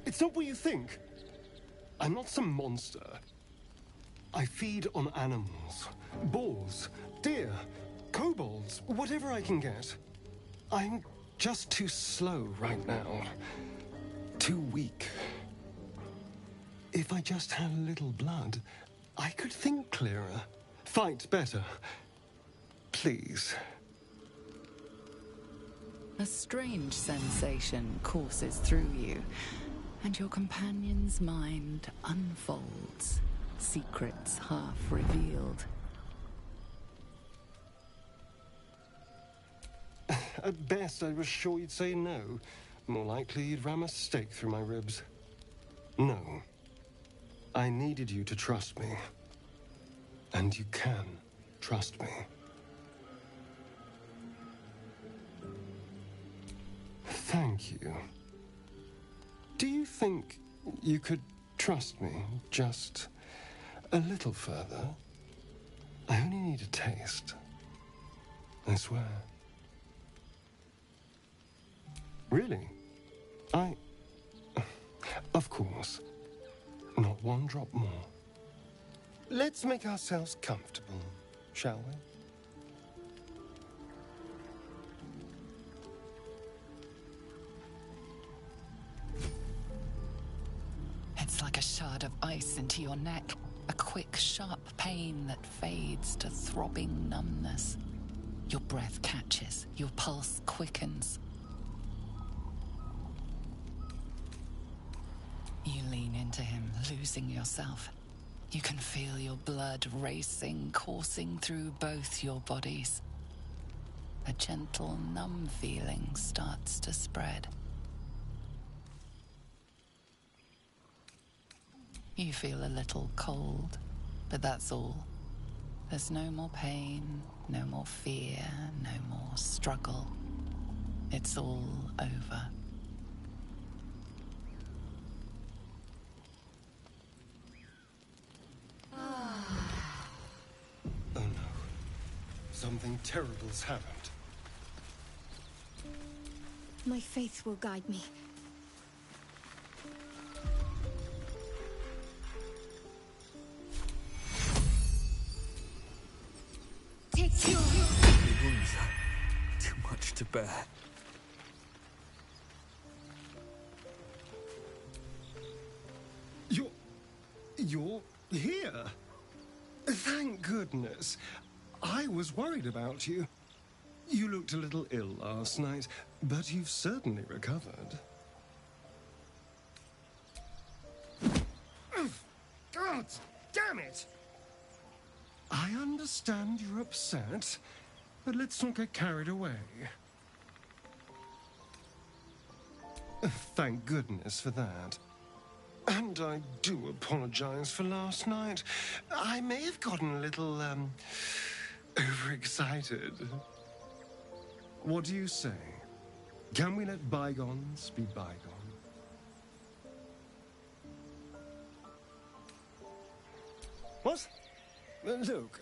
It's not what you think. I'm not some monster. I feed on animals. Boars, deer, kobolds, whatever I can get. I'm just too slow right now. Too weak. If I just had a little blood, I could think clearer, fight better. Please. A strange sensation courses through you, and your companion's mind unfolds, secrets half revealed. At best, I was sure you'd say no. More likely, you'd ram a stake through my ribs. No. I needed you to trust me. And you can trust me. Thank you. Do you think you could trust me just a little further? I only need a taste. I swear. Really? Of course. Not one drop more. Let's make ourselves comfortable, shall we? It's like a shard of ice into your neck, a quick, sharp pain that fades to throbbing numbness. Your breath catches, your pulse quickens. You lean into him, losing yourself. You can feel your blood racing, coursing through both your bodies. A gentle, numb feeling starts to spread. You feel a little cold, but that's all. There's no more pain, no more fear, no more struggle. It's all over. Oh no. Something terrible's happened. My faith will guide me. Take your... The wounds are too much to bear. You're here? Thank goodness. I was worried about you. You looked a little ill last night, but you've certainly recovered. God damn it! I understand you're upset, but let's not get carried away. Thank goodness for that. And I do apologize for last night. I may have gotten a little, overexcited. What do you say? Can we let bygones be bygones? What? Look,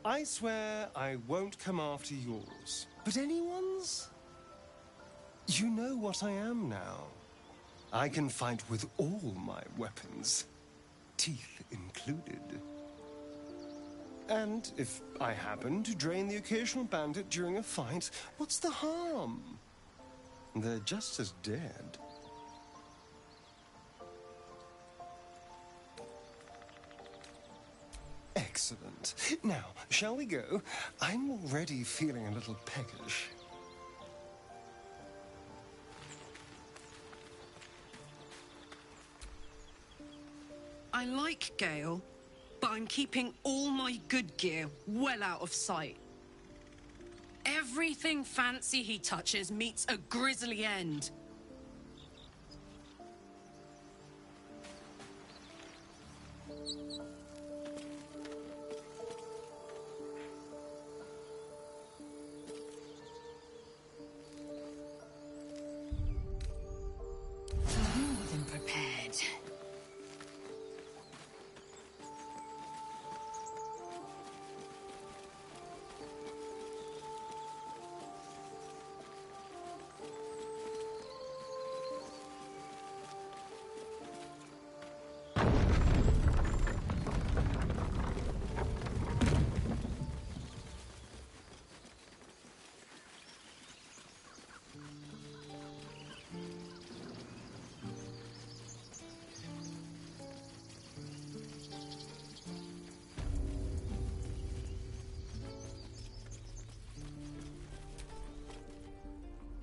I swear I won't come after yours. But anyone's? You know what I am now. I can fight with all my weapons, teeth included. And if I happen to drain the occasional bandit during a fight, what's the harm? They're just as dead. Excellent. Now, shall we go? I'm already feeling a little peckish. I like Gale, but I'm keeping all my good gear well out of sight. Everything fancy he touches meets a grisly end. More than prepared.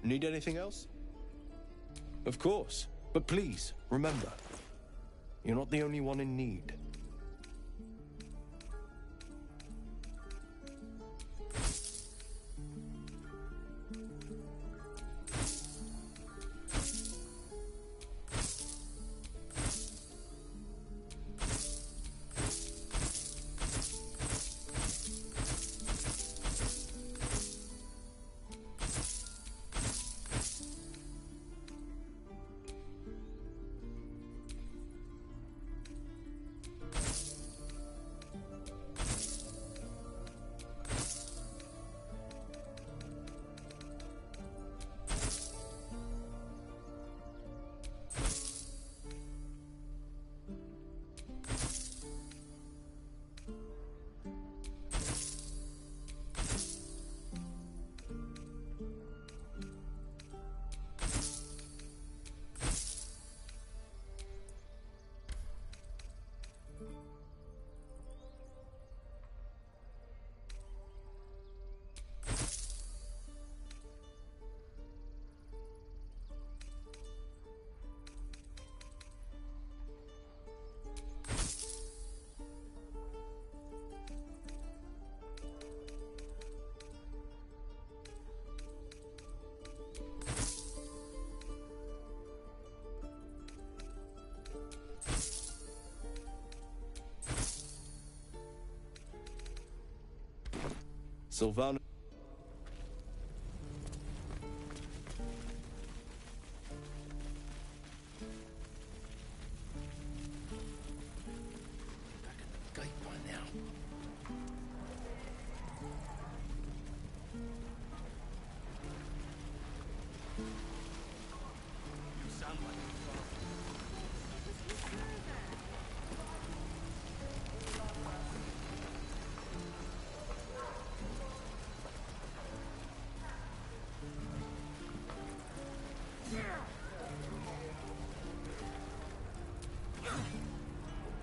Need anything else? Of course. But please, remember, you're not the only one in need. Sylvana. Gate by now. You sound like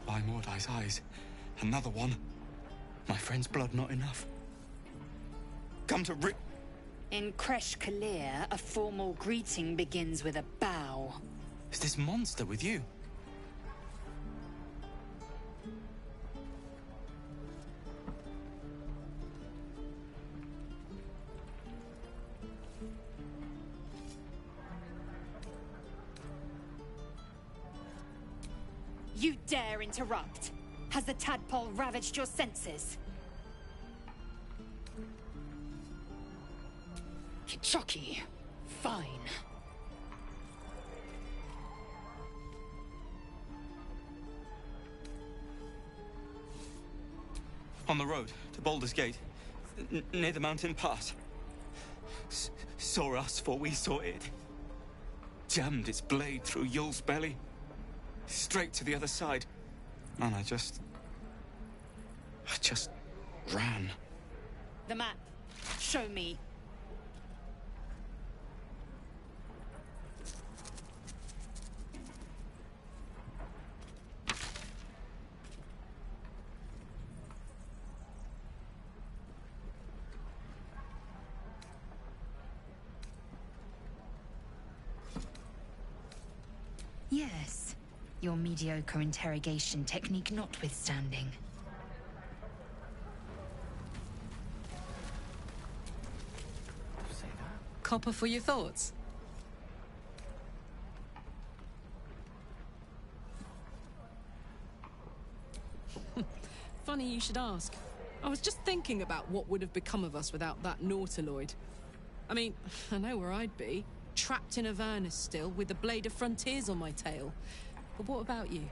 By Mordai's eyes. Another one. My friend's blood not enough. Come to rip. In Kresh Kalir, a formal greeting begins with a bow. Is this monster with you? You dare interrupt? Has the tadpole ravaged your senses? Kichoki. Fine. On the road to Baldur's Gate, near the mountain pass. Saw us before we saw it. Jammed its blade through Yul's belly. Straight to the other side. And I just ran. The map. Show me. Yes. Your mediocre interrogation technique notwithstanding. Copper for your thoughts? Funny you should ask. I was just thinking about what would have become of us without that Nautiloid. I mean, I know where I'd be. Trapped in Avernus still, with the Blade of Frontiers on my tail. But what about you?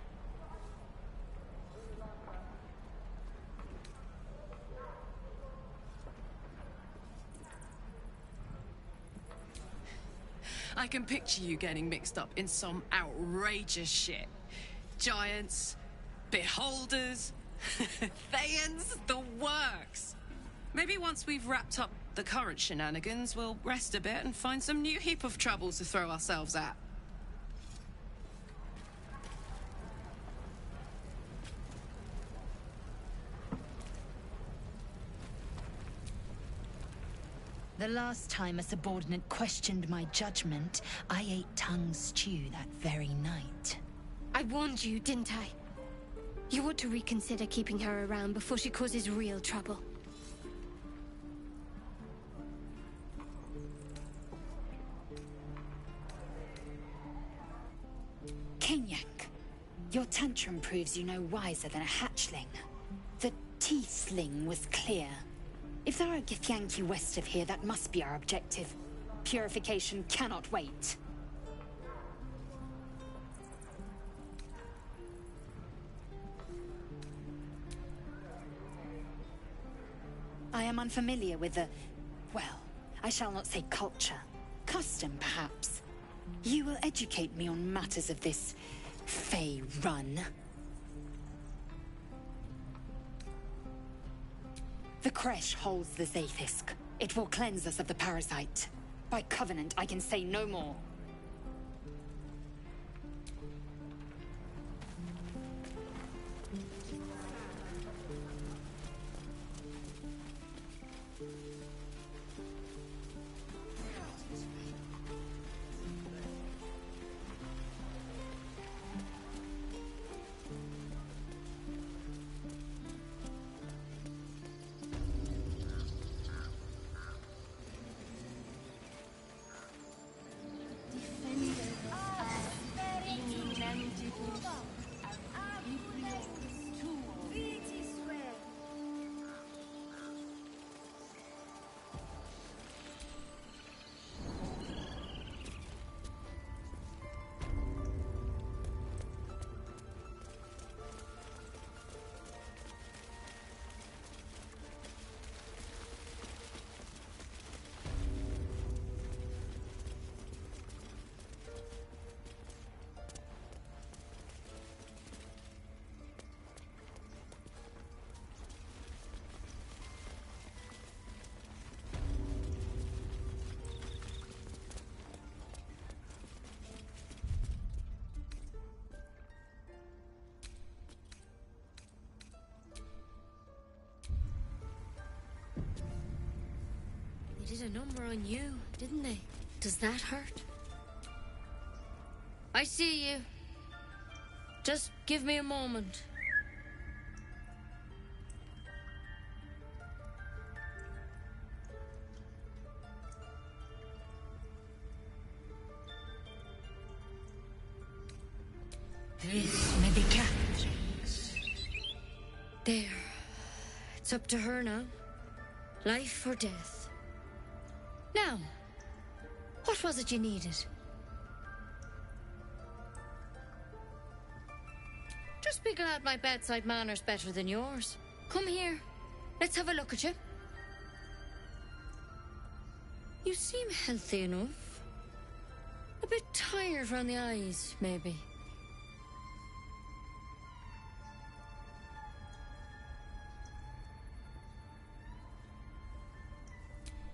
I can picture you getting mixed up in some outrageous shit. Giants, beholders, Thayans, the works. Maybe once we've wrapped up the current shenanigans, we'll rest a bit and find some new heap of troubles to throw ourselves at. The last time a subordinate questioned my judgment, I ate tongue stew that very night. I warned you, didn't I? You ought to reconsider keeping her around before she causes real trouble. Kenyak, your tantrum proves you no wiser than a hatchling. The teeth sling was clear. If there are Githyanki west of here, that must be our objective. Purification cannot wait. I am unfamiliar with the... well, I shall not say culture. Custom, perhaps. You will educate me on matters of this Fey run. The Kresh holds the Zaithisk. It will cleanse us of the parasite. By covenant, I can say no more. a number on you, didn't they? Does that hurt? I see you. Just give me a moment. This may be Catherine's. There. It's up to her now. Life or death. Now, what was it you needed? Just be glad my bedside manner's better than yours. Come here. Let's have a look at you. You seem healthy enough. A bit tired round the eyes, maybe.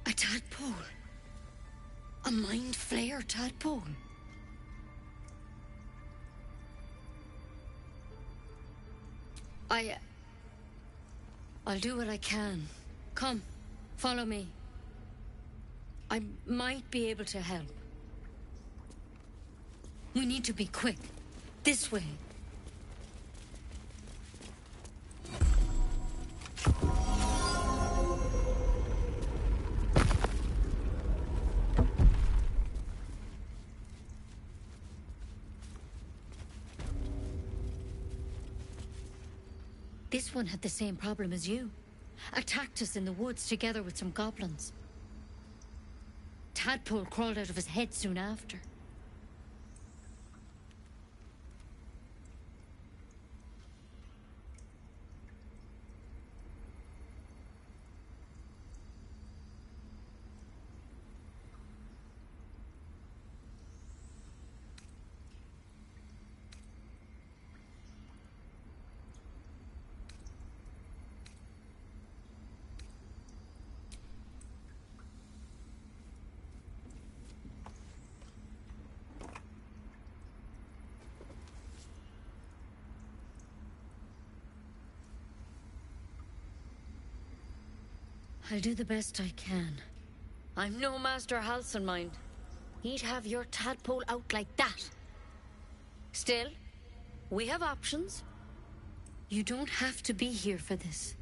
A tadpole. A mind flayer tadpole. I'll do what I can. Come, follow me. I might be able to help. We need to be quick. This way. This one had the same problem as you. Attacked us in the woods together with some goblins. Tadpole crawled out of his head soon after. I'll do the best I can. I'm no Master Halcyon, mind. He'd have your tadpole out like that. Still, we have options. You don't have to be here for this.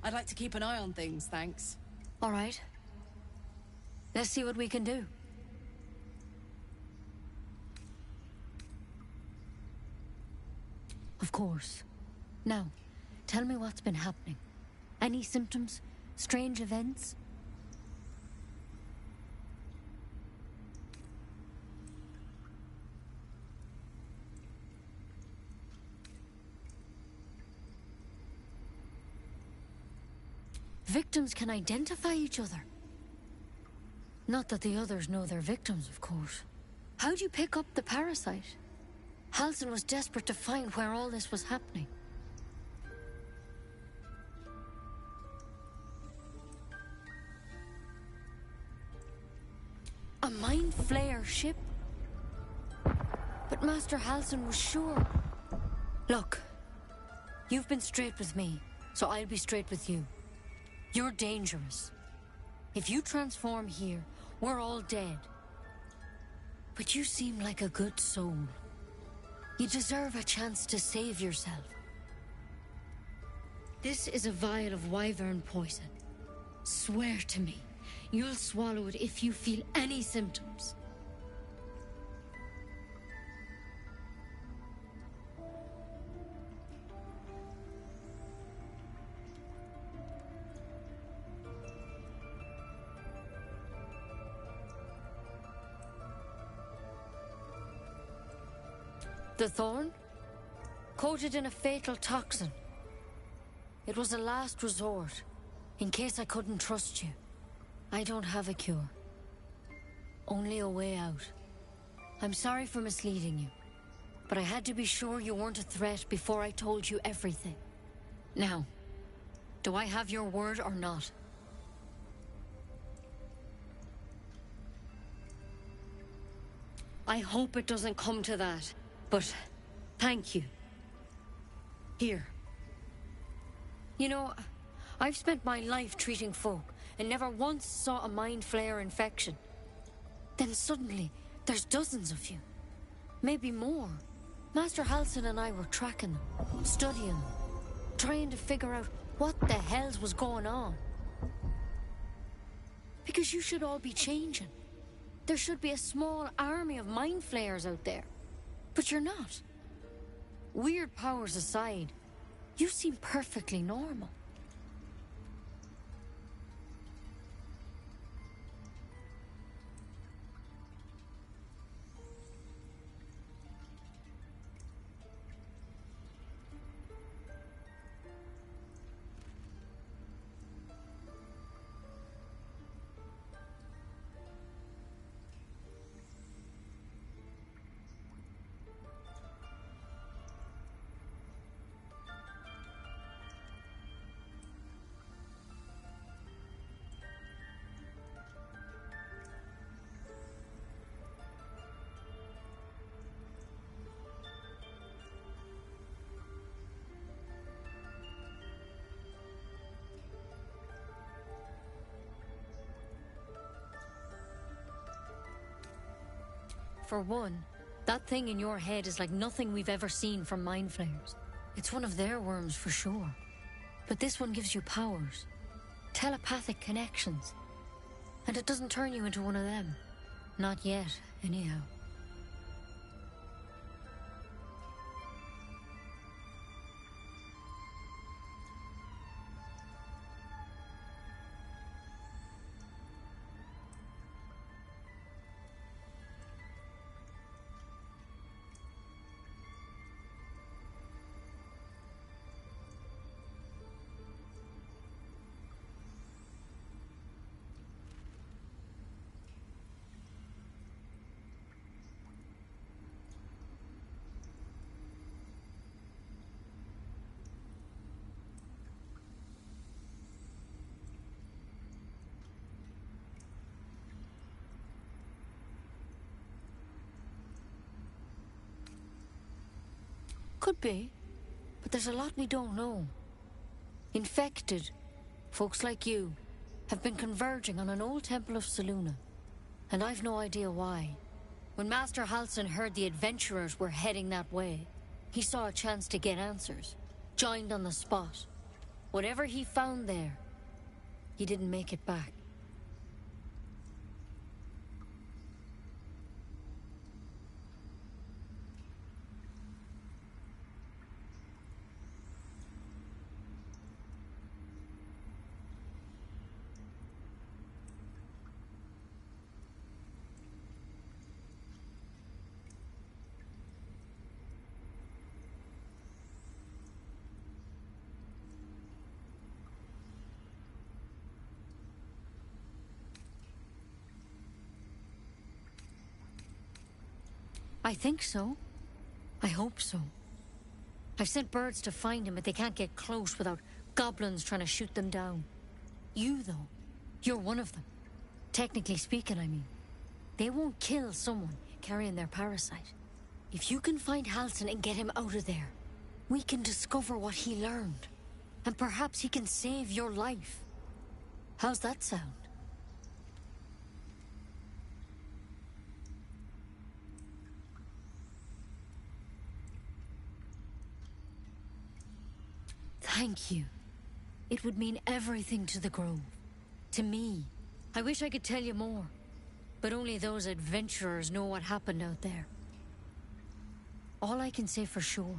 I'd like to keep an eye on things, thanks. All right. Let's see what we can do. Of course. Now, tell me what's been happening. Any symptoms? Strange events? Victims can identify each other. Not that the others know they're victims, of course. How'd you pick up the parasite? Halcyon was desperate to find where all this was happening. A mind flayer ship? But Master Halcyon was sure. Look, you've been straight with me, so I'll be straight with you. You're dangerous. If you transform here, we're all dead. But you seem like a good soul. You deserve a chance to save yourself. This is a vial of wyvern poison. Swear to me, you'll swallow it if you feel any symptoms. The thorn? Coated in a fatal toxin. It was a last resort, in case I couldn't trust you. I don't have a cure. Only a way out. I'm sorry for misleading you, but I had to be sure you weren't a threat before I told you everything. Now, do I have your word or not? I hope it doesn't come to that. But, thank you. Here. You know, I've spent my life treating folk, and never once saw a mind flare infection. Then suddenly, there's dozens of you. Maybe more. Master Halsin and I were tracking them, studying them, trying to figure out what the hells was going on. Because you should all be changing. There should be a small army of mind flayers out there. But you're not. Weird powers aside, you seem perfectly normal. For one, that thing in your head is like nothing we've ever seen from mind flayers. It's one of their worms for sure. But this one gives you powers. Telepathic connections. And it doesn't turn you into one of them. Not yet, anyhow. Could be, but there's a lot we don't know. Infected, folks like you, have been converging on an old temple of Selûne, and I've no idea why. When Master Halsin heard the adventurers were heading that way, he saw a chance to get answers, joined on the spot. Whatever he found there, he didn't make it back. I think so. I hope so. I've sent birds to find him, but they can't get close without goblins trying to shoot them down. You, though, you're one of them. Technically speaking, I mean. They won't kill someone carrying their parasite. If you can find Halsin and get him out of there, we can discover what he learned. And perhaps he can save your life. How's that sound? Thank you. It would mean everything to the Grove. To me. I wish I could tell you more. But only those adventurers know what happened out there. All I can say for sure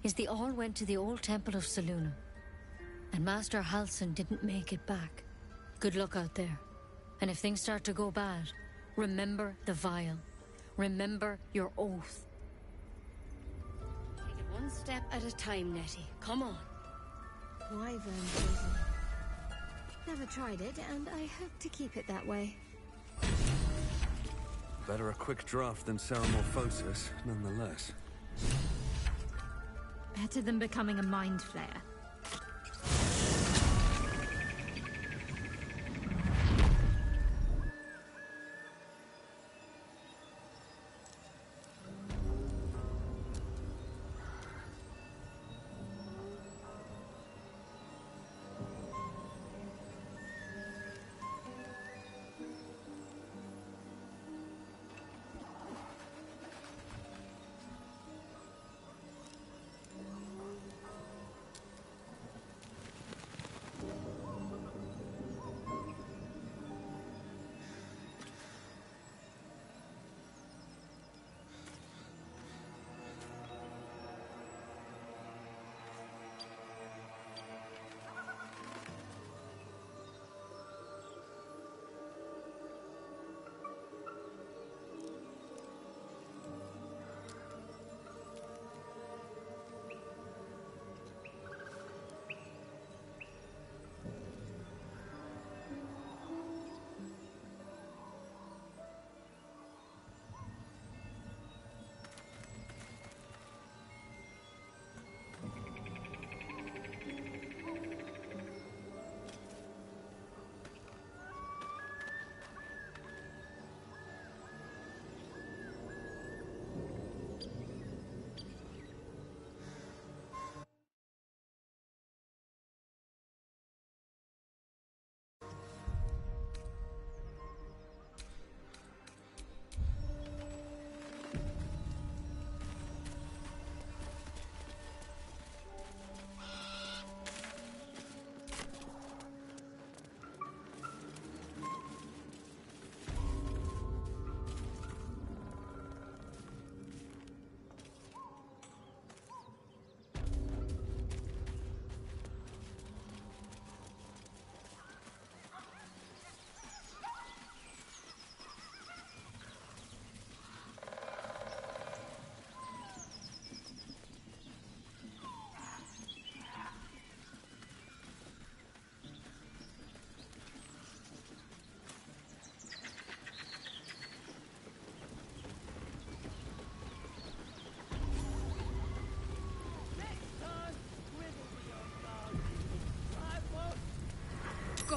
is they all went to the old temple of Selûne. And Master Halsin didn't make it back. Good luck out there. And if things start to go bad, remember the vial. Remember your oath. Take it one step at a time, Nettie. Come on. Wyvern poison. Never tried it, and I hope to keep it that way. Better a quick draft than Ceramorphosis, nonetheless. Better than becoming a mind flayer.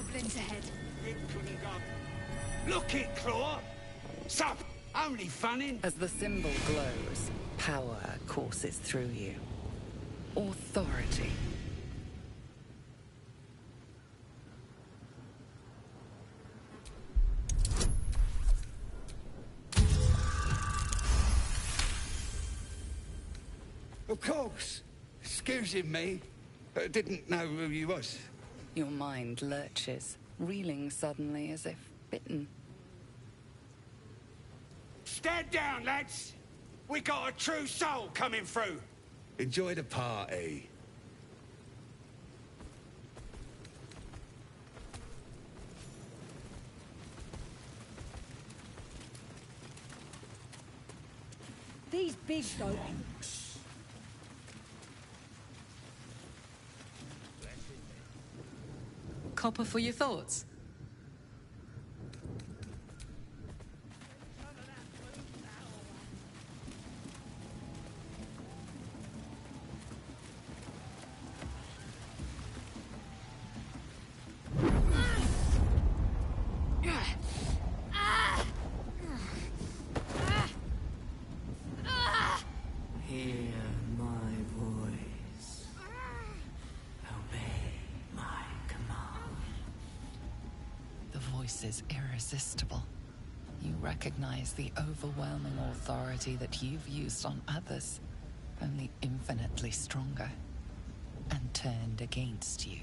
goblins ahead. It couldn't go. Look it, Claw! Sup? Only funning. As the symbol glows, power courses through you. Authority. Of course. Excuse me. Didn't know who you was. Your mind lurches, reeling suddenly as if bitten. Stand down, lads. We got a true soul coming through. Enjoy the party. These big don't. Copper for your thoughts. Hear my voice. Obey my command. The voice is irresistible. You recognize the overwhelming authority that you've used on others, only infinitely stronger, and turned against you.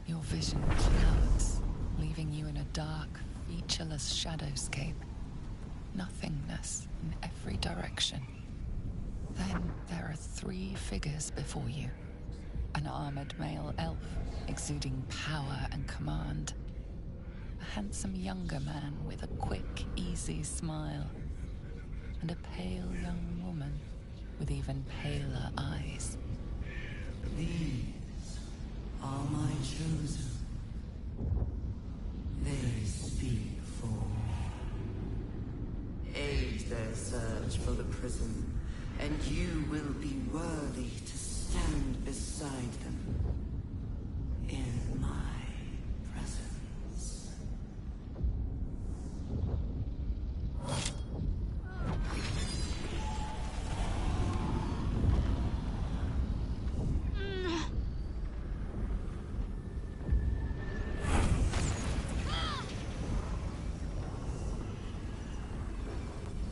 Your vision clouds, leaving you in a dark, featureless shadowscape. Nothingness in every direction. Then there are 3 figures before you. An armored male elf, exuding power and command. A handsome younger man with a quick, easy smile. And a pale young woman with even paler eyes. These are my chosen. They speak for me. Aid their search for the prison, and you will be worthy to stand beside them in my presence.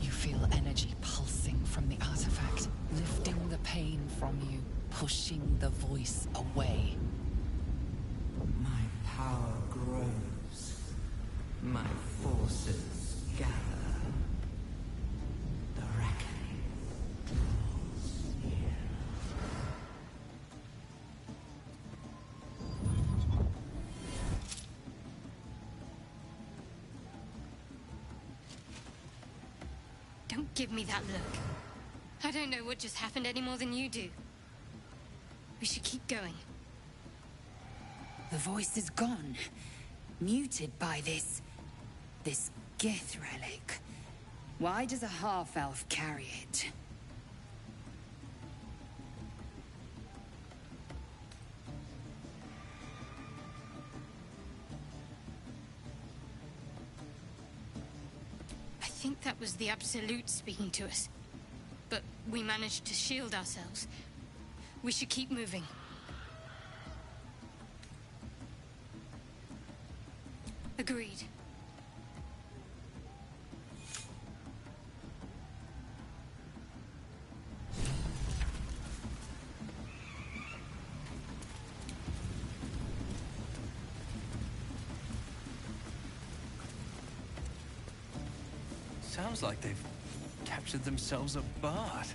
You feel energy pulsing from the artifact, lifting the pain from you, pushing the voice away. My power grows. My forces gather. The reckoning draws near. Don't give me that look. I don't know what just happened any more than you do. We should keep going. The voice is gone. Muted by this Gith relic. Why does a half-elf carry it? I think that was the Absolute speaking to us. But we managed to shield ourselves. We should keep moving. Agreed. Sounds like they've captured themselves a bard.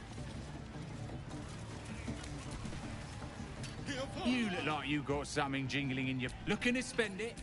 You look like you got something jingling in your... Looking to spend it?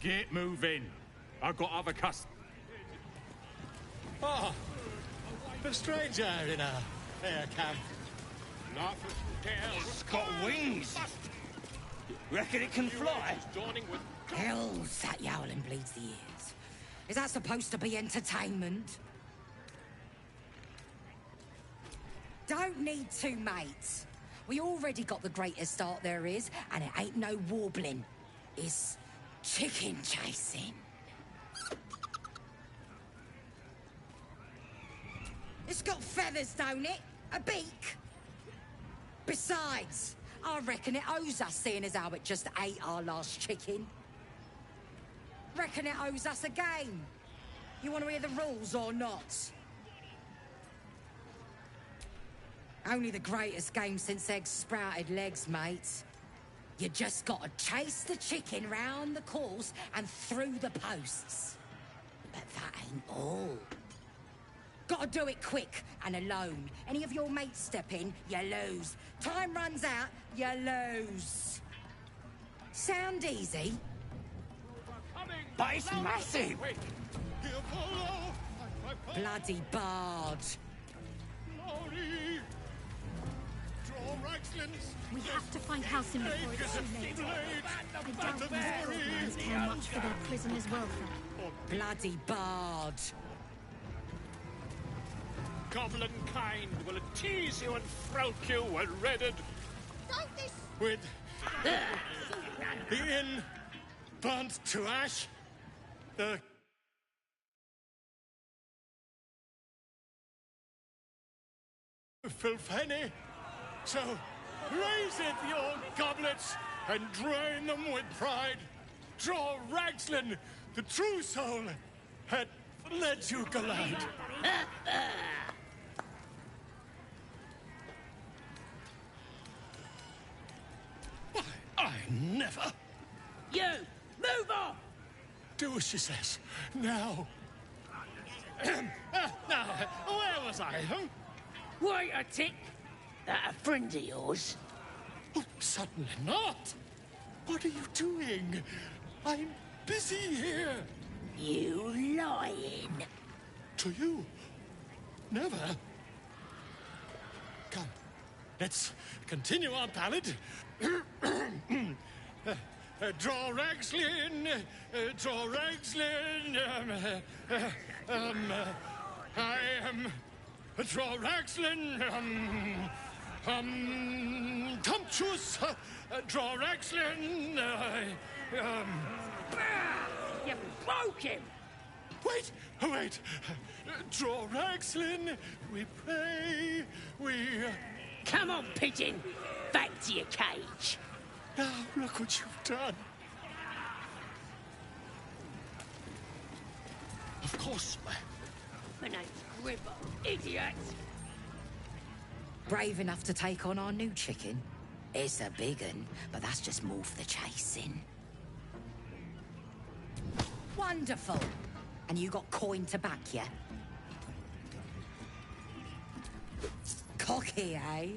Get moving. I've got other customers. Oh, the stranger in our air camp. It's got wings. Reckon it can fly? Hells, that yowling bleeds the ears. Is that supposed to be entertainment? Don't need two mates. We already got the greatest start there is, and it ain't no warbling. It's chicken chasing. It's got feathers, don't it? A beak? Besides, I reckon it owes us, seeing as how it just ate our last chicken. Reckon it owes us a game. You want to hear the rules or not? Only the greatest game since eggs sprouted legs, mate. You just gotta chase the chicken round the course and through the posts. But that ain't all. Gotta do it quick and alone. Any of your mates step in, you lose. Time runs out, you lose. Sound easy? But it's massive! Bloody bard. We have to find Halcyon before it's too late. I doubt these programs care much for their prisoners' welfare. Bloody bard. Goblin kind will tease you and throat you when redded with the inn burnt to ash, the Filfenny. So raise it, your goblets, and drain them with pride. Draw Ragslin, the true soul, had led you glad. I never. You! Move on! Do as she says. Now. Now, where was I? Wait a tick. That a friend of yours? Oh, certainly not. What are you doing? I'm busy here. You lying. To you? Never. Come, let's continue our ballad. Draw Ragslin, draw Ragslin. I am draw Ragslin. Tumptuous, draw Ragslin. You broke him. Wait. Draw Ragslin. We pray. We. Come on, pigeon. Back to your cage. Now, look what you've done. Of course, My name's Gribber, idiot. Brave enough to take on our new chicken? It's a big un, but that's just more for the chasing. Wonderful. And you got coin to back ya? Cocky, eh?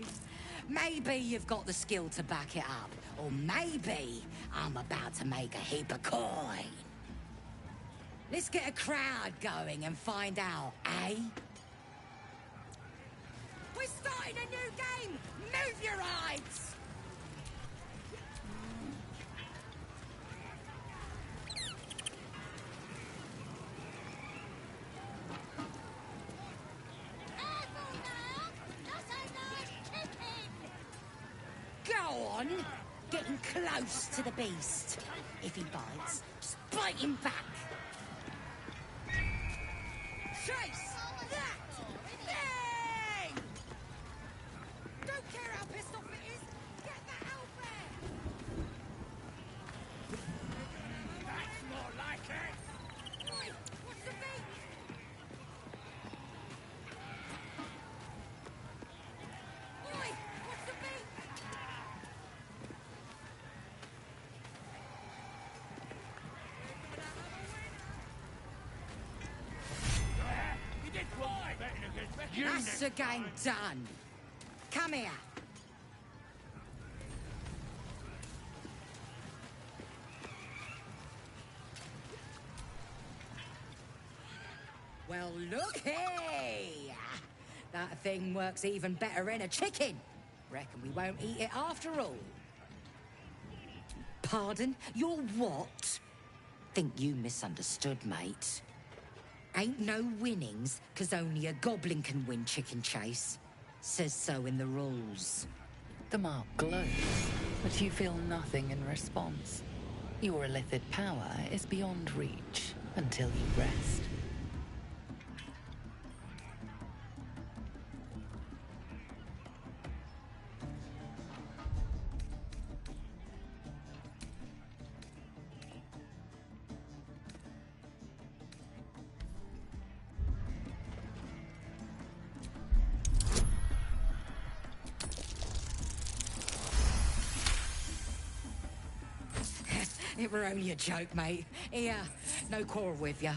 Maybe you've got the skill to back it up. Or maybe I'm about to make a heap of coin. Let's get a crowd going and find out, eh? We're starting a new game! Move your eyes! Go on! Getting close to the beast. If he bites, just bite him back. Chase! That! Yay! Don't care how pissed off it is. Get that out there! That's more like it. Oi! What's the beat? Oi! What's the beat? That's the game done. Come here. Well, looky! That thing works even better in a chicken. Reckon we won't eat it after all. Pardon? You're what? Think you misunderstood, mate. Ain't no winnings, 'cause only a goblin can win chicken chase. Says so in the rules. The mark glows, but you feel nothing in response. Your illithid power is beyond reach until you rest. It were only a joke, mate. Here, no quarrel with ya.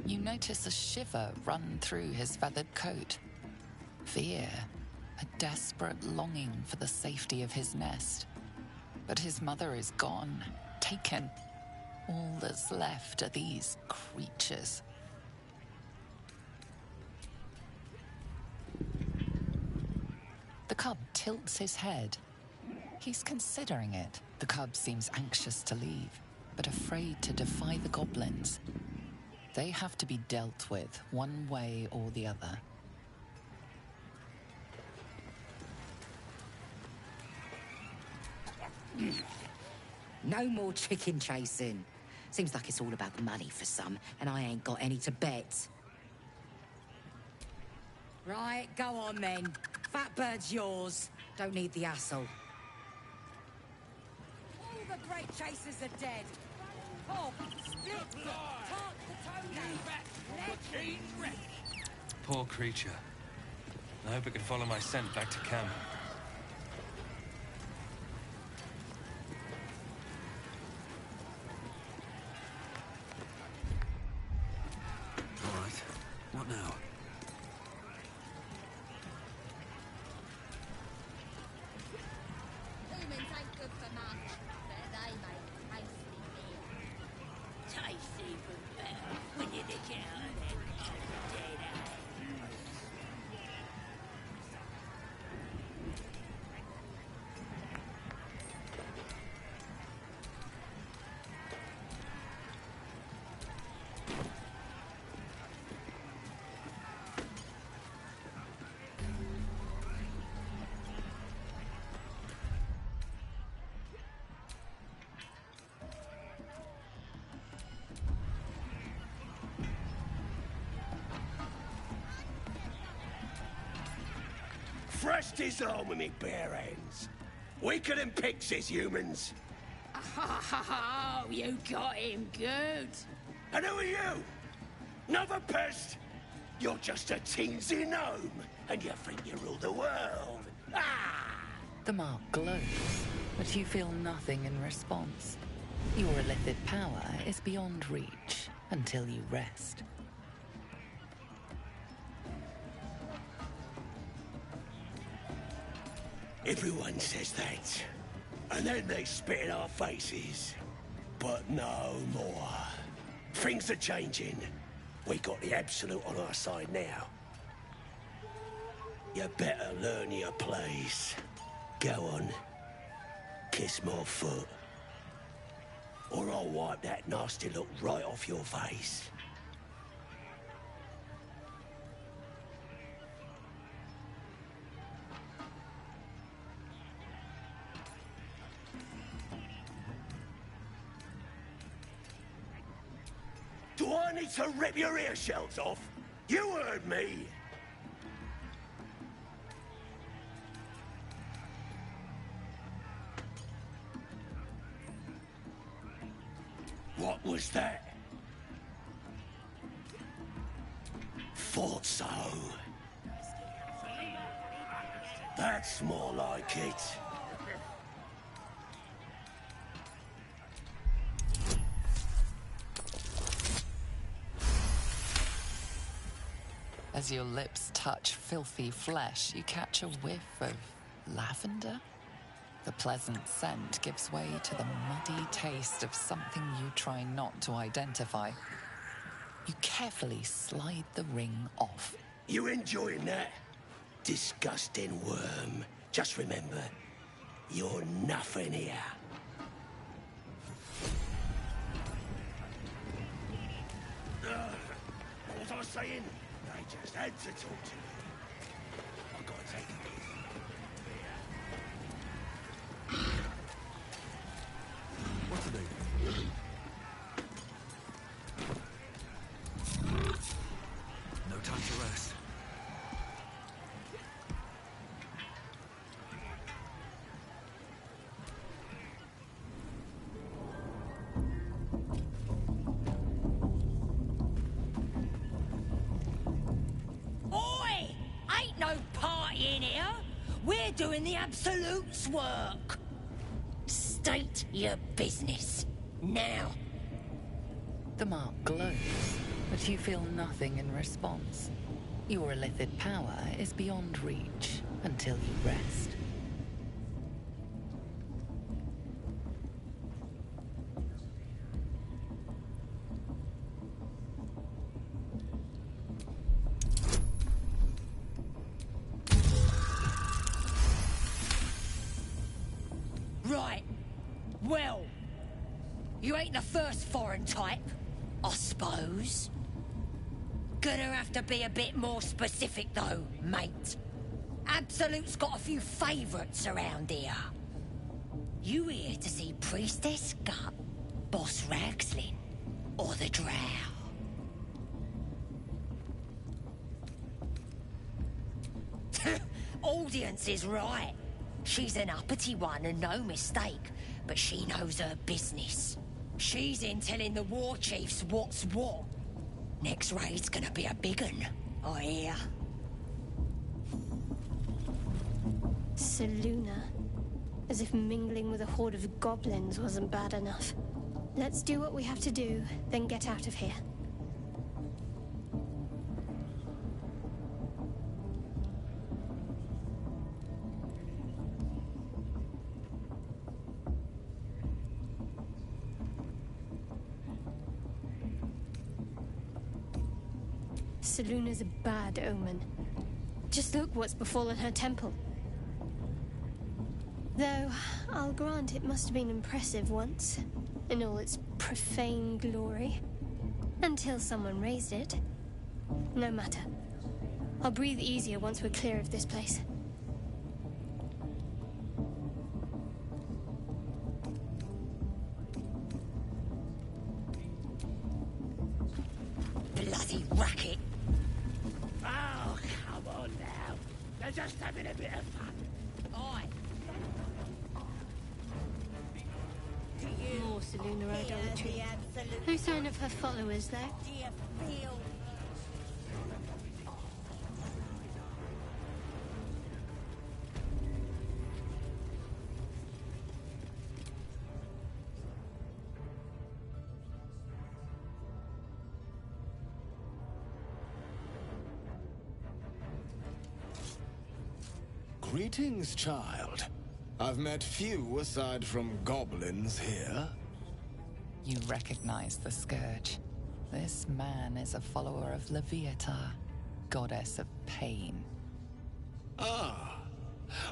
You notice a shiver run through his feathered coat. Fear, a desperate longing for the safety of his nest. But his mother is gone, taken. All that's left are these creatures. The cub tilts his head. He's considering it. The cub seems anxious to leave, but afraid to defy the goblins. They have to be dealt with one way or the other. No more chicken chasing. Seems like it's all about the money for some, and I ain't got any to bet. Right, go on then. Fat bird's yours. Don't need the hassle. All the great chasers are dead. Pop, split, park the toenail. Poor creature. I hope it can follow my scent back to camp. All right. What now? Humans ain't good for much, but they make tasty beer. Tastes even better when you nick it out of their cold dead eyes. Fresh disarm with me bare hands. Weaker than pixies, humans. Oh, you got him good. And who are you? Another pest? You're just a teensy gnome, and you think you rule the world. Ah! The mark glows, but you feel nothing in response. Your illithid power is beyond reach until you rest. Everyone says that. And then they spit in our faces. But no more. Things are changing. We got the Absolute on our side now. You better learn your place. Go on. Kiss my foot. Or I'll wipe that nasty look right off your face. don't need to rip your ear shells off. You heard me. What was that? Thought so. That's more like it. As your lips touch filthy flesh, you catch a whiff of lavender. The pleasant scent gives way to the muddy taste of something you try not to identify. You carefully slide the ring off. You enjoying that? Disgusting worm. Just remember, you're nothing here. What was I saying? They just had to talk to me. I've got to take it. What's the name? No time to rest. Oi! Ain't no party in here. We're doing the Absolute's work. State your business. Now. The mark glows, but you feel nothing in response. Your illithid power is beyond reach until you rest. Right. Well, you ain't the first foreign type, I suppose. Gonna have to be a bit more specific, though, mate. Absolute's got a few favourites around here. You here to see Priestess Gut, Boss Ragslin, or the Drow? Audience is right. She's an uppity one and no mistake, but she knows her business. She's in telling the war chiefs what's what. Next raid's gonna be a big un, I hear. Seluna. As if mingling with a horde of goblins wasn't bad enough. Let's do what we have to do, then get out of here. Seluna's a bad omen. Just look what's befallen her temple. Though, I'll grant it must have been impressive once, in all its profane glory. Until someone raised it. No matter. I'll breathe easier once we're clear of this place. Bloody racket! Oh, come on now. They're just having a bit of fun. Oi! More Seluna idolatry. No sign of her followers, though. Greetings, child. I've met few aside from goblins here. You recognize the Scourge. This man is a follower of Leviatha, goddess of pain. Ah.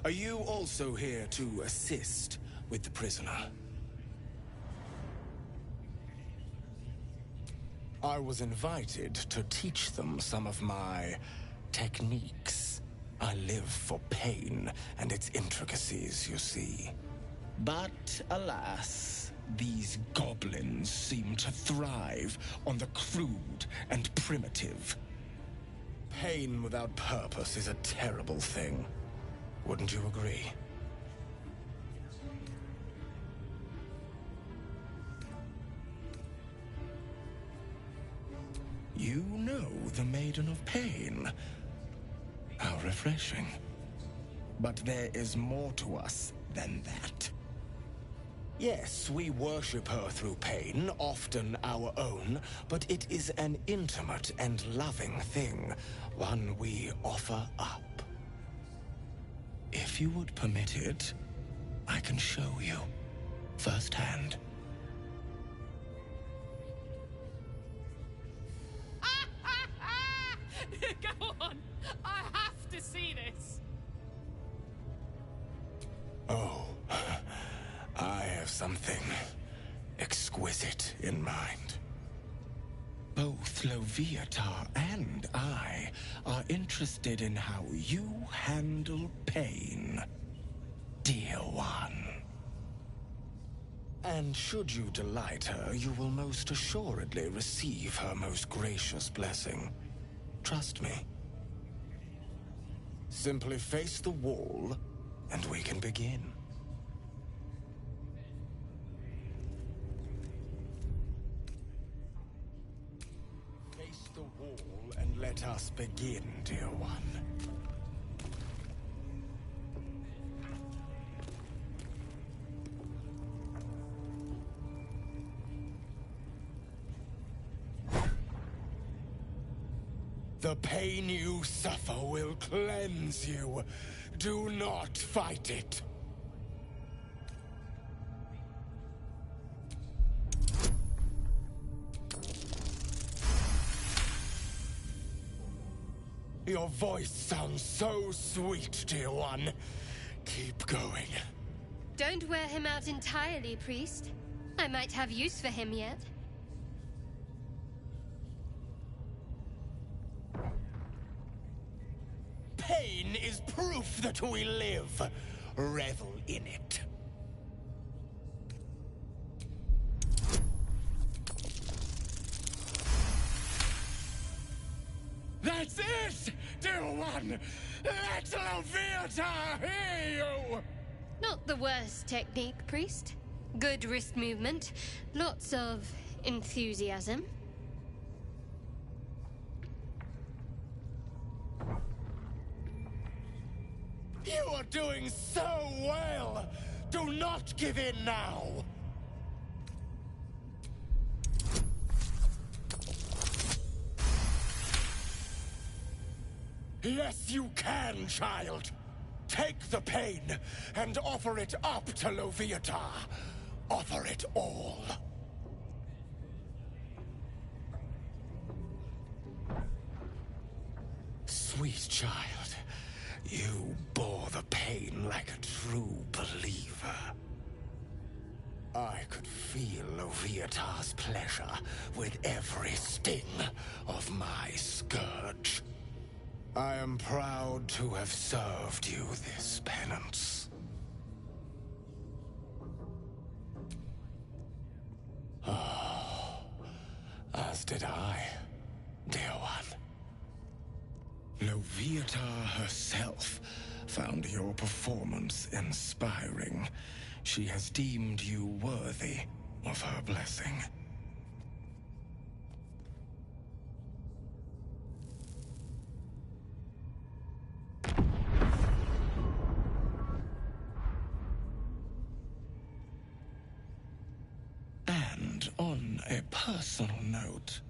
Are you also here to assist with the prisoner? I was invited to teach them some of my techniques. I live for pain and its intricacies, you see. But alas, These goblins seem to thrive on the crude and primitive. Pain without purpose is a terrible thing. Wouldn't you agree? You know the Maiden of Pain. How refreshing. But there is more to us than that. Yes, we worship her through pain, often our own, but it is an intimate and loving thing, one we offer up. If you would permit it, I can show you firsthand. Go on! I have to see this! Oh, I have something exquisite in mind. Both Loviatar and I are interested in how you handle pain, dear one. And should you delight her, you will most assuredly receive her most gracious blessing. Trust me. Simply face the wall, and we can begin. Face the wall, and let us begin, dear one. The pain you suffer will cleanse you. Do not fight it. Your voice sounds so sweet, dear one. Keep going. Don't wear him out entirely, priest. I might have use for him yet. Pain is proof that we live. Revel in it. That's it, dear one! Let Loviatar hear you! Not the worst technique, priest. Good wrist movement. Lots of enthusiasm. You are doing so well! Do not give in now! Yes, you can, child! Take the pain and offer it up to Loviatar. Offer it all. Sweet child, you bore the pain like a true believer. I could feel Loviatar's pleasure with every sting of my scourge. I am proud to have served you this penance. Oh, as did I, dear one. Loviatar herself found your performance inspiring. She has deemed you worthy of her blessing. And on a personal note,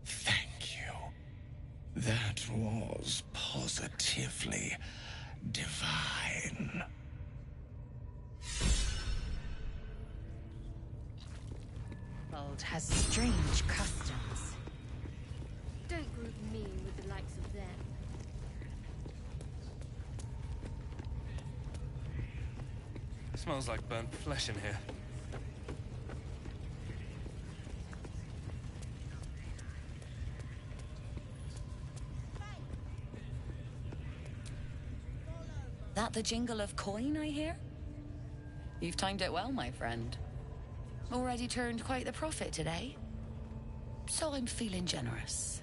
thank you. That was positively divine. World has strange customs. Don't group me with the likes of them. Smells like burnt flesh in here. That the jingle of coin I hear? You've timed it well, my friend. Already turned quite the profit today. So I'm feeling generous.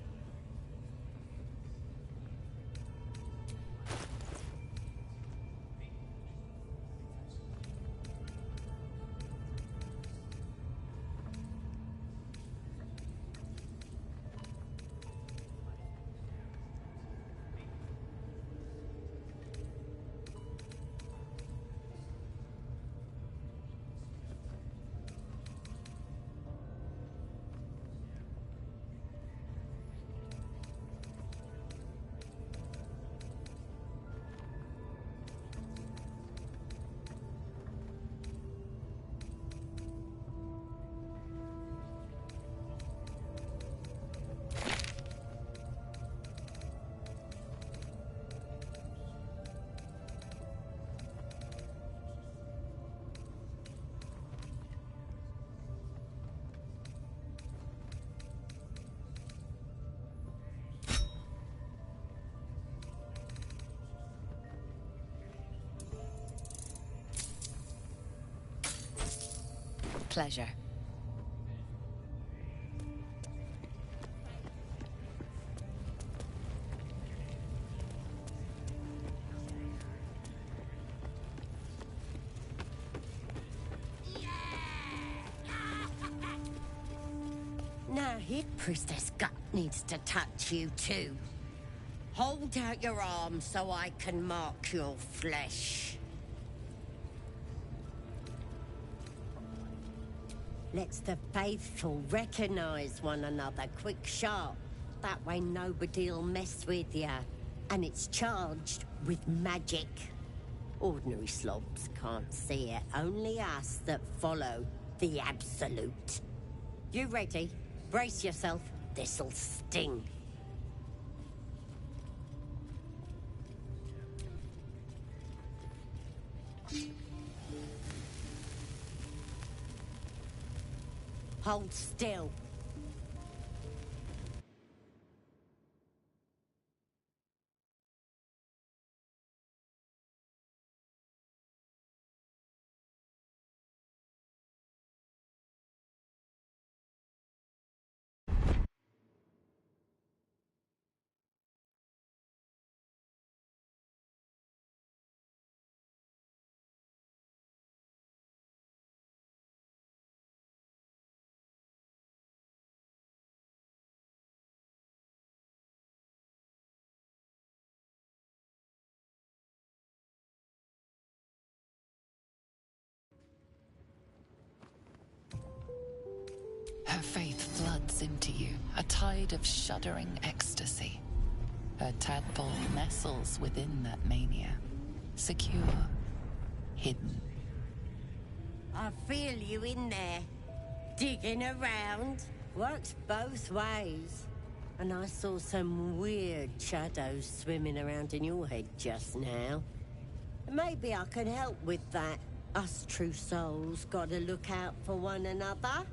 Pleasure. Now here, Priestess Gut needs to touch you too. Hold out your arm so I can mark your flesh. Lets the faithful recognize one another quick sharp. That way nobody'll mess with ya. And it's charged with magic. Ordinary slobs can't see it. Only us that follow the Absolute. You ready? Brace yourself. This'll sting. Hold still. Her faith floods into you, a tide of shuddering ecstasy. Her tadpole nestles within that mania, secure, hidden. I feel you in there. Digging around. Works both ways. And I saw some weird shadows swimming around in your head just now. Maybe I can help with that. Us true souls gotta look out for one another.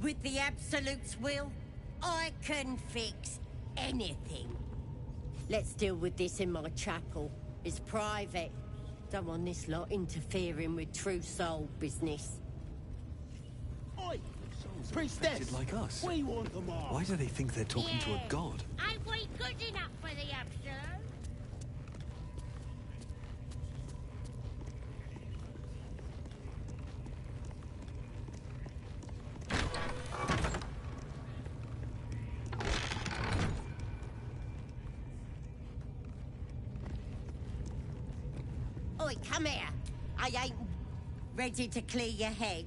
With the Absolute's will, I can fix anything. Let's deal with this in my chapel. It's private. Don't want this lot interfering with true soul business. Oi! Priestess! Like us. We want them all. Why do they think they're talking to a god? Ain't we good enough for the Absolute? Oi, come here. I ain't ready to clear your head.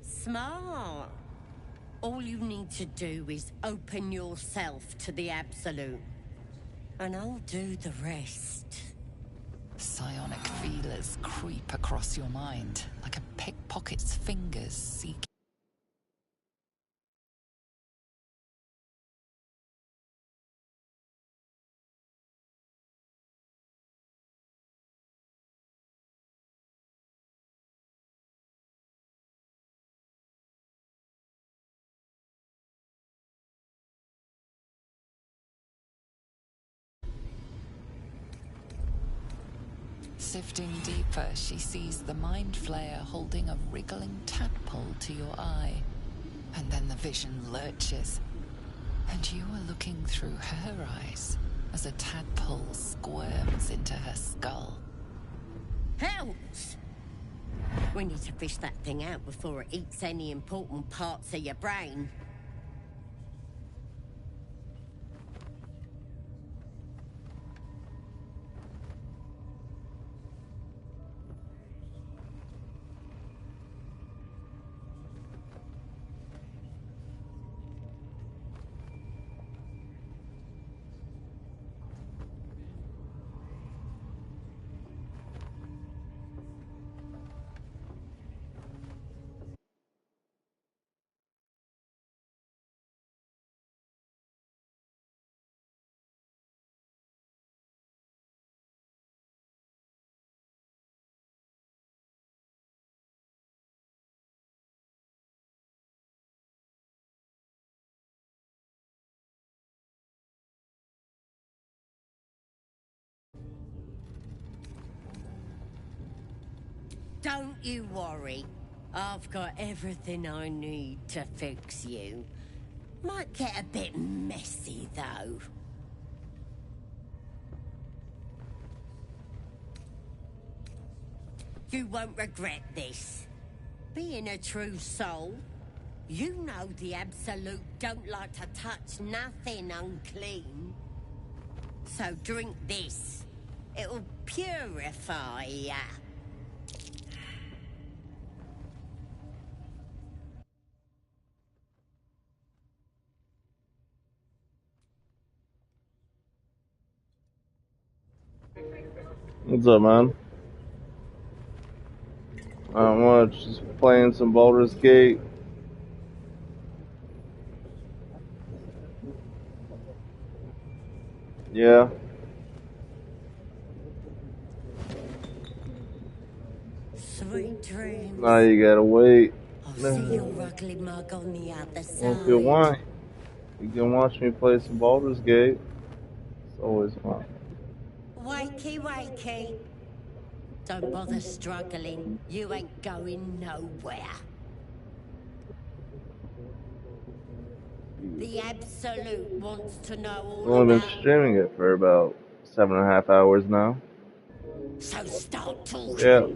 Smart. All you need to do is open yourself to the Absolute. And I'll do the rest. Psionic feelers creep across your mind, like a pickpocket's fingers seeking Sifting deeper, she sees the mind flayer holding a wriggling tadpole to your eye. And then the vision lurches. And you are looking through her eyes as a tadpole squirms into her skull. Helps! We need to fish that thing out before it eats any important parts of your brain. Don't you worry. I've got everything I need to fix you. Might get a bit messy, though. You won't regret this. Being a true soul, you know the Absolute don't like to touch nothing unclean. So drink this. It'll purify ya. What's up, man? Not much. Just playing some Baldur's Gate. Yeah. Sweet dreams. Now you gotta wait. I'll see your ugly mug on the other side. Well, if you want, you can watch me play some Baldur's Gate. It's always fun. Wakey, wakey. Don't bother struggling. You ain't going nowhere. The Absolute wants to know all I've only about... been streaming it for about 7.5 hours now. So start talking. Yep.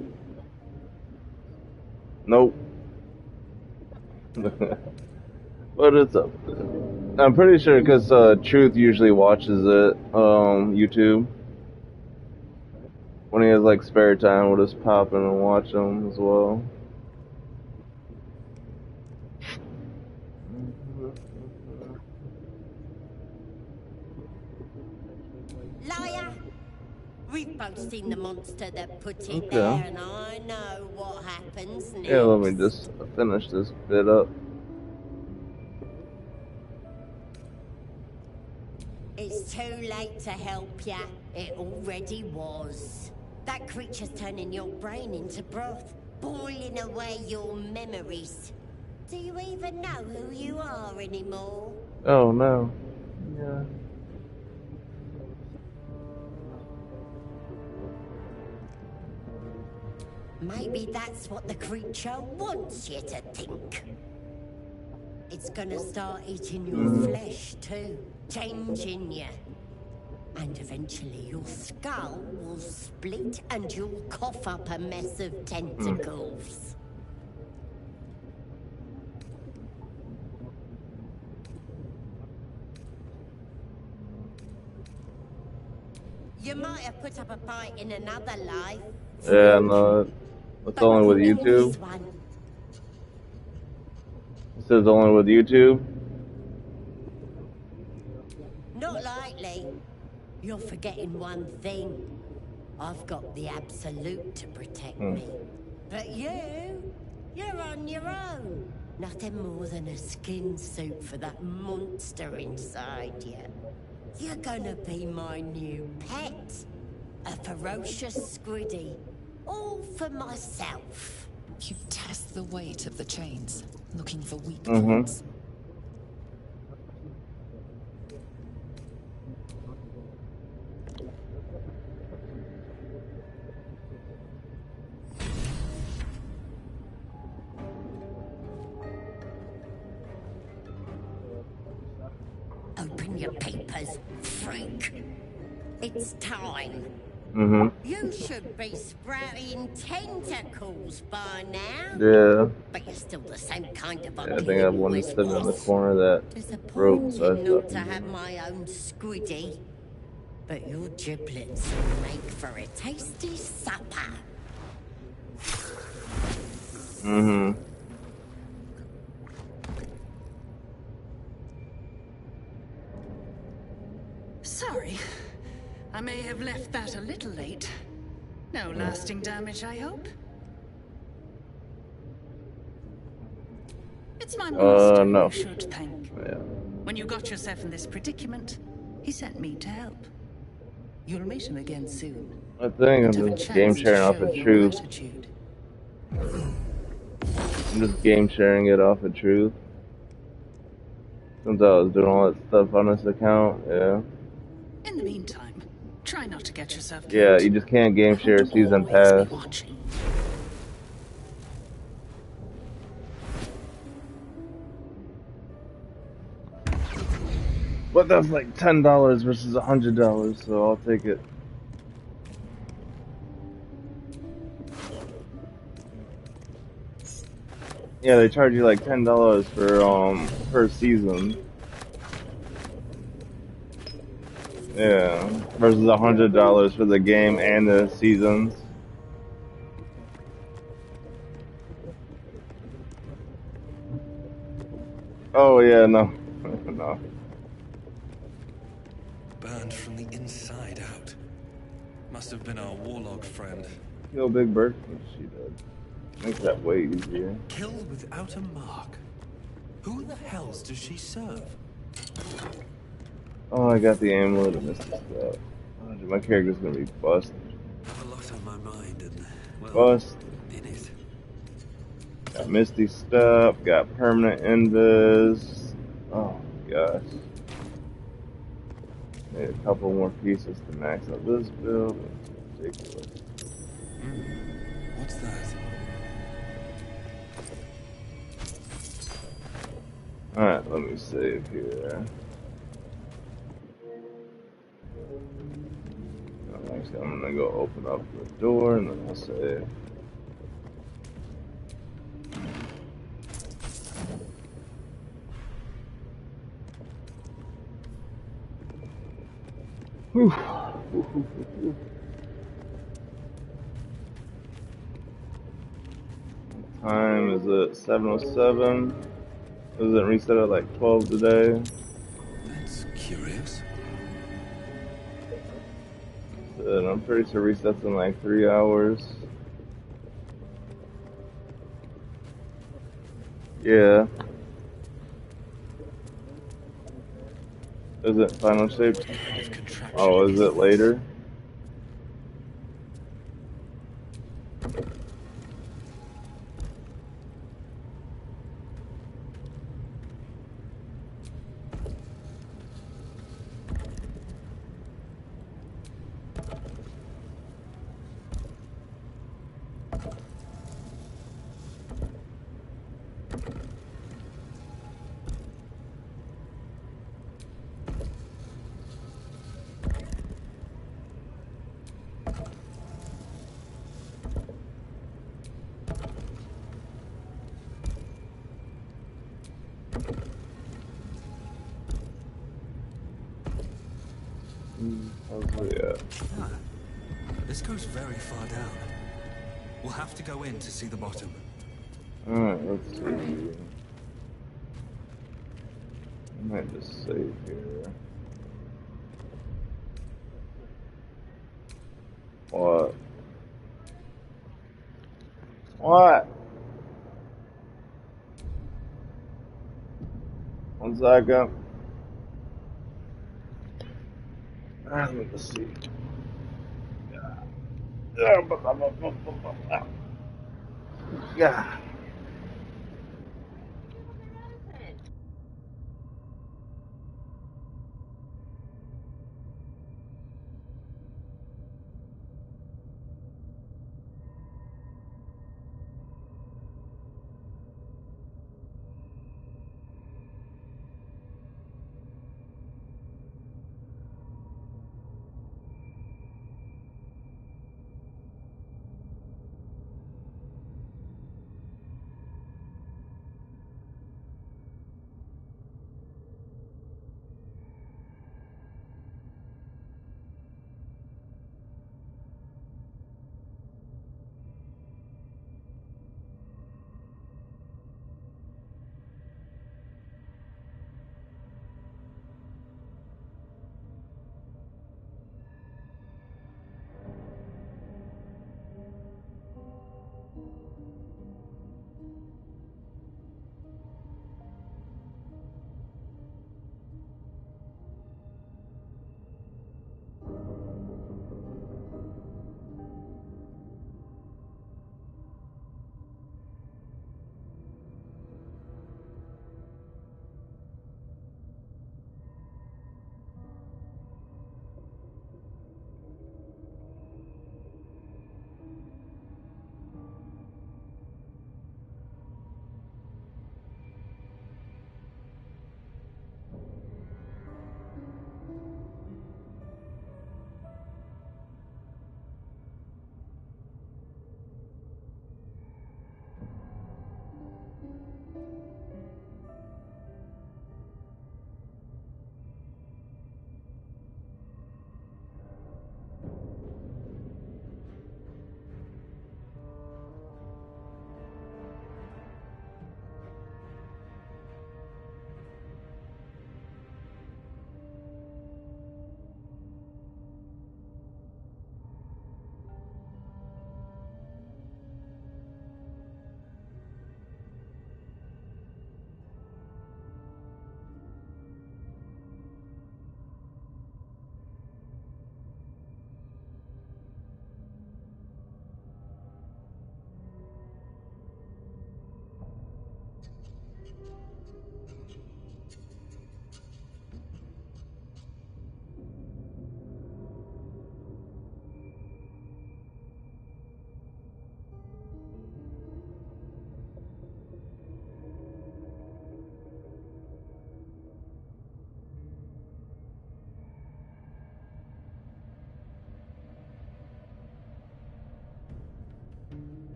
Nope. But it's up. I'm pretty sure because Truth usually watches it, YouTube. When he has like spare time, we'll just pop in and watch them as well. Liar! We've both seen the monster that put it there, and I know what happens next. Yeah, let me just finish this bit up. It's too late to help ya. It already was. That creature's turning your brain into broth, boiling away your memories. Do you even know who you are anymore? Oh no. Yeah. Maybe that's what the creature wants you to think. It's gonna start eating your flesh too, changing you. And eventually your skull will split and you'll cough up a mess of tentacles. You might have put up a fight in another life. Yeah, no, it's only with YouTube. It says only with YouTube. Not likely. You're forgetting one thing. I've got the Absolute to protect me. But you're on your own. Nothing more than a skin suit for that monster inside you. You're gonna be my new pet. A ferocious squiddy. All for myself. You test the weight of the chains, looking for weak points. Open your papers, freak. It's time. Mm-hmm. You should be sprouting tentacles by now. Yeah. But you're still the same kind of a Yeah, I kid think I have you one always just sitting in the was. corner that broke, so I Disappointing not thought. to have my own squiddy. But your giblets will make for a tasty supper. Mm-hmm. Sorry. I may have left that a little late. No lasting damage, I hope? It's my master No. you should thank. Yeah. When you got yourself in this predicament, he sent me to help. You'll meet him again soon. I think I'm just game sharing off of Truth. Gratitude. I'm just game sharing it off of Truth. Since I was doing all that stuff on this account, yeah. In the meantime, try not to get yourself killed. Yeah, you just can't game share season pass. But that's like $10 versus $100, so I'll take it. Yeah, they charge you like $10 for per season. Yeah, versus $100 for the game and the seasons. Oh yeah, no, no. Burned from the inside out. Must have been our warlock friend. Kill Big Bird. What she did. Makes that way easier. Kill without a mark. Who the hells does she serve? Oh, I got the amulet and missed this stuff. Oh, dude, my character's gonna be busted. I have a lot on my mind and, well, Bust. in it. Got Misty stuff, got permanent invis. Oh my gosh. Need a couple more pieces to max out this build. It's ridiculous. What's that? Alright, let me save here. Actually, I'm gonna go open up the door and then I'll save. Whew. What time is it? 7:07. Does it reset at like 12 today? That's curious. And I'm pretty sure resets in like 3 hours. Yeah. Is it final shape? Oh, is it later? This goes very far down. We'll have to go in to see the bottom. Alright, let's see. I might just save here. What? What? 1 second. Let me just see. Yeah.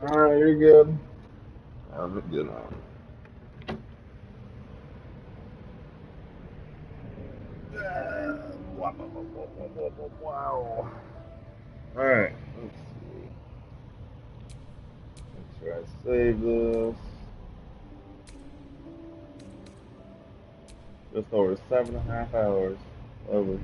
Alright, you're good. Have a good one. Wow. Alright, let's see. Make sure I save this. Just over 7.5 hours. Lovely.